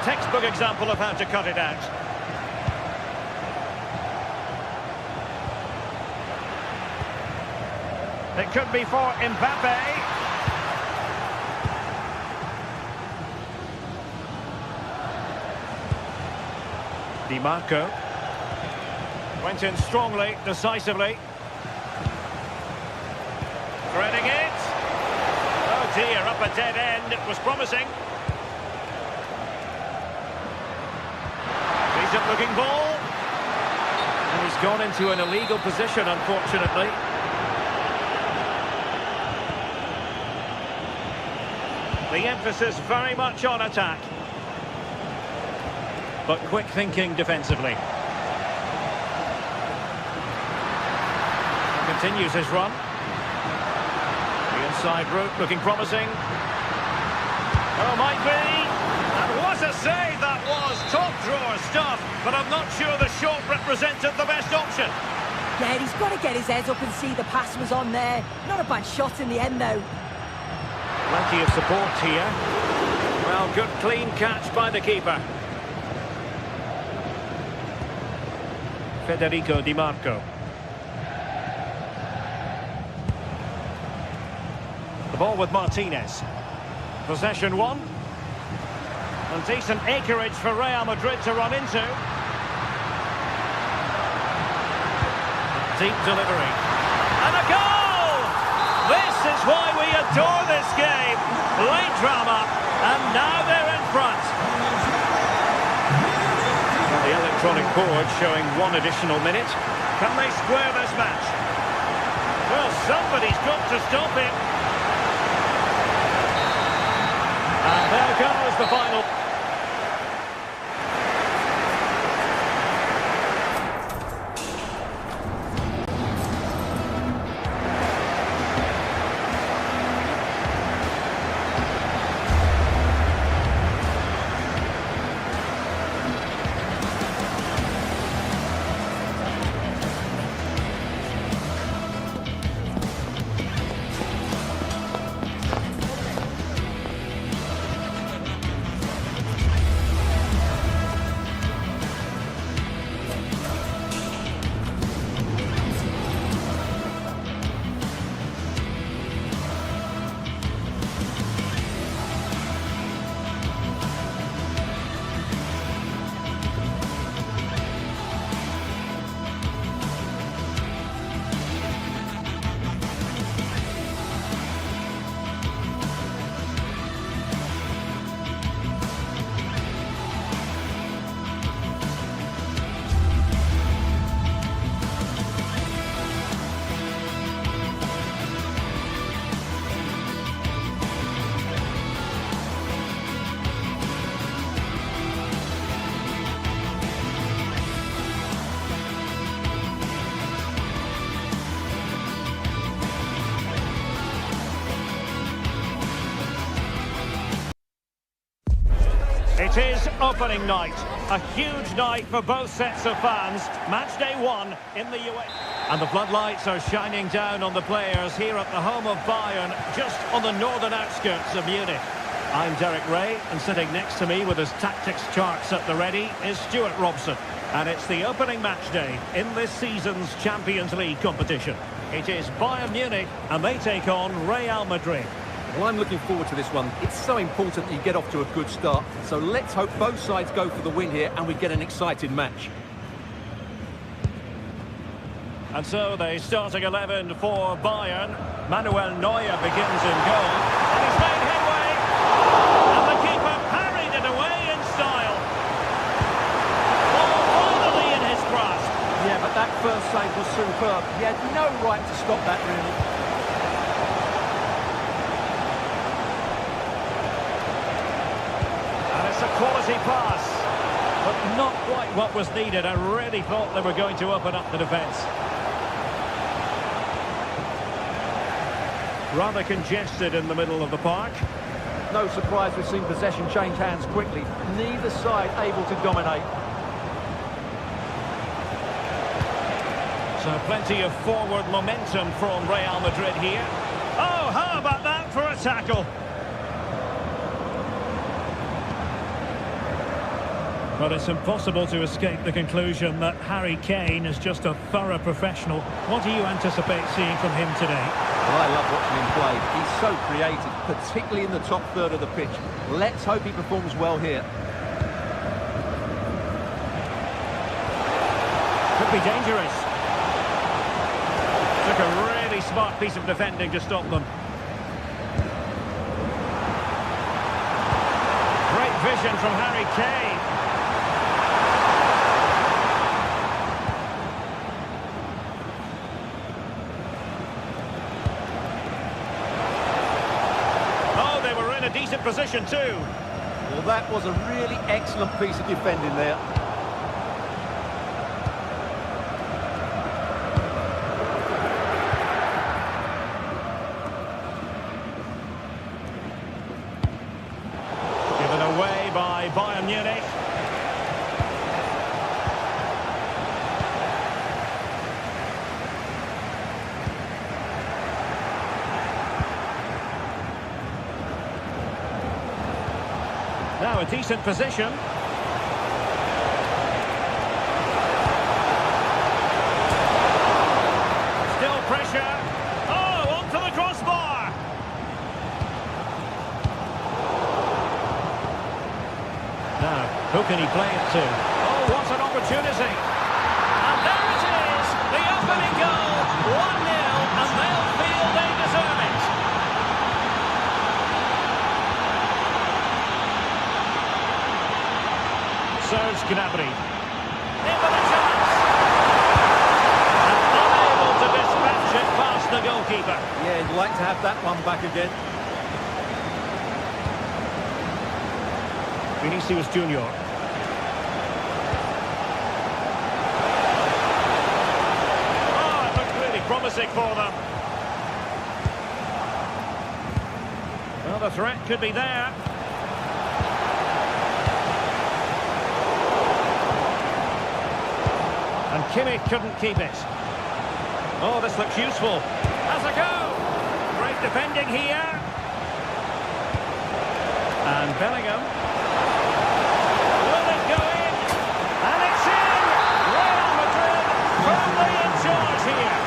E: Textbook example of how to cut it out. It could be for Mbappe. Di Marco. Went in strongly, decisively. Threading it. Oh dear, up a dead end. It was promising. Decent looking ball. And he's gone into an illegal position, unfortunately. The emphasis very much on attack. But quick thinking defensively. Continues his run. The inside route looking promising. Oh, might be. And what a save that was. Top drawer stuff. But I'm not sure the shot represented the best option.
D: Yeah, he's got to get his head up and see the pass was on there. Not a bad shot in the end, though.
E: Plenty of support here. Well, good clean catch by the keeper. Federico Di Marco. The ball with Martinez. Possession one. And decent acreage for Real Madrid to run into. Deep delivery. And a goal! This is why we adore this game. Late drama, and now they're in front. The electronic board showing one additional minute. Can they square this match? Well, somebody's got to stop him. And there goes the final. It is opening night, a huge night for both sets of fans. Match day one in the UAE. And the floodlights are shining down on the players here at the home of Bayern, just on the northern outskirts of Munich. I'm Derek Ray, and sitting next to me with his tactics charts at the ready is Stuart Robson. And it's the opening match day in this season's Champions League competition. It is Bayern Munich, and they take on Real Madrid.
B: Well, I'm looking forward to this one. It's so important that you get off to a good start. So let's hope both sides go for the win here and we get an exciting match.
E: And so the starting 11 for Bayern. Manuel Neuer begins in goal. And he's made headway. And the keeper parried it away in style. Ball finally in his grasp.
B: Yeah, but that first save was superb. He had no right to stop that, really.
E: And it's a quality pass. But not quite what was needed. I really thought they were going to open up the defence. Rather congested in the middle of the park.
B: No surprise we've seen possession change hands quickly. Neither side able to dominate.
E: So plenty of forward momentum from Real Madrid here. Oh, how about that for a tackle? But it's impossible to escape the conclusion that Harry Kane is just a thorough professional. What do you anticipate seeing from him today?
B: Well, I love watching him play. He's so creative, particularly in the top third of the pitch. Let's hope he performs well here.
E: Could be dangerous. Took a really smart piece of defending to stop them. Great vision from Harry Kane. A decent position too.
B: Well, that was a really excellent piece of defending there.
E: Given away by Bayern Munich. Now a decent position. Still pressure. Oh, onto the crossbar. Now, who can he play it to? Oh, what an opportunity. And there it is, the opening goal. 1-0, and they'll feel they deserve it. Serge Gnabry. In with a chance. And unable to dispatch it past the goalkeeper.
B: Yeah, he'd like to have that one back again.
E: Vinicius Junior. Oh, it looked really promising for them. Well, the threat could be there. And Kimmich couldn't keep it. Oh, this looks useful. Has a go. Great defending here. And Bellingham. Will it go in? And it's in! Real Madrid firmly in charge here.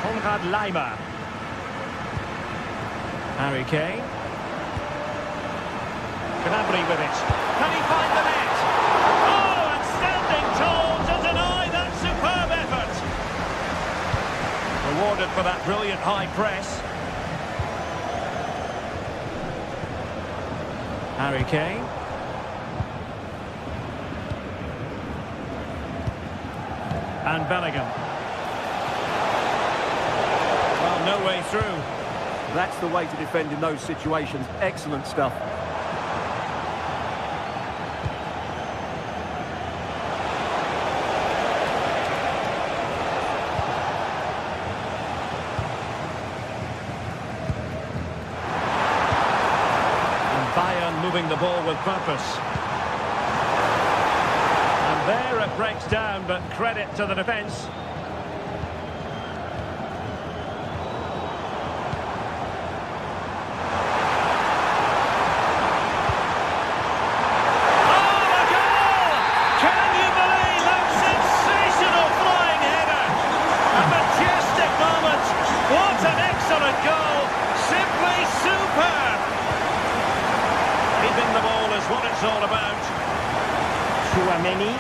E: Konrad Laimer. Harry Kane. Gnabry with it. Can he find the net? Oh, and standing tall to deny that superb effort. Rewarded for that brilliant high press. Harry Kane. And Bellingham. Well, no way through.
B: That's the way to defend in those situations. Excellent stuff.
E: And Bayern moving the ball with purpose. And there it breaks down, but credit to the defence. it's all about.
F: Chouameni.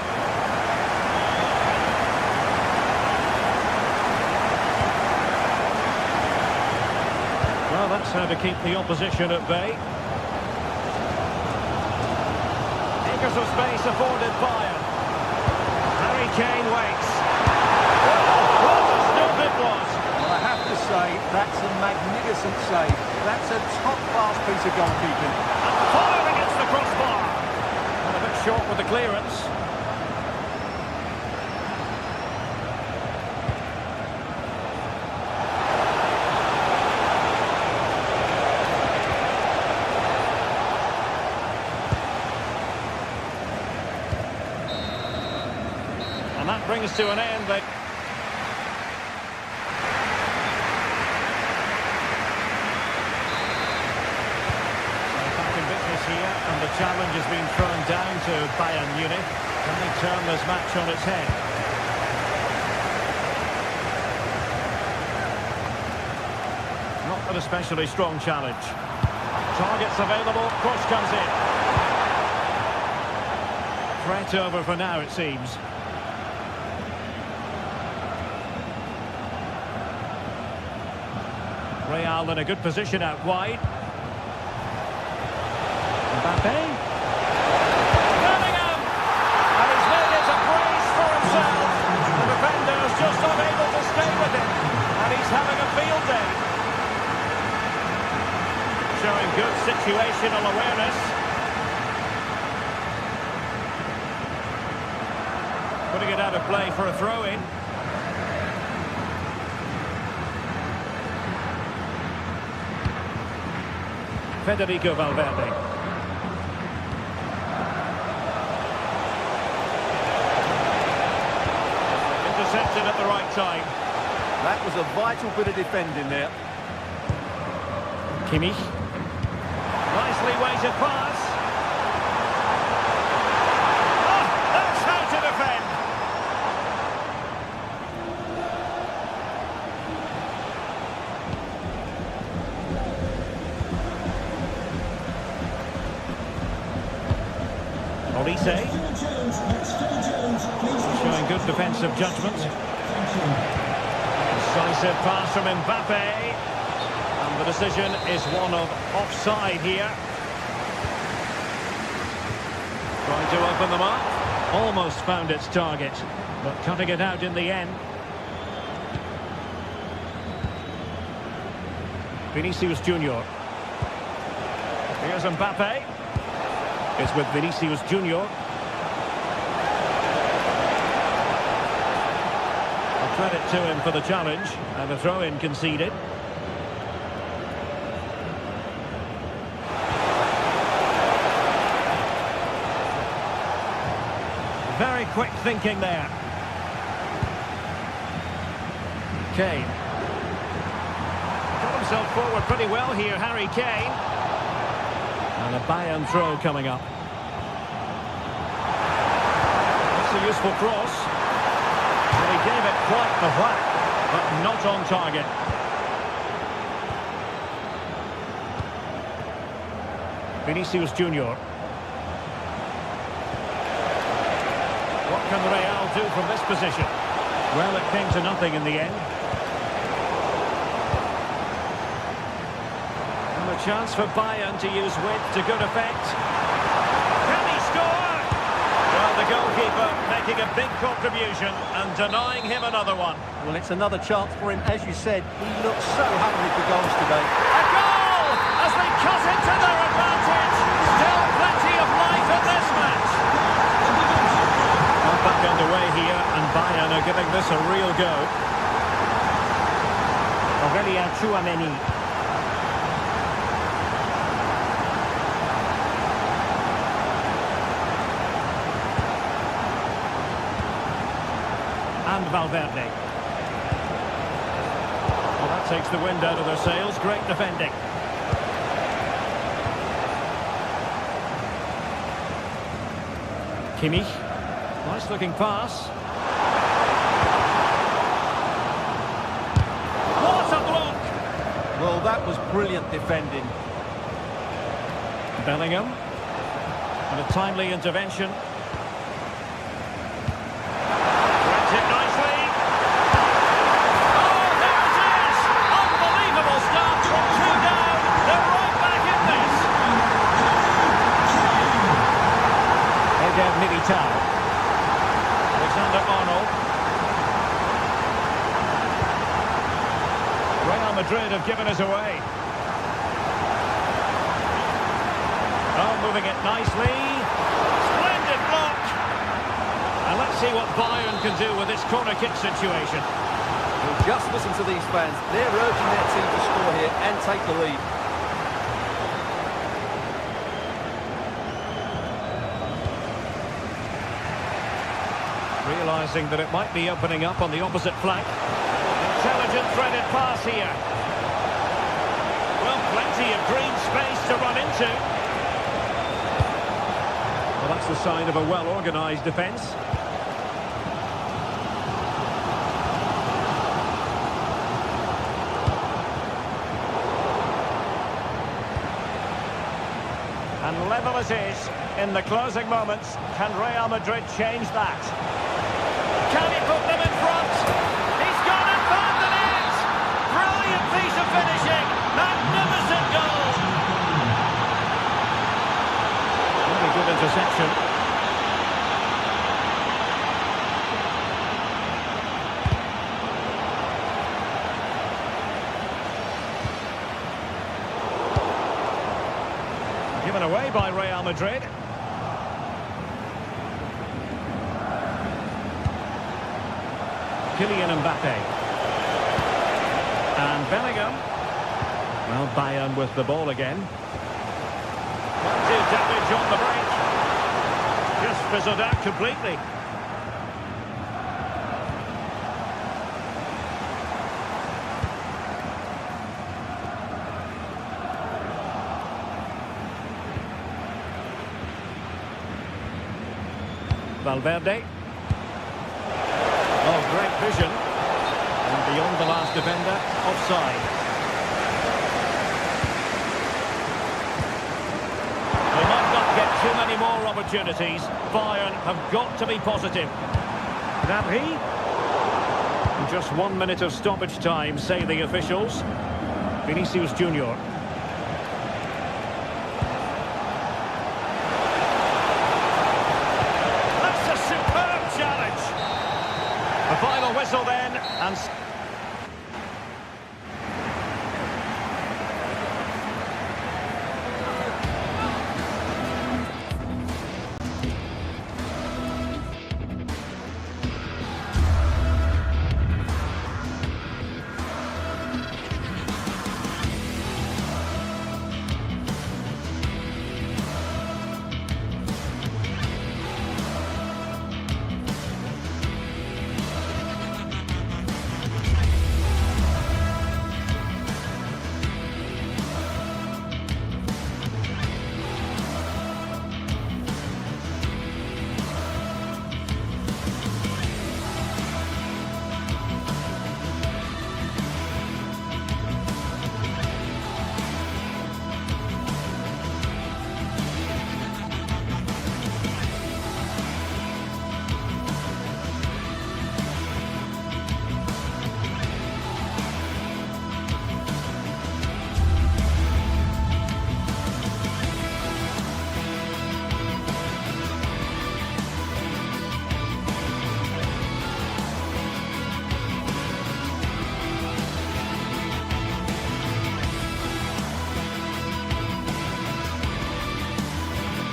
E: Well, that's how to keep the opposition at bay. Acres of space afforded Bayern. Harry Kane waits. What a stop it was!
B: Well, I have to say, that's a magnificent save. That's a top-class piece of goalkeeping.
E: Fired against the crossbar. And a bit short with the clearance. And that brings to an end the... Here, and the challenge has been thrown down to Bayern Munich. Can they turn this match on its head? Not an especially strong challenge. Targets available, cross comes in. Threat over for now, it seems. Real in a good position out wide. Mbappe. Bellingham! And he's made it a brace for himself. The defender's just unable to stay with him. And he's having a field day. Showing good situational awareness. Putting it out of play for a throw-in. Federico Valverde. Intercepted at the right time.
B: That was a vital bit of defending there.
E: Kimmich. Nicely weighted pass. Oh, that's how to defend. Olise. Showing good defensive judgment. Decisive pass from Mbappe. And the decision is one of offside here. Trying to open them up. Almost found its target, but cutting it out in the end. Vinicius Junior. Here's Mbappe. It's with Vinicius Junior. A credit to him for the challenge, and a throw-in conceded. Very quick thinking there. Kane. Got himself forward pretty well here, Harry Kane. And a Bayern throw coming up. That's a useful cross. Well, he gave it quite the whack, but not on target. Vinicius Junior. What can Real do from this position? Well, it came to nothing in the end. And a chance for Bayern to use width to good effect. Can he score? Well, the goalkeeper making a big contribution and denying him another one.
B: Well, it's another chance for him. As you said, he looks so hungry for goals today.
E: A goal! As they cut into their advantage. Still plenty of life in this match. Back underway here, and Bayern are giving this a real go.
F: Chouameni.
E: And Valverde. Well, that takes the wind out of their sails. Great defending. Kimmich. Nice looking pass. What a block!
B: Well, that was brilliant defending.
E: Bellingham. And a timely intervention. Threads it nicely. Oh, there it is! Unbelievable start from 2 down. They're right back in this.
F: Eder Militao.
E: Alexander-Arnold. Real Madrid have given us away. Oh, moving it nicely. Splendid block. And let's see what Bayern can do with this corner kick situation.
B: Well, just listen to these fans. They're urging their team to score here and take the lead.
E: Realising that it might be opening up on the opposite flank. Intelligent threaded pass here. Well, plenty of green space to run into. Well, that's the sign of a well-organised defence. And level it is in the closing moments. Can Real Madrid change that? Can he put them in front? He's gone and found the net! Brilliant piece of finishing! Magnificent goal! Very good interception. Given away by Real Madrid. Kylian Mbappe. And Bellingham. Well, Bayern with the ball again. Did damage on the break. Just fizzled out completely. Valverde. Oh, great vision. And beyond the last defender, offside. They might not get too many more opportunities. Bayern have got to be positive. Gnabry. In just 1 minute of stoppage time, say the officials. Vinicius Junior. The final whistle then, and...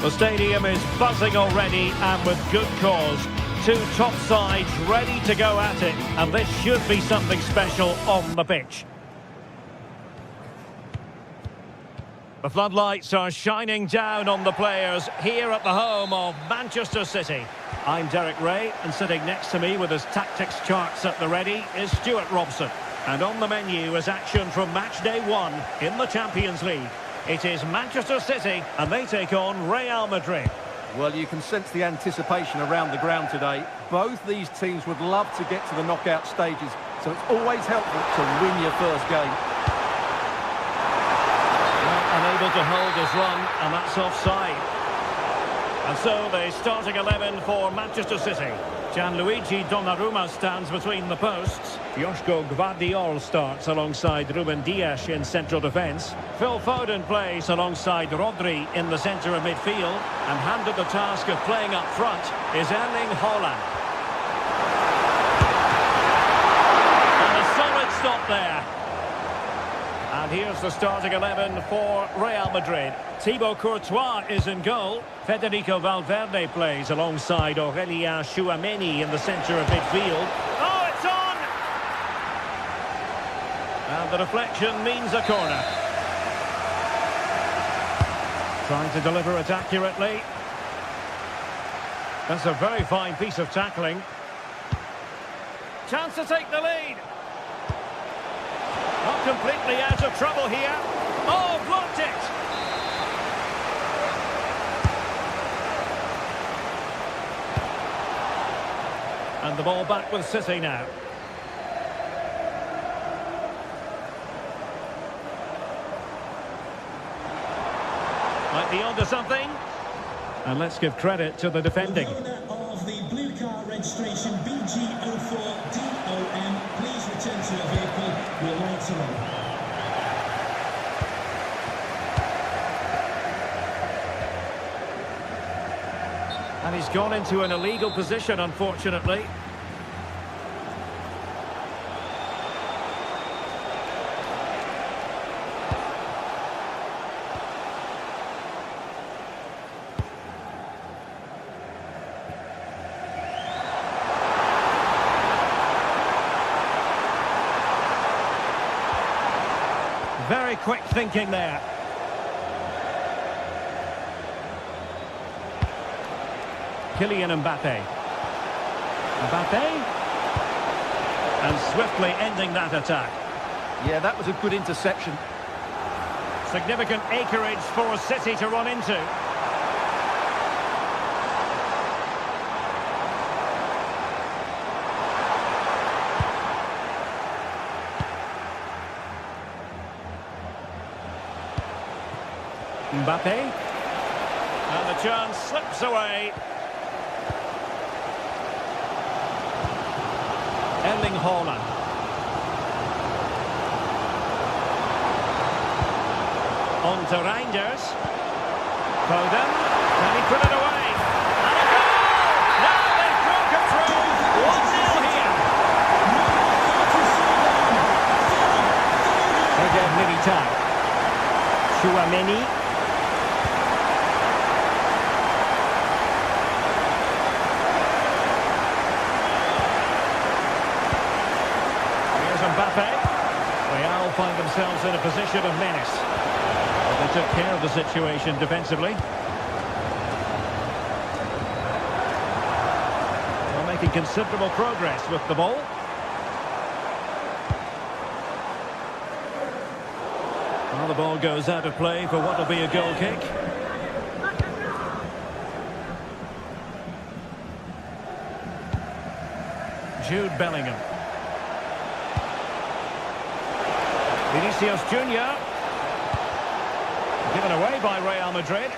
E: The stadium is buzzing already, and with good cause. Two top sides ready to go at it, and this should be something special on the pitch. The floodlights are shining down on the players here at the home of Manchester City. I'm Derek Ray, and sitting next to me with his tactics charts at the ready is Stuart Robson. And on the menu is action from match day 1 in the Champions League. It is Manchester City, and they take on Real Madrid.
B: Well, you can sense the anticipation around the ground today. Both these teams would love to get to the knockout stages, so it's always helpful to win your first game.
E: Well, unable to hold his run, and that's offside. And so the starting 11 for Manchester City. Gianluigi Donnarumma stands between the posts. Joško Gvardiol starts alongside Ruben Dias in central defence. Phil Foden plays alongside Rodri in the centre of midfield. And handed the task of playing up front is Erling Haaland. And a solid stop there. And here's the starting 11 for Real Madrid. Thibaut Courtois is in goal. Federico Valverde plays alongside Aurélien Tchouameni in the centre of midfield. Oh, it's on! And the deflection means a corner. Trying to deliver it accurately. That's a very fine piece of tackling. Chance to take the lead. Not completely out of trouble here. Oh, blocked it! And the ball back with City now. Might be onto something. And let's give credit to the defending.
C: The owner of the blue car registration BG04DOM, please return to your vehicle. Your lights are on.
E: And he's gone into an illegal position, unfortunately. Very quick thinking there. Kylian Mbappe. Mbappe. And swiftly ending that attack.
B: Yeah, that was a good interception.
E: Significant acreage for City to run into. Mbappe. And the chance slips away. Erling Haaland. On to Reinders. Foden. Can he put it away? And a goal! Now they've broken through. 1-0 here.
F: Again, Militao. Tchouameni.
E: Mbappe. Real find themselves in a position of menace. But they took care of the situation defensively. They're making considerable progress with the ball. Well, the ball goes out of play for what will be a goal kick. Jude Bellingham. Vinicius Junior. Given away by Real Madrid.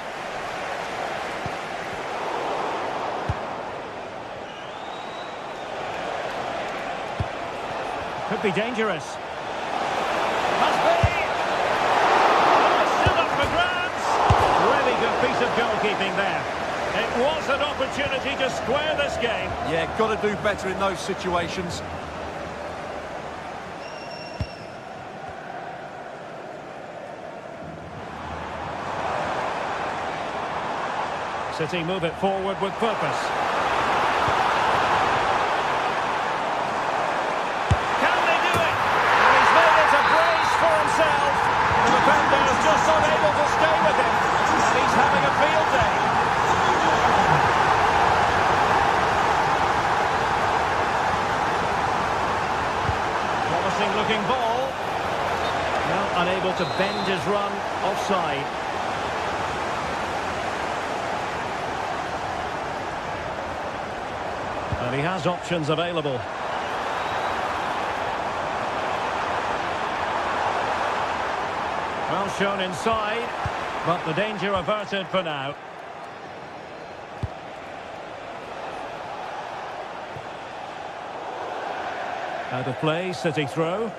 E: Could be dangerous. Must be! Oh, still up for grabs! Really good piece of goalkeeping there. It was an opportunity to square this game.
B: Yeah, got to do better in those situations.
E: City move it forward with purpose. Can they do it? And he's made it a brace for himself. The defender is just unable to stay with him. And he's having a field day. Promising looking ball. Now unable to bend his run offside. And he has options available. Well shown inside, but the danger averted for now. Out of play, City throw.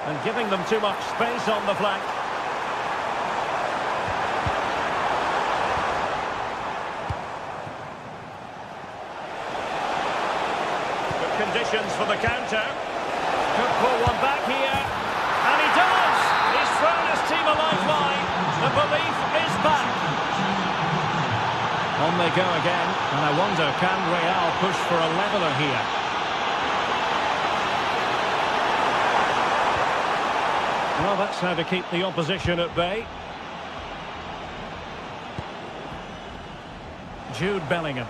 E: And giving them too much space on the flank. Good conditions for the counter. Could pull one back here. And he does! He's thrown his team a lifeline. The belief is back. On they go again. And I wonder, can Real push for a leveller here? Well, that's how to keep the opposition at bay. Jude Bellingham.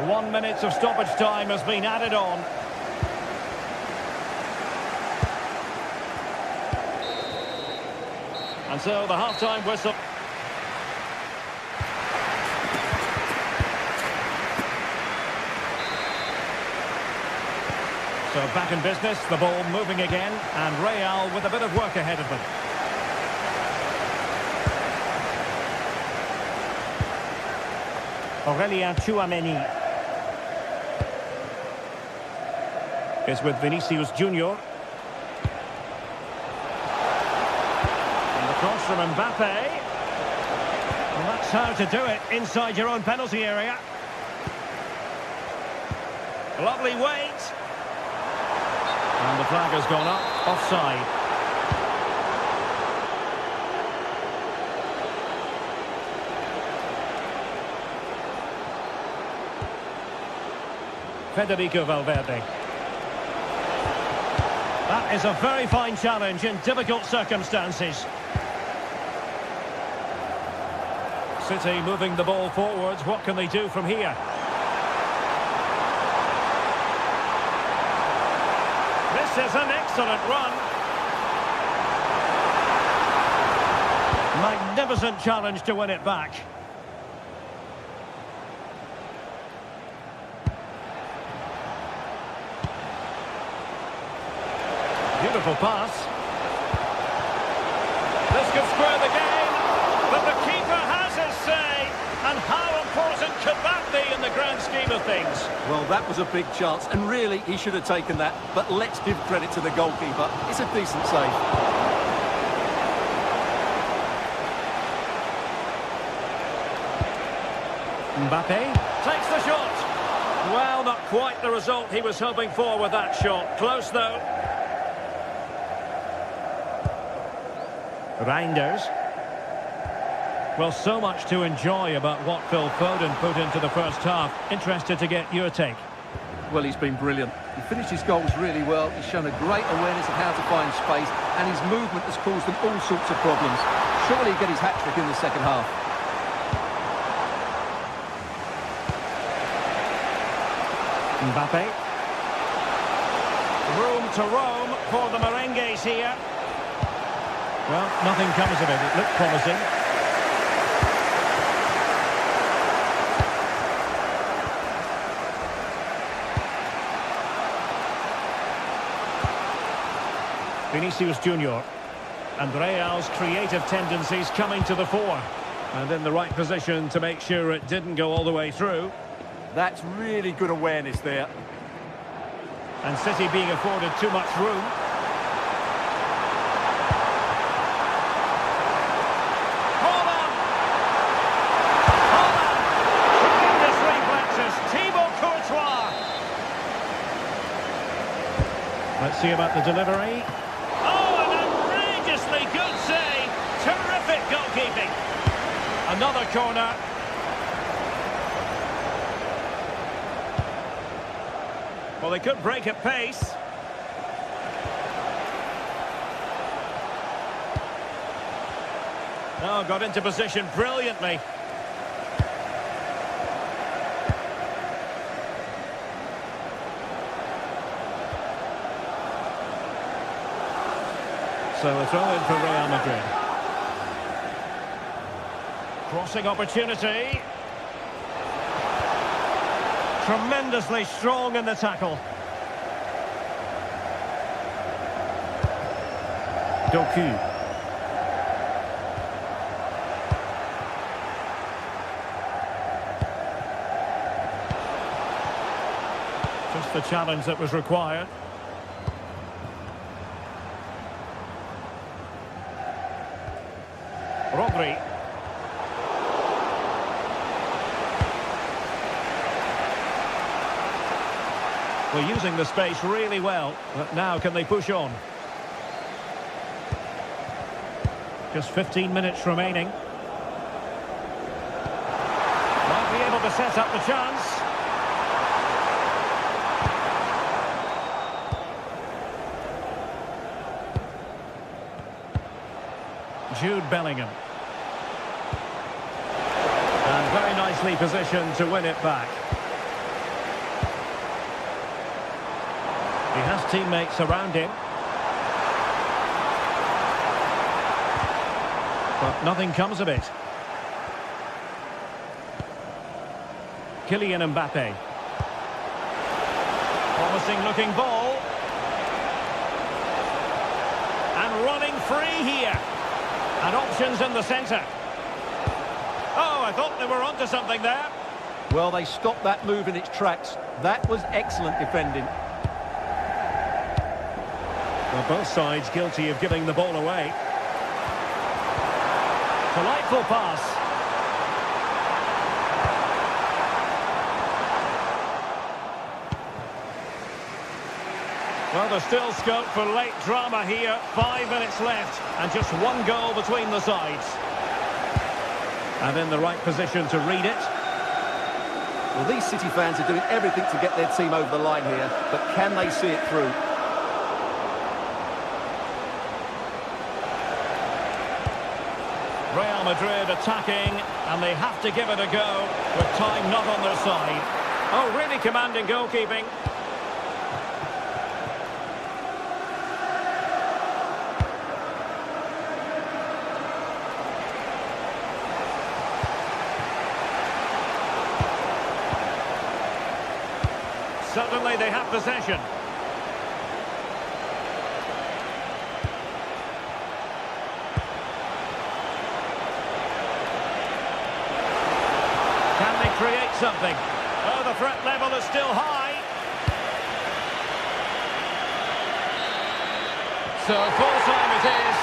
E: One minute of stoppage time has been added on. And so the half-time whistle. So back in business, the ball moving again, and Real with a bit of work ahead of them.
F: Aurelien Tchouameni is with Vinicius Junior.
E: And the cross from Mbappe. Well, that's how to do it inside your own penalty area. Lovely weight. And the flag has gone up, offside. Federico Valverde. That is a very fine challenge in difficult circumstances. City moving the ball forwards. What can they do from here? This is an excellent run. Magnificent challenge to win it back. Beautiful pass. This could square the game, but the keeper has his say. And how important could that be in the grand scheme of things?
B: Well, that was a big chance, and really, he should have taken that. But let's give credit to the goalkeeper. It's a decent save.
E: Mbappe takes the shot. Well, not quite the result he was hoping for with that shot. Close, though.
F: Reinders.
E: Well, so much to enjoy about what Phil Foden put into the first half. Interested to get your take.
B: Well, he's been brilliant. He finished his goals really well. He's shown a great awareness of how to find space, and his movement has caused them all sorts of problems. Surely he'll get his hat-trick in the second half.
E: Mbappe. Room to roam for the merengues here. Well, nothing comes of it. It looked promising. Vinicius Junior. And Real's creative tendencies coming to the fore. And in the right position to make sure it didn't go all the way through.
B: That's really good awareness there.
E: And City being afforded too much room. Let's see about the delivery. Oh, an outrageously good save. Terrific goalkeeping. Another corner. Well, they could break at pace. Oh, got into position brilliantly. So a throw in for Real Madrid. Crossing opportunity. Tremendously strong in the tackle. Doku. Just the challenge that was required. Rodri. We're using the space really well, but now can they push on? Just 15 minutes remaining. Might be able to set up the chance. Jude Bellingham. And very nicely positioned to win it back. He has teammates around him. But nothing comes of it. Kylian Mbappe. Promising looking ball. And running free here. And options in the centre. Oh, I thought they were onto something there.
B: Well, they stopped that move in its tracks. That was excellent defending.
E: Well, both sides guilty of giving the ball away. Delightful pass. Well, there's still scope for late drama here. 5 minutes left and just one goal between the sides. And in the right position to read it.
B: Well, these City fans are doing everything to get their team over the line here, but can they see it through?
E: Real Madrid attacking, and they have to give it a go with time not on their side. Oh, really commanding goalkeeping. Suddenly they have possession. Can they create something? Oh, the threat level is still high. So full time it is.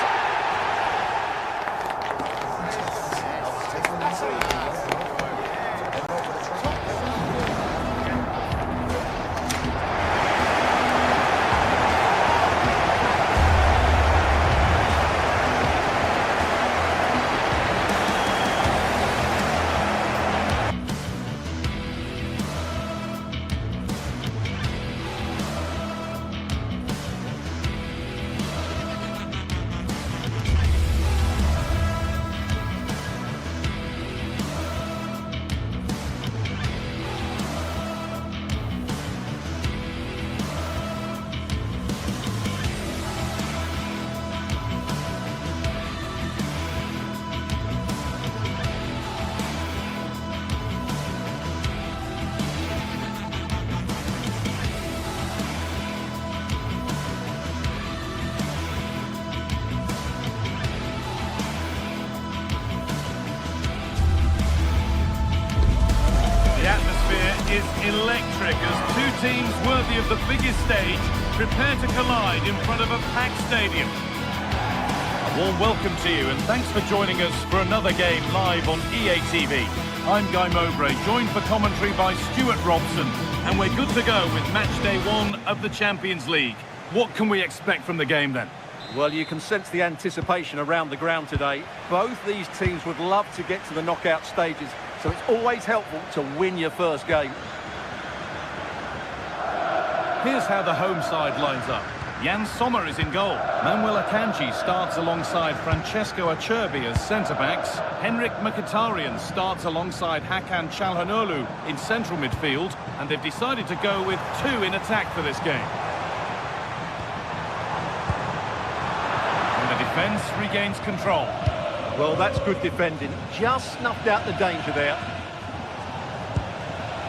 A: Is electric as two teams worthy of the biggest stage prepare to collide in front of a packed stadium. A warm welcome to you and thanks for joining us for another game live on EA TV. I'm Guy Mowbray, joined for commentary by Stuart Robson, and we're good to go with match day 1 of the Champions League. What can we expect from the game then?
B: Well, you can sense the anticipation around the ground today. Both these teams would love to get to the knockout stages, so it's always helpful to win your first game.
A: Here's how the home side lines up. Jan Sommer is in goal. Manuel Akanji starts alongside Francesco Acerbi as centre-backs. Henrik Mkhitaryan starts alongside Hakan Çalhanoğlu in central midfield. And they've decided to go with 2 in attack for this game. And the defence regains control.
B: Well, that's good defending. Just snuffed out the danger there.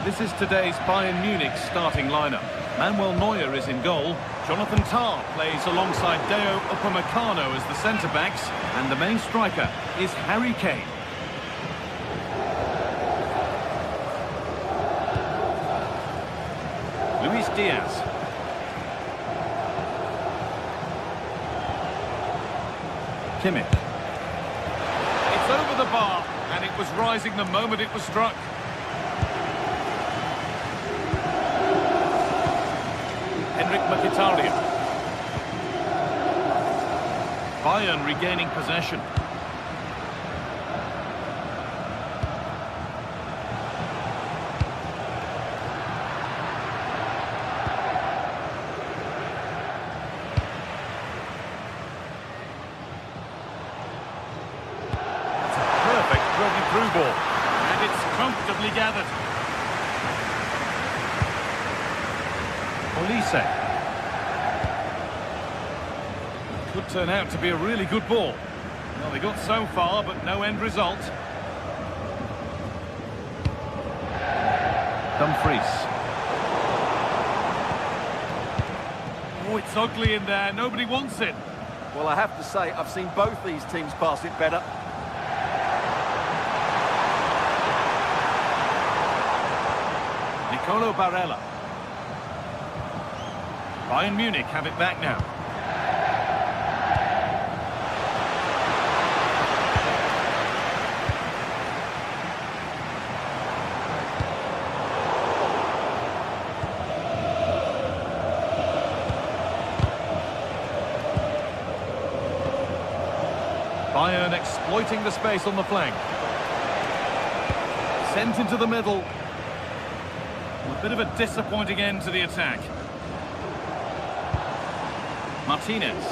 A: This is today's Bayern Munich starting lineup. Manuel Neuer is in goal. Jonathan Tah plays alongside Deo Upamecano as the centre-backs. And the main striker is Harry Kane. Luis Diaz. Kimmich. It's over the bar, and it was rising the moment it was struck. Mkhitaryan. Bayern regaining possession. That's a perfect broken through ball, and it's comfortably gathered. Olise. Could turn out to be a really good ball. Well, they got so far, but no end result. Dumfries. Oh, it's ugly in there. Nobody wants it.
B: Well, I have to say, I've seen both these teams pass it better.
A: Nicolo Barella. Bayern Munich have it back now. Bayern exploiting the space on the flank. Sent into the middle. A bit of a disappointing end to the attack. Martinez.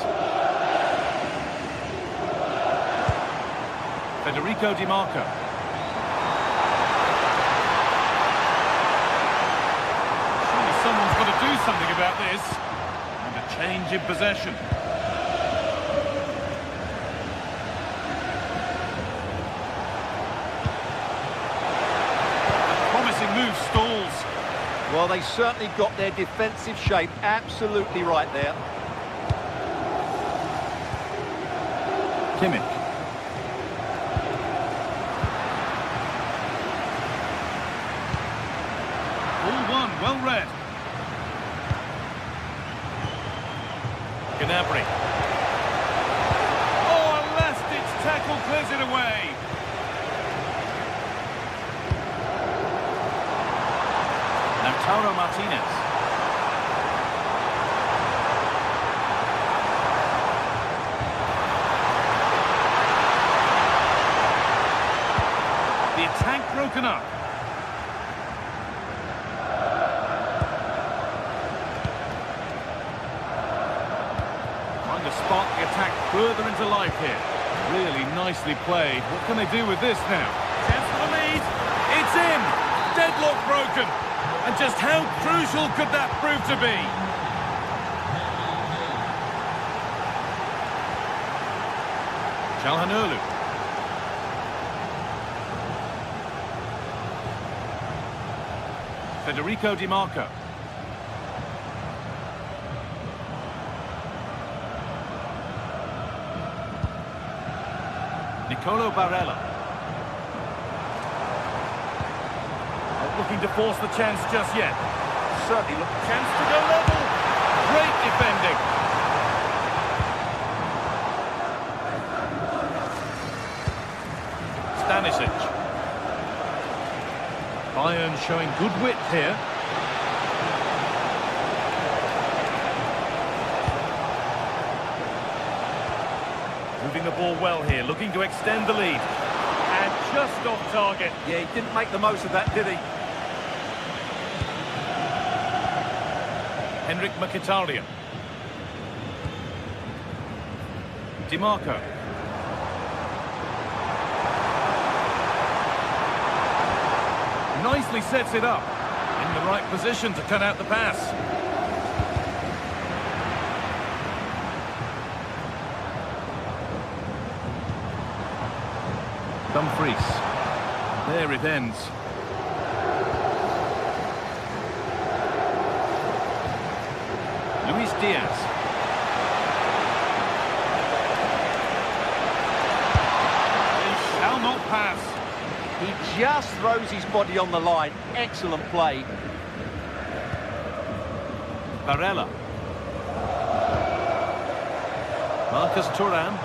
A: Federico Di Marco. Surely someone's got to do something about this. And a change in possession. Move stalls.
B: Well, they certainly got their defensive shape absolutely right there.
A: Kimmich. Ball one, well read. Gnabry. Oh, a last-ditch tackle clears it away. Lautaro Martinez. The attack broken up. Trying to spark the attack further into life here. Really nicely played. What can they do with this now? Chance for the lead. It's in. Deadlock broken. And just how crucial could that prove to be? Çalhanoğlu. Federico Di Marco. Nicolo Barella. Looking to force the chance just yet.
B: Certainly look.
A: Chance to go level. Great defending. Stanisic. Bayern showing good width here. Moving the ball well here, looking to extend the lead. And just off target.
B: Yeah, he didn't make the most of that, did he?
A: Mkhitaryan. Di Marco. Nicely sets it up. In the right position to cut out the pass. Dumfries. There it ends.
B: Diaz.
A: He shall not pass.
B: He just throws his body on the line. Excellent play. Barella. Marcus Thuram.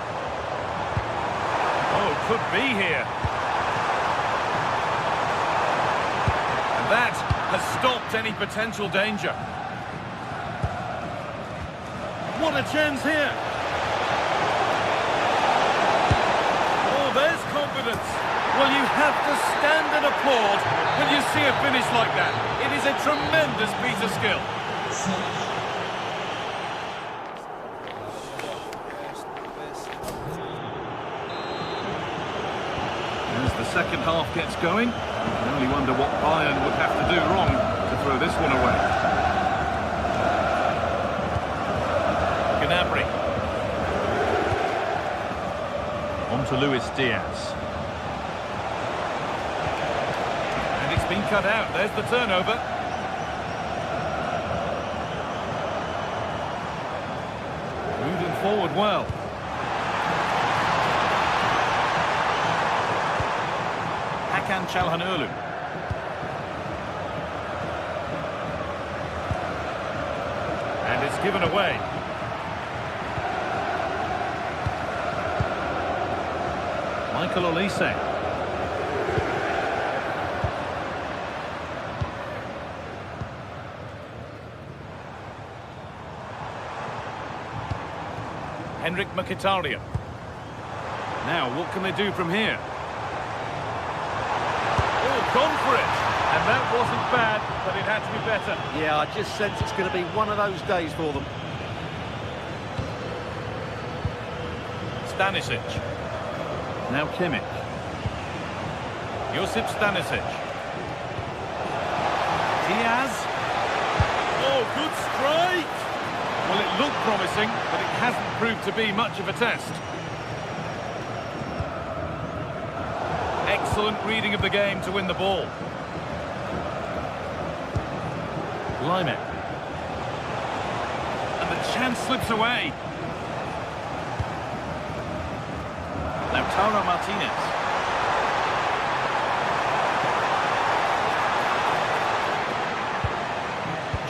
A: Oh, could be here. And that has stopped any potential danger. What a chance here. Oh, there's confidence. Well, you have to stand and applaud when you see a finish like that. It is a tremendous piece of skill. As the second half gets going, you can only wonder what Bayern would have to do wrong to throw this one away. Gnabry. On to Luis Diaz. And it's been cut out. There's the turnover. Moving forward well. Hakan Çalhanoğlu. And it's given away. Michael Olise. Henrik Mkhitaryan. Now, what can they do from here? Oh, gone for it. And that wasn't bad, but it had to be better.
B: Yeah, I just sense it's going to be one of those days for them.
A: Stanisic. Now Kimmich. Josip Stanisic. Diaz. Oh, good strike! Well, it looked promising, but it hasn't proved to be much of a test. Excellent reading of the game to win the ball. Lyman. And the chance slips away. Lautaro Martinez.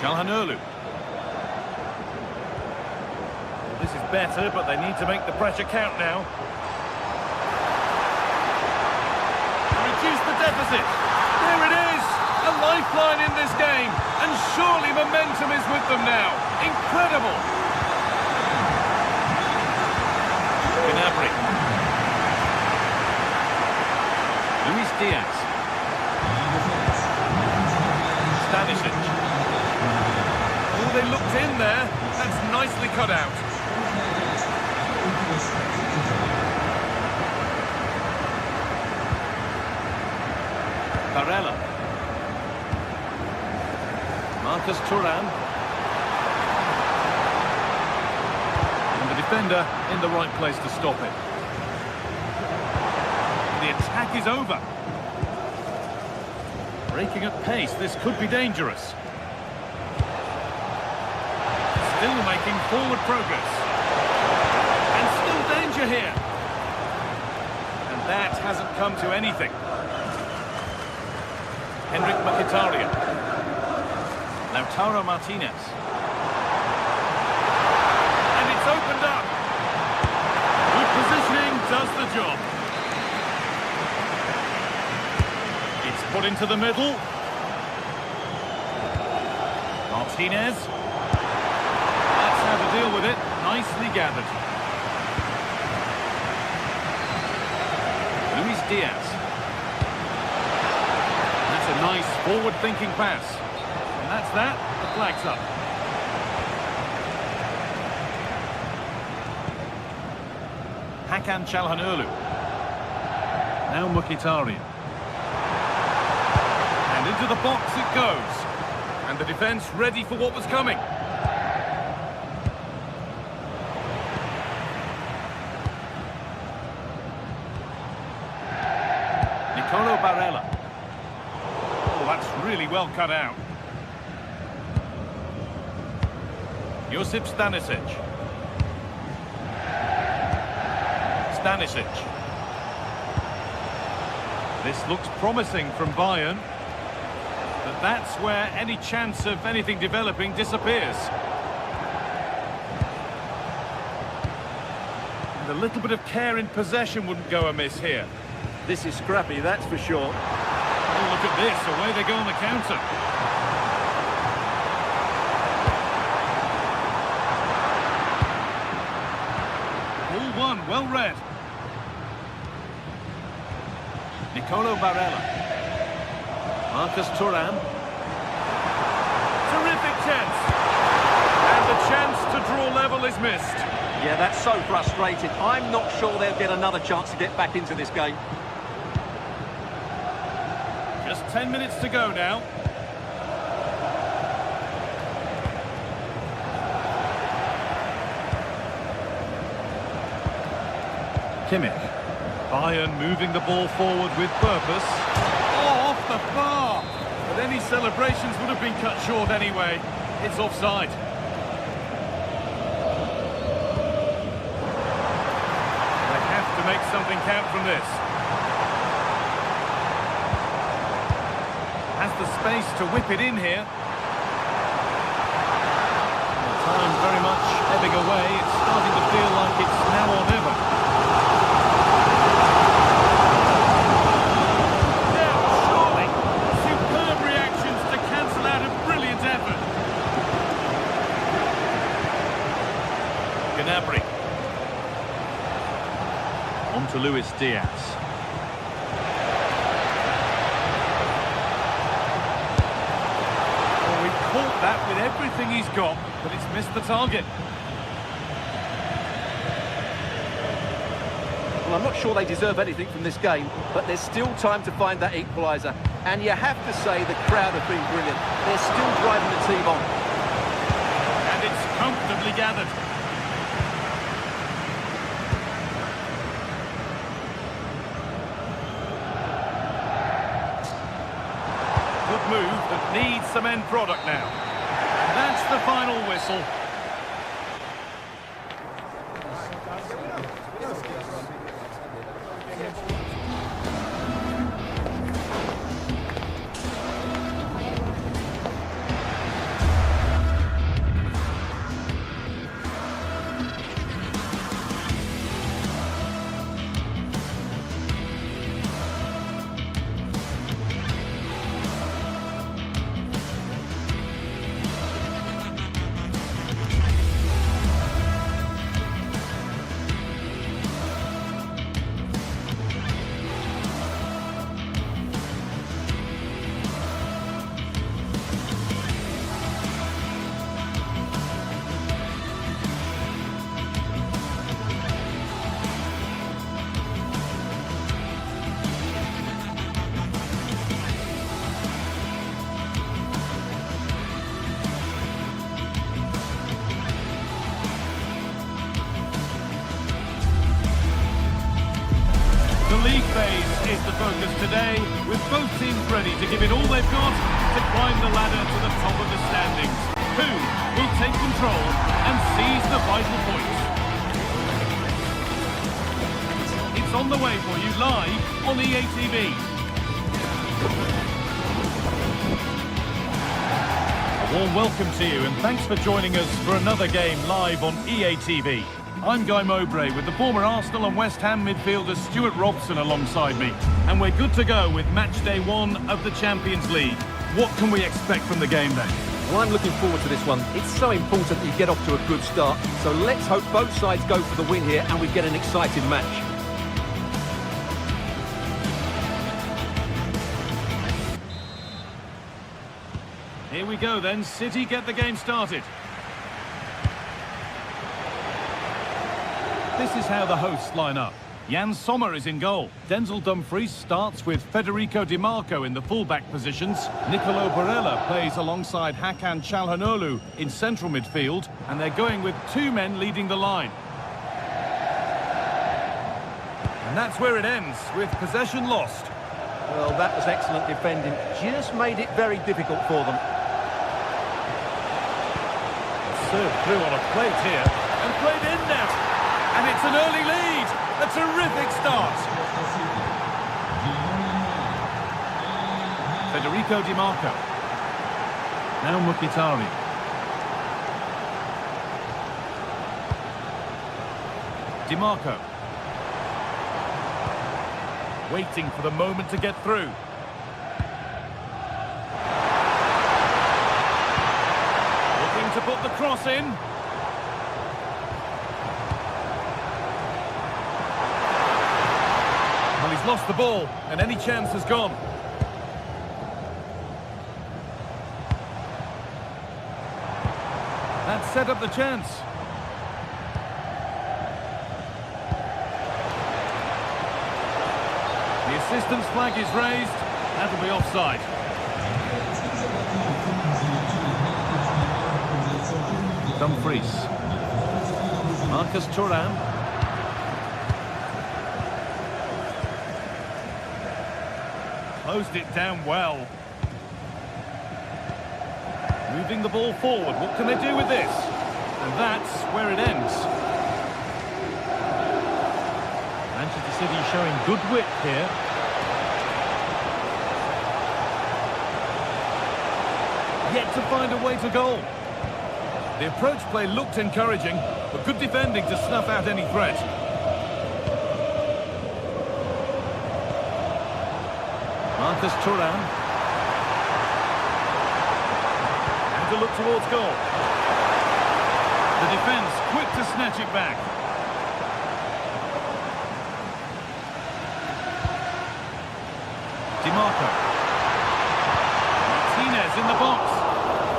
A: Çalhanoğlu. This is better, but they need to make the pressure count now. Reduce the deficit. There it is. A lifeline in this game. And surely momentum is with them now. Incredible. Gnabry. Luis Diaz. Stanisic. Oh, they looked in there. That's nicely cut out. Barella. Marcus Thuram. And the defender in the right place to stop it. The attack is over. Breaking at pace, this could be dangerous. Still making forward progress. And still danger here. And that hasn't come to anything. Henrik Mkhitaryan. Lautaro Martinez. And it's opened up. Good positioning does the job. It's put into the middle. Martinez. That's how to deal with it. Nicely gathered. Luis Diaz. That's a nice forward-thinking pass. And that's that. The flag's up. Hakan Çalhanoğlu. Now Mkhitaryan. And into the box it goes. And the defence ready for what was coming. Barella. Oh, that's really well cut out. Josip Stanisic. Stanisic. This looks promising from Bayern. But that's where any chance of anything developing disappears. And a little bit of care in possession wouldn't go amiss here.
B: This is scrappy, that's for sure.
A: Oh, look at this, away they go on the counter. Ball one, well read. Nicolo Barella. Marcus Thuram. Terrific chance. And the chance to draw level is missed.
B: Yeah, that's so frustrating. I'm not sure they'll get another chance to get back into this game.
A: Just 10 minutes to go now. Kimmich. Bayern moving the ball forward with purpose. Oh, off the bar! But any celebrations would have been cut short anyway. It's offside. They have to make something count from this. Has the space to whip it in here. Time very much ebbing away. It's starting to feel like it's now or never. On to Luis Diaz. Well, we've caught that with everything he's got, but it's missed the target.
B: Well, I'm not sure they deserve anything from this game, but there's still time to find that equaliser. And you have to say the crowd have been brilliant. They're still driving the team on.
A: And it's comfortably gathered. Good move that needs some end product now. And that's the final whistle. The league phase is the focus today, with both teams ready to give it all they've got to climb the ladder to the top of the standings. Who will take control and seize the vital points? It's on the way for you live on EA TV. A warm welcome to you and thanks for joining us for another game live on EA TV. I'm Guy Mowbray with the former Arsenal and West Ham midfielder Stuart Robson alongside me. And we're good to go with match day 1 of the Champions League. What can we expect from the game then?
B: Well, I'm looking forward to this one. It's so important that you get off to a good start. So let's hope both sides go for the win here and we get an exciting match.
A: Here we go then. City get the game started. This is how the hosts line up. Jan Sommer is in goal. Denzel Dumfries starts with Federico Di Marco in the full-back positions. Nicolo Barella plays alongside Hakan Çalhanoğlu in central midfield. And they're going with 2 men leading the line. And that's where it ends, with possession lost.
B: Well, that was excellent defending. Just made it very difficult for them.
A: served through on a plate here and played in net. And it's an early lead. A terrific start. Federico Di Marco. Now Mkhitaryan. Di Marco. Waiting for the moment to get through. Looking to put the cross in. Well, he's lost the ball, and any chance has gone. That set up the chance. The assistant's flag is raised. That'll be offside. Dumfries. Marcus Thuram. Closed it down well. Moving the ball forward. What can they do with this? And that's where it ends. Manchester City showing good width here. Yet to find a way to goal. The approach play looked encouraging, but good defending to snuff out any threat. Marcus Thuram. And to look towards goal. The defence quick to snatch it back. Di Marco. Martinez in the box.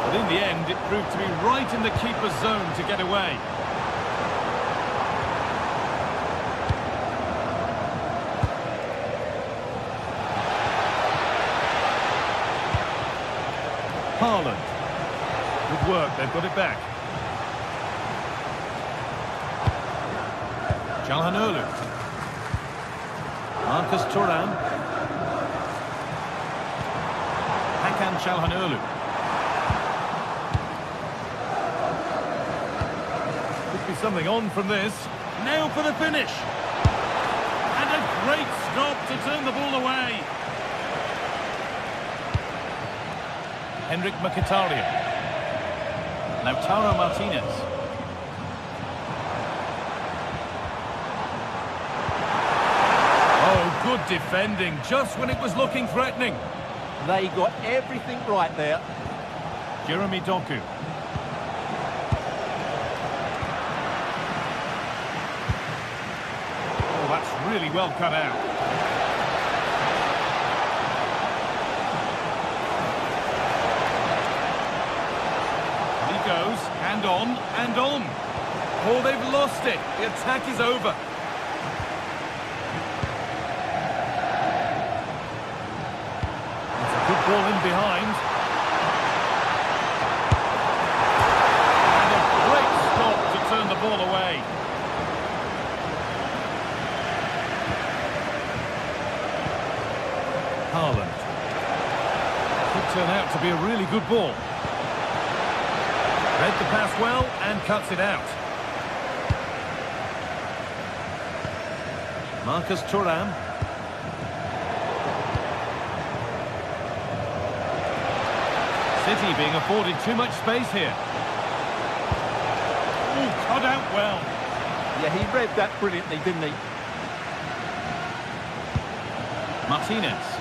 A: But in the end, it proved to be right in the keeper's zone to get away. Haaland. Good work, they've got it back. Çalhanoğlu. Marcus Thuram. Hakan Çalhanoğlu. Could be something on from this. Now for the finish. And a great stop to turn the ball away. Henrik Mkhitaryan. Lautaro Martinez. Oh, good defending, just when it was looking threatening.
B: They got everything right there.
A: Jeremy Doku. Oh, that's really well cut out. Goes, and on, and on. Oh, they've lost it. The attack is over. It's a good ball in behind. And a great stop to turn the ball away. Haaland. Could turn out to be a really good ball. Read the pass well and cuts it out. Marcus Thuram. City being afforded too much space here. Oh, cut out well.
B: Yeah, he read that brilliantly, didn't he?
A: Martinez.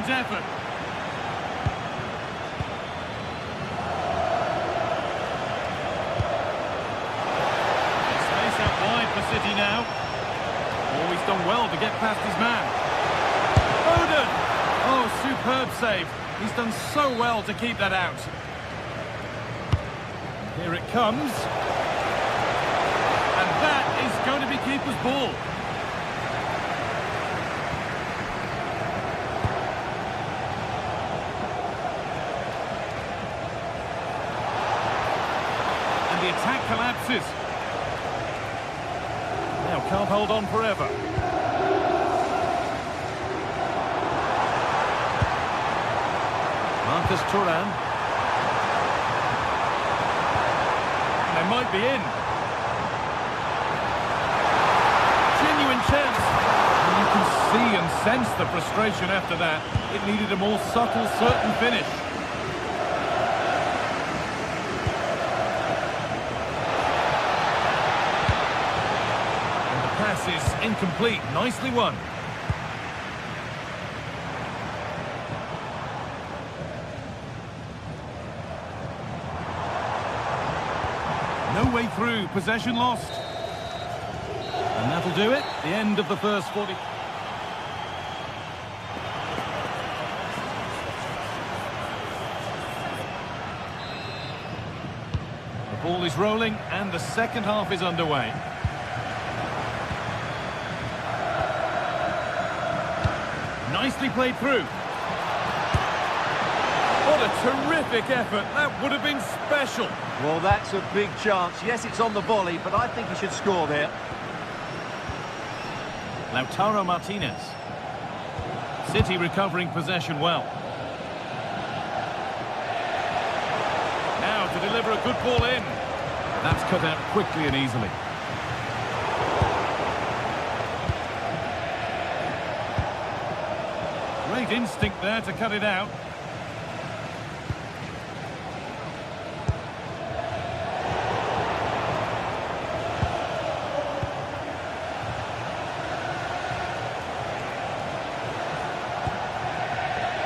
A: Effort. Space out wide for City now. Oh, he's done well to get past his man. Foden! Oh, superb save. He's done so well to keep that out. Here it comes. And that is going to be keeper's ball. The attack attack collapses. Now can't hold on forever.
B: Marcus Thuram.
A: They might be in. Genuine chance. And you can see and sense the frustration after that. It needed a more subtle, certain finish. And the pass is incomplete. Nicely won. No way through, possession lost. And that'll do it, the end of the first 40. The ball is rolling and the second half is underway. Nicely played through. What a terrific effort. That would have been special.
B: Well, that's a big chance. Yes, it's on the volley, but I think he should score there.
A: Lautaro Martinez. City recovering possession well. Now to deliver a good ball in. That's cut out quickly and easily. Great instinct there to cut it out.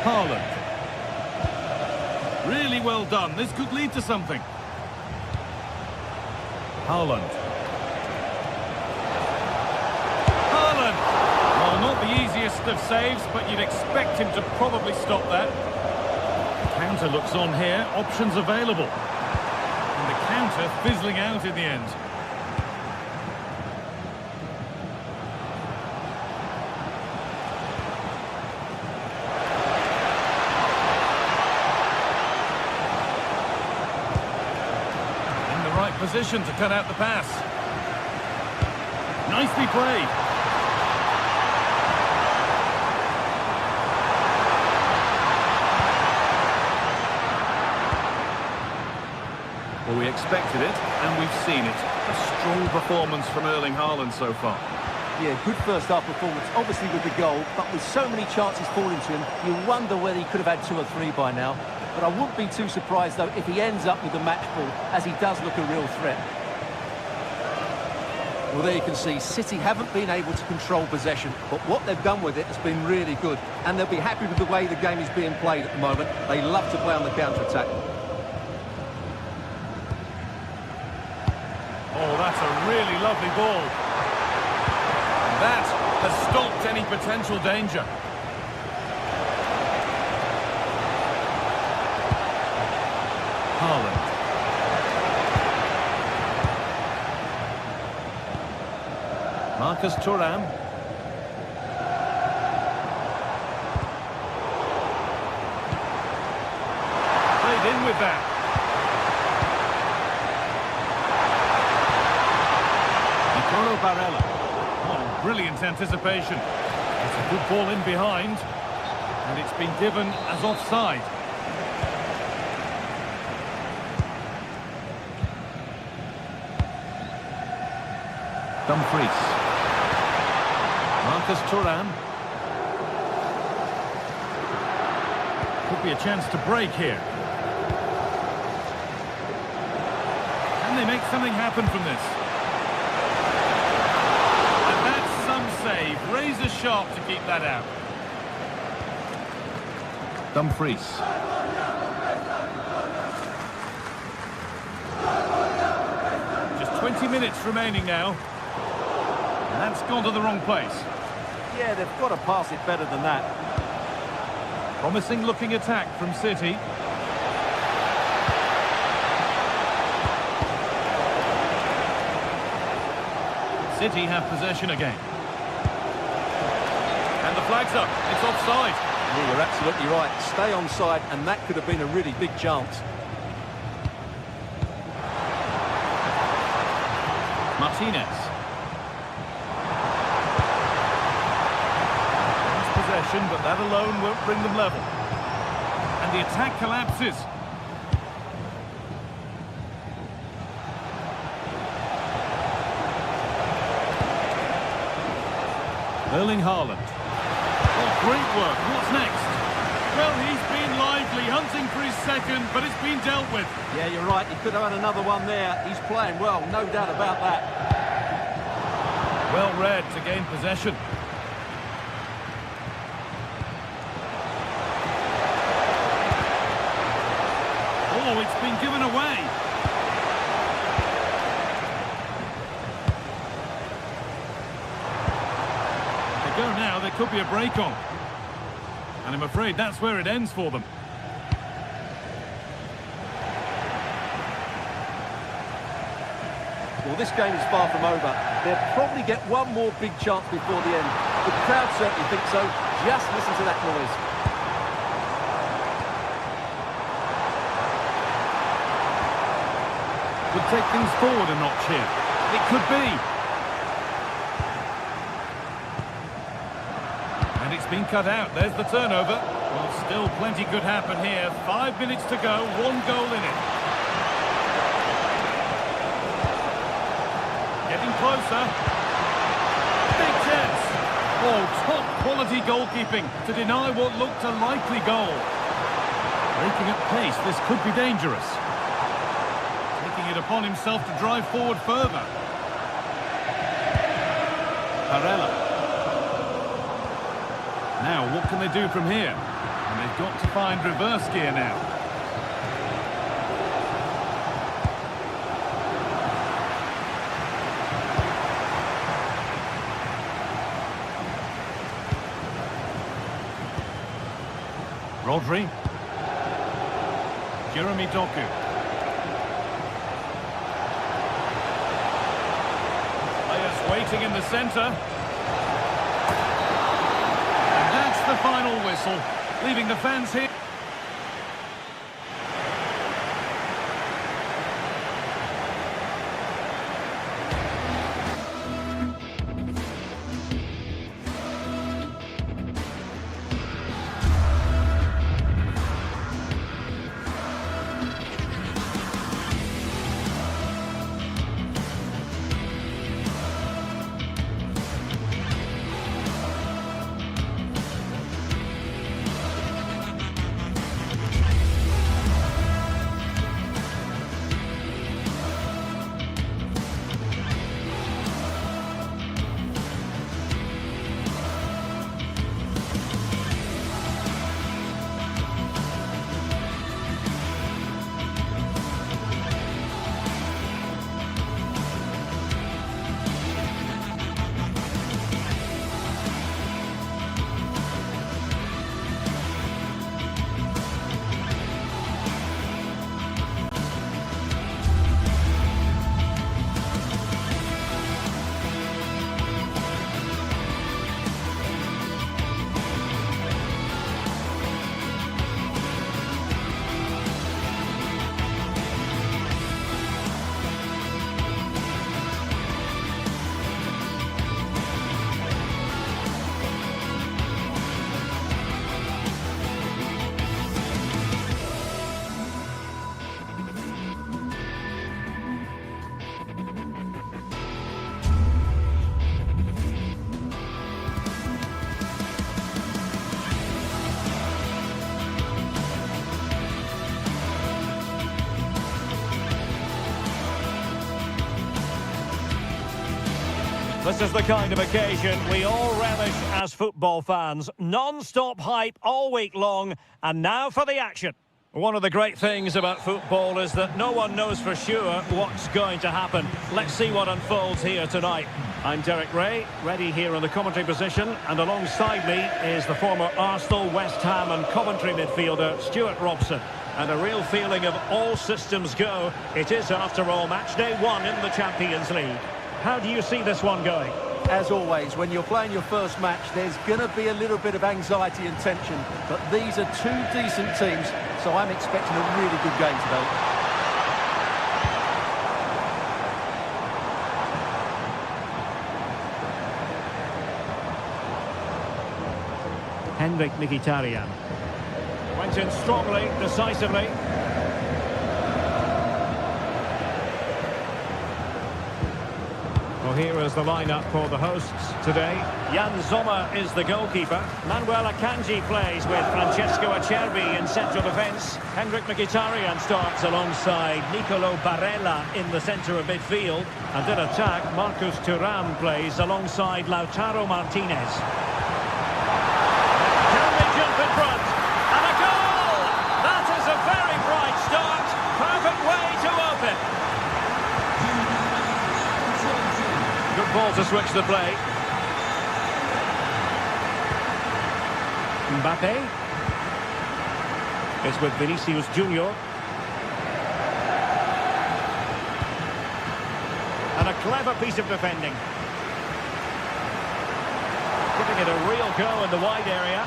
A: Haaland. Really well done. This could lead to something. Haaland. Haaland! Well, not the easiest of saves, but you'd expect him to probably stop that. The counter looks on here. Options available. And the counter fizzling out in the end. Position to cut out the pass. Nicely played. Well, we expected it, and we've seen it. A strong performance from Erling Haaland so far.
B: Yeah, good first half performance, obviously with the goal, but with so many chances falling to him, you wonder whether he could have had 2 or 3 by now. But I wouldn't be too surprised, though, if he ends up with the match ball, as he does look a real threat. Well, there you can see, City haven't been able to control possession, but what they've done with it has been really good, and they'll be happy with the way the game is being played at the moment. They love to play on the counter-attack.
A: Oh, that's a really lovely ball. That has stopped any potential danger. Haaland. Marcus Thuram. Played in with that. Nicolo Barella. Oh, brilliant anticipation. It's a good ball in behind. And it's been given as offside. Dumfries. Marcus Thuram. Could be a chance to break here. Can they make something happen from this? And that's some save. Razor sharp to keep that out. Dumfries. Just 20 minutes remaining now. And that's gone to the wrong place.
B: Yeah, they've got to pass it better than that.
A: Promising looking attack from City. City have possession again. And the flag's up. It's offside.
B: Yeah, you're absolutely right. Stay onside, and that could have been a really big chance.
A: Martinez. Nice possession, but that alone won't bring them level. And the attack collapses. Erling Haaland. Oh, great work. What's next? Well, he's been lively, hunting for his second, but it's been dealt with.
B: Yeah, you're right. He could have had another one there. He's playing well, no doubt about that.
A: Well read to gain possession. Oh, it's been given away. They go now, there could be a break on. And I'm afraid that's where it ends for them.
B: Well, this game is far from over. They'll probably get one more big chance before the end. The crowd certainly think so. Just listen to that noise.
A: Would take things forward a notch here. It could be. And it's been cut out. There's the turnover. Well, still plenty could happen here. 5 minutes to go, 1 goal in it. Getting closer. Big chance. Oh, top quality goalkeeping to deny what looked a likely goal. Breaking at pace, this could be dangerous. Taking it upon himself to drive forward further. Barella. Now, what can they do from here? And they've got to find reverse gear now. Rodri. Jeremy Doku. Players waiting in the centre. And that's the final whistle, leaving the fans here.
E: This is the kind of occasion we all relish as football fans. Non-stop hype all week long, and now for the action. One of the great things about football is that no one knows for sure what's going to happen. Let's see what unfolds here tonight. I'm Derek Ray, ready here in the commentary position, and alongside me is the former Arsenal, West Ham and Coventry midfielder Stuart Robson. And a real feeling of all systems go. It is, after all, match day 1 in the Champions League. How do you see this one going?
B: As always, when you're playing your first match, there's going to be a little bit of anxiety and tension. But these are two decent teams, so I'm expecting a really good game today.
E: Mkhitaryan. Went in strongly, decisively. Well, here is the lineup for the hosts today. Jan Sommer is the goalkeeper. Manuel Akanji plays with Francesco Acerbi in central defence. Mkhitaryan starts alongside Nicolo Barella in the centre of midfield. And in attack, Marcus Thuram plays alongside Lautaro Martinez. Can they jump in front? And a goal! That is a very bright start. Perfect way to open. Good ball to switch the play. Mbappe is with Vinicius Junior. And a clever piece of defending. Giving it a real go in the wide area.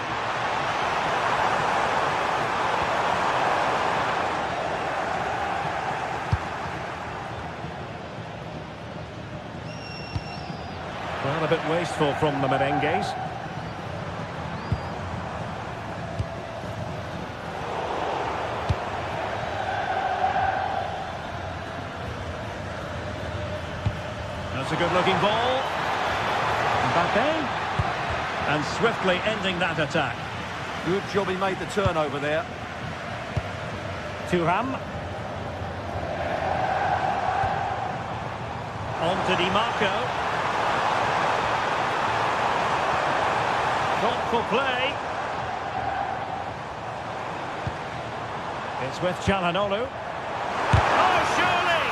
E: Well, a bit wasteful from the merengues. That's a good-looking ball. Mbappe. And swiftly ending that attack.
B: Good job he made the turnover there.
E: Thuram. On to Di Marco. Thoughtful play. It's with Çalhanoğlu. Oh, surely!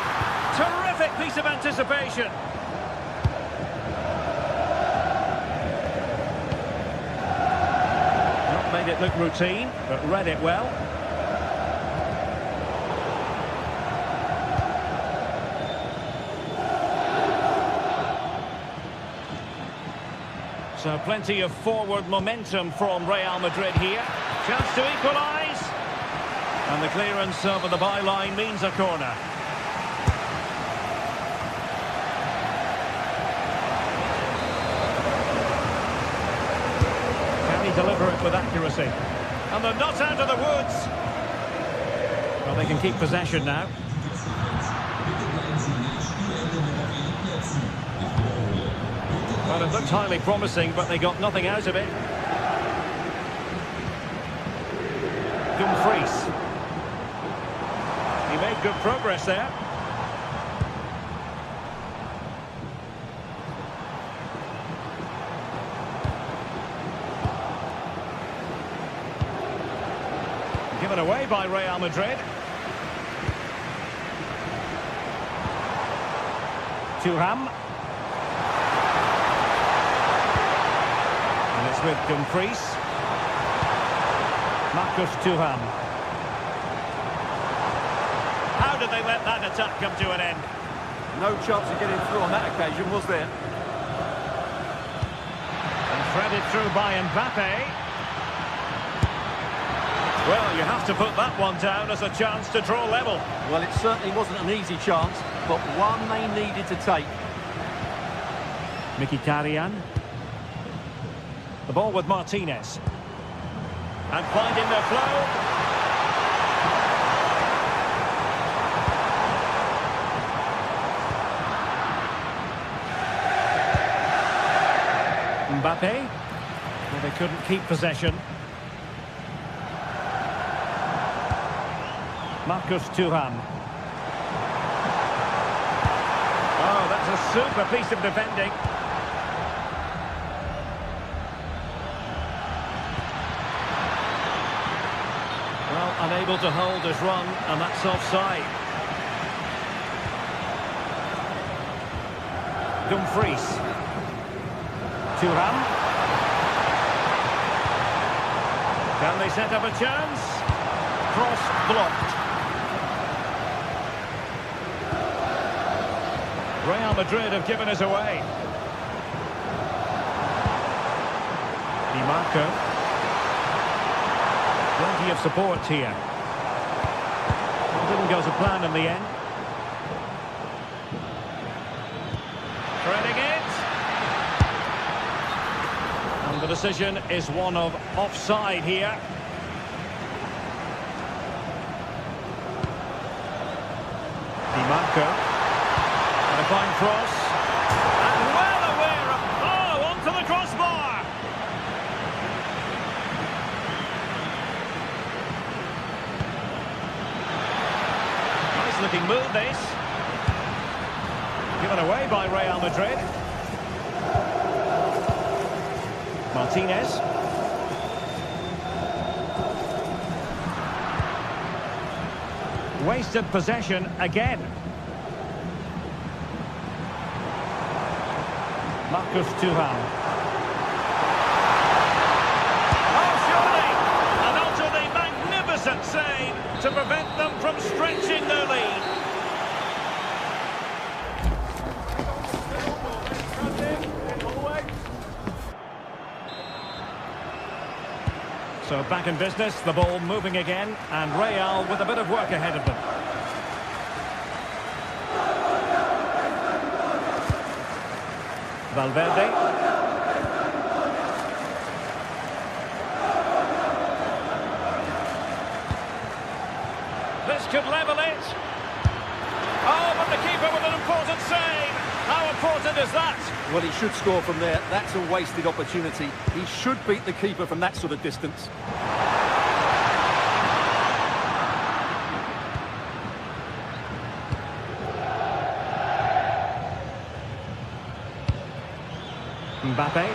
E: Terrific piece of anticipation. Not made it look routine, but read it well. So plenty of forward momentum from Real Madrid here. Chance to equalise. And the clearance over the byline means a corner. Can he deliver it with accuracy? And they're not out of the woods. Well, they can keep possession now. Well, it looked highly promising, but they got nothing out of it. Dumfries. He made good progress there. Given away by Real Madrid. Thuram. With Dumfries. Marcus Thuram. How did they let that attack come to an end?
B: No chance of getting through on that occasion, was there?
E: And threaded through by Mbappe. Well, you have to put that one down as a chance to draw level.
B: Well, it certainly wasn't an easy chance, but one they needed to take.
E: Mkhitaryan. The ball with Martinez. And finding their flow. Mbappe. Well, they couldn't keep possession. Marcus Thuram. Oh, that's a super piece of defending. Unable to hold his run, and that's offside. Dumfries. Thuram. Can they set up a chance? Cross blocked. Real Madrid have given us away. Di Marco. Plenty of support here. Didn't go to plan in the end. Threading it. And an decision is one of offside here. Di Marco. And a fine cross. And well aware of... Oh, onto the crossbar! Nice looking move, this. Given away by Real Madrid. Martinez. Wasted possession again. Marcus Thuram. Oh, surely! And onto the magnificent save to prevent them from stretching their lead. So back in business, the ball moving again, and Real with a bit of work ahead of them. Valverde. This could level it. Oh, but the keeper with an important save. How important is that?
B: Well, he should score from there. That's a wasted opportunity. He should beat the keeper from that sort of distance.
E: Mbappe.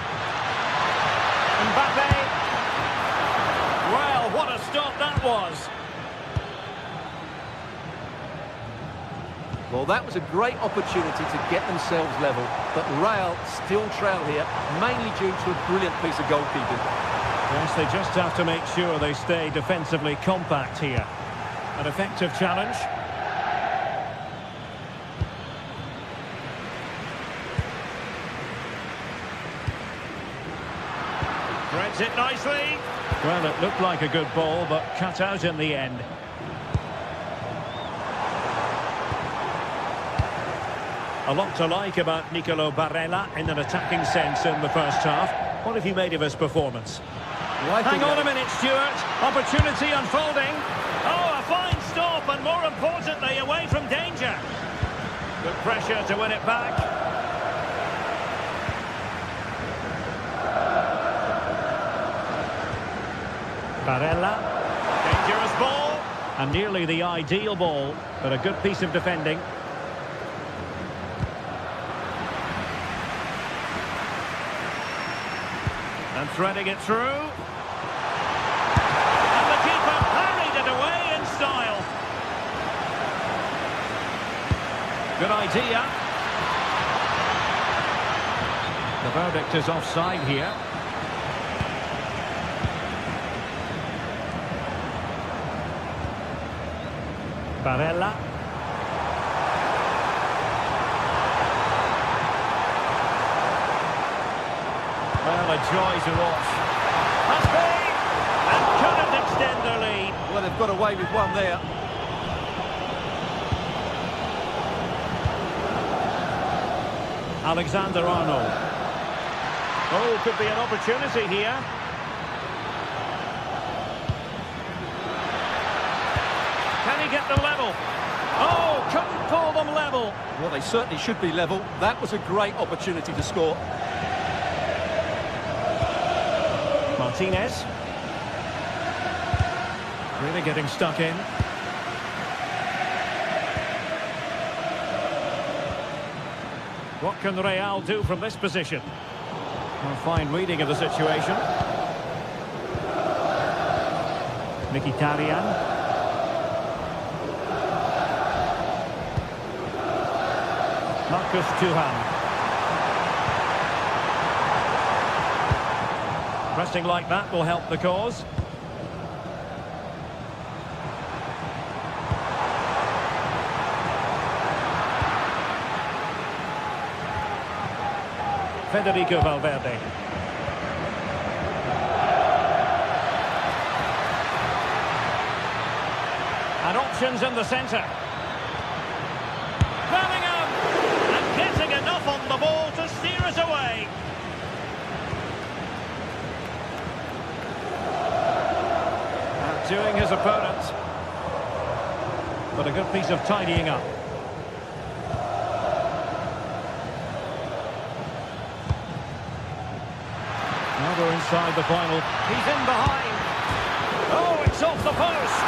E: Mbappe. Well, what a stop that was.
B: Well, that was a great opportunity to get themselves level, but Real still trail here, mainly due to a brilliant piece of goalkeeping.
E: Yes, they just have to make sure they stay defensively compact here. An effective challenge. Threads it nicely. Well, it looked like a good ball, but cut out in the end. A lot to like about Nicolo Barella in an attacking sense in the first half. What have you made of his performance?
B: Well,
E: Hang on a minute, Stuart. Opportunity unfolding. Oh, a fine stop, and more importantly, away from danger. Good pressure to win it back. Barella. Dangerous ball. And nearly the ideal ball, but a good piece of defending. And threading it through. And the keeper parried it away in style. Good idea. The verdict is offside here. Barella. Well, a joy to watch. Has been, and couldn't extend their lead.
B: Well, they've got away with one there.
E: Alexander-Arnold. Oh, could be an opportunity here. Can he get them level? Oh, couldn't pull them level.
B: Well, they certainly should be level. That was a great opportunity to score.
E: Martinez. Really getting stuck in. What can Real do from this position? A fine reading of the situation. Mkhitaryan. Marcus Thuram. Pressing like that will help the cause. Federico Valverde. And options in the centre. Bellingham! And getting enough on the ball to steer us away. Outdoing his opponent. But a good piece of tidying up. Now we're inside the final. He's in behind. Oh, it's off the post.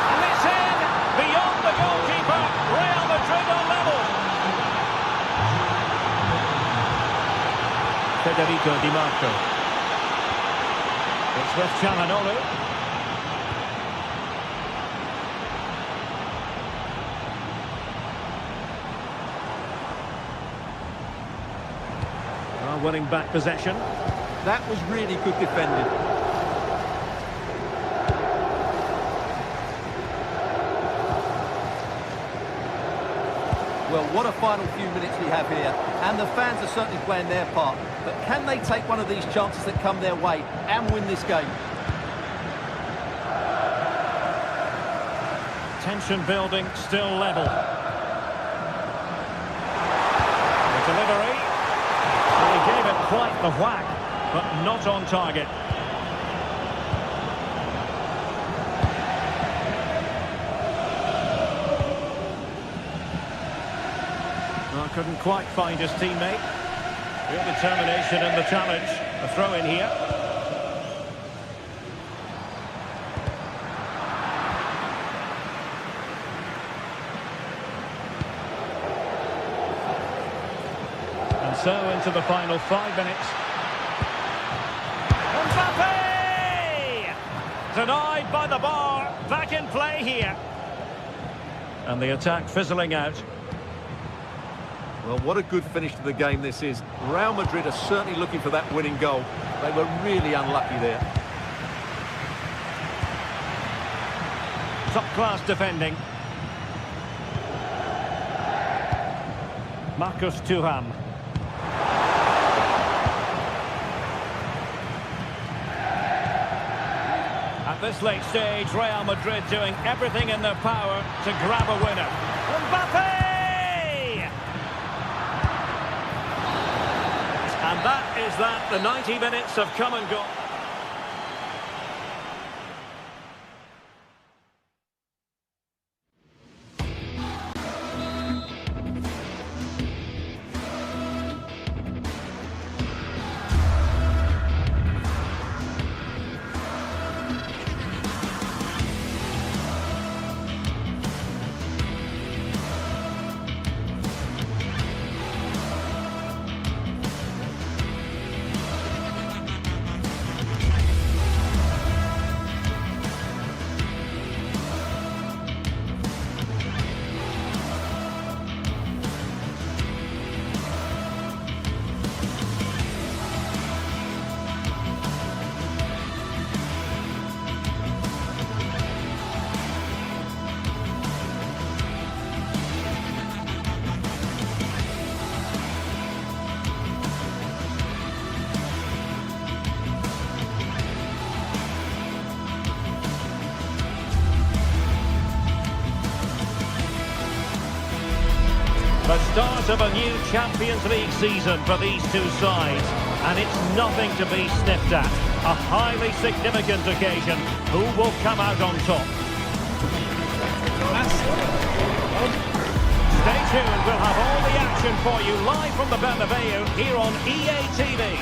E: And it's in. Beyond the goalkeeper. Real Madrid are level. Federico Di Marco. It's with Çalhanoğlu. Winning back possession.
B: That was really good defending. Well, what a final few minutes we have here, and the fans are certainly playing their part. But can they take one of these chances that come their way and win this game?
E: Tension building, still level. The delivery. Well, he gave it quite the whack, but not on target. Well, couldn't quite find his teammate. Real determination in the challenge. A throw in here. And so into the final 5 minutes. Mbappe! Denied by the bar. Back in play here. And the attack fizzling out.
B: Well, what a good finish to the game this is. Real Madrid are certainly looking for that winning goal. They were really unlucky there.
E: Top-class defending. Marcus Thuram. At this late stage, Real Madrid doing everything in their power to grab a winner. Mbappe! And that is that. The 90 minutes have come and gone. The start of a new Champions League season for these two sides, and it's nothing to be sniffed at. A highly significant occasion. Who will come out on top? Stay tuned, we'll have all the action for you live from the Bernabeu here on EA TV.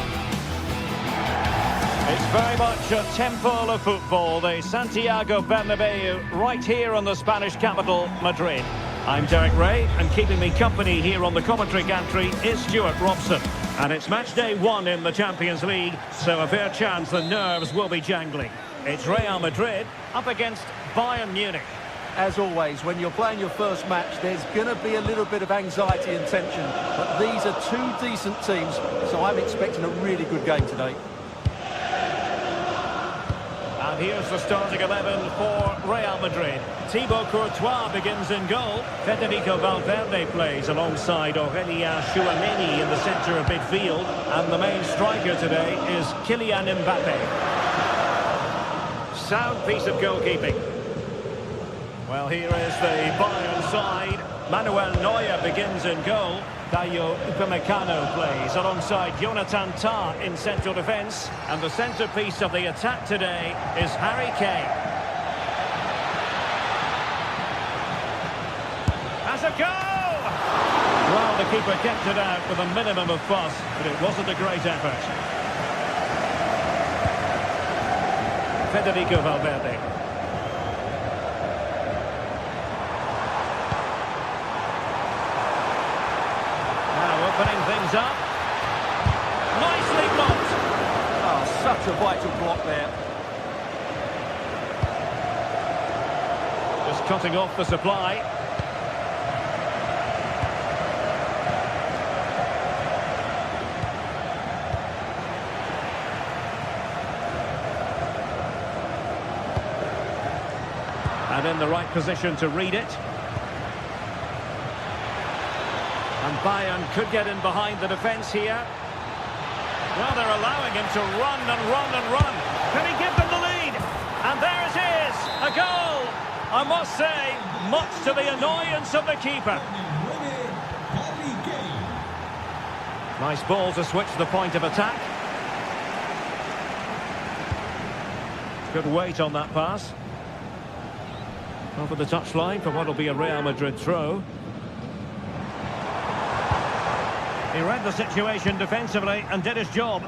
E: It's very much a temple of football, the Santiago Bernabeu, right here in the Spanish capital, Madrid. I'm Derek Ray, and keeping me company here on the commentary gantry is Stuart Robson. And it's match day 1 in the Champions League, so a fair chance the nerves will be jangling. It's Real Madrid up against Bayern Munich.
B: As always, when you're playing your first match, there's going to be a little bit of anxiety and tension. But these are two decent teams, so I'm expecting a really good game today.
E: And here's the starting 11 for Real Madrid. Thibaut Courtois begins in goal. Federico Valverde plays alongside Aurélien Tchouameni in the centre of midfield. And the main striker today is Kylian Mbappe. Sound piece of goalkeeping. Well, here is the Bayern side. Manuel Neuer begins in goal. Dayo Upamecano plays alongside Jonathan Tah in central defence. And the centrepiece of the attack today is Harry Kane. a goal! Well, the keeper kept it out with a minimum of fuss, but it wasn't a great effort. Federico Valverde. Now opening things up. Nicely blocked.
B: Oh, such a vital block there.
E: Just cutting off the supply. And in the right position to read it. And Bayern could get in behind the defence here. Well, they're allowing him to run and run and run. Can he give them the lead? And there it is, a goal. I must say, much to the annoyance of the keeper. Nice ball to switch the point of attack. Good weight on that pass. Over the touchline for what will be a Real Madrid throw. He read the situation defensively and did his job.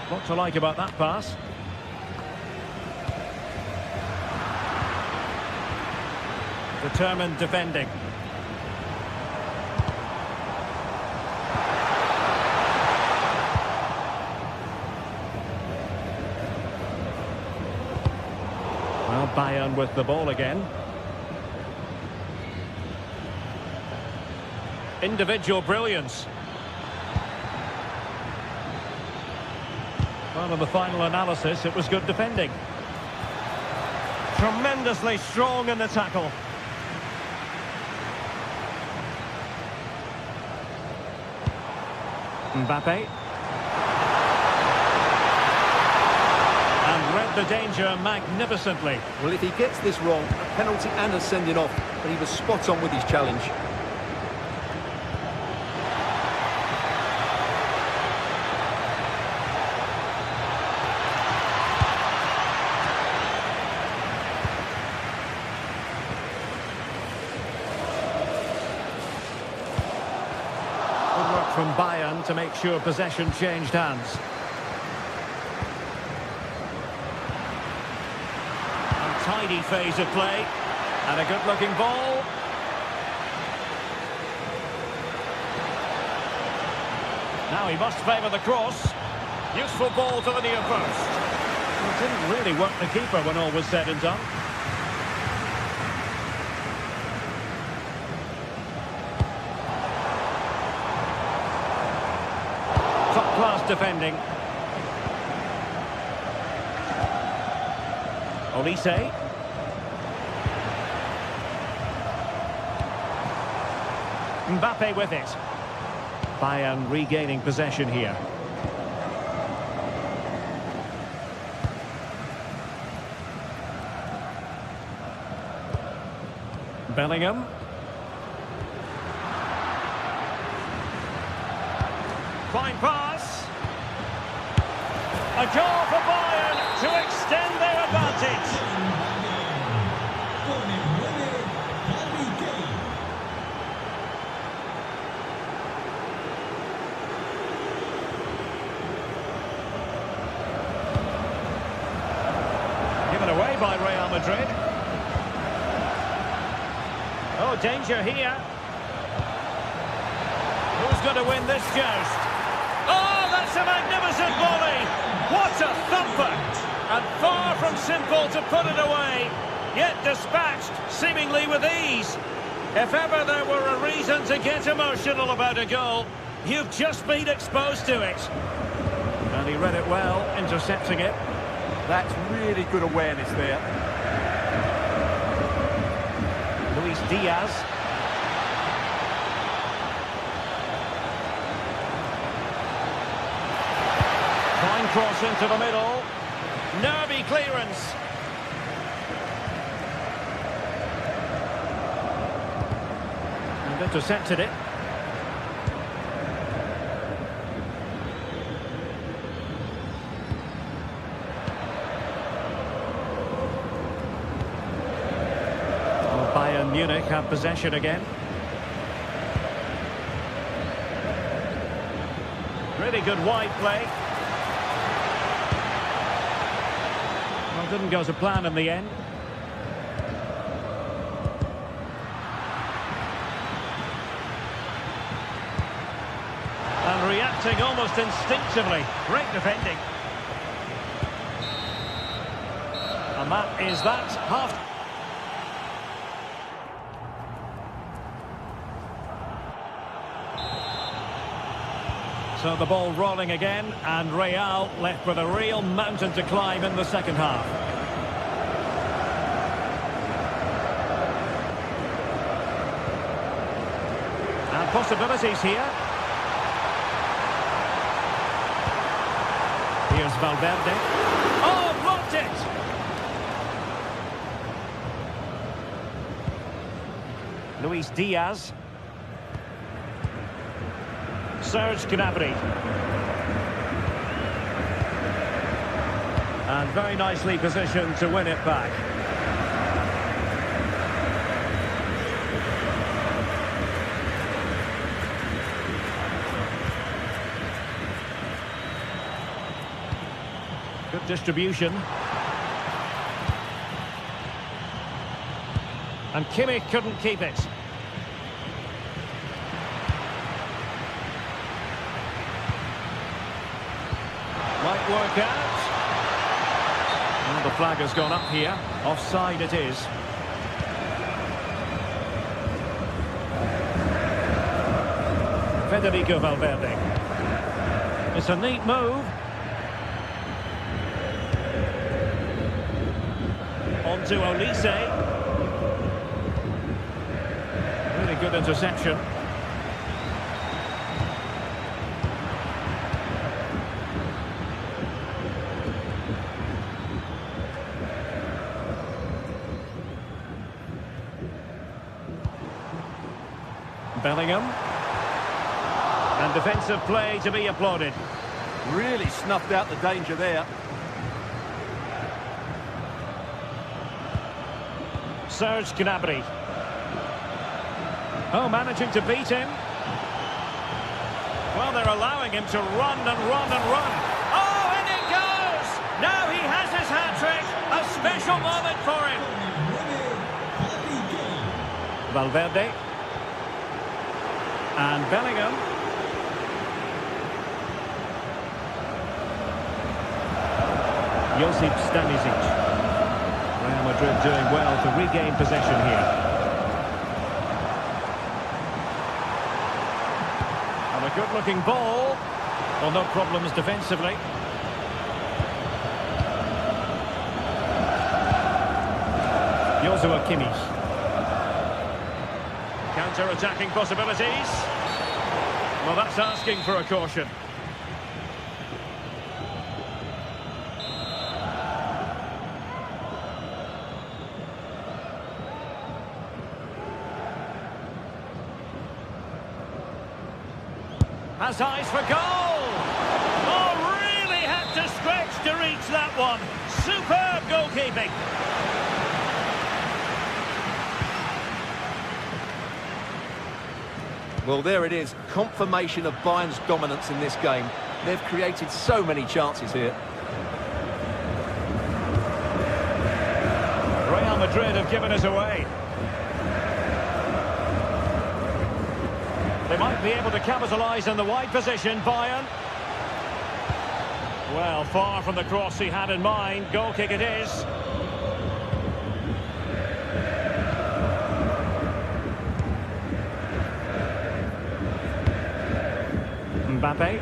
E: What to like about that pass? Determined defending. Well, Bayern with the ball again. Individual brilliance. Well, in the final analysis, it was good defending. Tremendously strong in the tackle. Mbappe. And read the danger magnificently.
B: Well, if he gets this wrong, a penalty and a sending off, but he was spot on with his challenge.
E: Good work from Bayern to make sure possession changed hands. Tidy phase of play, and a good-looking ball. Now he must favour the cross. Useful ball to the near post. Well, it didn't really work the keeper when all was said and done. Top-class defending. Olise. Mbappe with it. Bayern regaining possession here. Bellingham. Fine pass. A goal for Bayern to extend their advantage. Given away by Real Madrid. Oh, danger here. Who's going to win this joust? Oh, that's a magnificent volley! What a thumper! And far from simple to put it away, yet dispatched seemingly with ease. If ever there were a reason to get emotional about a goal, you've just been exposed to it. And he read it well, intercepting it.
B: That's really good awareness there.
E: Luis Diaz. Fine cross into the middle. Nervy clearance. And intercepted it. Munich have possession again. Really good wide play. Well, didn't go to plan in the end. And reacting almost instinctively. Great defending. And that is that half. So the ball rolling again, and Real left with a real mountain to climb in the second half. And possibilities here. Here's Valverde. Oh, blocked it! Luis Diaz. Serge Gnabry. And very nicely positioned to win it back. Good distribution. And Kimmich couldn't keep it. Might work out. And the flag has gone up here. Offside it is. Federico Valverde. It's a neat move. On to Olise. Really good interception. Bellingham. And defensive play to be applauded.
B: Really snuffed out the danger there.
E: Serge Gnabry. Oh, managing to beat him. Well, they're allowing him to run and run and run. Oh, and it goes! Now he has his hat-trick. A special moment for him. Valverde. And Bellingham. Josip Stanisic. Real Madrid doing well to regain possession here. And a good-looking ball. Well, no problems defensively. Joshua Kimmich. Counter-attacking possibilities. Well, that's asking for a caution. Has eyes for goal! Oh, really had to stretch to reach that one. Superb goalkeeping.
B: Well, there it is. Confirmation of Bayern's dominance in this game. They've created so many chances here.
E: Real Madrid have given us away. They might be able to capitalise in the wide position, Bayern. Well, far from the cross he had in mind. Goal kick it is. Mbappe.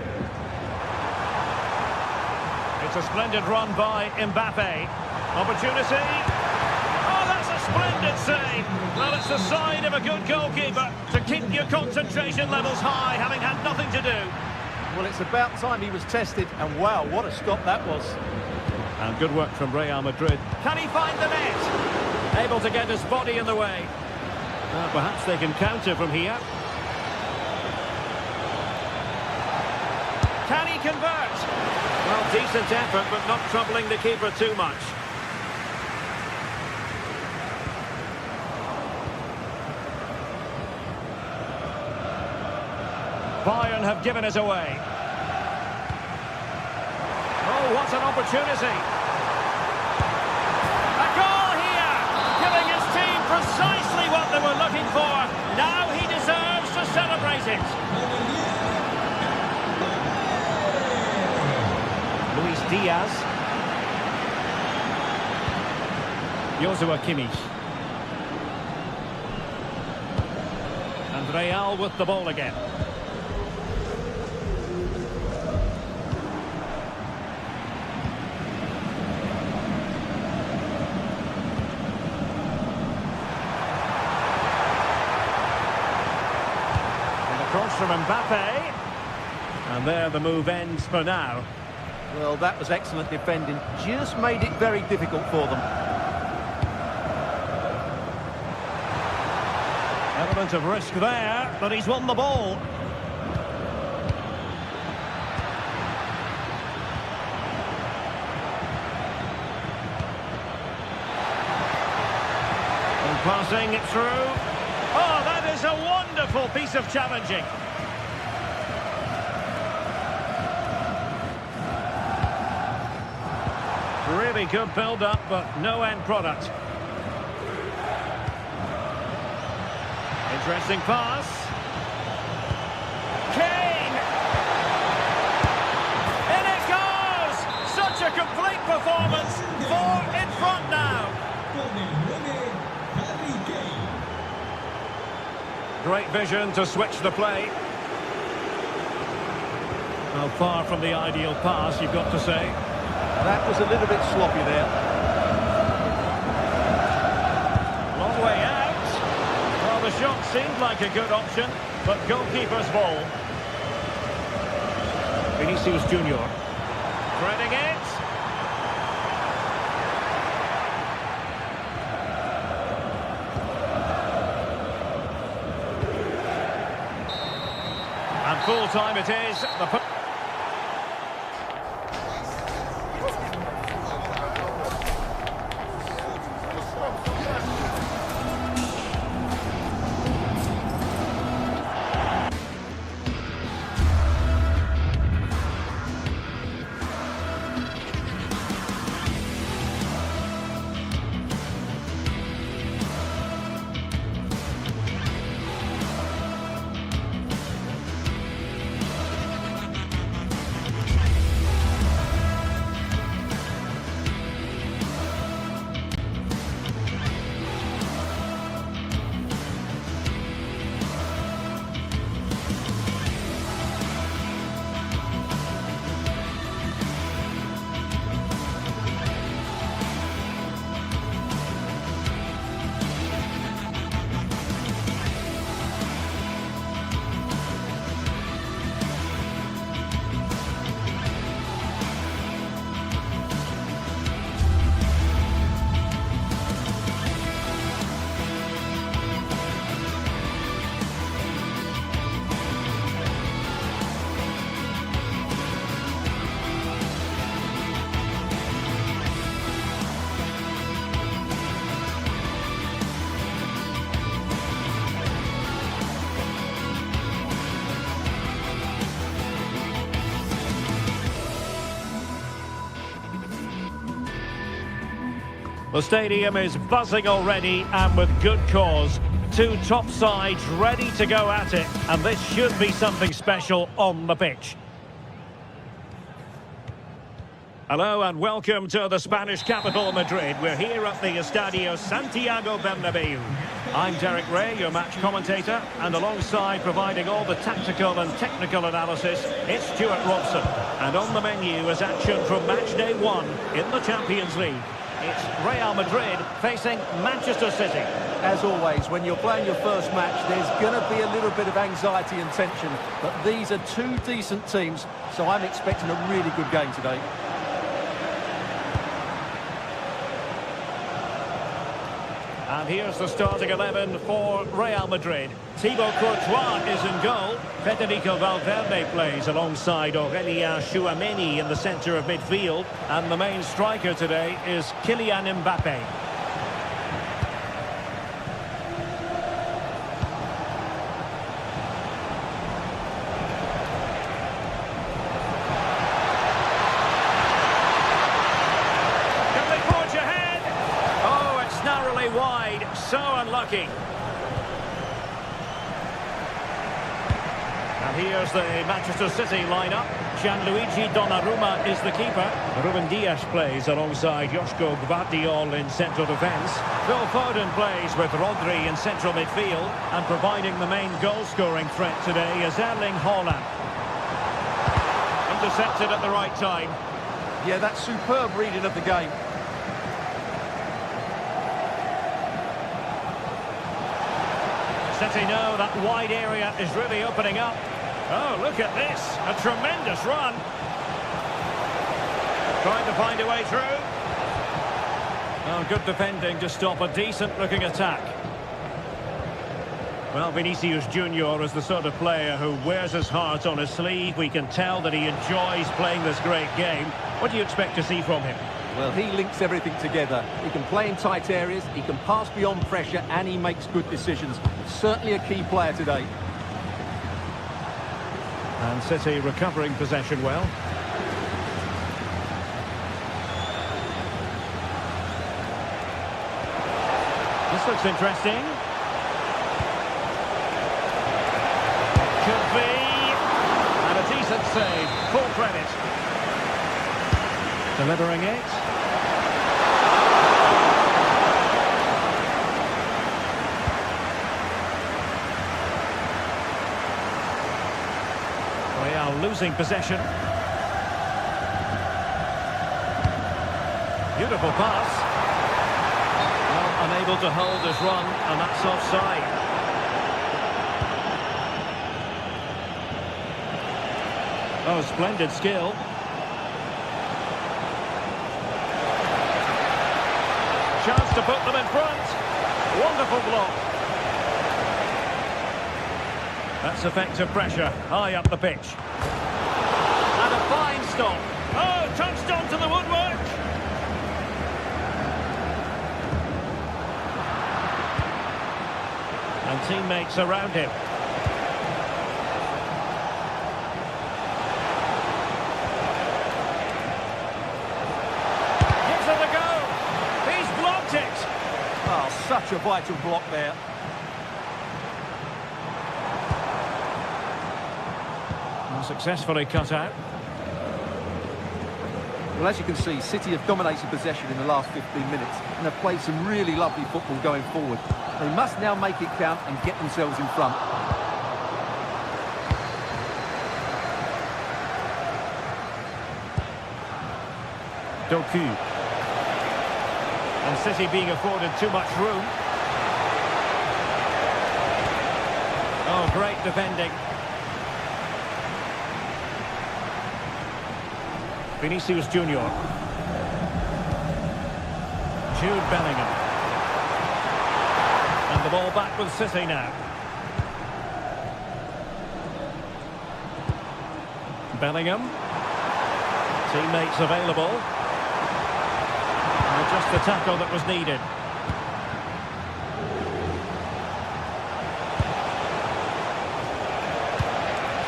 E: It's a splendid run by Mbappe. Opportunity. Oh, that's a splendid save. Well, it's the sign of a good goalkeeper to keep your concentration levels high, having had nothing to do.
B: Well, it's about time he was tested, and wow, what a stop that was.
E: And good work from Real Madrid. Can he find the net? Able to get his body in the way. Perhaps they can counter from here. Can he convert? Well, decent effort, but not troubling the keeper too much. Bayern have given it away. Oh, what an opportunity. A goal here, giving his team precisely what they were looking for. Now he deserves to celebrate it. Luis Diaz. Joshua Kimmich. And Real with the ball again. Cross from Mbappe. And there the move ends for now.
B: Well, that was excellent defending. Just made it very difficult for them.
E: Element of risk there, but he's won the ball. And passing it through. Oh, that is a wonderful piece of challenging. Really good build-up, but no end product. Interesting pass. Kane! In it goes! Such a complete performance. 4 in front now. Great vision to switch the play. Well, far from the ideal pass, you've got to say.
B: That was a little bit sloppy there.
E: Long way out. Well, the shot seemed like a good option, but goalkeeper's ball. Vinicius Junior. Threading it. And full time it is. The stadium is buzzing already, and with good cause. Two top sides ready to go at it, and this should be something special on the pitch. Hello and welcome to the Spanish capital, Madrid. We're here at the Estadio Santiago Bernabeu. I'm Derek Ray, your match commentator, and alongside providing all the tactical and technical analysis, it's Stuart Robson. And on the menu is action from match day 1 in the Champions League. It's Real Madrid facing Manchester City.
B: As always, when you're playing your first match, there's going to be a little bit of anxiety and tension. But these are two decent teams, so I'm expecting a really good game today.
E: And here's the starting 11 for Real Madrid. Thibaut Courtois is in goal. Federico Valverde plays alongside Aurélien Tchouameni in the centre of midfield. And the main striker today is Kylian Mbappe. so unlucky. And here's the Manchester City lineup. Gianluigi Donnarumma is the keeper. Ruben Dias plays alongside Joško Gvardiol in central defence. Phil Foden plays with Rodri in central midfield. And providing the main goal-scoring threat today is Erling Haaland. Intercepted at the right time.
B: Yeah, that's superb reading of the game.
E: City know that wide area is really opening up. Oh, look at this. A tremendous run. Trying to find a way through. Oh, good defending to stop a decent-looking attack. Well, Vinicius Junior is the sort of player who wears his heart on his sleeve. We can tell that he enjoys playing this great game. What do you expect to see from him?
B: Well, he links everything together. He can play in tight areas, he can pass beyond pressure, and he makes good decisions. Certainly a key player today.
E: And City recovering possession well. This looks interesting. Could be. And a decent save. Full credit. Delivering it. We are losing possession. Beautiful pass. Well, unable to hold his run, and that's offside. Oh, splendid skill. Chance to put them in front. Wonderful block. That's effective pressure, high up the pitch. And a fine stop. Oh, touched onto the woodwork. And teammates around him. Gives it a go. He's blocked it.
B: Oh, such a vital block there.
E: Successfully cut out.
B: Well, as you can see, City have dominated possession in the last 15 minutes and have played some really lovely football going forward. They must now make it count and get themselves in front.
E: Doku. And City being afforded too much room. Oh, great defending. Vinicius Junior. Jude Bellingham. And the ball back with City now. Bellingham. Teammates available. And just the tackle that was needed.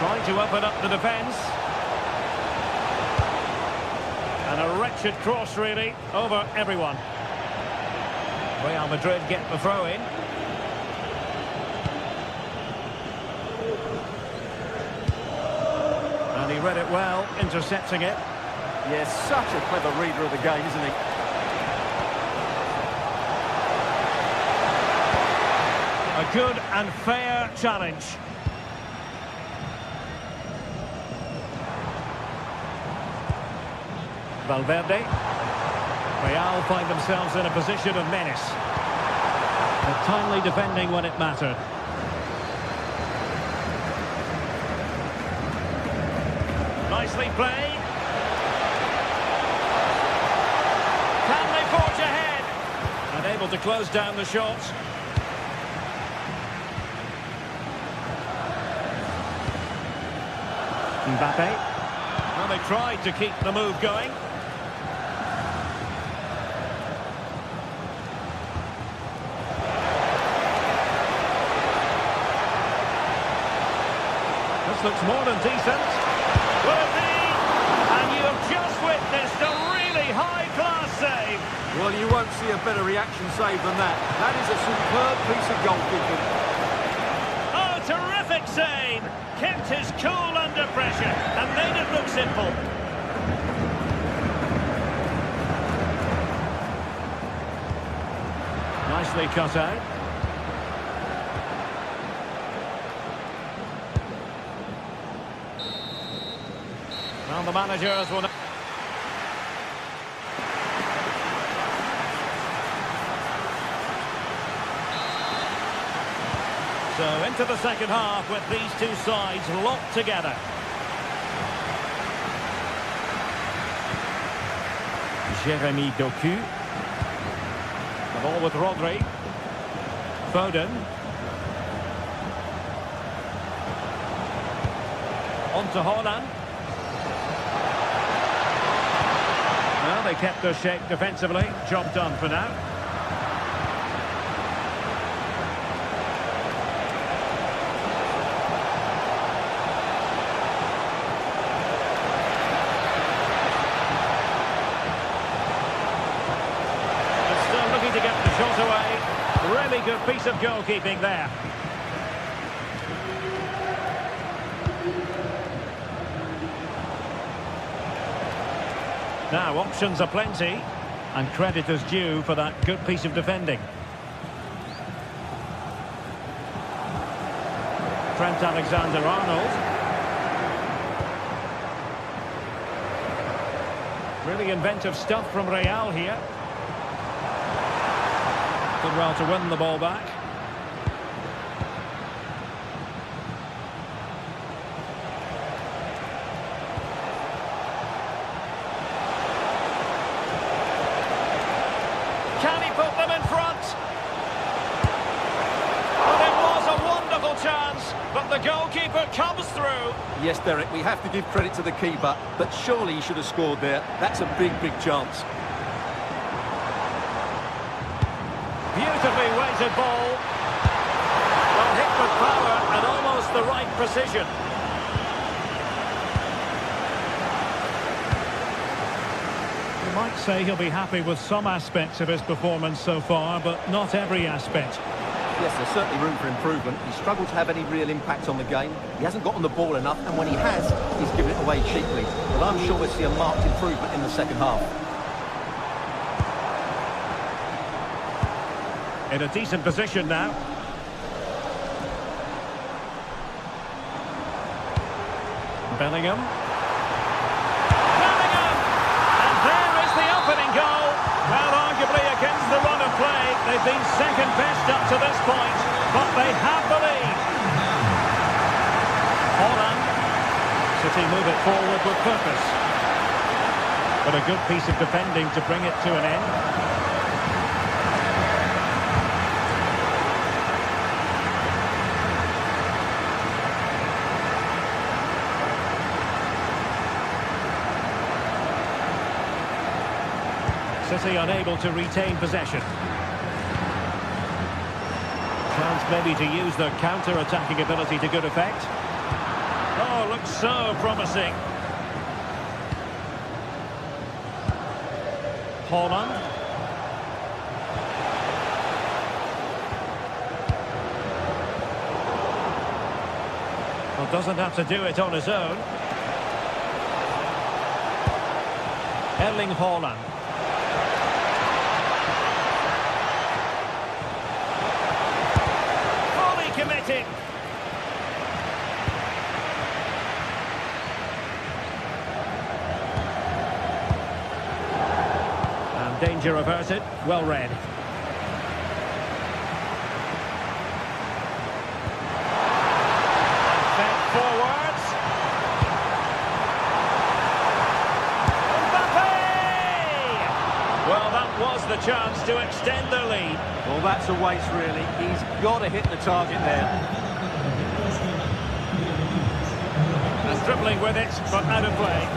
E: Trying to open up the defence. And a wretched cross, really, over everyone. Real Madrid get the throw-in. And he read it well, intercepting it.
B: Yes, such a clever reader of the game, isn't he?
E: A good and fair challenge. Valverde. Real find themselves in a position of menace. But timely defending when it mattered. Nicely played. Can they forge ahead? And able to close down the shots. Mbappe. Well, they tried to keep the move going. This looks more than decent. Will it be? And you have just witnessed a really high-class save.
B: Well, you won't see a better reaction save than that. That is a superb piece of goalkeeping.
E: Oh, terrific save! Kept his cool under pressure and made it look simple. Nicely cut out. Well, the managers will... So into the second half with these two sides locked together. Jeremy Doku. The ball with Rodri. Foden. On to Haaland. Well, they kept their shape defensively. Job done for now. To get the shot away. Really good piece of goalkeeping there. Now options are plenty and credit is due for that good piece of defending. Trent Alexander-Arnold. Really inventive stuff from Real here. Did well to win the ball back. Can he put them in front? But it was a wonderful chance, but the goalkeeper comes through.
B: Yes, Derek, we have to give credit to the keeper, but surely he should have scored there. That's a big, big chance.
E: Beautifully weighted ball. Well, hit with power and almost the right precision.
F: You might say he'll be happy with some aspects of his performance so far, but not every aspect.
B: Yes, there's certainly room for improvement. He struggled to have any real impact on the game. He hasn't got on the ball enough, and when he has, he's given it away cheaply. But I'm sure we'll see a marked improvement in the second half.
E: In a decent position now. Bellingham. Bellingham! And there is the opening goal. Well, arguably against the run of play, they've been second best up to this point, but they have the lead. Haaland. City move it forward with purpose. But a good piece of defending to bring it to an end. City unable to retain possession. Chance maybe to use their counter-attacking ability to good effect. Oh, looks so promising. Haaland. Well, doesn't have to do it on his own. Erling Haaland. Committed. And danger averted. Well read. Fed forwards. Mbappe! Well, that was the chance to extend their lead.
B: Well, that's a waste, really. He's got to hit the target there.
E: And dribbling with it, but out of play.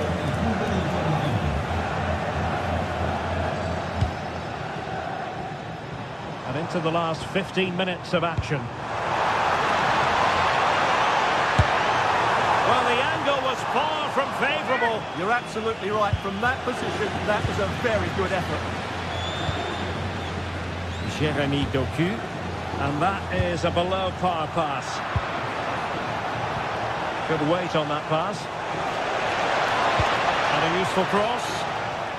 E: And into the last 15 minutes of action. Well, the angle was far from favourable.
B: You're absolutely right. From that position, that was a very good effort.
E: Jeremy Doku. And that is a below par pass. Good weight on that pass. And a useful cross.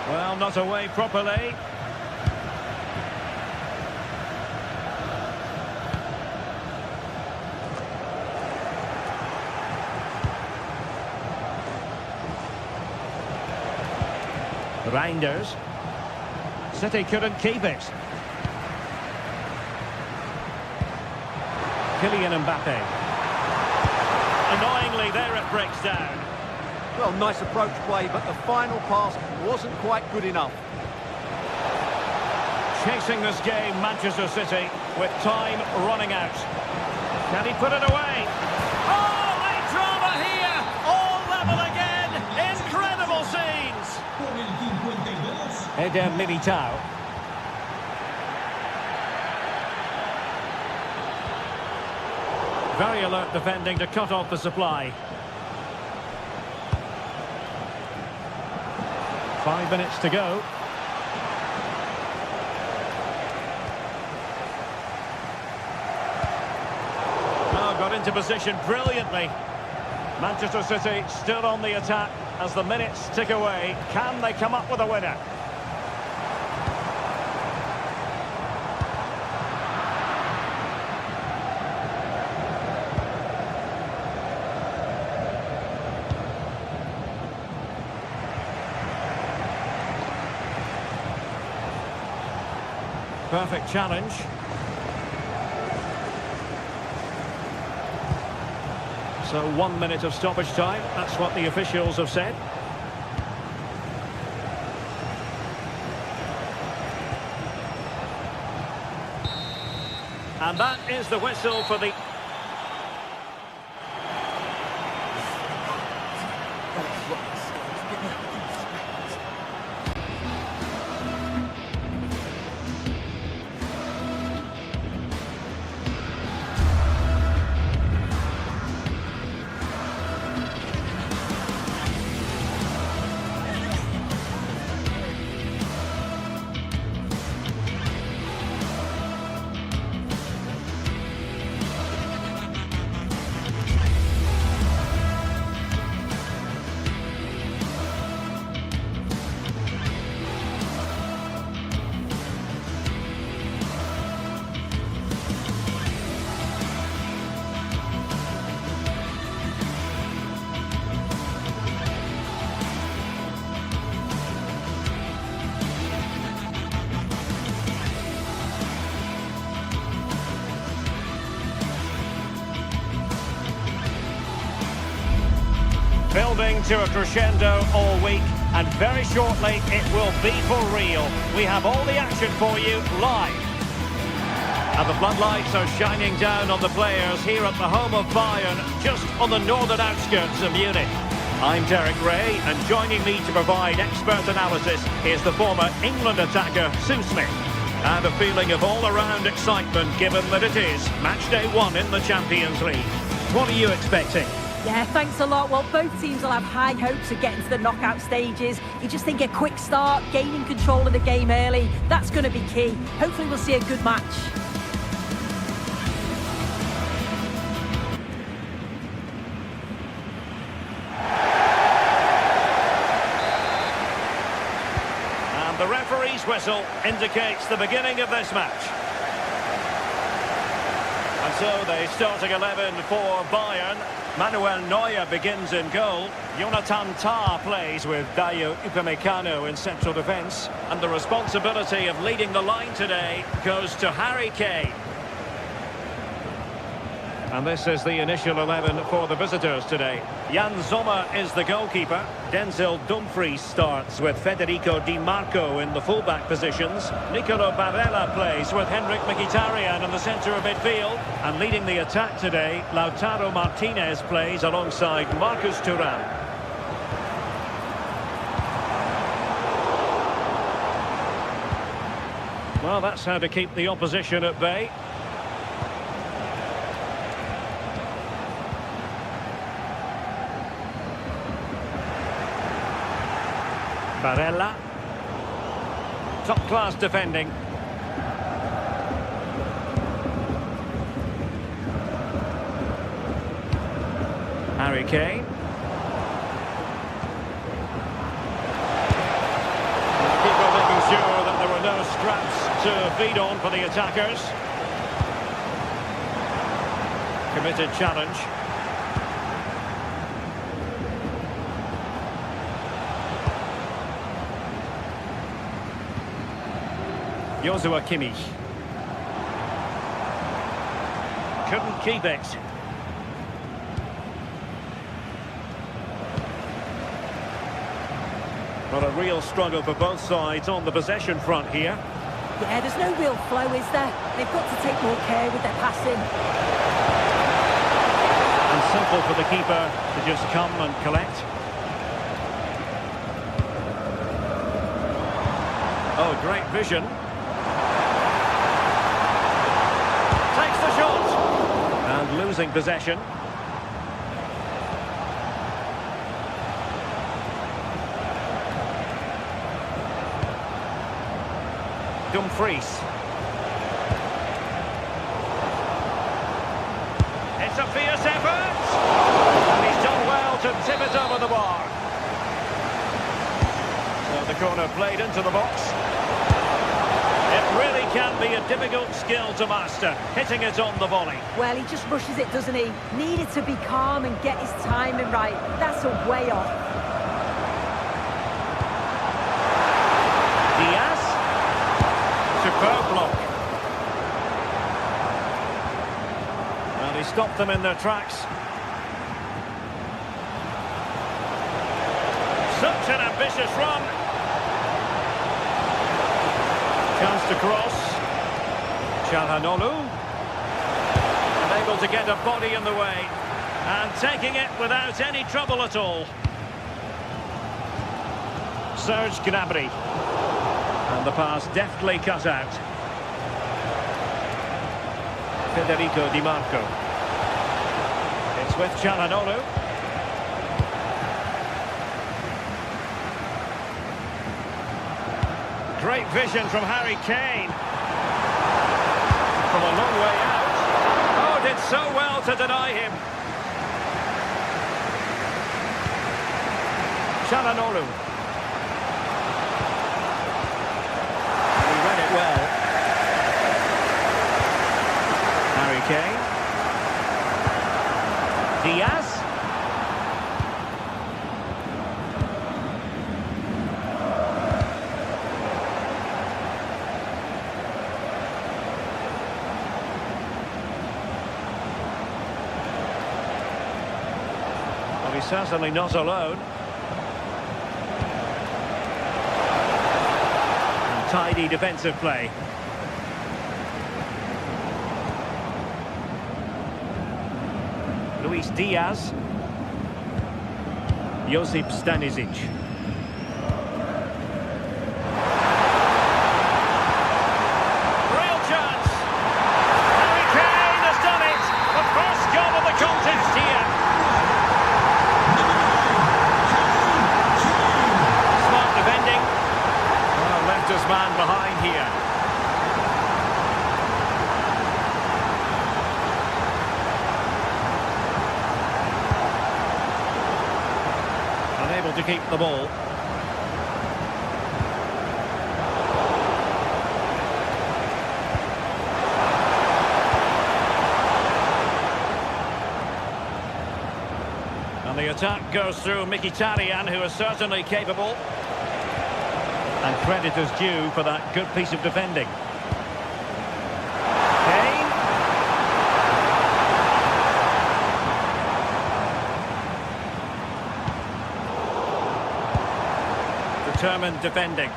E: Well, not away properly. Reinders. City couldn't keep it. Kylian Mbappe. Annoyingly, there it breaks down.
B: Well, nice approach play, but the final pass wasn't quite good enough.
E: Chasing this game, Manchester City, with time running out. Can he put it away? Oh, late drama here! All level again! Incredible scenes!
C: Por el 52.
E: Eder Militao. Very alert defending to cut off the supply. 5 minutes to go. Oh, got into position brilliantly. Manchester City still on the attack as the minutes tick away. Can they come up with a winner? Perfect challenge. So 1 minute of stoppage time. That's what the officials have said. And that is the whistle for the... Building to a crescendo all week, and very shortly it will be for real. We have all the action for you live. And the floodlights are shining down on the players here at the home of Bayern, just on the northern outskirts of Munich. I'm Derek Ray, and joining me to provide expert analysis is the former England attacker, Sue Smith. And a feeling of all-around excitement given that it is match day 1 in the Champions League. What are you expecting?
D: Yeah, thanks a lot. Well, both teams will have high hopes of getting to the knockout stages. You just think a quick start, gaining control of the game early, that's going to be key. Hopefully we'll see a good match.
E: And the referee's whistle indicates the beginning of this match. And so the starting 11 for Bayern. Manuel Neuer begins in goal. Jonathan Tah plays with Dayo Upamecano in central defence. And the responsibility of leading the line today goes to Harry Kane. And this is the initial 11 for the visitors today. Jan Sommer is the goalkeeper. Denzel Dumfries starts with Federico Di Marco in the fullback positions. Nicolo Barella plays with Henrik Mkhitaryan in the centre of midfield. And leading the attack today, Lautaro Martinez plays alongside Marcus Thuram. Well, that's how to keep the opposition at bay. Barella. Top-class defending. Harry Kane. Keeper making sure that there were no straps to feed on for the attackers. Committed challenge. Joshua Kimmich. Couldn't keep it. But a real struggle for both sides on the possession front here.
D: Yeah, there's no real flow, is there? They've got to take more care with their passing.
E: And simple for the keeper to just come and collect. Oh, great vision. Takes the shot. And losing possession. Dumfries. It's a fierce effort! And he's done well to tip it over the bar. So the corner played into the box. It really can be a difficult skill to master, hitting it on the volley.
D: Well, he just rushes it, doesn't he? Needed to be calm and get his timing right. That's a way off.
E: Diaz. Superb block. And he stopped them in their tracks. Such an ambitious run. Chance to cross. Çalhanoğlu. Unable to get a body in the way. And taking it without any trouble at all. Serge Gnabry. And the pass deftly cut out. Federico Di Marco. It's with Çalhanoğlu. Great vision from Harry Kane. From a long way out. Oh, did so well to deny him. Çalhanoğlu. He read it well. Harry Kane. Diaz. Well, he's certainly not alone. And tidy defensive play. Luis Diaz. Josip Stanisic. Real chance. Harry Kane has done it. The first goal of the contest here. Smart defending. Oh, left his man behind here. Unable to keep the ball. And the attack goes through Mkhitaryan, who is certainly capable. And credit is due for that good piece of defending. Kane. Determined defending.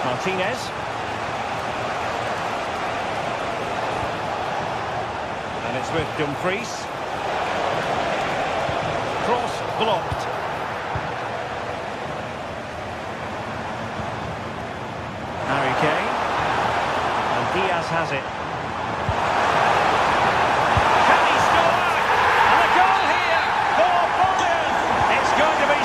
E: Martinez. And it's with Dumfries. Cross blocked. Harry Kane. And Diaz has it. Can he score? And a goal here for Bayern. It's going to be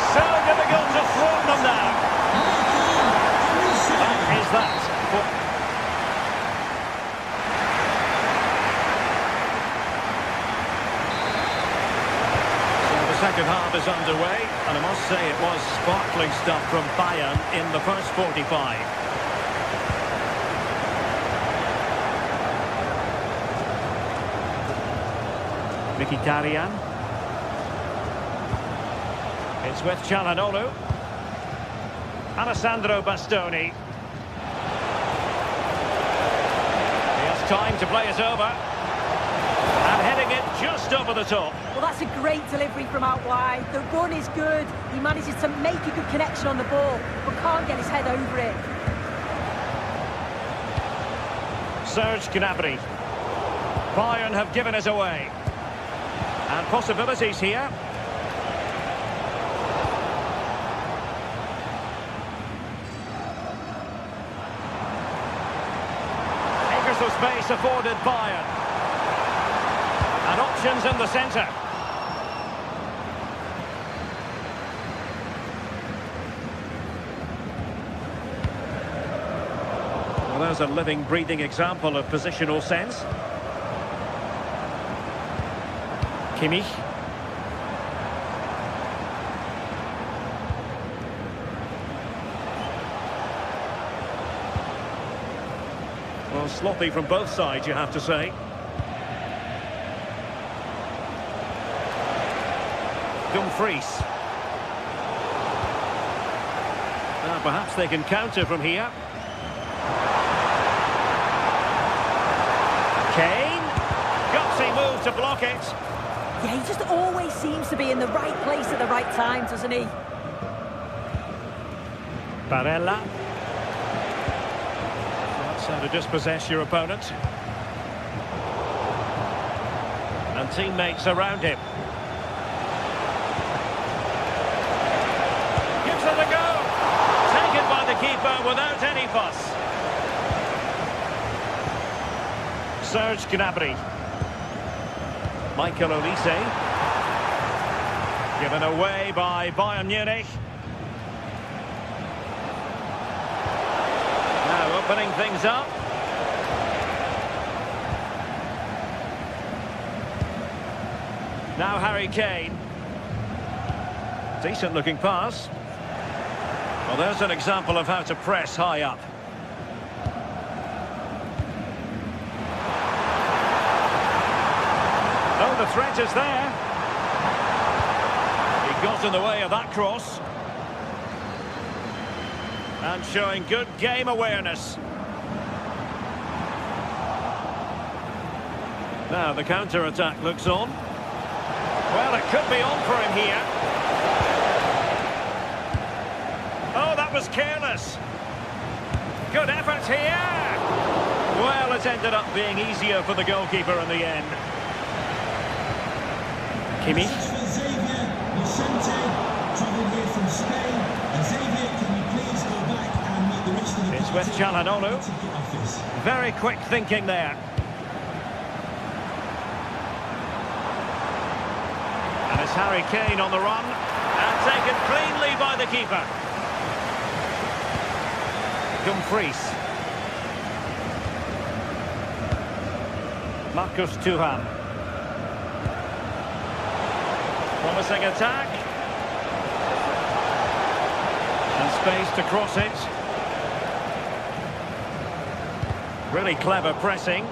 E: second half is underway, and I must say it was sparkling stuff from Bayern in the first 45. Mkhitaryan. It's with Çalhanoğlu. Alessandro Bastoni. He has time to play it over. And heading it just over the top.
D: Well, that's a great delivery from out wide. The run is good. He manages to make a good connection on the ball, but can't get his head over it.
E: Serge Gnabry. Bayern have given it away. And possibilities here. Acres of space afforded Bayern. And options in the centre. Well, there's a living, breathing example of positional sense. Kimmich. Well, sloppy from both sides, you have to say. Dumfries. Now, perhaps they can counter from here. Kane. Gutsy move to block it.
D: Yeah, he just always seems to be in the right place at the right time, doesn't he?
E: Barella. That's how to dispossess your opponent. And teammates around him. Gives it a go. Taken by the keeper without any fuss. Serge Gnabry. Michael Olise. Given away by Bayern Munich. Now opening things up. Now Harry Kane. Decent looking pass. Well, there's an example of how to press high up. Oh, the threat is there. He got in the way of that cross. And showing good game awareness. Now the counter-attack looks on. Well, it could be on for him here. Oh, that was careless. Good effort here. Well, it ended up being easier for the goalkeeper in the end. Kimmich. It's with Çalhanoğlu. Very quick thinking there. And it's Harry Kane on the run. And taken cleanly by the keeper. Dumfries. Marcus Thuram. Promising attack. And space to cross it. Really clever pressing.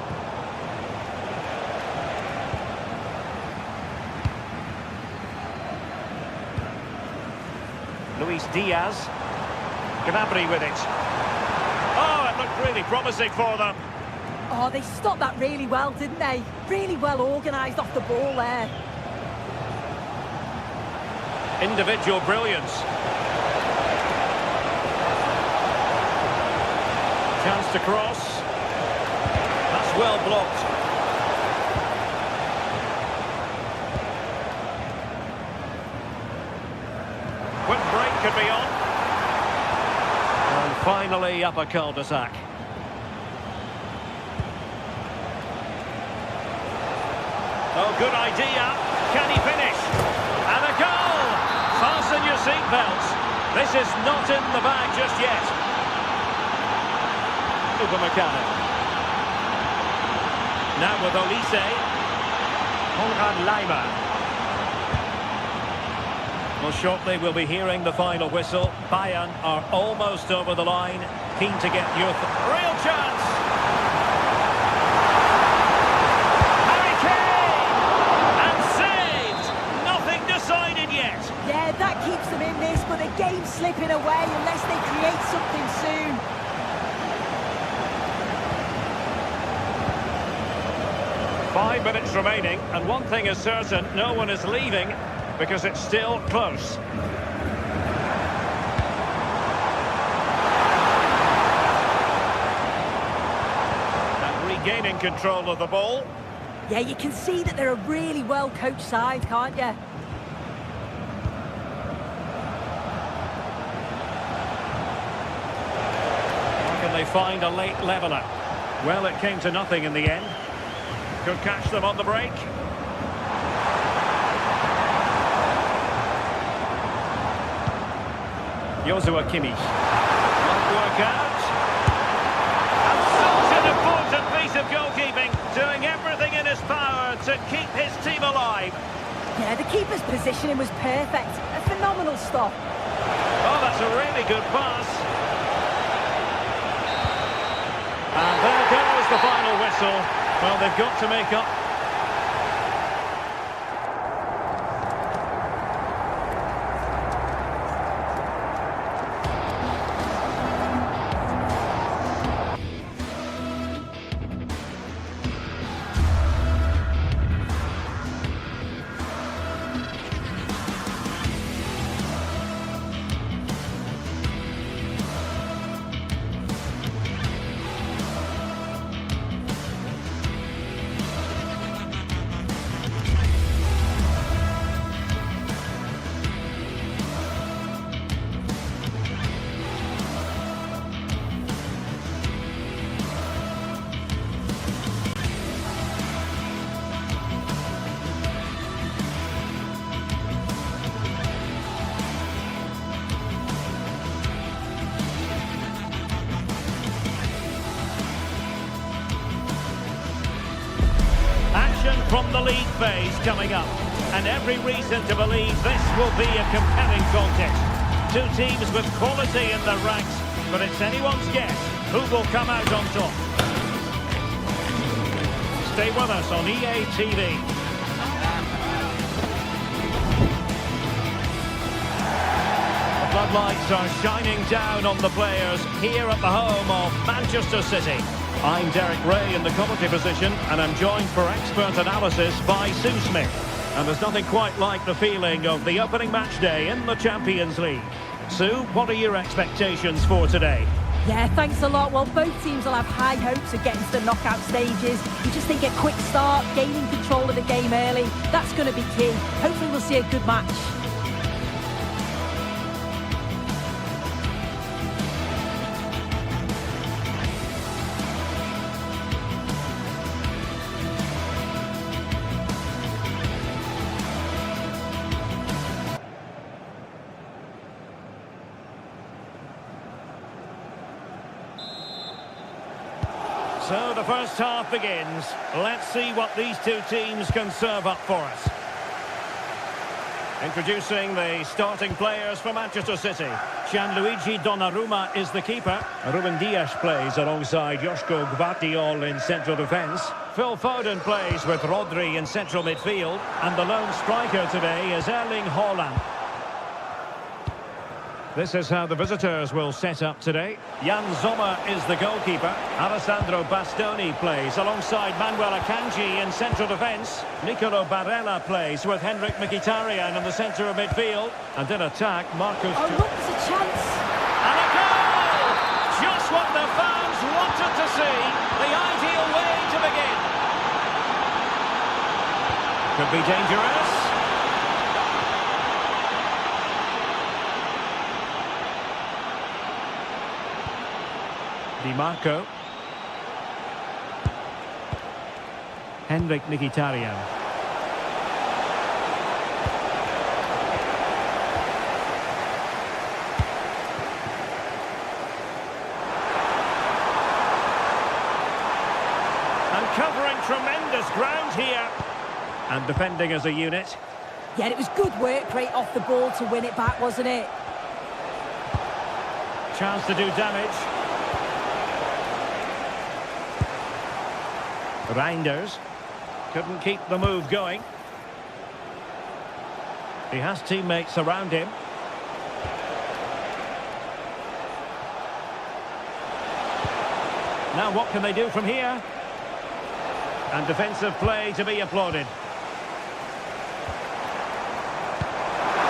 E: Luis Diaz. Gnabry with it. Oh, it looked really promising for them.
D: Oh, they stopped that really well, didn't they? Really well organised off the ball there.
E: Individual brilliance. Chance to cross. That's well blocked. Quick break could be on. And finally up a cul-de-sac. Oh, good idea. Can he finish? And a goal! Fasten your seatbelts. This is not in the bag just yet. Upamecano. Now with Olise. Konrad Laimer. Well, shortly we'll be hearing the final whistle. Bayern are almost over the line. Keen to get youth. Real chance! Harry Kane! And saved! Nothing decided yet.
D: Yeah, that keeps them in this, but the game's slipping away unless they create something soon.
E: Five minutes remaining, and one thing is certain, no one is leaving because it's still close. And regaining control of the ball.
D: Yeah, you can see that they're a really well-coached side, can't you?
E: How can they find a late leveller? Well, it came to nothing in the end. Could catch them on the break. Joshua Kimmich. Won't work out. And such an important piece of goalkeeping, doing everything in his power to keep his team alive.
D: Yeah, the keeper's positioning was perfect. A phenomenal stop.
E: Oh, that's a really good pass. And there goes the final whistle. Well, they've got to make up. From the league phase coming up, and every reason to believe this will be a compelling contest. Two teams with quality in their ranks, but it's anyone's guess who will come out on top. Stay with us on EA TV. The floodlights are shining down on the players here at the home of Manchester City. I'm Derek Ray in the commentary position, and I'm joined for expert analysis by Sue Smith. And there's nothing quite like the feeling of the opening match day in the Champions League. Sue, what are your expectations for today?
D: Yeah, thanks a lot. Well, both teams will have high hopes of getting to the knockout stages. You just think a quick start, gaining control of the game early, that's going to be key. Hopefully we'll see a good match.
E: So the first half begins. Let's see what these two teams can serve up for us. Introducing the starting players for Manchester City. Gianluigi Donnarumma is the keeper. Ruben Dias plays alongside Joško Gvardiol in central defence. Phil Foden plays with Rodri in central midfield. And the lone striker today is Erling Haaland. This is how the visitors will set up today. Jan Sommer is the goalkeeper. Alessandro Bastoni plays alongside Manuel Akanji in central defence. Nicolo Barella plays with Henrik Mkhitaryan in the centre of midfield. And in attack, Marcus...
D: Oh, look, there's a chance.
E: And a goal! Just what the fans wanted to see. The ideal way to begin. Could be dangerous. Di Marco. Henrik Mkhitaryan. And covering tremendous ground here. And defending as a unit.
D: Yeah, it was good work rate off the ball to win it back, wasn't it?
E: Chance to do damage. Reinders couldn't keep the move going. He has teammates around him. Now what can they do from here? And defensive play to be applauded.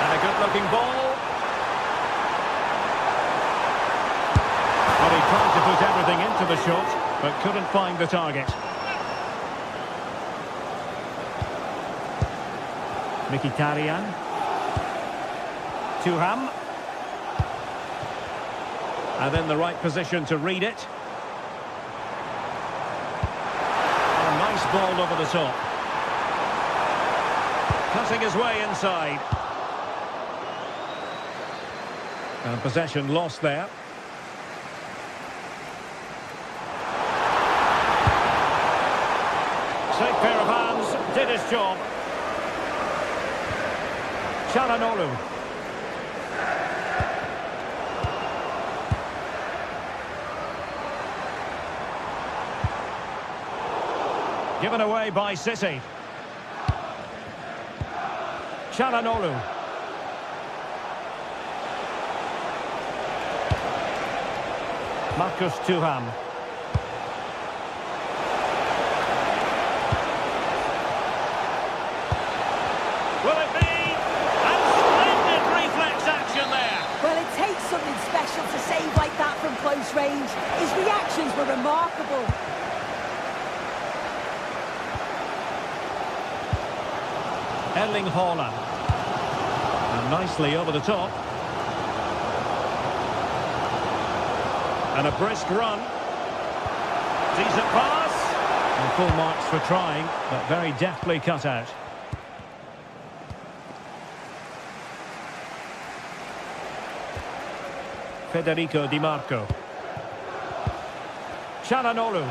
E: And a good-looking ball. Well, he tried to put everything into the shot, but couldn't find the target. Mkhitaryan. Thuram. And in the right position to read it. A nice ball over the top. Cutting his way inside. And possession lost there. Safe pair of hands, did his job. Çalhanoğlu. Given away by City. Çalhanoğlu. Marcus Thuram. Will it be? And splendid reflex action there.
D: Well, it takes something special to save like that from close range. His reactions were remarkable.
E: Erling Haaland. And nicely over the top. And a brisk run. Decent pass. And full marks for trying, but very deftly cut out. Federico Di Marco. Çalhanoğlu.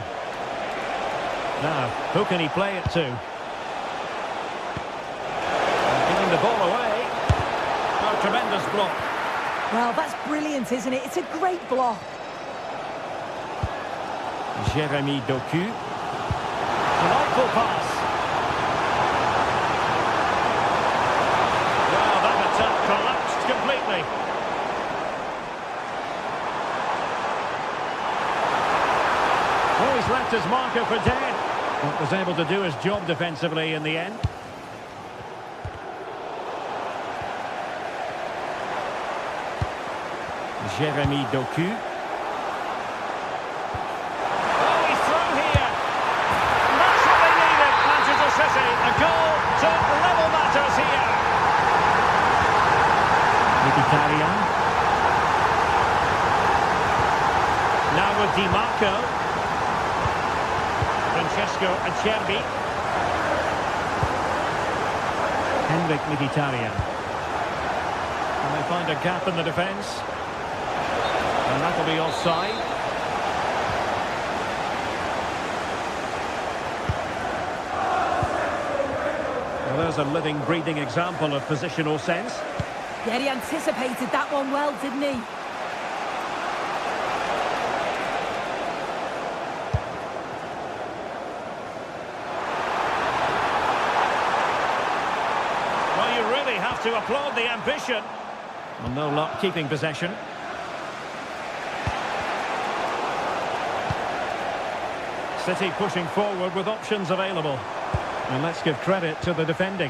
E: Now, who can he play it to? Giving the ball away. Oh, tremendous block.
D: Well, that's brilliant, isn't it? It's a great block.
E: Jeremy Doku. Delightful pass. Well, that attack collapsed completely. Oh, he's left his marker for dead. But was able to do his job defensively in the end. Jeremy Doku. Oh, he's through here. And that's what they needed, Manchester City. A goal to level matters here. Mkhitaryan. Now with Di Marco. Francesco Acerbi. Henrik Mkhitaryan. And they find a gap in the defence. And that'll be offside. Well, there's a living, breathing example of positional sense.
D: Yeah, he anticipated that one well, didn't he?
E: Well, you really have to applaud the ambition. Well, no luck keeping possession. City pushing forward with options available. And let's give credit to the defending.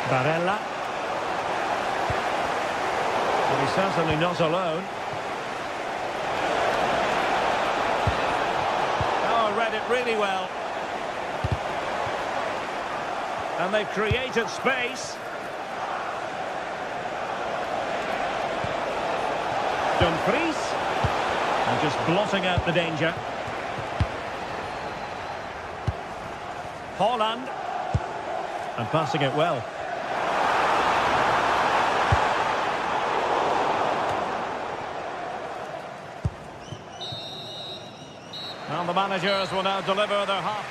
E: Barella. But he's certainly not alone. Oh, read it really well. And they've created space. Dumfries. And just blotting out the danger. Haaland. And passing it well. And the managers will now deliver their half.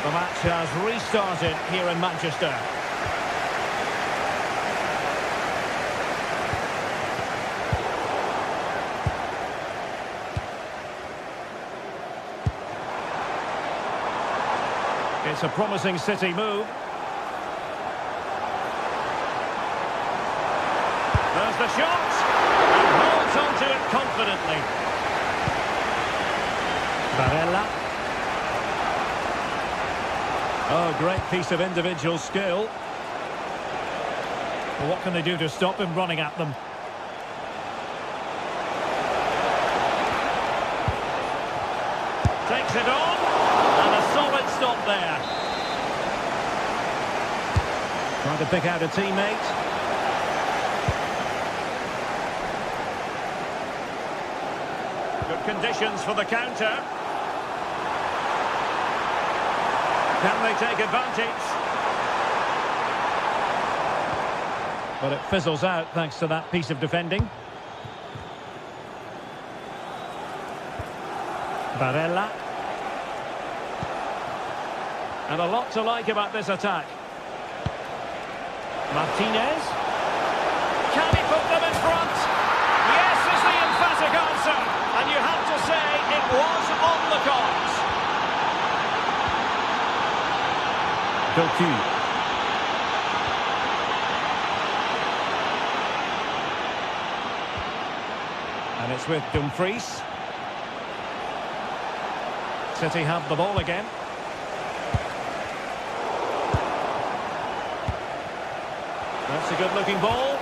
E: The match has restarted here in Manchester. It's a promising City move. There's the shot, and holds onto it confidently. Barella. Oh, great piece of individual skill. Well, what can they do to stop him running at them? Takes it on, and a solid stop there. Trying to pick out a teammate. Good conditions for the counter. Can they take advantage? But it fizzles out thanks to that piece of defending. Barella. And a lot to like about this attack. Martinez. Can he put them in front? Yes is the emphatic answer. And you have to say it was on the cards. Doku. And it's with Dumfries. City have the ball again. That's a good-looking ball.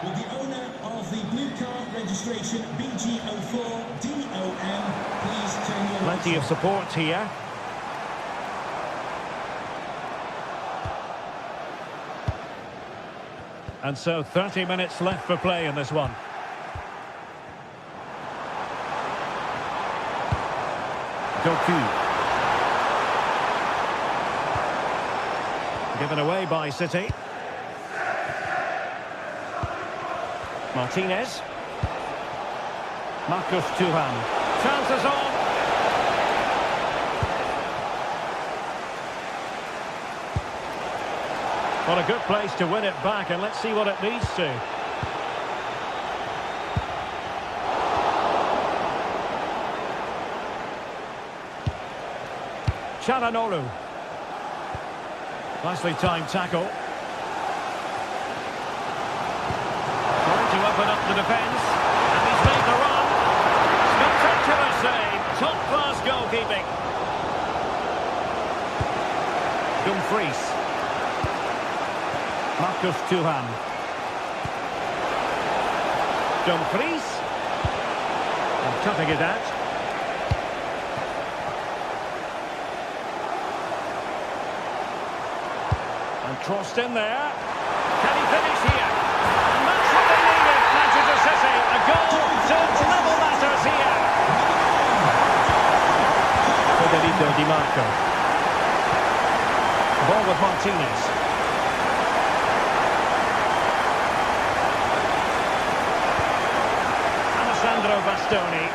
C: With the owner of the blue car registration BG04DOM, please turn your lights
E: Plenty of
C: off.
E: support here. And so 30 minutes left for play in this one. Doku. Given away by City. Martinez. Marcus Thuram. Chances on. What a good place to win it back, and let's see what it leads to. Çalhanoğlu. Nicely timed tackle. Trying to open up the defence, and he's made the run. Spectacular save, top-class goalkeeping. Dumfries. Marcus Thuram. Dumfries. And cutting it out. And crossed in there. Can he finish here? And that's what they needed, Manchester City. A goal to level matters here. Federico Di Marco. Ball with Martinez. Bastoni.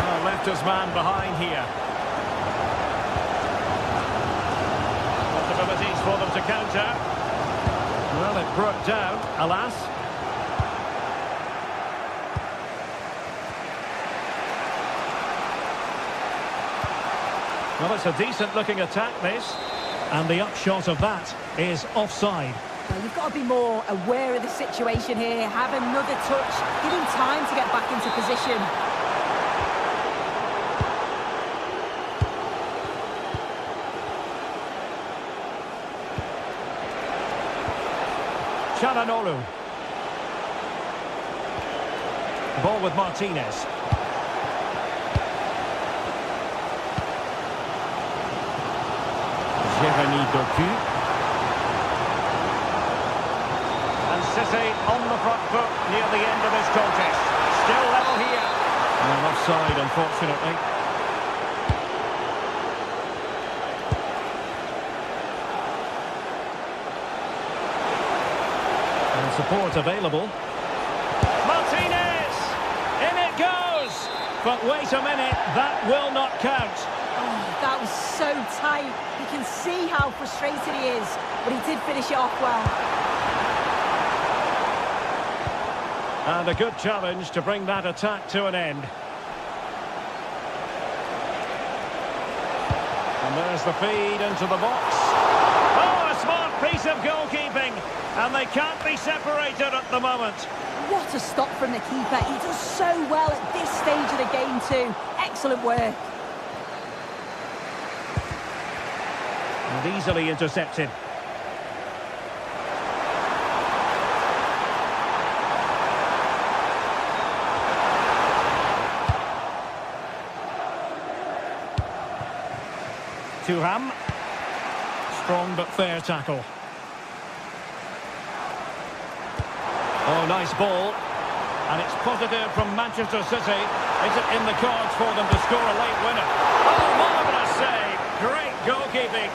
E: Oh, left his man behind here. Possibilities for them to counter. Well, it broke down, alas. Well, it's a decent-looking attack, this. And the upshot of that is offside.
D: Well, you've got to be more aware of the situation here. Have another touch. Give him time to get back into position.
E: Çalhanoğlu. Ball with Martinez. Jeremy Doku. City on the front foot near the end of this contest. Still level here. And offside, unfortunately.
F: support available.
E: Martinez! In it goes!
F: But wait a minute, that will not count.
D: Oh, that was so tight. You can see how frustrated he is, but he did finish it off well.
F: And a good challenge to bring that attack to an end. And there's the feed into the box.
E: Oh, a smart piece of goalkeeping. And they can't be separated at the moment.
D: What a stop from the keeper. He does so well at this stage of the game too. Excellent work.
F: And easily intercepted. Tuham. Strong but fair tackle. Oh, nice ball. And it's positive from Manchester City. Is it in the cards for them to score a late winner?
E: Oh, marvellous save. Great goalkeeping.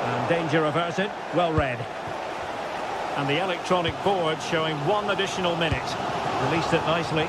F: And danger averted. Well read. And the electronic board showing 1 additional minute. Released it nicely.